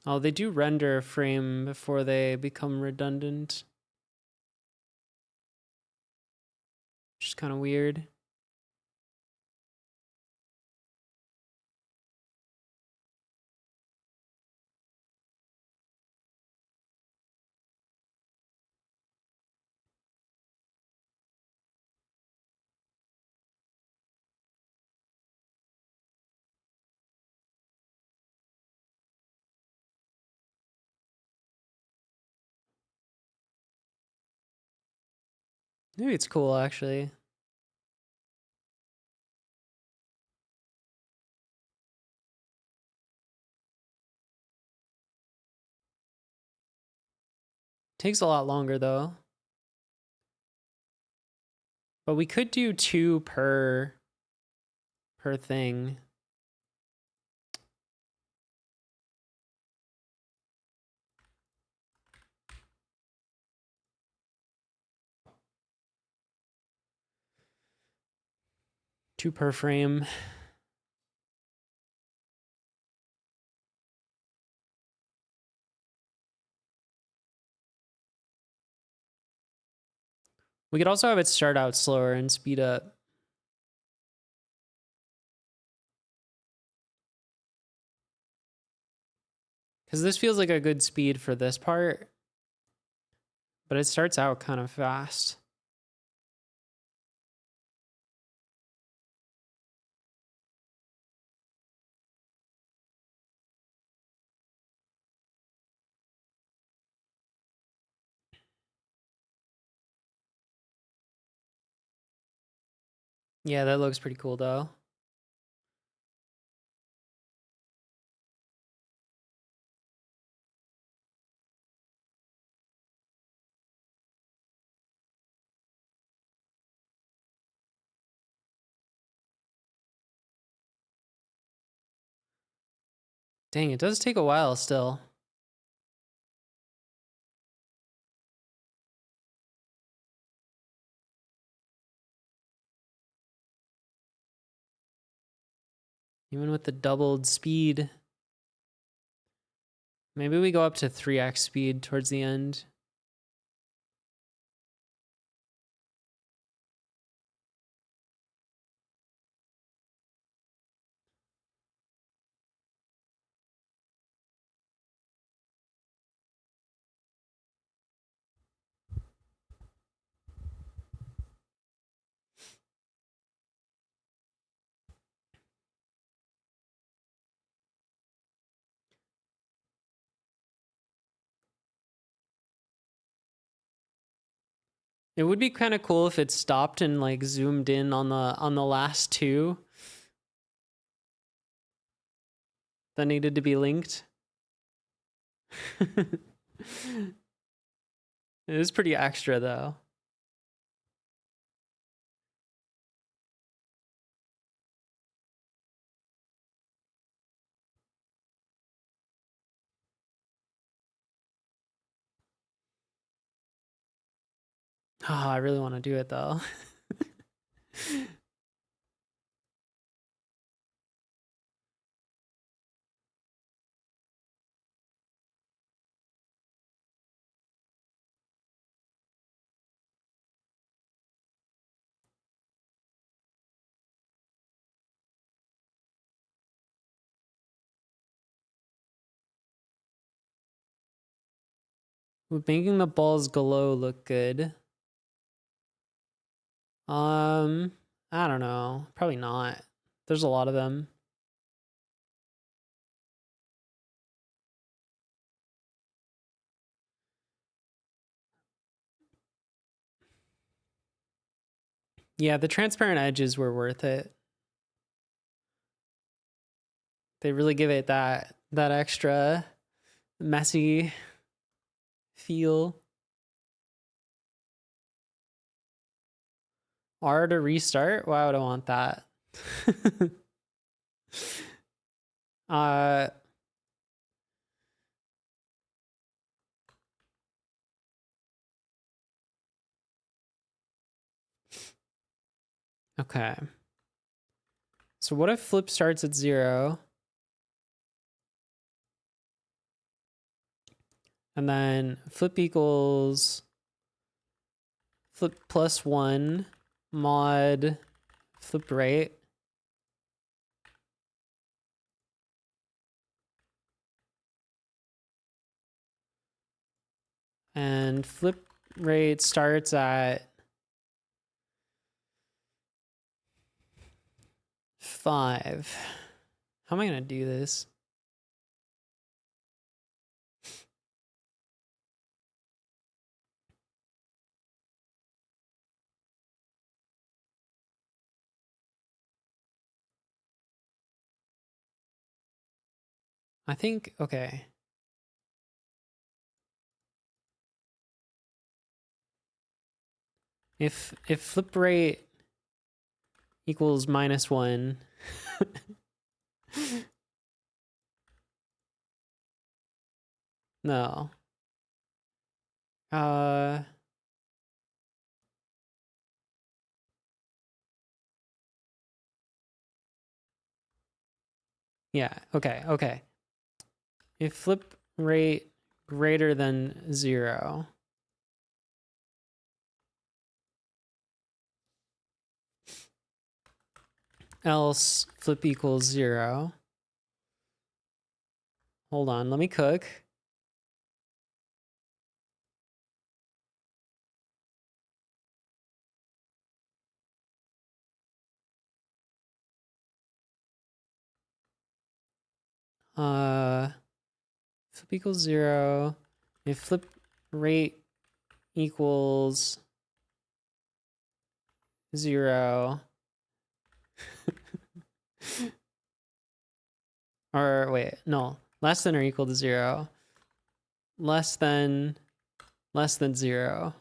Oh, they do render a frame before they become redundant. Which is kind of weird. Maybe it's cool, actually. Takes a lot longer, though. But we could do 2 per thing. Two per frame. We could also have it start out slower and speed up. Because this feels like a good speed for this part. But it starts out kind of fast. Yeah, that looks pretty cool, though. Dang, it does take a while still. Even with the doubled speed. Maybe we go up to 3x speed towards the end. It would be kind of cool if it stopped and like zoomed in on the last two that needed to be linked. It is pretty extra though. Oh, I really want to do it though. With making the balls glow look good. I don't know. Probably not. There's a lot of them. Yeah, the transparent edges were worth it. They really give it that extra messy feel. R to restart? Why would I want that? uh okay. So what if flip starts at 0? And then flip equals flip plus 1 mod flip right. And flip rate starts at 5. How am I going to do this? I think, okay. If flip rate equals -1, no. Yeah, okay. If flip rate greater than 0, else flip equals 0. Hold on, let me cook. Flip equals 0. If flip rate equals 0, or wait, no, less than or equal to 0, less than 0.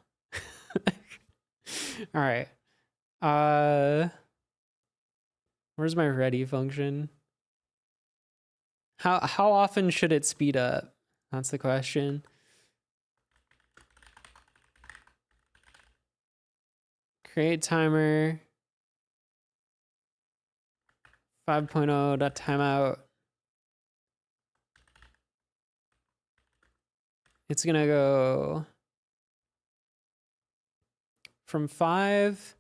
All right. Where's my ready function? How often should it speed up? That's the question. Create timer 5.0.timeout. It's gonna go from 5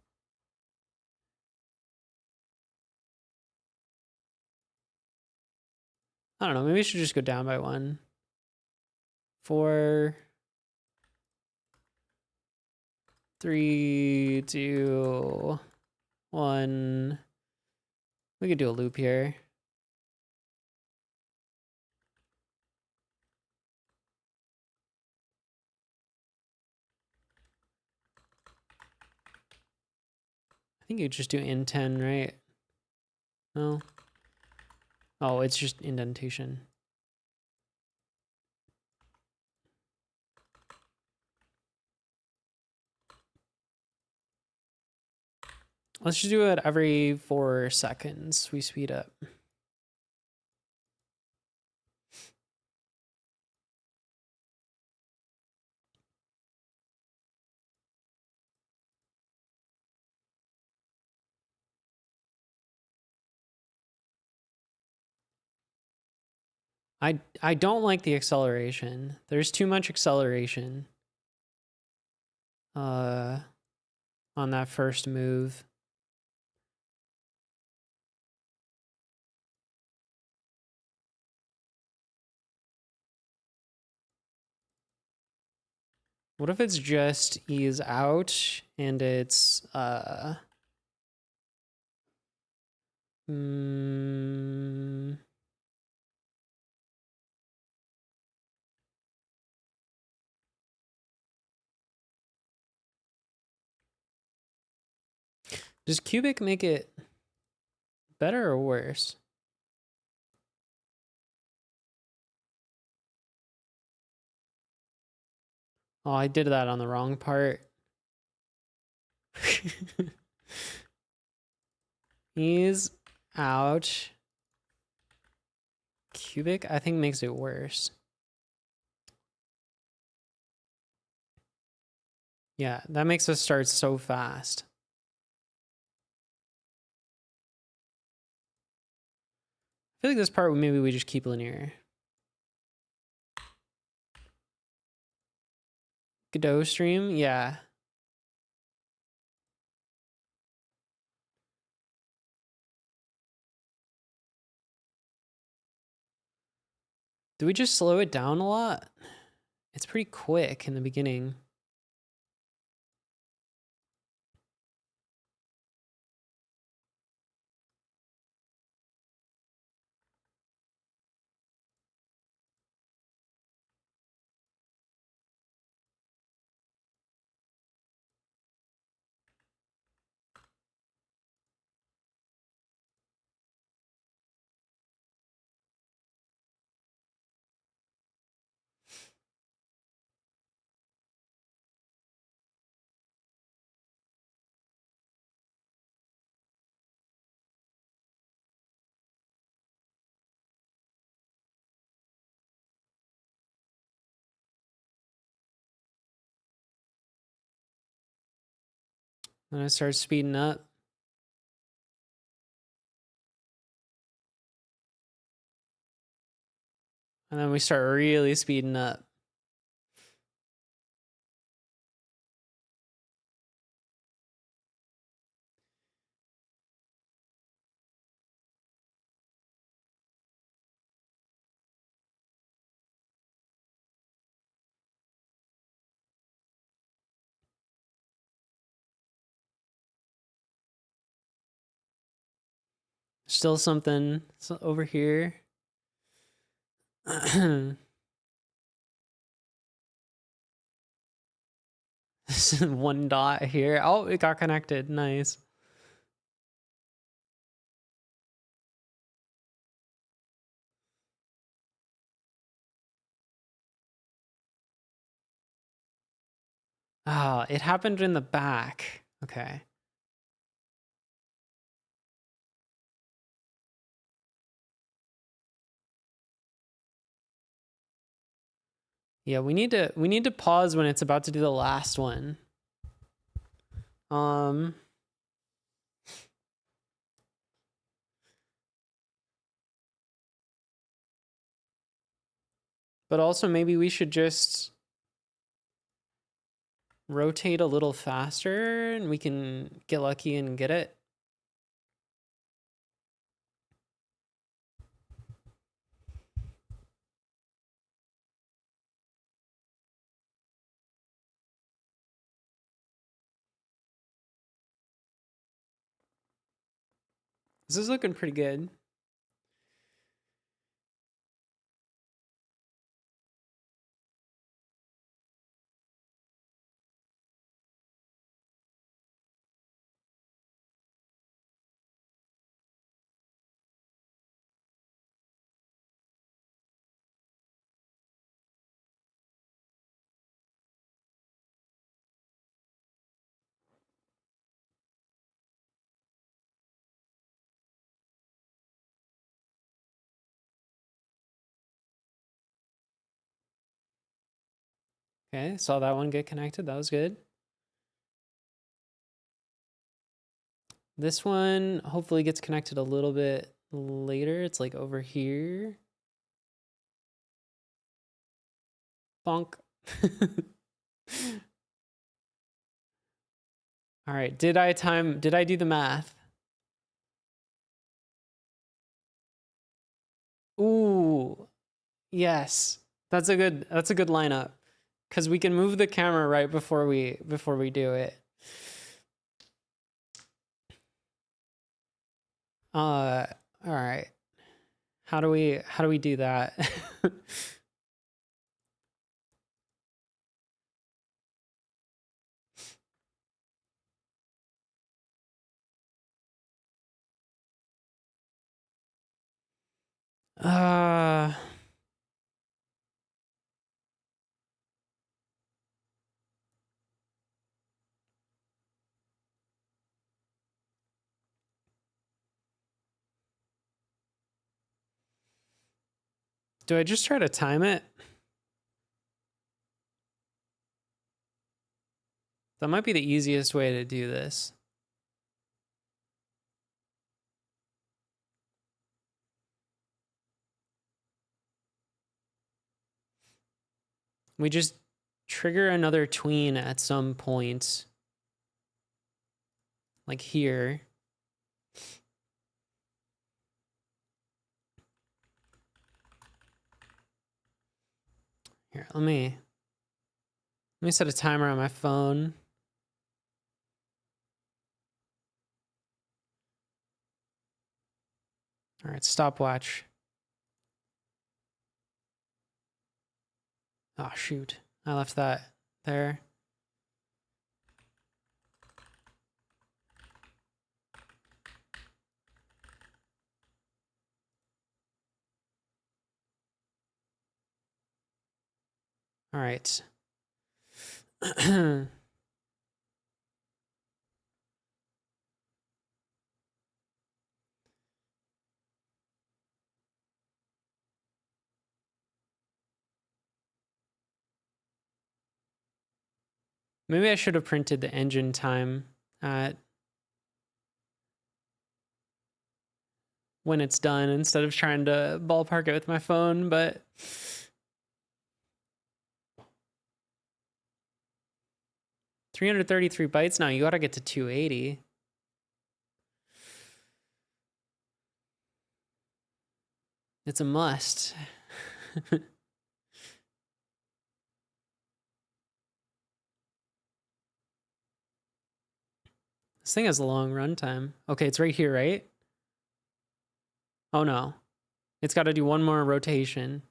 I don't know, maybe we should just go down by 1. 4 3 2 1. We could do a loop here. I think you just do in 10, right? No. Oh, it's just indentation. Let's just do it every 4 seconds. We speed up. I don't like the acceleration. There's too much acceleration. On that first move. What if it's just ease out and it's does cubic make it better or worse? Oh, I did that on the wrong part. Ease out. Cubic, I think, makes it worse. Yeah, that makes us start so fast. I feel like this part, maybe we just keep linear. Godot stream, yeah. Do we just slow it down a lot? It's pretty quick in the beginning. Then I start speeding up. And then we start really speeding up. Still something over here. One dot here. Oh, it got connected. Nice. Ah, it happened in the back. Okay. Yeah, we need to pause when it's about to do the last one. But also maybe we should just rotate a little faster and we can get lucky and get it. This is looking pretty good. Okay, saw that one get connected. That was good. This one hopefully gets connected a little bit later. It's like over here. Bonk. All right, did I do the math? Ooh, yes. That's a good lineup. Cause we can move the camera right before we do it. All right. How do we do that? uh do I just try to time it? That might be the easiest way to do this. We just trigger another tween at some point. Like here. Here, let me set a timer on my phone. All right, stopwatch. Oh, shoot. I left that there. All right. Maybe I should have printed the engine time at when it's done instead of trying to ballpark it with my phone, but 333 bytes now, you gotta get to 280. It's a must. This thing has a long runtime. Okay, it's right here, right? Oh no. It's got to do one more rotation.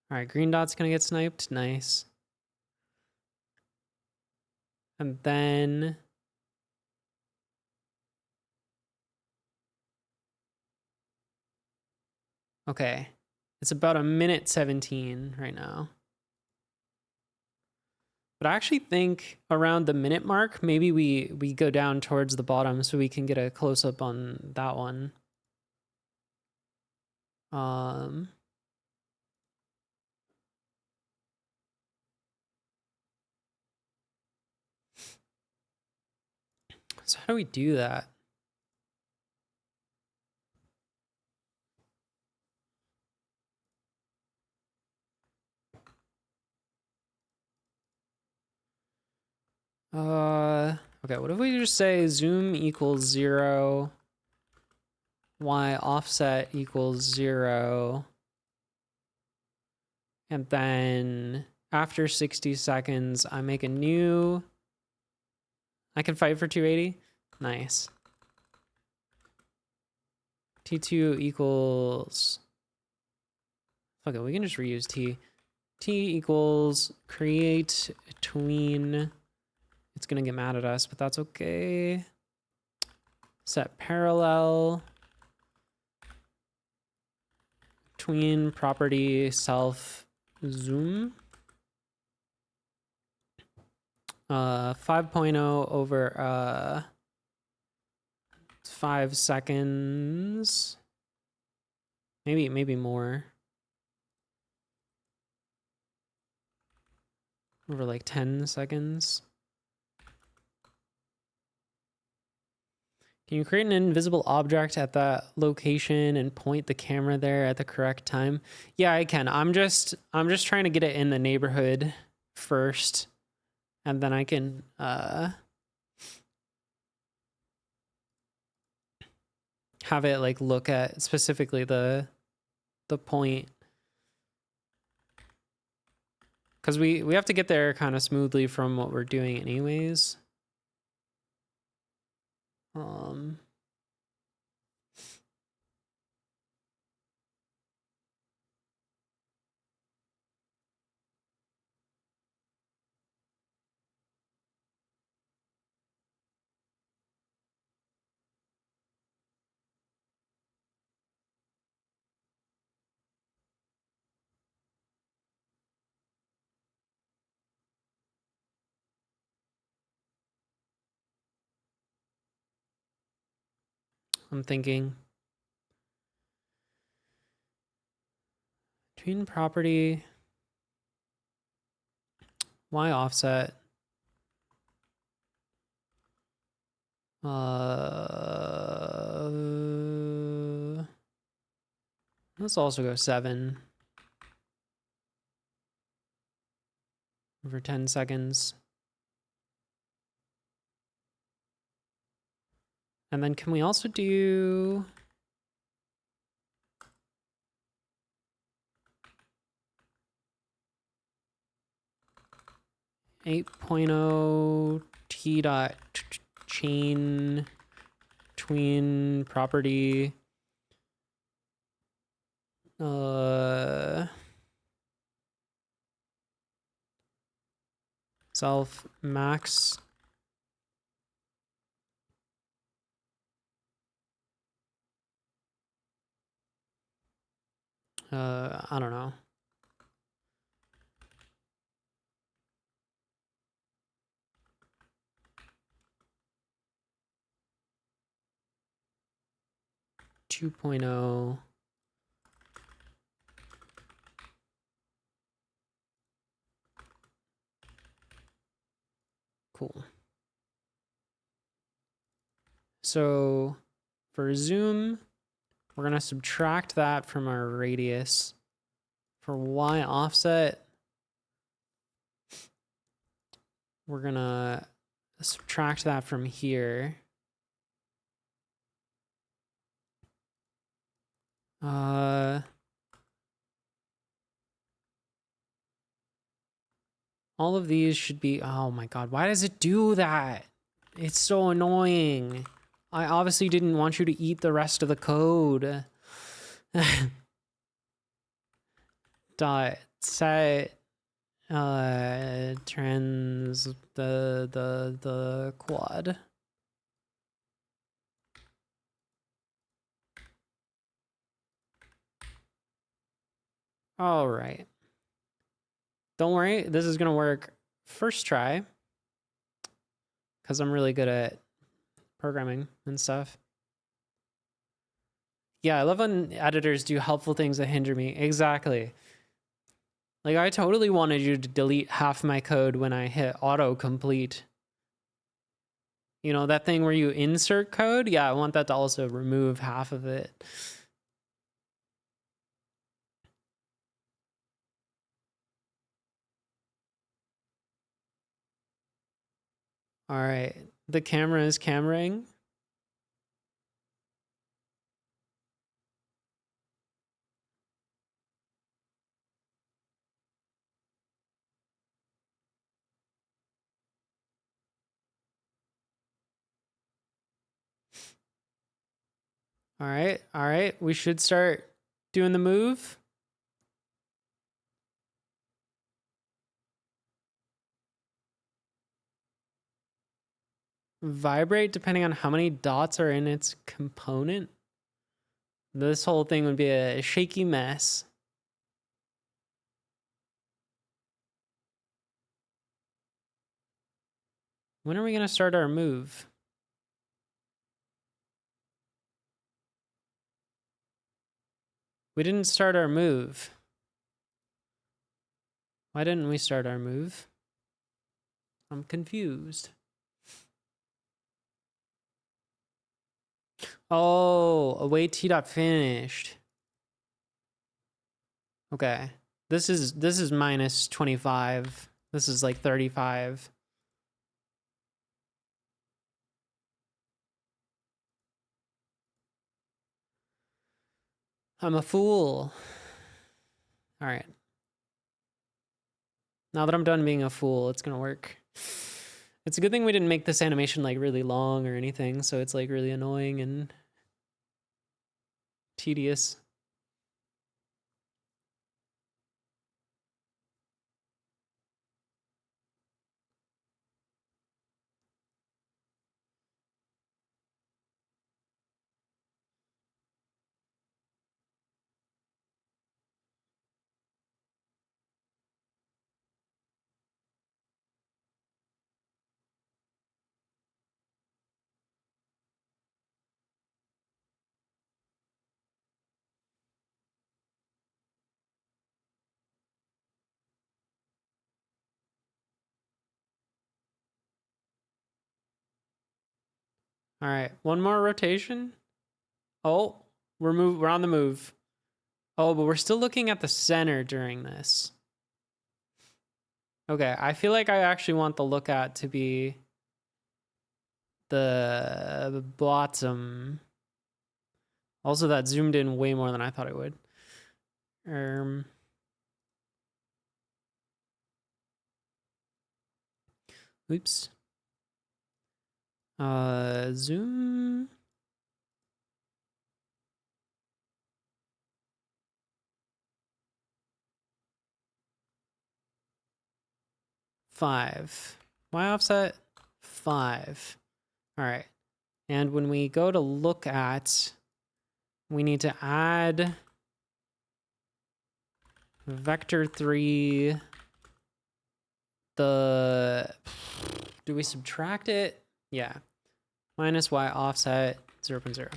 All right, green dot's gonna get sniped. Nice. And then okay. It's about a minute 17 right now. But I actually think around the minute mark, maybe we go down towards the bottom so we can get a close up on that one. So how do we do that? Okay, what if we just say zoom equals 0, y offset equals 0, and then after 60 seconds, I make a new, I can fight for 280. Nice. T2 equals, okay, we can just reuse T. T equals create tween. It's gonna get mad at us, but that's okay. Set parallel. Tween property self zoom. 5.0 over 5 seconds. Maybe more. Over like 10 seconds. Can you create an invisible object at that location and point the camera there at the correct time? Yeah, I can. I'm just trying to get it in the neighborhood first, and then I can have it like look at specifically the point. Because we have to get there kind of smoothly from what we're doing anyways. I'm thinking between property, Y offset. Let's also go 7 over 10 seconds. And then can we also do 8.0 t dot chain tween property self max I don't know. Two point oh. Cool. So for zoom, we're going to subtract that from our radius. For Y offset, we're going to subtract that from here. All of these should be, oh my God, why does it do that? It's so annoying. I obviously didn't want you to eat the rest of the code. Dot set trans the quad. All right. Don't worry, this is gonna work first try because I'm really good at programming and stuff. Yeah, I love when editors do helpful things that hinder me. Exactly. Like I totally wanted you to delete half my code when I hit autocomplete. You know, that thing where you insert code? Yeah, I want that to also remove half of it. All right, the camera is cameraing. All right, we should start doing the move. Vibrate depending on how many dots are in its component. This whole thing would be a shaky mess. When are we going to start our move? We didn't start our move. Why didn't we start our move? I'm confused. Oh, await T dot finished. Okay. This is minus 25. This is like 35. I'm a fool. All right. Now that I'm done being a fool, it's gonna work. It's a good thing we didn't make this animation like really long or anything, so it's like really annoying and tedious. All right, one more rotation. Oh, we're on the move. Oh, but we're still looking at the center during this. Okay, I feel like I actually want the look at to be the bottom. Also, that zoomed in way more than I thought it would. Oops. Zoom. Five. Y offset 5. All right. And when we go to look at, we need to add vector 3. Do we subtract it? Yeah. Minus y offset 0.0.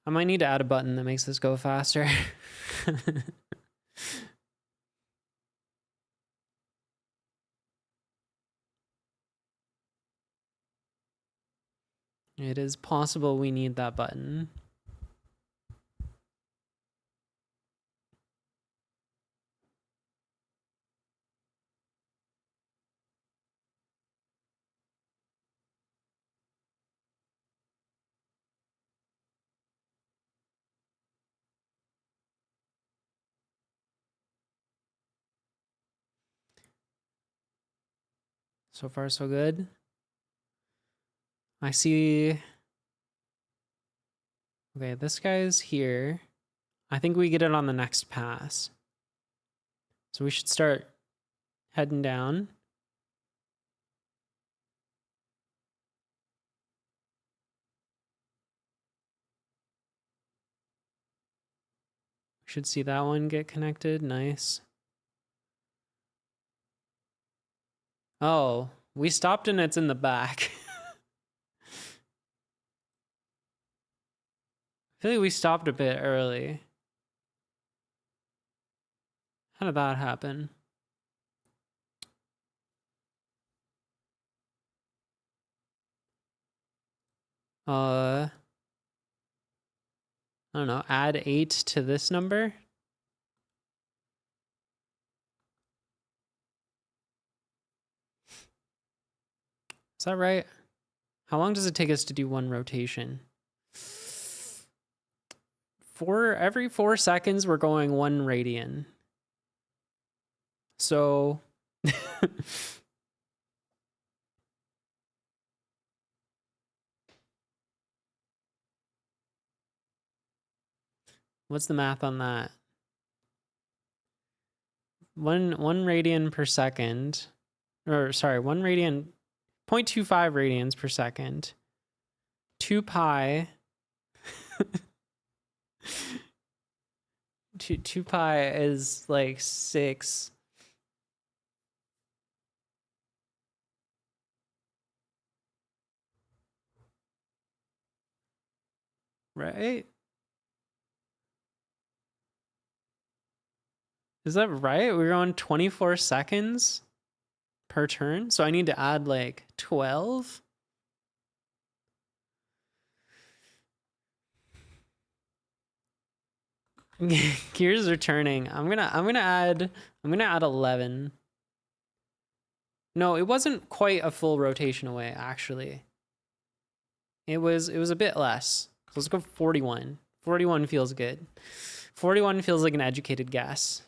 I might need to add a button that makes this go faster. It is possible we need that button. So far, so good. I see. Okay, this guy's here. I think we get it on the next pass. So we should start heading down. Should see that one get connected. Nice. Oh, we stopped and it's in the back. I feel like we stopped a bit early. How did that happen? I don't know, add 8 to this number? Is that right? How long does it take us to do one rotation? Every 4 seconds, we're going 1 radian. So what's the math on that? 1 radian per second, or sorry, 1 radian, 0.25 radians per second. 2 pi. 2 pi is like 6. right? Is that right? We're on 24 seconds per turn, so I need to add like 12. Gears are turning. I'm gonna add 11. No, it wasn't quite a full rotation away, actually. It was a bit less. So let's go 41. 41 feels good. 41 feels like an educated guess.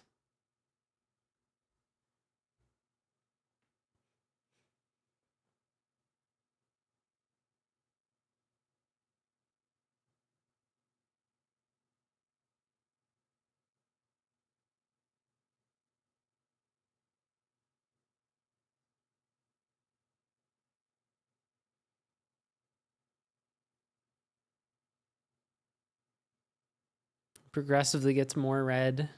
Progressively gets more red.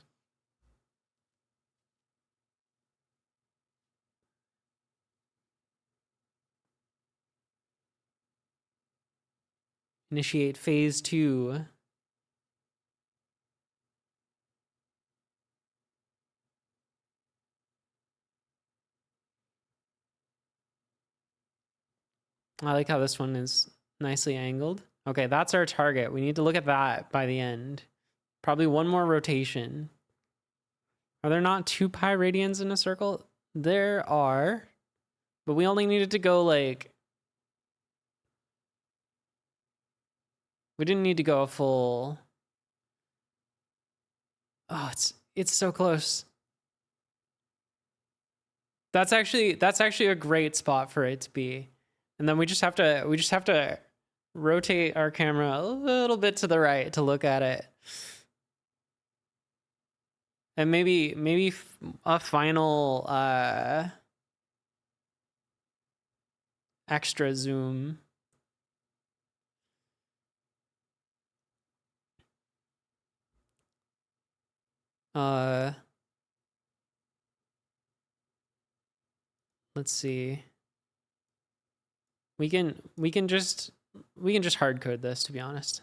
Initiate phase 2. I like how this one is nicely angled. Okay, that's our target. We need to look at that by the end. Probably one more rotation. Are there not 2 pi radians in a circle? There are, but we only needed to go like... We didn't need to go a full... Oh, it's so close. That's actually a great spot for it to be. And then we just have to rotate our camera a little bit to the right to look at it. And maybe a final extra zoom. Let's see. We can just hard code this, to be honest.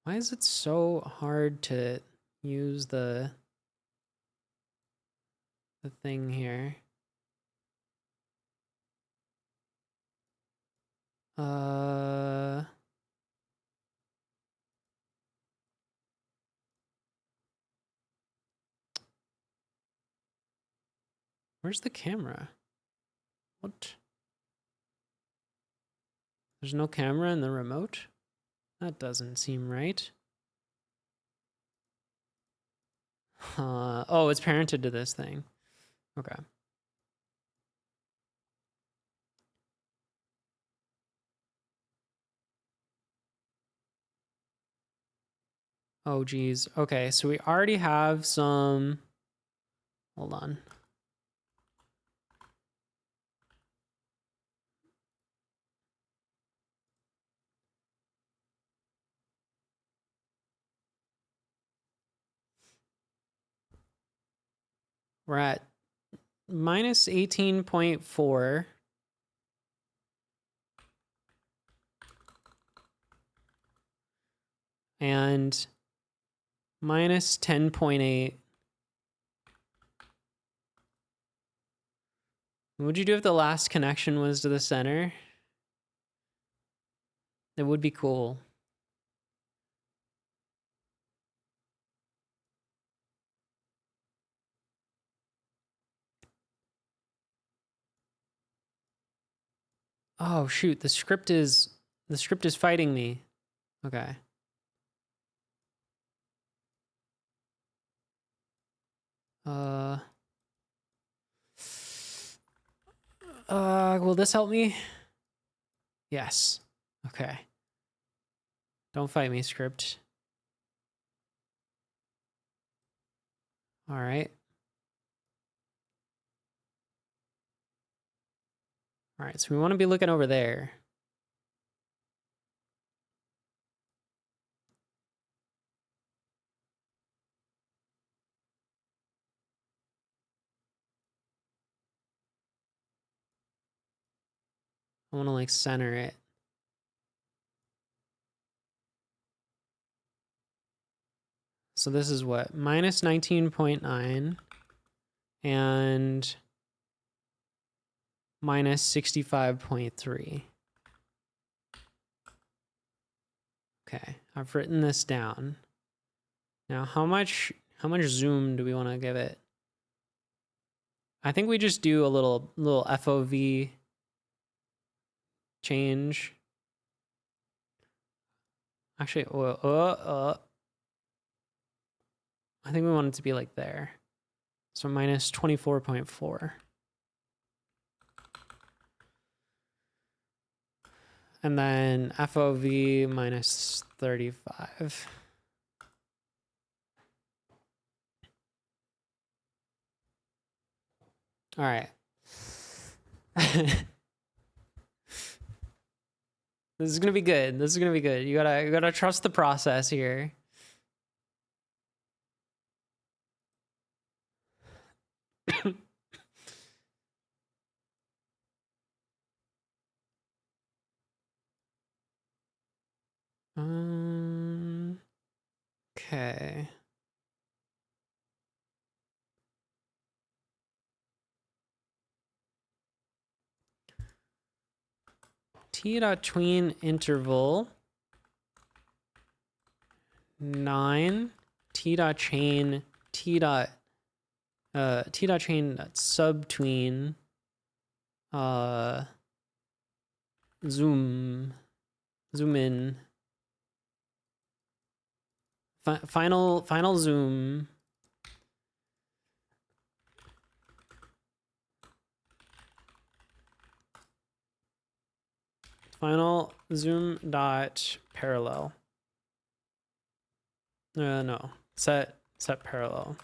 Why is it so hard to use the thing here? Where's the camera? What? There's no camera in the remote? That doesn't seem right. Oh, it's parented to this thing. Okay. Oh, geez. Okay, so we already have some... Hold on. We're at minus 18.4. And minus 10.8. What would you do if the last connection was to the center? It would be cool. Oh shoot, the script is fighting me. Okay. Will this help me? Yes. Okay. Don't fight me, script. All right. All right, so we want to be looking over there. I want to like center it. So this is what? Minus 19.9 and minus 65.3. Okay, I've written this down. Now, how much zoom do we want to give it? I think we just do a little FOV change. Actually, I think we want it to be like there. So minus 24.4. And then FOV minus 35. All right. This is gonna be good. This is gonna be good. You gotta trust the process here. Okay. T dot tween interval 9 T dot chain T dot chain subtween zoom in final zoom final zoom dot parallel. No, set parallel.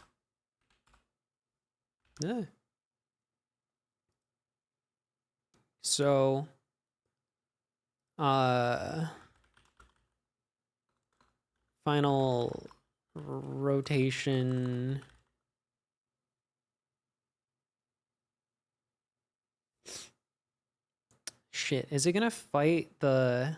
Yeah. So final rotation shit, is it gonna fight the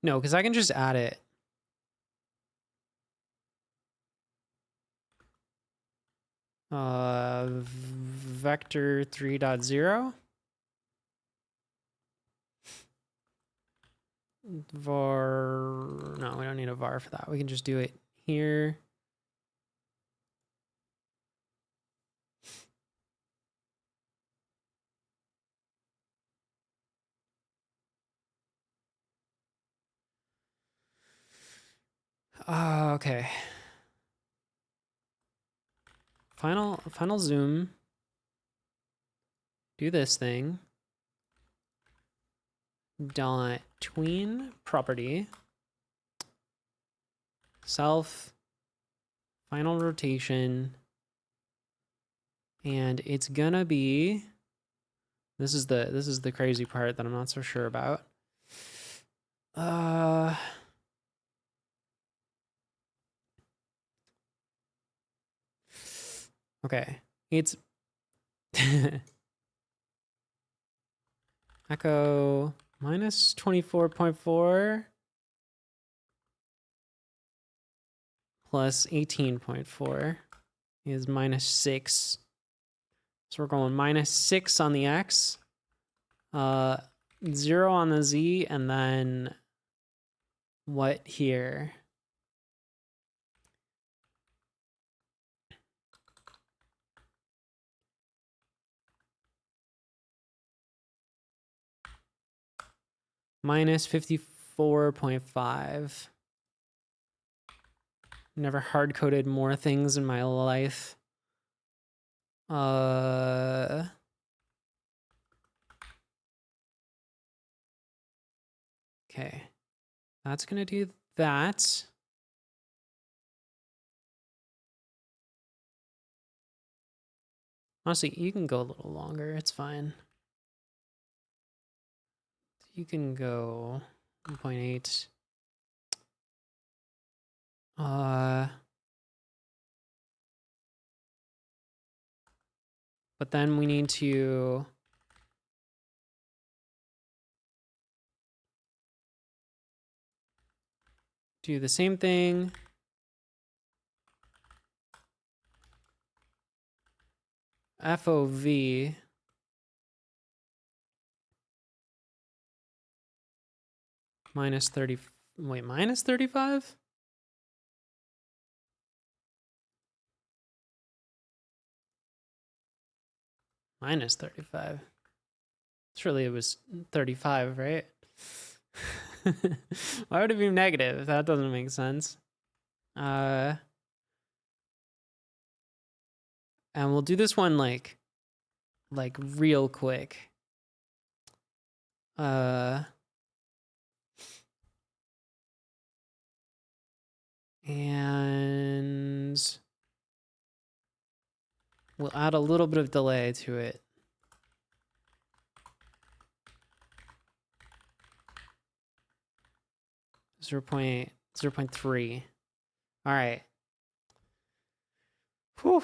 no, because I can just add it. Vector 3.0 var. No, we don't need a var for that. We can just do it here. Okay. Final zoom. Do this thing. Dot tween property. Self. Final rotation. And it's gonna be. This is the crazy part that I'm not so sure about. Okay. It's echo minus 24.4 plus 18.4 is minus 6. So we're going minus 6 on the X, 0 on the Z, and then what here? Minus 54.5. Never hard-coded more things in my life. Okay. That's gonna do that. Honestly, you can go a little longer. It's fine. You can go 1.8. But then we need to do the same thing. FOV. Minus 30. Wait, minus 35? Minus 35. Surely it was 35, right? Why would it be negative? That doesn't make sense. And we'll do this one like real quick. And we'll add a little bit of delay to it. Zero point 0.3. All right. Whew.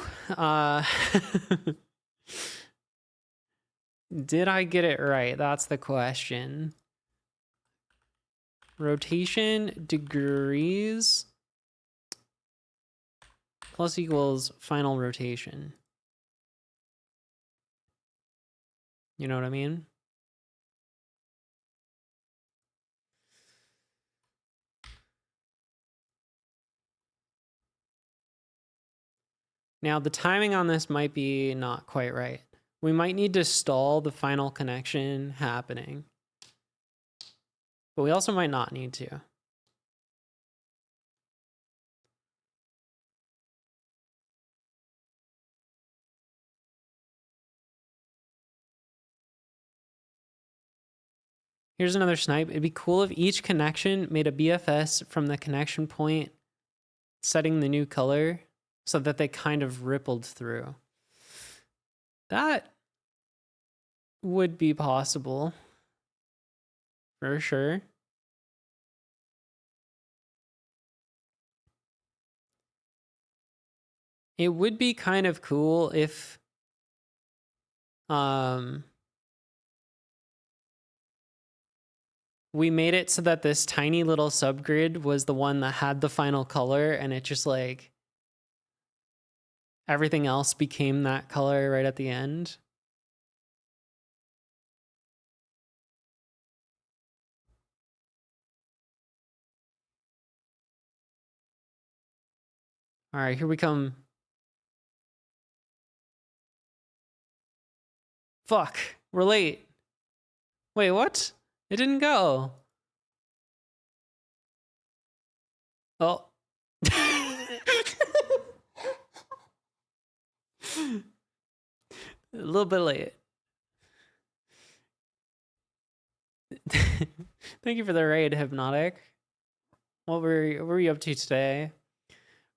Did I get it right? That's the question. Rotation degrees plus equals final rotation. You know what I mean? Now, the timing on this might be not quite right. We might need to stall the final connection happening. But we also might not need to. Here's another snipe. It'd be cool if each connection made a BFS from the connection point, setting the new color so that they kind of rippled through. That would be possible. For sure. It would be kind of cool if we made it so that this tiny little subgrid was the one that had the final color, and it just like everything else became that color right at the end. All right, here we come. Fuck, we're late. Wait, what? It didn't go. Oh. A little bit late. Thank you for the raid, Hypnotic. What were you up to today?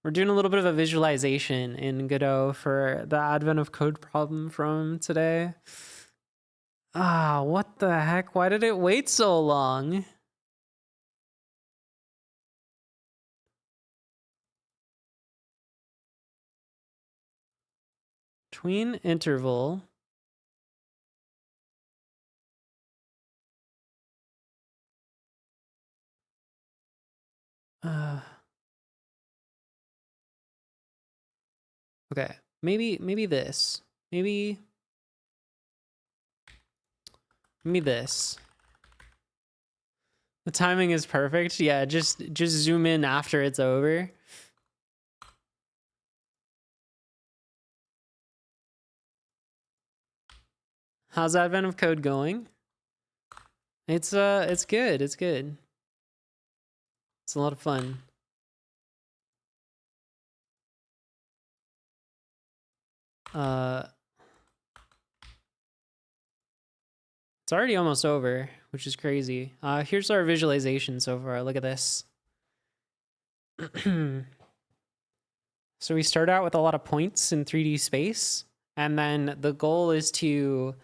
We're doing a little bit of a visualization in Godot for the Advent of Code problem from today. Ah, what the heck? Why did it wait so long? Tween interval. Okay, maybe this. Maybe this. The timing is perfect. Yeah, just zoom in after it's over. How's Advent of Code going? It's good. It's good. It's a lot of fun. It's already almost over, which is crazy. Here's our visualization so far. Look at this. So we start out with a lot of points in 3D space, and then the goal is to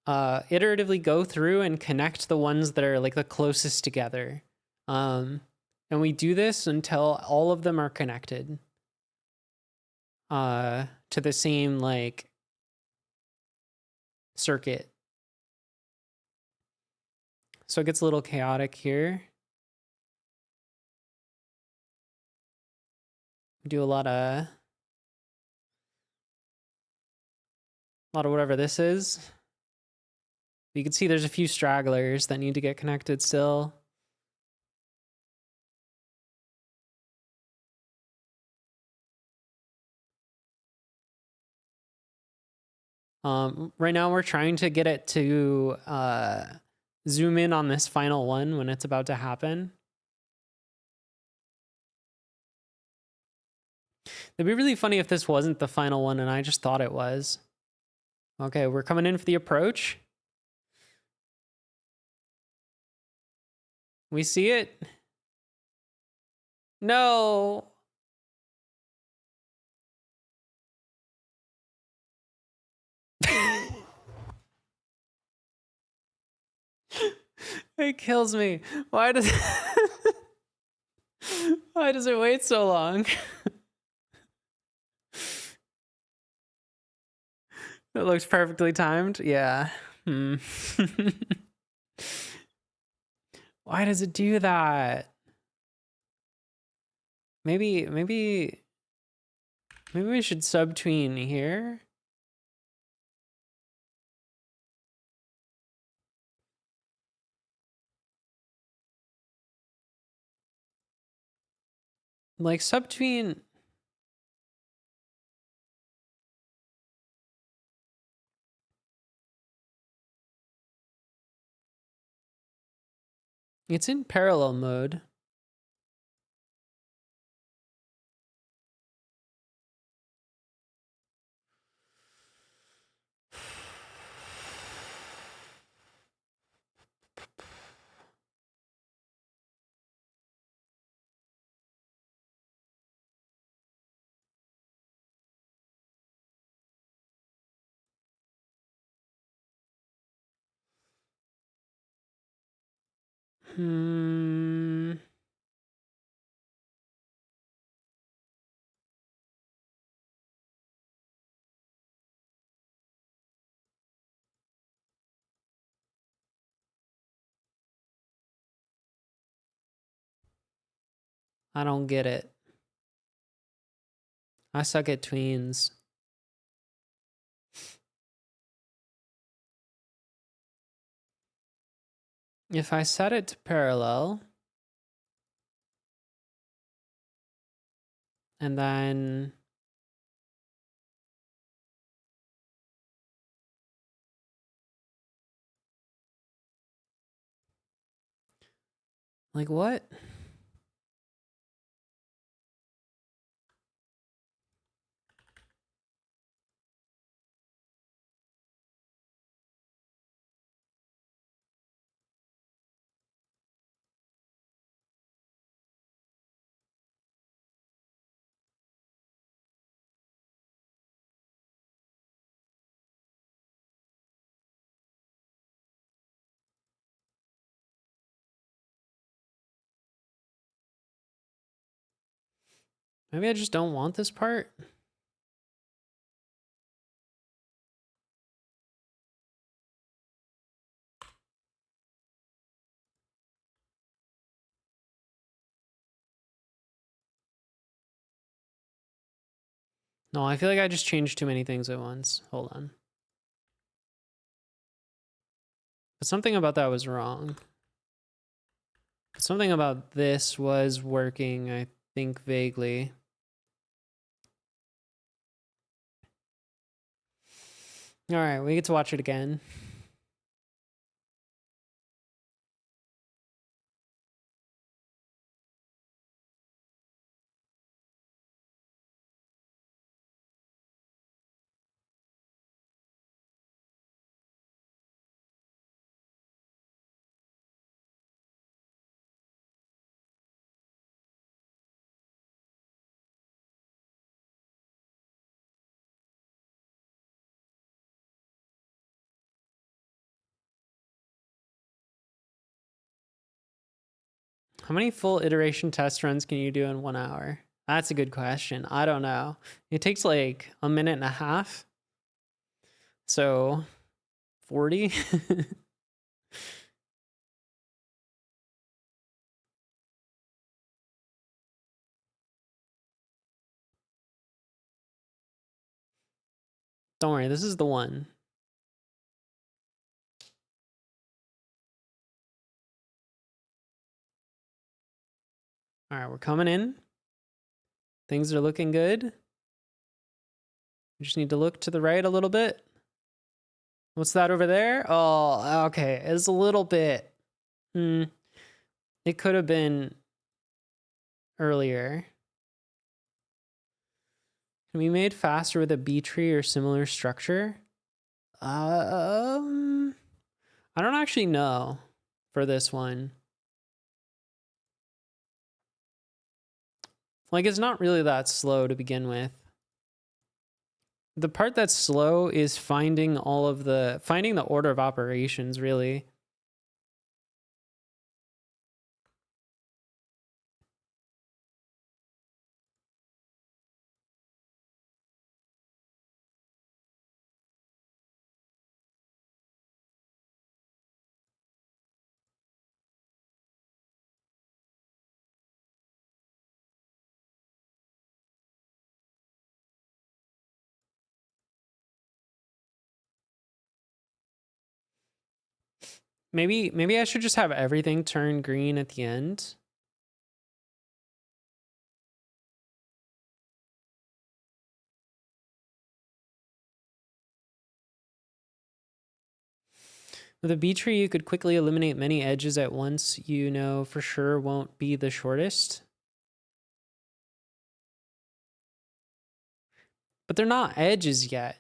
iteratively go through and connect the ones that are like the closest together. And we do this until all of them are connected to the same like circuit. So it gets a little chaotic here. Do a lot of whatever this is. You can see there's a few stragglers that need to get connected still. Right now we're trying to get it to zoom in on this final one when it's about to happen. It'd be really funny if this wasn't the final one and I just thought it was. Okay, we're coming in for the approach. We see it. No. It kills me. Why does why does it wait so long? It looks perfectly timed. Yeah. Why does it do that? Maybe we should subtween here. Like subtween. It's in parallel mode. I don't get it. I suck at tweens. If I set it to parallel, and then like what? Maybe I just don't want this part. No, I feel like I just changed too many things at once. Hold on. But something about that was wrong. Something about this was working, I think, vaguely. All right, we get to watch it again. How many full iteration test runs can you do in 1 hour? That's a good question. I don't know. It takes like a minute and a half. So 40. Don't worry, this is the one. All right, we're coming in. Things are looking good. We just need to look to the right a little bit. What's that over there? Oh, okay. It's a little bit. It could have been earlier. Can be made faster with a B tree or similar structure? I don't actually know for this one. Like, it's not really that slow to begin with. The part that's slow is finding the order of operations, really. Maybe I should just have everything turn green at the end. With a B tree, you could quickly eliminate many edges at once you know for sure won't be the shortest. But they're not edges yet.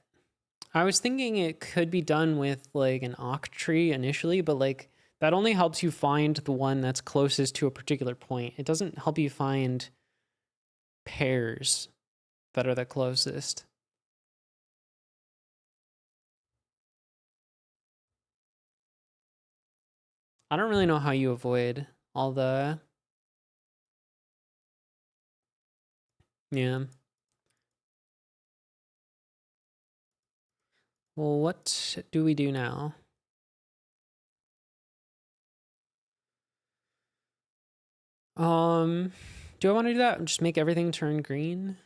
I was thinking it could be done with like an octree initially, but like that only helps you find the one that's closest to a particular point. It doesn't help you find pairs that are the closest. I don't really know how you avoid all the... Yeah. Well, what do we do now? Do I want to do that? Just make everything turn green?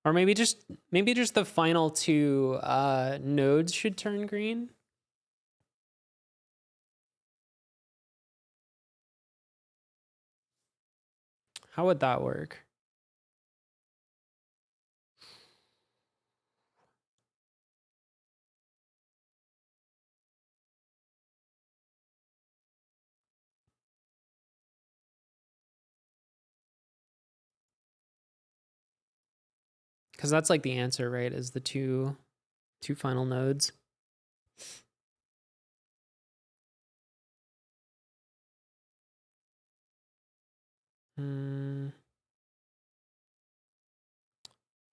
Or maybe just the final two nodes should turn green? How would that work? Because that's like the answer, right? Is the two final nodes.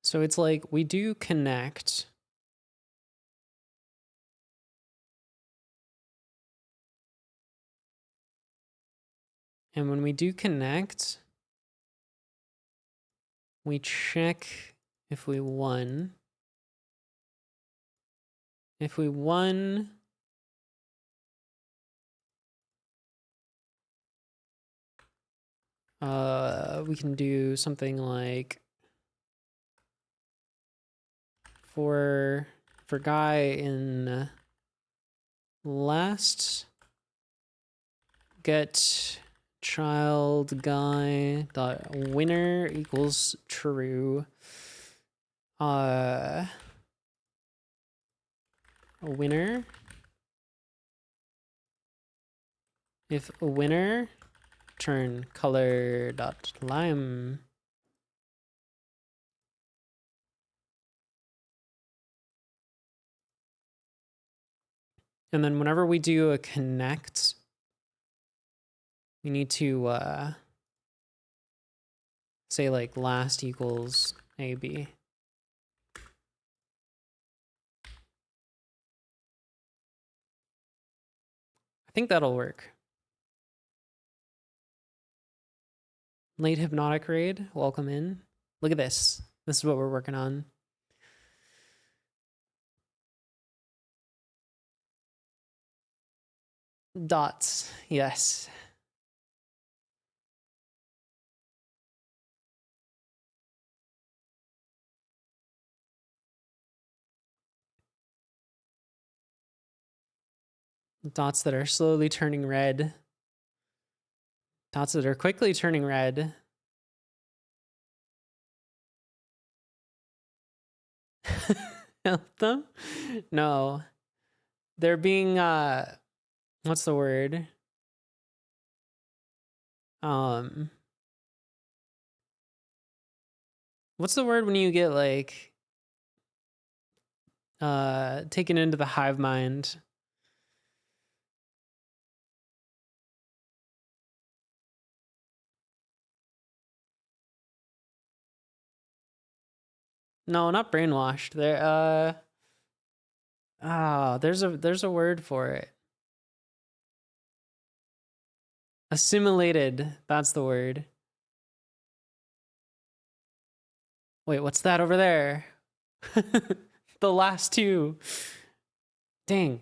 So it's like we do connect. And when we do connect, we check if we won. If we won, we can do something like for guy in last, get child guy dot winner equals true. Winner. If a winner, turn color dot lime. And then whenever we do a connect, we need to say like last equals AB. I think that'll work. Late hypnotic raid. Welcome in. Look at this. This is what we're working on. Dots. Yes. Dots that are slowly turning red. Dots that are quickly turning red. Help them? No. They're being what's the word? What's the word when you get like taken into the hive mind? No, not brainwashed. They're there's a word for it. Assimilated. That's the word. Wait, what's that over there? The last two. Dang.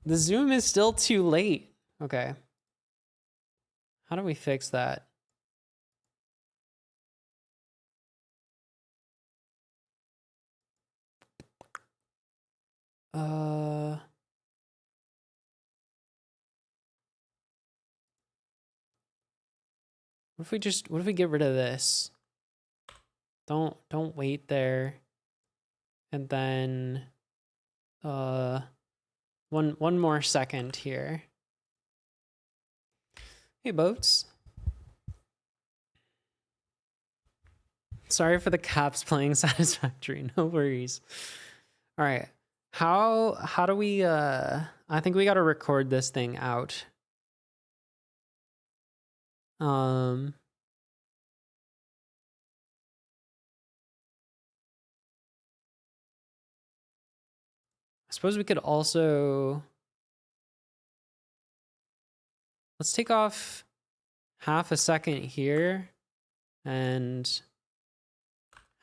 The zoom is still too late. Okay. How do we fix that? What if we get rid of this? Don't wait there. And then one more second here. Hey boats. Sorry for the caps playing satisfactory. No worries. All right. How do we I think we got to record this thing out. I suppose we could also, let's take off half a second here and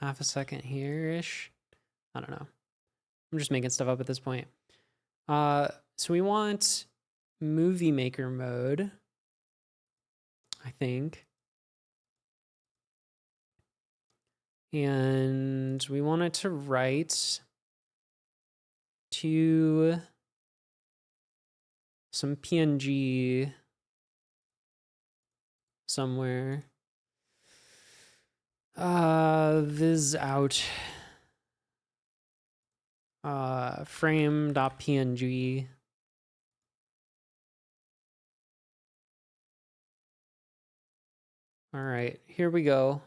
half a second here-ish. I don't know. I'm just making stuff up at this point. So we want movie maker mode, I think. And we want it to write to some PNG somewhere. Viz out. Frame.png. All right, here we go.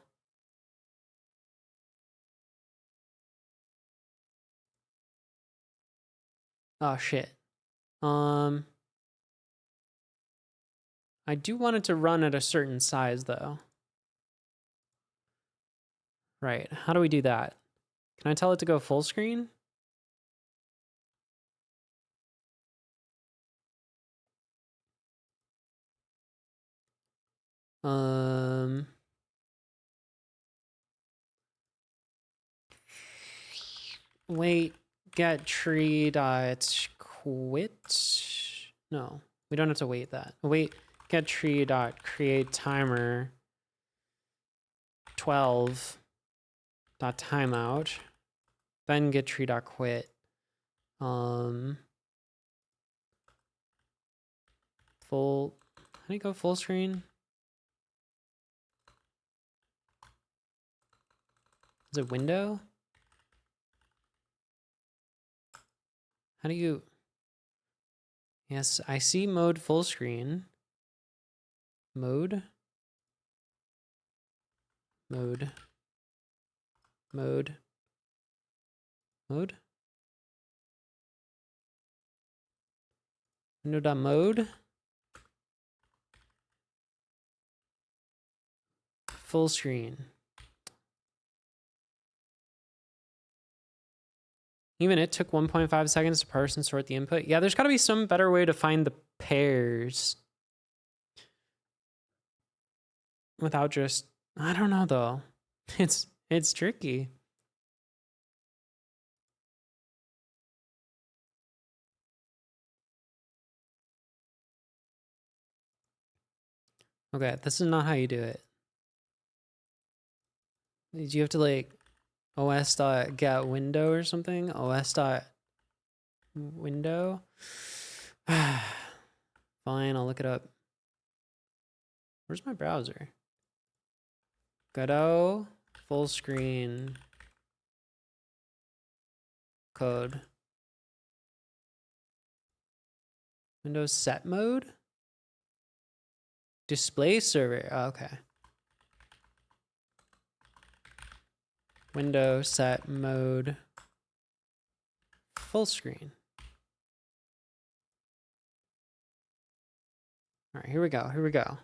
Oh shit. I do want it to run at a certain size though. Right, how do we do that? Can I tell it to go full screen? Wait, get tree dot quit. No, we don't have to wait that. Wait, get tree dot create timer 12 dot timeout. Then get tree dot quit. Full. How do you go full screen? Is it window? How do you? Yes, I see mode full screen. Mode. Mode. Mode. Mode. Window.mode. Full screen. Even it took 1.5 seconds to parse and sort the input. Yeah, there's got to be some better way to find the pairs without just I don't know though. It's tricky. Okay, this is not how you do it. You have to like os.get window or something? os.window? Fine, I'll look it up. Where's my browser? Godot full screen code. Windows set mode? Display server. Oh, okay. Windows set mode full screen. All right, here we go. Here we go.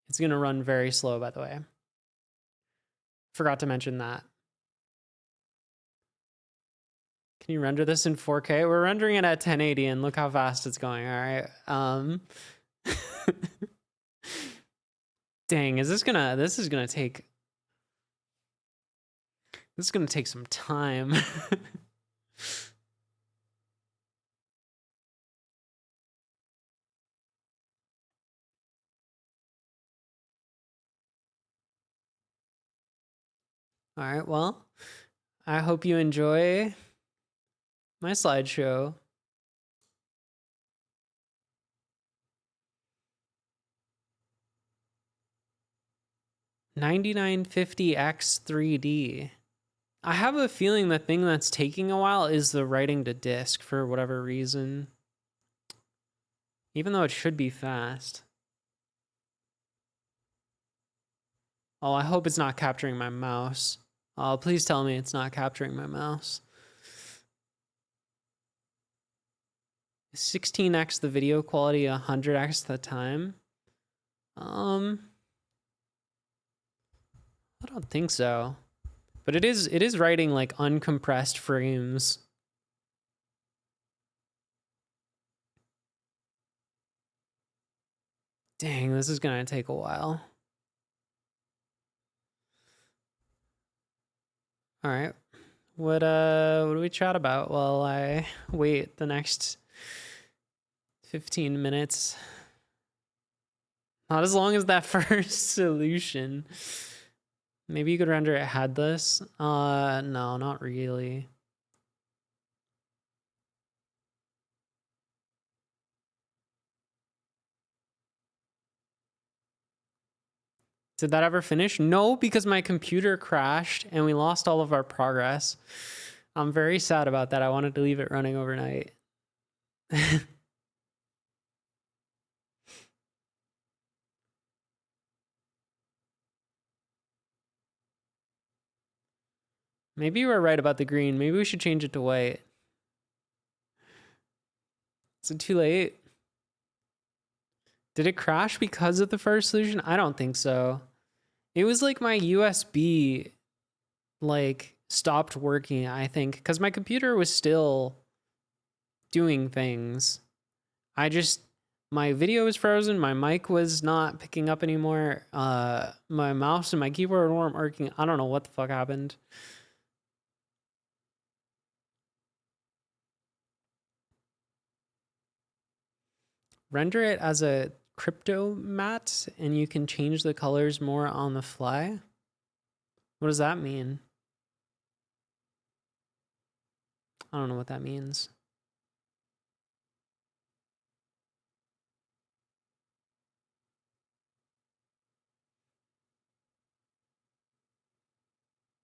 It's going to run very slow, by the way. Forgot to mention that. Can you render this in 4K? We're rendering it at 1080 and look how fast it's going. All right. Dang, this is gonna take some time. All right, well, I hope you enjoy my slideshow. 9950X 3D. I have a feeling the thing that's taking a while is the writing to disk for whatever reason. Even though it should be fast. Oh, I hope it's not capturing my mouse. Oh, please tell me it's not capturing my mouse. 16x the video quality, 100x the time. I don't think so. But it is writing like uncompressed frames. Dang, this is gonna take a while. All right. What do we chat about while I wait the next 15 minutes? Not as long as that first solution. Maybe you could render it headless. No, not really. Did that ever finish? No, because my computer crashed and we lost all of our progress. I'm very sad about that. I wanted to leave it running overnight. Maybe you were right about the green. Maybe we should change it to white. Is it too late? Did it crash because of the first solution? I don't think so. It was like my USB like stopped working, I think, because my computer was still doing things. My video was frozen, my mic was not picking up anymore. My mouse and my keyboard weren't working. I don't know what the fuck happened. Render it as a crypto matte and you can change the colors more on the fly. What does that mean? I don't know what that means.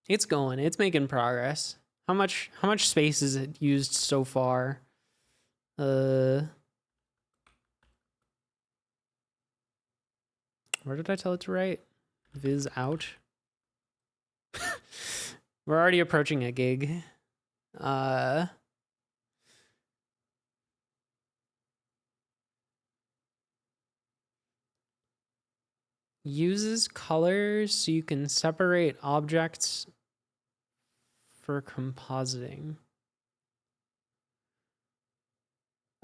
It's going. It's making progress. How much space is it used so far? Where did I tell it to write? Viz out. We're already approaching a gig. Uses colors so you can separate objects for compositing.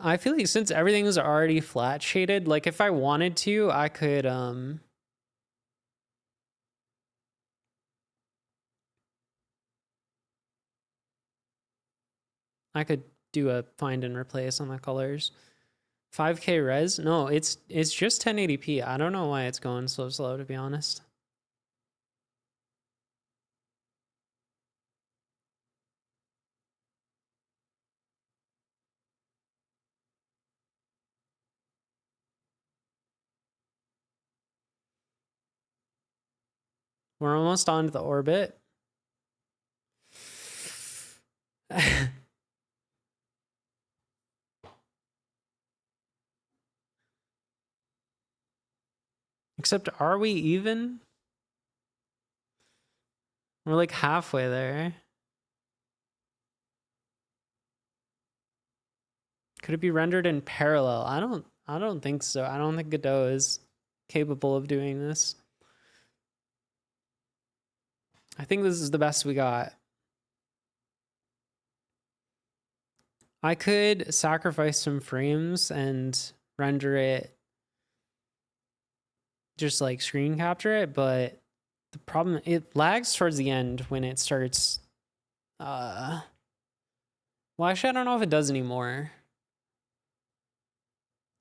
I feel like since everything is already flat shaded, like if I wanted to, I could do a find and replace on the colors. 5K res? No, it's just 1080p. I don't know why it's going so slow, to be honest. We're almost onto the orbit. Except, are we even? We're like halfway there. Could it be rendered in parallel? I don't think so. I don't think Godot is capable of doing this. I think this is the best we got. I could sacrifice some frames and render it, just like screen capture it, but the problem, it lags towards the end when it starts. Well, actually, I don't know if it does anymore.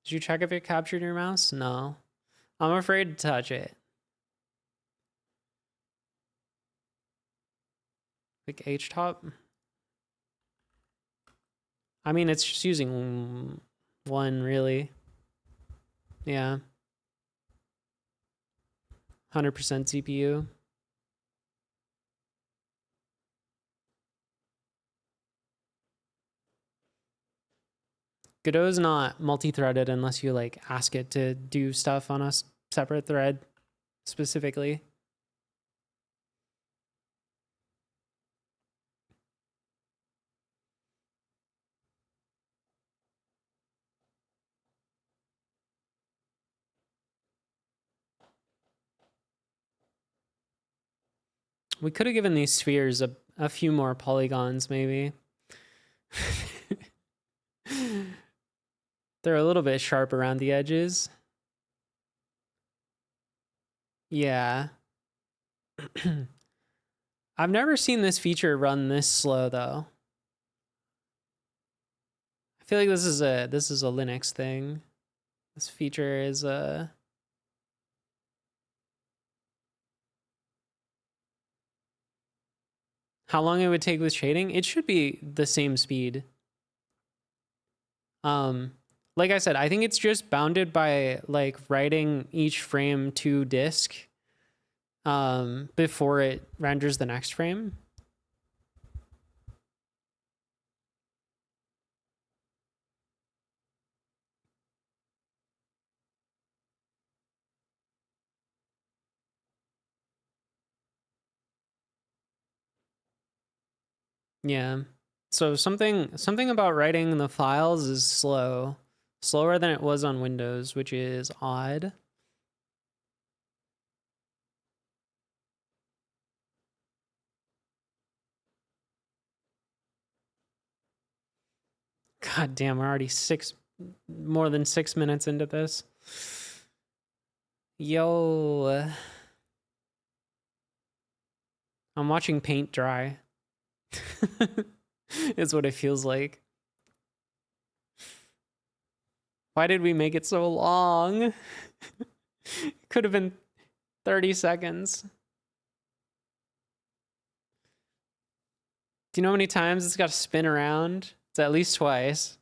Did you check if it captured your mouse? No. I'm afraid to touch it. Like H-top? I mean, it's just using one, really. Yeah. 100% CPU. Godot is not multi-threaded unless you like ask it to do stuff on a separate thread specifically. We could have given these spheres a few more polygons, maybe. They're a little bit sharp around the edges. Yeah. I've never seen this feature run this slow though. I feel like this is a Linux thing. This feature is how long it would take with shading? It should be the same speed. Like I said, I think it's just bounded by like writing each frame to disk before it renders the next frame. Yeah. So something about writing the files is slow. Slower than it was on Windows, which is odd. God damn, we're already more than 6 minutes into this. Yo. I'm watching paint dry. Is what it feels like. Why did we make it so long? Could have been 30 seconds. Do you know how many times it's got to spin around? It's at least twice.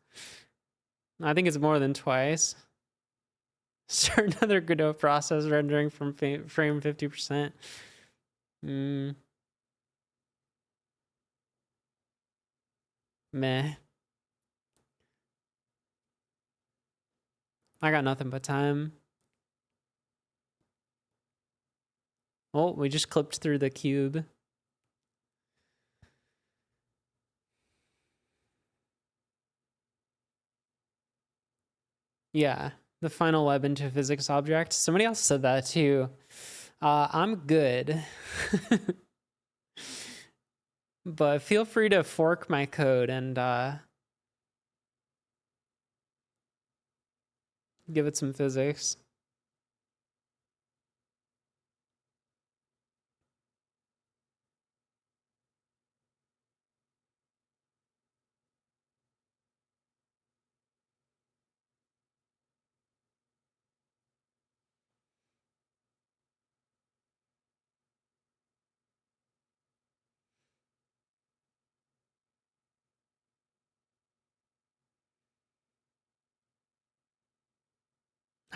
I think it's more than twice. Start another Godot process rendering from frame 50%. Meh. I got nothing but time. Oh, we just clipped through the cube. Yeah, the final web into physics object. Somebody else said that too. I'm good. But feel free to fork my code and Give it some physics.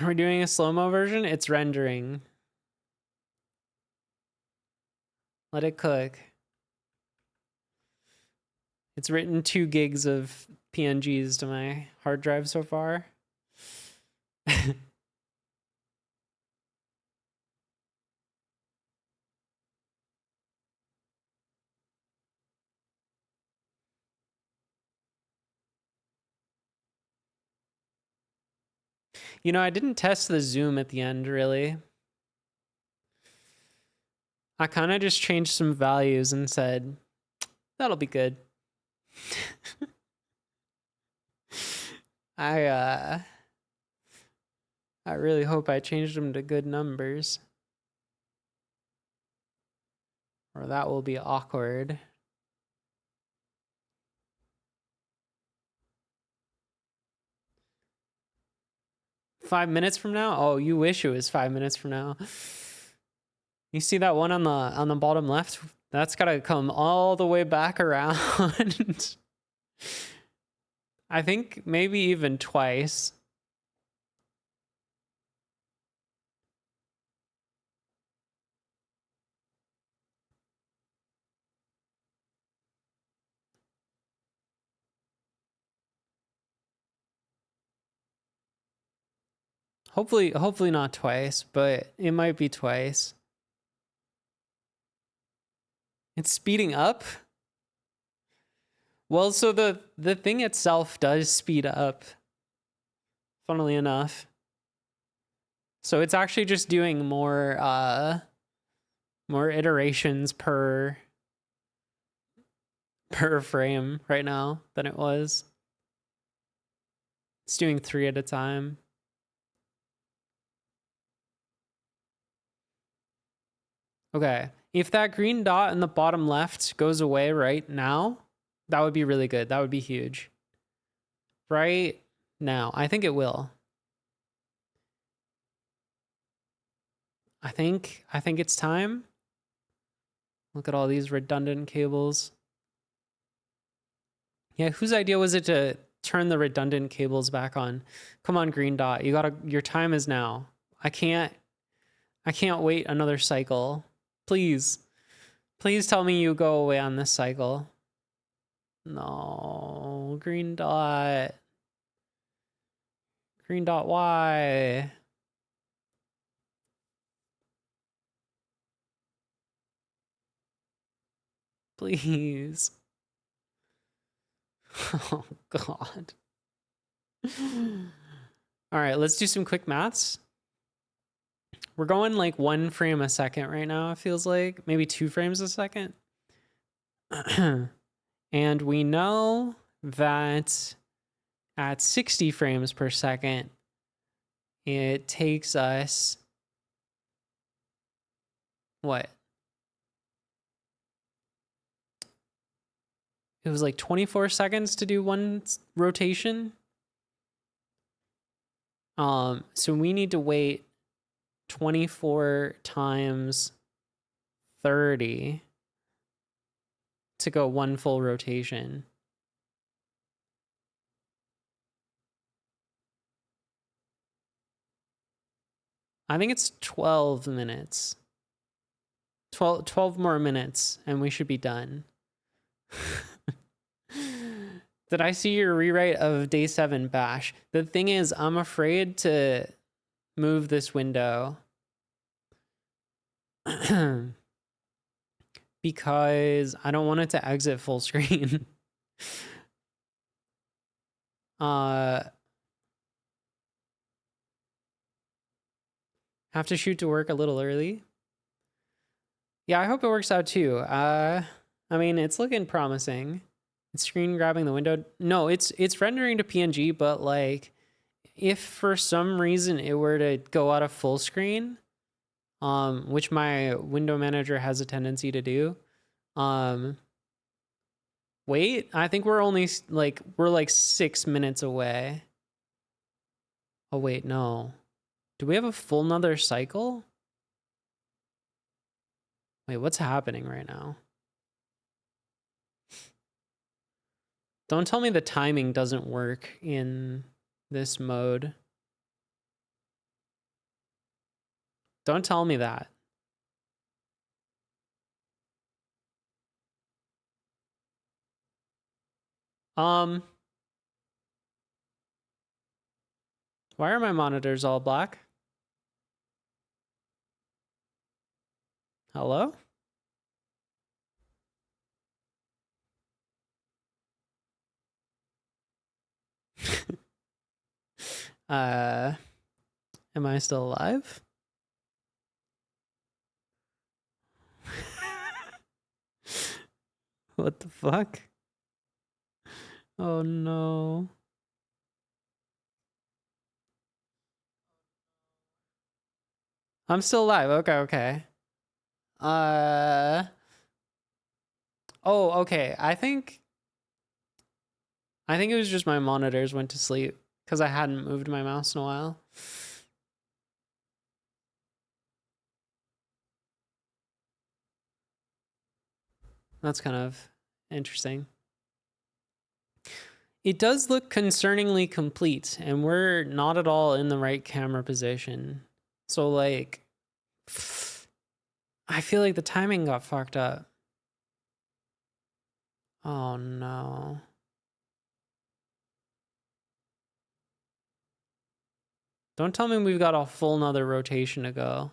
Are we doing a slow-mo version? It's rendering. Let it cook. It's written 2 gigs of PNGs to my hard drive so far. You know, I didn't test the zoom at the end, really. I kind of just changed some values and said, that'll be good. I really hope I changed them to good numbers. Or that will be awkward. Five minutes from now? Oh, you wish it was 5 minutes from now. You see that one on the bottom left? That's gotta come all the way back around. I think maybe even twice. Hopefully not twice, but it might be twice. It's speeding up? Well, so the thing itself does speed up, funnily enough. So it's actually just doing more iterations per frame right now than it was. It's doing 3 at a time. Okay, if that green dot in the bottom left goes away right now, that would be really good. That would be huge. Right now, I think it will. I think it's time. Look at all these redundant cables. Yeah, whose idea was it to turn the redundant cables back on? Come on, green dot. Your time is now. I can't wait another cycle. Please tell me you go away on this cycle. No, green dot. Green dot, why? Please. Oh, God. All right, let's do some quick maths. We're going like 1 frame a second right now, it feels like. Maybe 2 frames a second. And we know that at 60 frames per second, it takes us... what? It was like 24 seconds to do 1 rotation. So we need to wait 24 times 30 to go 1 full rotation. I think it's 12 minutes. 12 more minutes and we should be done. Did I see your rewrite of day 7 bash? The thing is, I'm afraid to move this window because I don't want it to exit full screen. Have to shoot to work a little early. Yeah, I hope it works out too. I mean, it's looking promising. It's screen grabbing the window. No, it's rendering to PNG, but like if for some reason it were to go out of full screen, which my window manager has a tendency to do, wait, I think we're only we're like 6 minutes away. Oh wait, no. Do we have a full nother cycle? Wait, what's happening right now? Don't tell me the timing doesn't work in this mode. Don't tell me that. Why are my monitors all black? Hello? Am I still alive? What the fuck? Oh no. I'm still alive. Okay, okay. Oh, okay. I think it was just my monitors went to sleep because I hadn't moved my mouse in a while. That's kind of interesting. It does look concerningly complete, and we're not at all in the right camera position. So, like, I feel like the timing got fucked up. Oh, no. Don't tell me we've got a full nother rotation to go.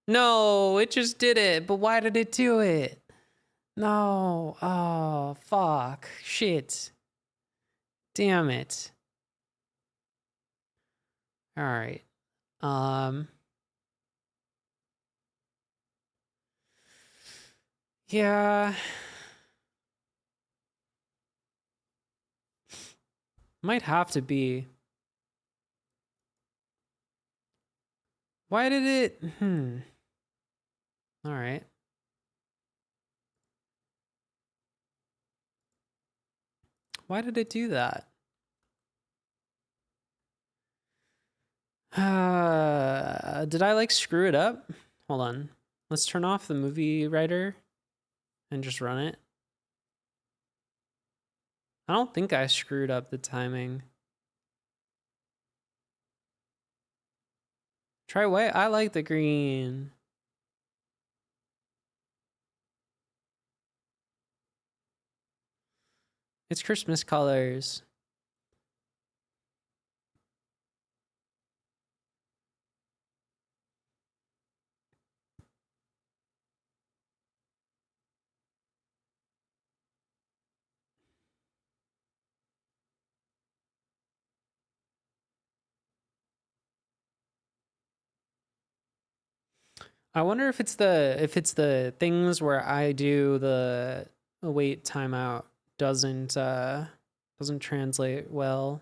No, it just did it, but why did it do it? No. Oh, fuck. Shit. Damn it. All right. Yeah. Might have to be. Why did it? All right. Why did it do that? Did I like screw it up? Hold on. Let's turn off the movie writer and just run it. I don't think I screwed up the timing. Try white. I like the green. It's Christmas colors. I wonder if it's the things where I do the wait timeout doesn't translate well.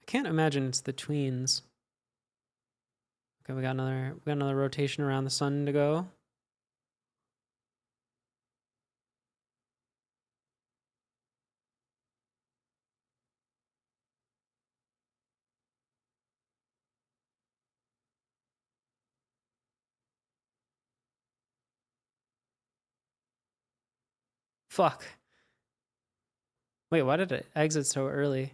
I can't imagine it's the tweens. Okay, we got another rotation around the sun to go. Fuck. Wait, why did it exit so early?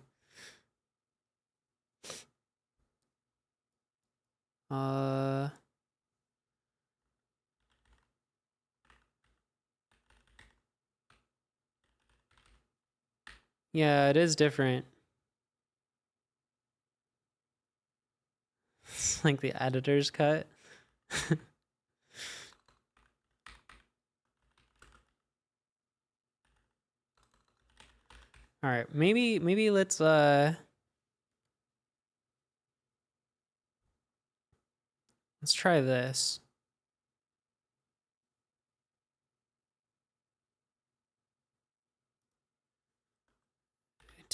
Yeah, it is different. It's like the editor's cut. All right, maybe let's try this.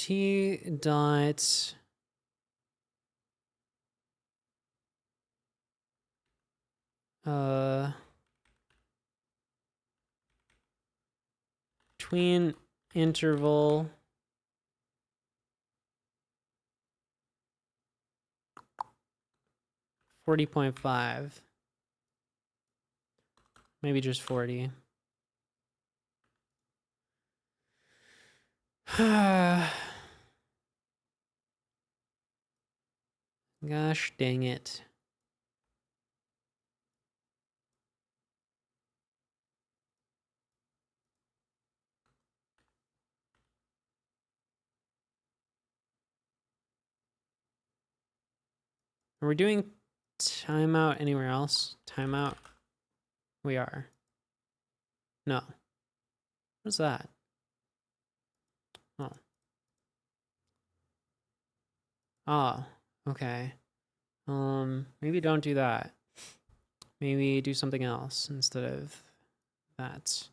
T dot tween interval 40.5. Maybe just 40. Gosh dang it. Are we doing timeout anywhere else? Timeout? We are. No. What's that? Oh. Oh, okay. Maybe don't do that. Maybe do something else instead of that.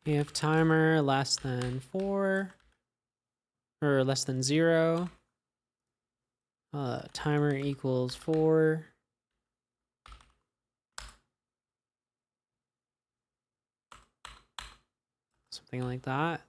If timer less than 4 or less than 0, timer equals 4. Something like that.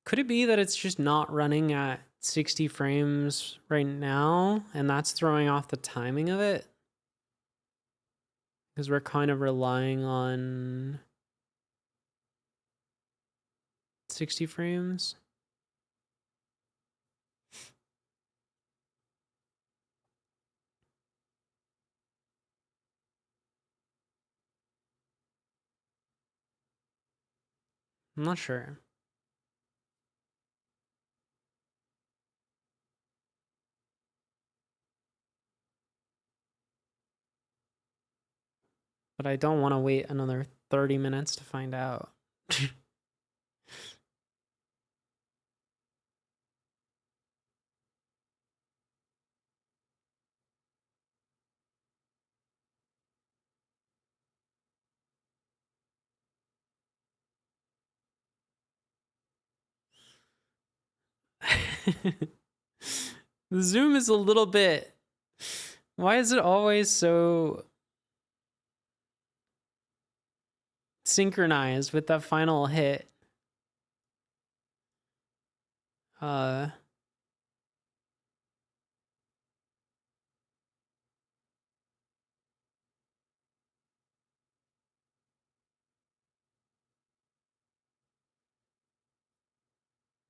Could it be that it's just not running at 60 frames right now, and that's throwing off the timing of it? Because we're kind of relying on 60 frames. I'm not sure. But I don't want to wait another 30 minutes to find out. The zoom is a little bit... Why is it always so synchronized with that final hit?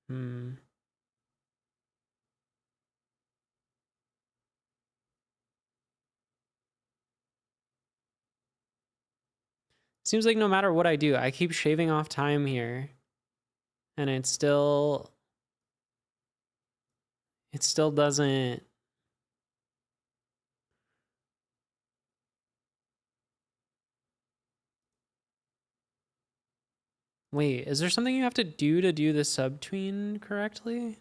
Hmm. Seems like no matter what I do, I keep shaving off time here. And it still doesn't... Wait, is there something you have to do the subtween correctly?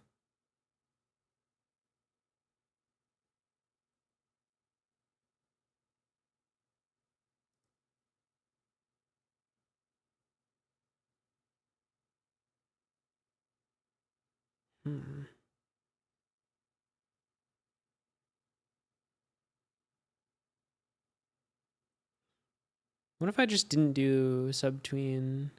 Hmm. What if I just didn't do subtween?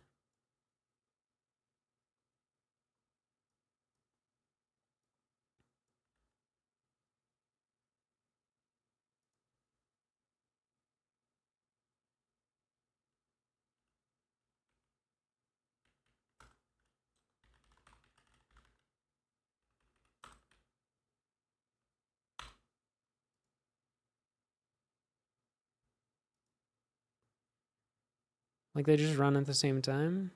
Like they just run at the same time?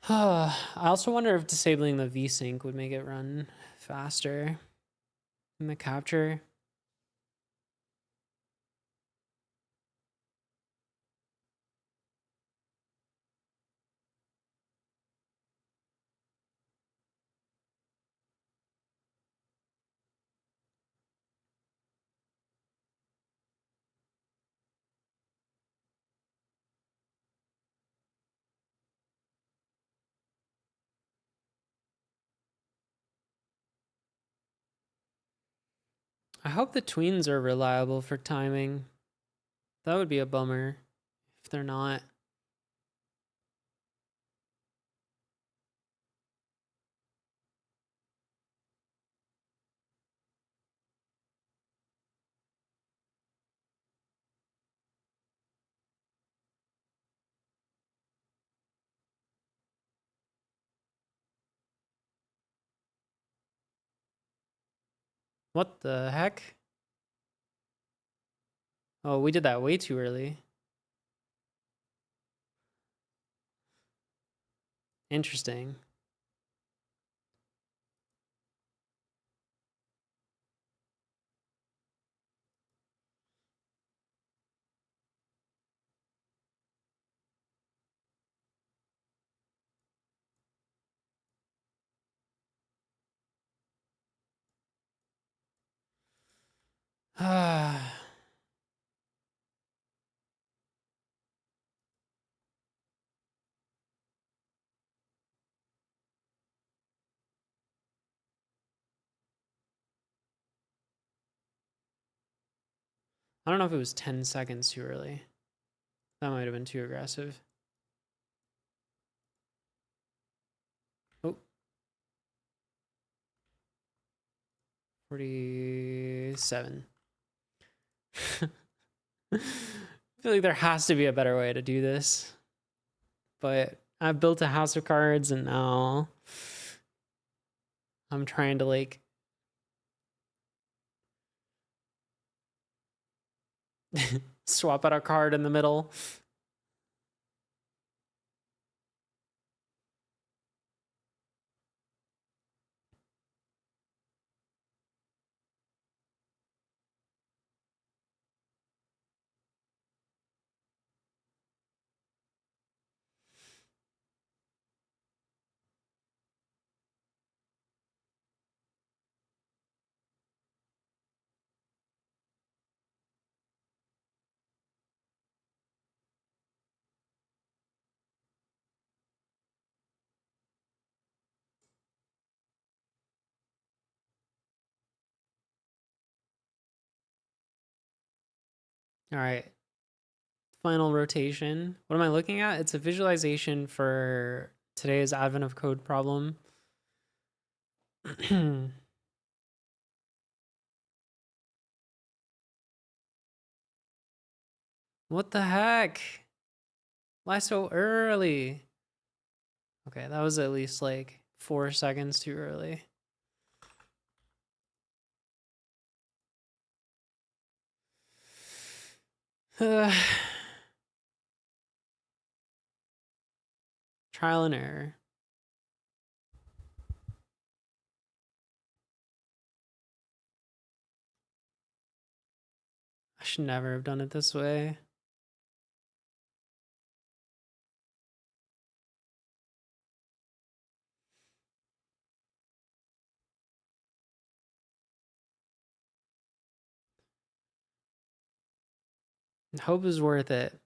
I also wonder if disabling the VSync would make it run faster in the capture. I hope the tweens are reliable for timing. That would be a bummer if they're not. What the heck? Oh, we did that way too early. Interesting. I don't know if it was 10 seconds too early. That might have been too aggressive. Oh. 47. I feel like there has to be a better way to do this. But I've built a house of cards and now I'm trying to like swap out a card in the middle. All right. Final rotation. What am I looking at? It's a visualization for today's Advent of Code problem. What the heck? Why so early? Okay, that was at least like 4 seconds too early. Trial and error. I should never have done it this way. Hope is worth it.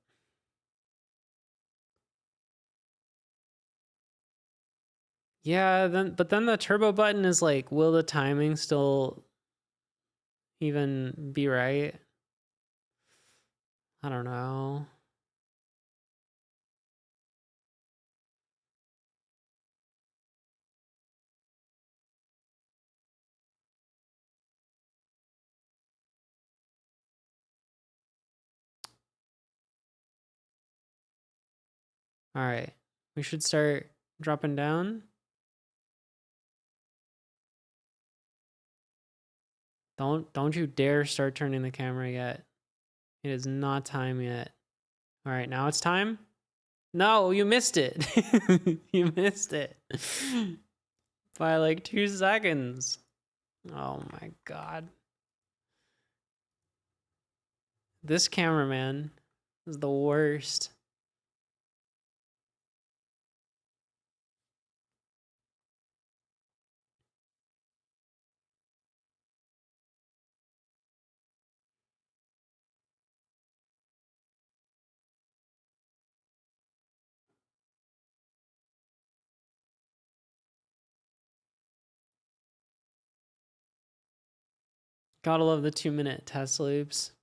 Yeah, but then the turbo button is like, will the timing still even be right? I don't know. All right. We should start dropping down. Don't you dare start turning the camera yet. It is not time yet. All right, now it's time. No, you missed it. You missed it by like 2 seconds. Oh my god. This cameraman is the worst. Gotta love the 2-minute test loops.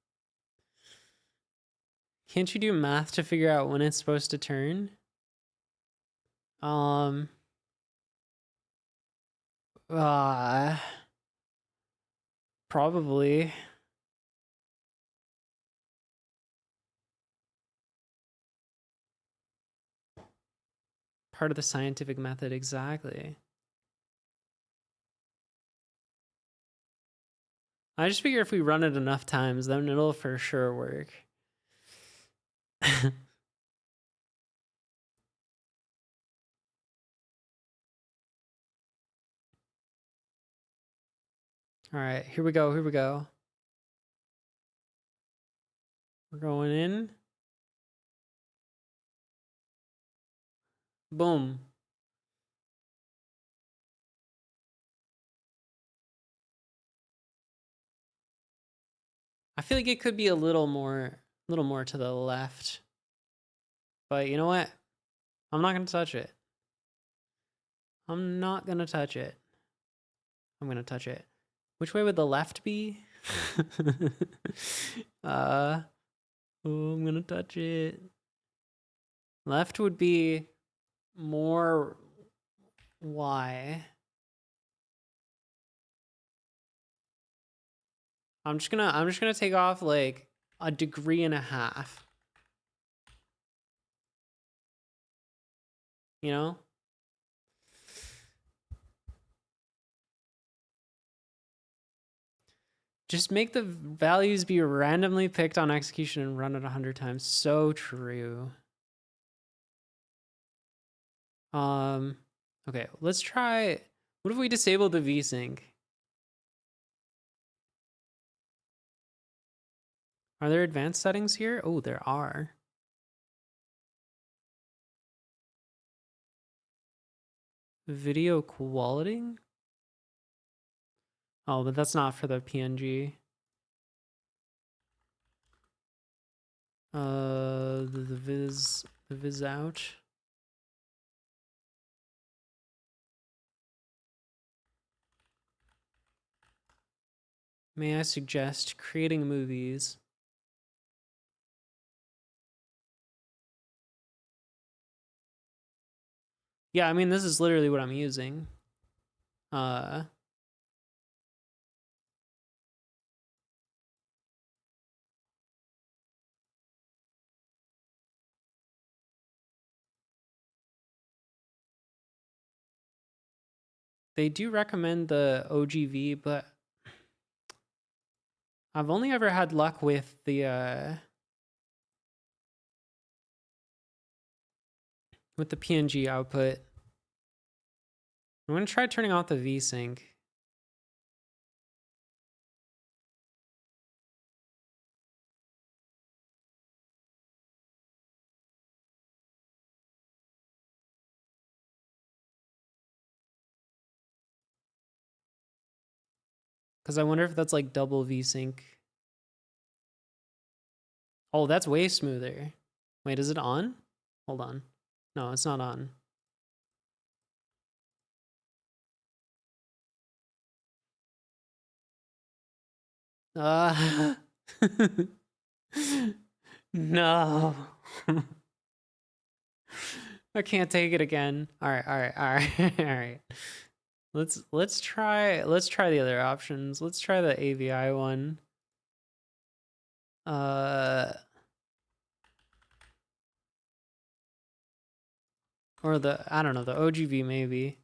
Can't you do math to figure out when it's supposed to turn? Probably. Part of the scientific method, exactly. I just figure if we run it enough times, then it'll for sure work. All right, here we go. Here we go. We're going in. Boom. I feel like it could be a little more to the left. But you know what? I'm not going to touch it. I'm not going to touch it. I'm going to touch it. Which way would the left be? Oh, I'm going to touch it. Left would be more Y. I'm just gonna take off like 1.5 degrees. You know? Just make the values be randomly picked on execution and run it 100 times. So true. Okay, let's try. What if we disable the VSync? Are there advanced settings here? Oh, there are. Video quality? Oh, but that's not for the PNG. The viz out. May I suggest creating movies? Yeah, I mean, this is literally what I'm using. They do recommend the OGV, but I've only ever had luck with the PNG output. I'm gonna try turning off the VSync. Because I wonder if that's like double VSync. Oh, that's way smoother. Wait, is it on? Hold on. No, it's not on. No. I can't take it again. All right. All right. Let's try the other options. Let's try the AVI one. Or the, I don't know, the OGV maybe.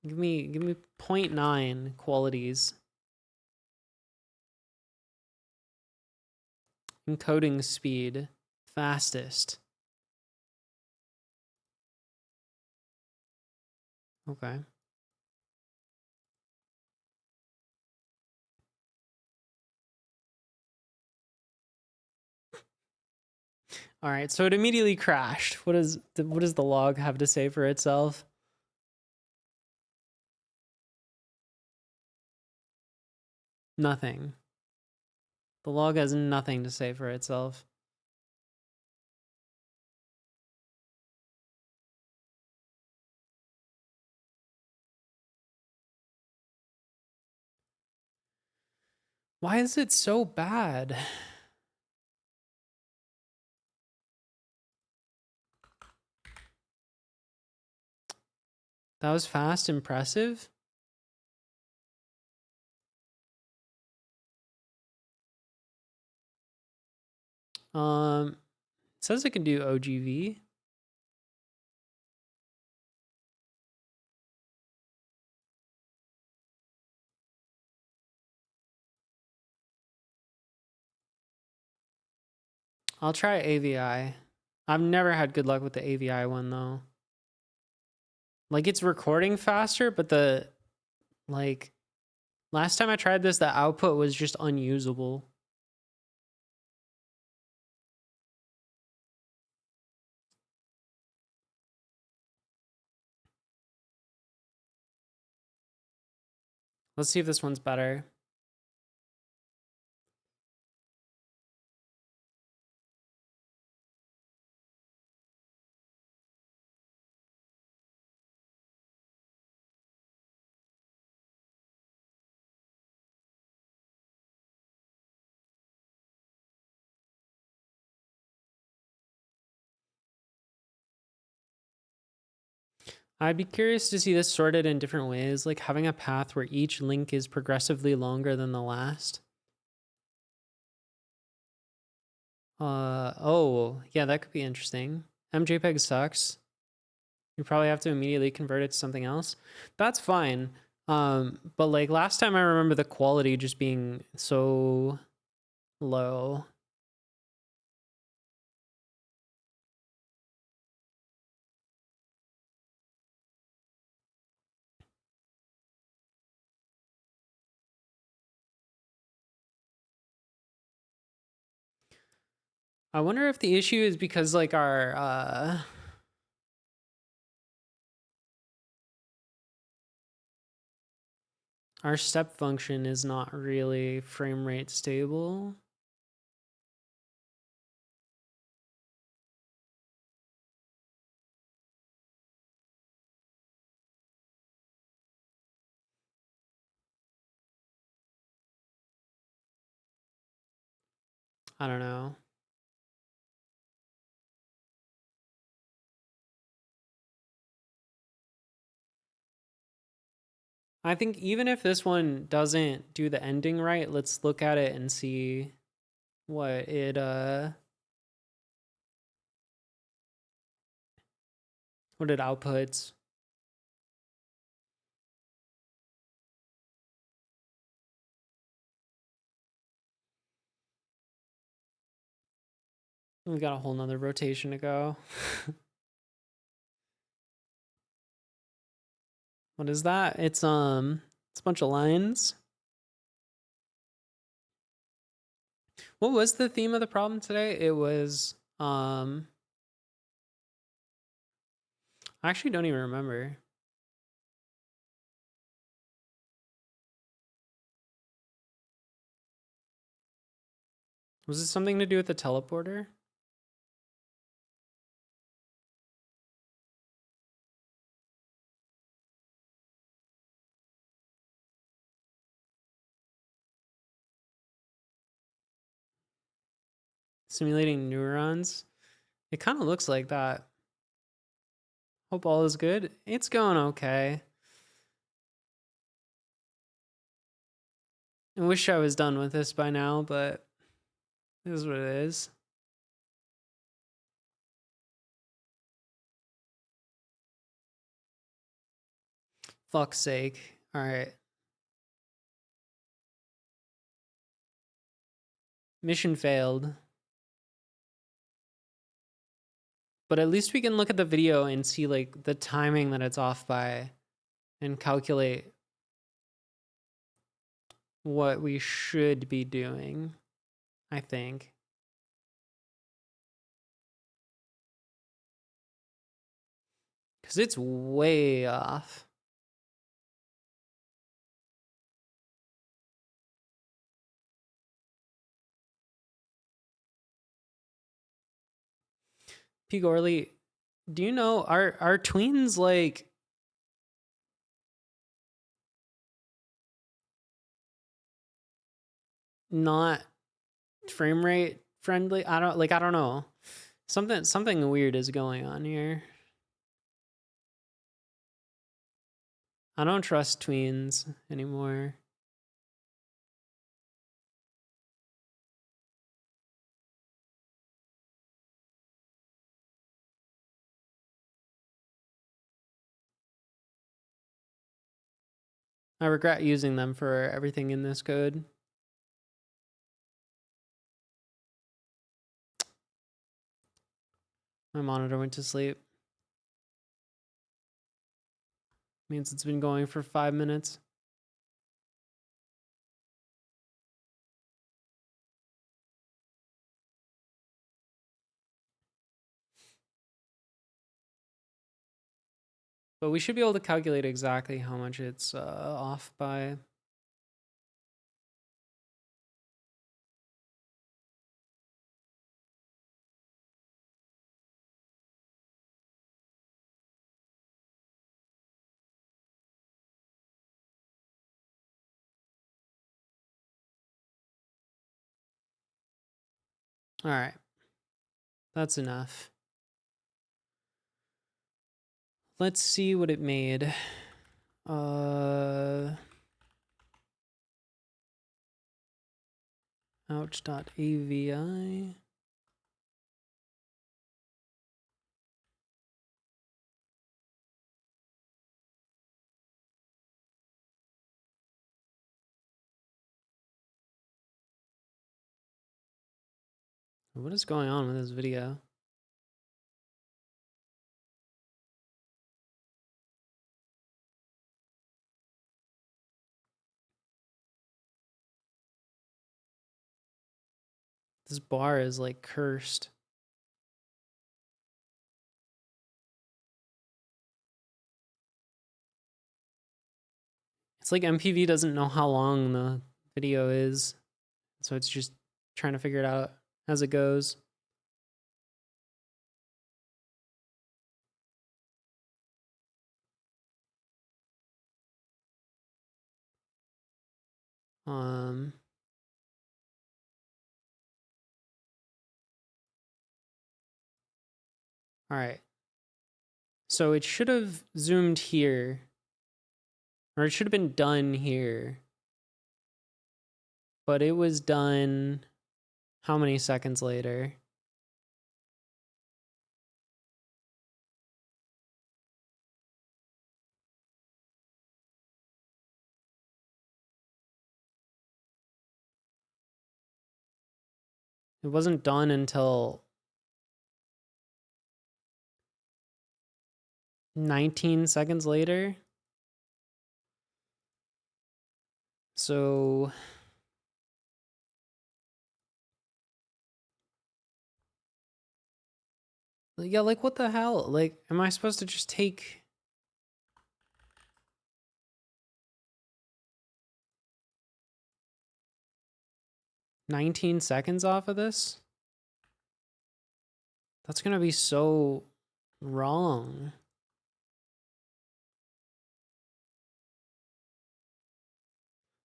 Give me 0.9 qualities. Encoding speed, fastest. Okay. All right, so it immediately crashed. What does the log have to say for itself? Nothing. The log has nothing to say for itself. Why is it so bad? That was fast, impressive. It says I can do OGV. I'll try AVI. I've never had good luck with the AVI one though. Like it's recording faster, but the like last time I tried this, the output was just unusable. Let's see if this one's better. I'd be curious to see this sorted in different ways, like having a path where each link is progressively longer than the last. Oh, yeah, that could be interesting. MJPEG sucks. You probably have to immediately convert it to something else. That's fine. But like last time I remember the quality just being so low. I wonder if the issue is because like our step function is not really frame rate stable. I don't know. I think even if this one doesn't do the ending right, let's look at it and see what it outputs. We've got a whole nother rotation to go. What is that? It's a bunch of lines. What was the theme of the problem today? It was I actually don't even remember. Was it something to do with the teleporter? Simulating neurons? It kind of looks like that. Hope all is good. It's going okay. I wish I was done with this by now, but it is what it is. Fuck's sake. Alright. Mission failed. But at least we can look at the video and see like the timing that it's off by and calculate what we should be doing, I think. Because it's way off. P. Gorley, do you know, are tweens like not frame rate friendly? I don't know. Something weird is going on here. I don't trust tweens anymore. I regret using them for everything in this code. My monitor went to sleep. Means it's been going for 5 minutes. But we should be able to calculate exactly how much it's off by. All right. That's enough. Let's see what it made. Ouch.avi. What is going on with this video? This bar is like cursed. It's like MPV doesn't know how long the video is, so it's just trying to figure it out as it goes. All right. So it should have zoomed here, or it should have been done here. But it was done how many seconds later? It wasn't done until 19 seconds later. So yeah, like what the hell? Like, am I supposed to just take 19 seconds off of this? That's gonna be so wrong.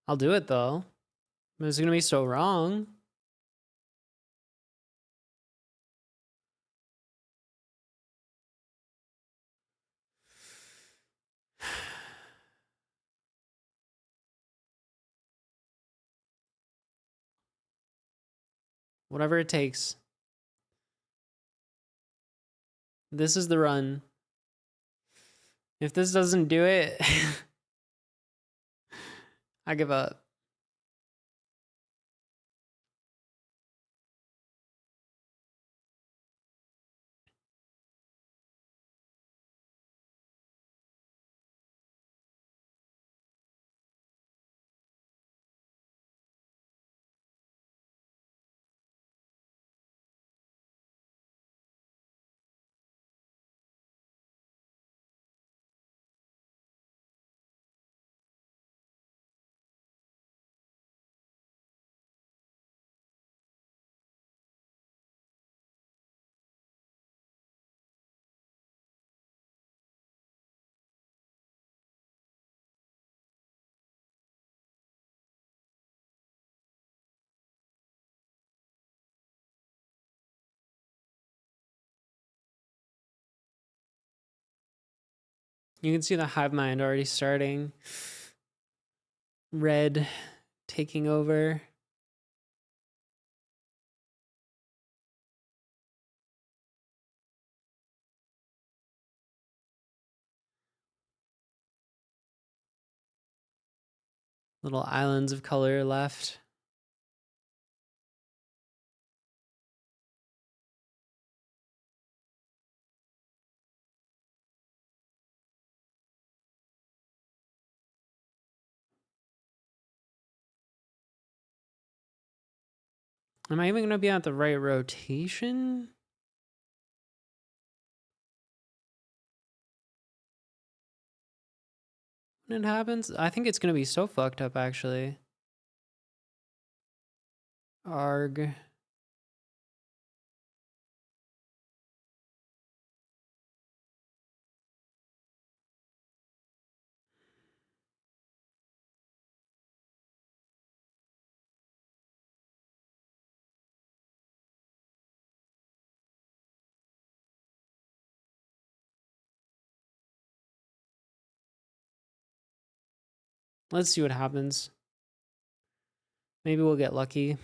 I'll do it though. But it's gonna be so wrong. Whatever it takes. This is the run. If this doesn't do it, I give up. You can see the hive mind already starting. Red taking over. Little islands of color left. Am I even going to be at the right rotation? When it happens? I think it's going to be so fucked up, actually. Arg. Let's see what happens. Maybe we'll get lucky.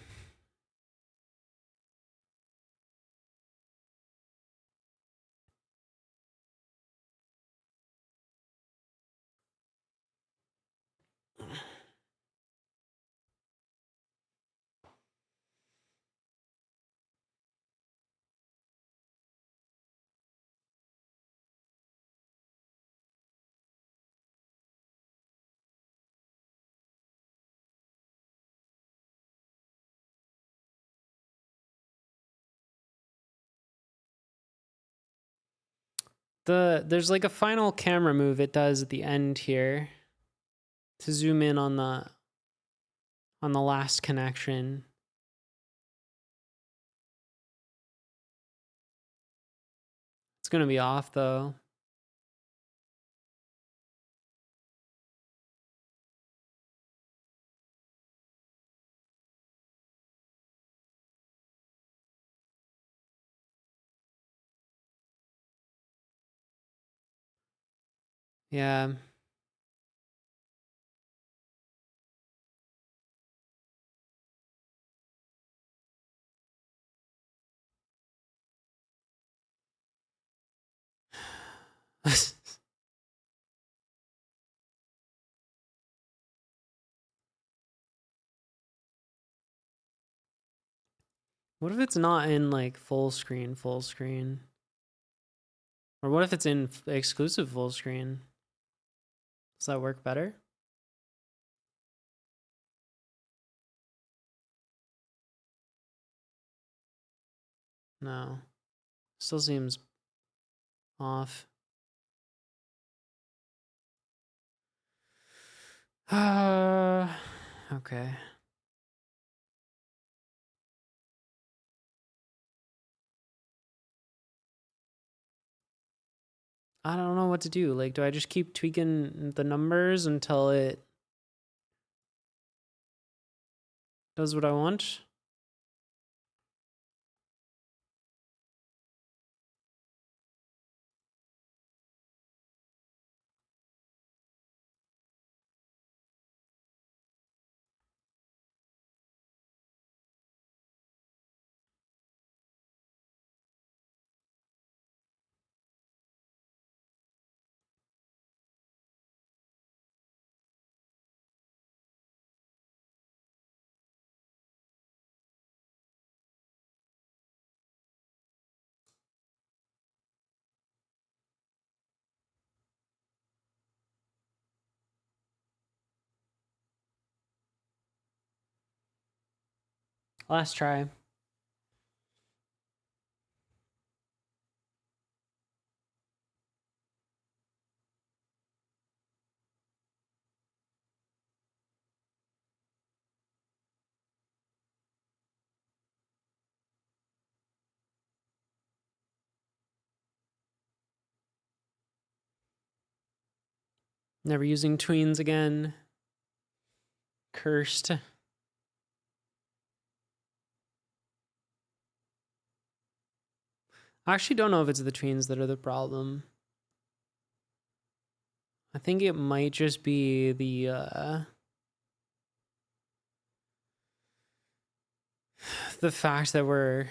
There's like a final camera move it does at the end here to zoom in on the last connection. It's gonna be off though. Yeah. What if it's not in like full screen? Or what if it's in exclusive full screen? Does that work better? No. Still seems off. Okay. I don't know what to do. Like, do I just keep tweaking the numbers until it does what I want? Last try. Never using tweens again. Cursed. I actually don't know if it's the tweens that are the problem. I think it might just be the fact that we're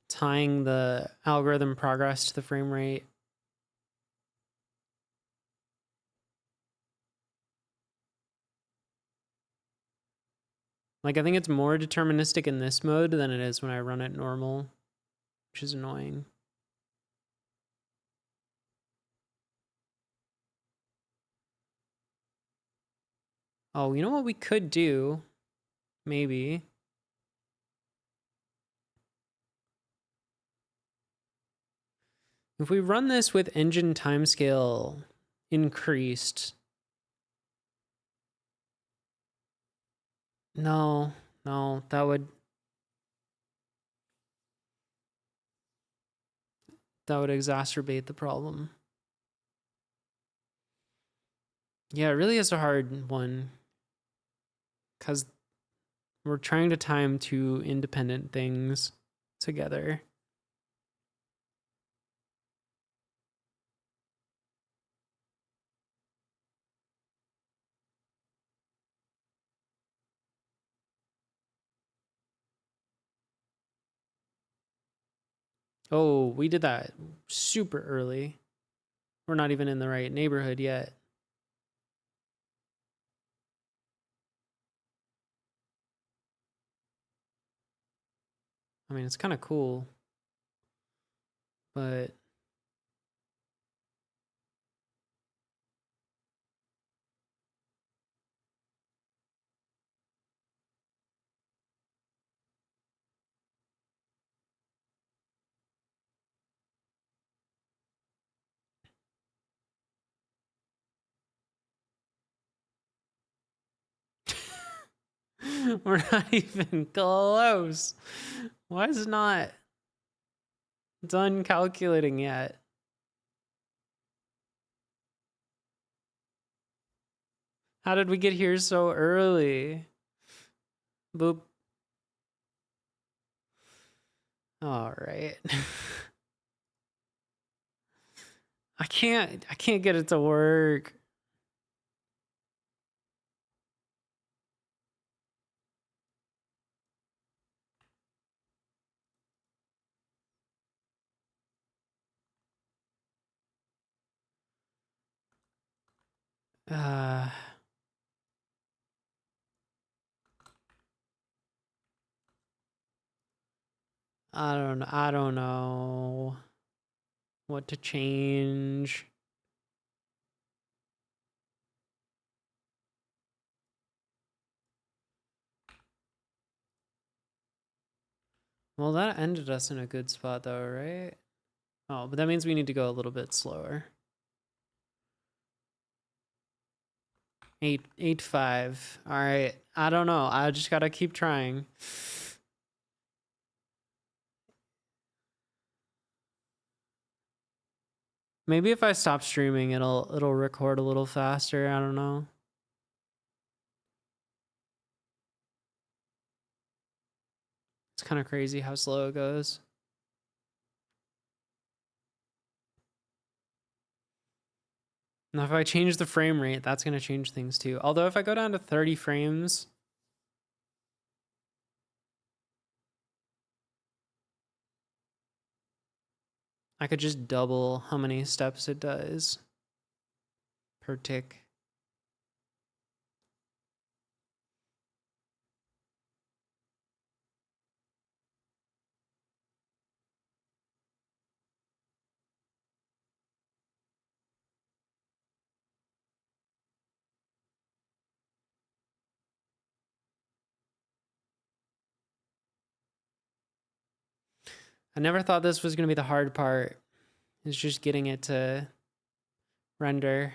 tying the algorithm progress to the frame rate. Like, I think it's more deterministic in this mode than it is when I run it normal, which is annoying. Oh, you know what we could do? Maybe. If we run this with engine timescale increased. No, that would exacerbate the problem. Yeah, it really is a hard one because we're trying to time two independent things together. Oh, we did that super early. We're not even in the right neighborhood yet. I mean, it's kind of cool, but we're not even close. Why is it not done calculating yet? How did we get here so early? Boop. All right. I can't get it to work. Uh I don't know what to change. Well, that ended us in a good spot though, right? Oh, but that means we need to go a little bit slower. 8.5. All right. I don't know. I just gotta keep trying. Maybe if I stop streaming, it'll record a little faster. I don't know. It's kind of crazy how slow it goes. Now, if I change the frame rate, that's gonna change things too. Although if I go down to 30 frames, I could just double how many steps it does per tick. I never thought this was going to be the hard part. It's just getting it to render.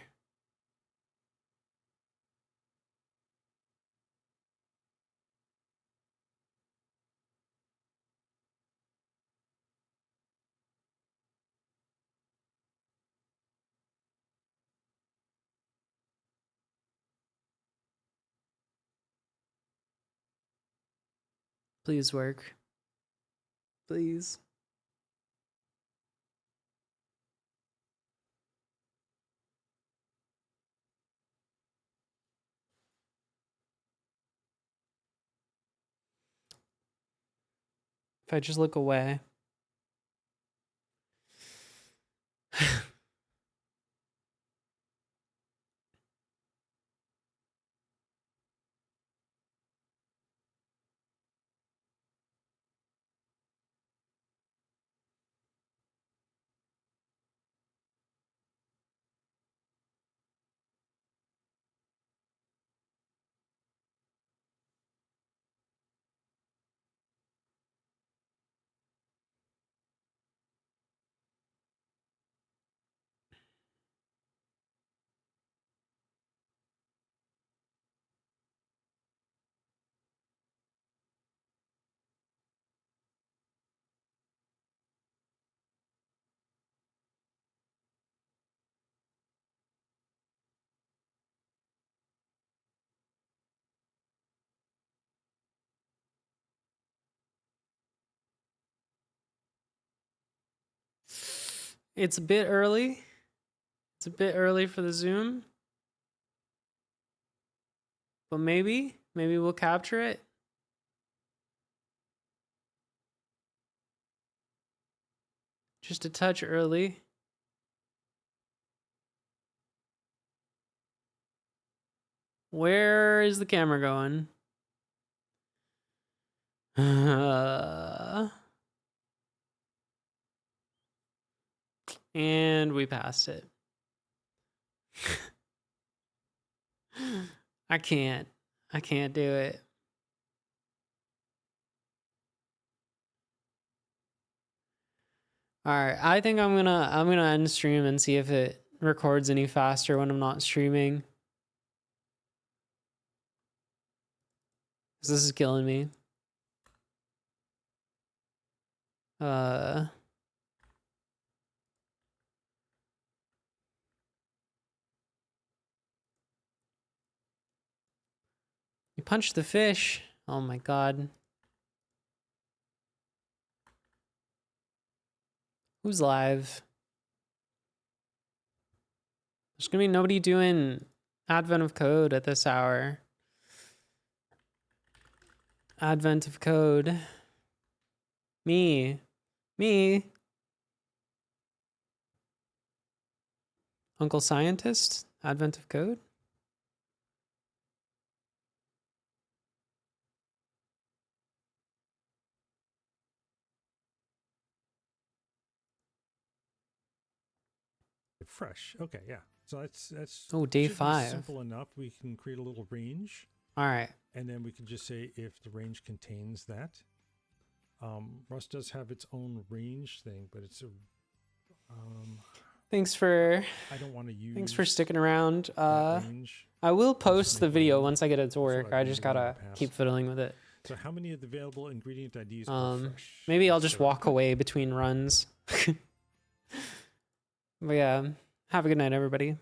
Please work. Please. If I just look away. It's a bit early. It's a bit early for the zoom. But maybe we'll capture it. Just a touch early. Where is the camera going? And we passed it. I can't do it. All right, I think I'm gonna end stream and see if it records any faster when I'm not streaming. 'Cause this is killing me. You punched the fish. Oh my god. Who's live? There's gonna be nobody doing Advent of Code at this hour. Advent of Code. Me. Uncle Scientist? Advent of Code? Fresh. Okay, yeah. So that's Oh, day should be 5. simple enough. We can create a little range, All right. and then we can just say if the range contains that. Rust does have its own range thing, but it's a Thanks for I don't want to use. thanks for sticking around. that range. I will post make the my video own. once I get it to That's what work. I've I been just doing in the gotta past. keep fiddling with it. So how many of the available ingredient IDs are fresh? Maybe I'll Is just there a walk good- away between runs. But yeah, have a good night, everybody.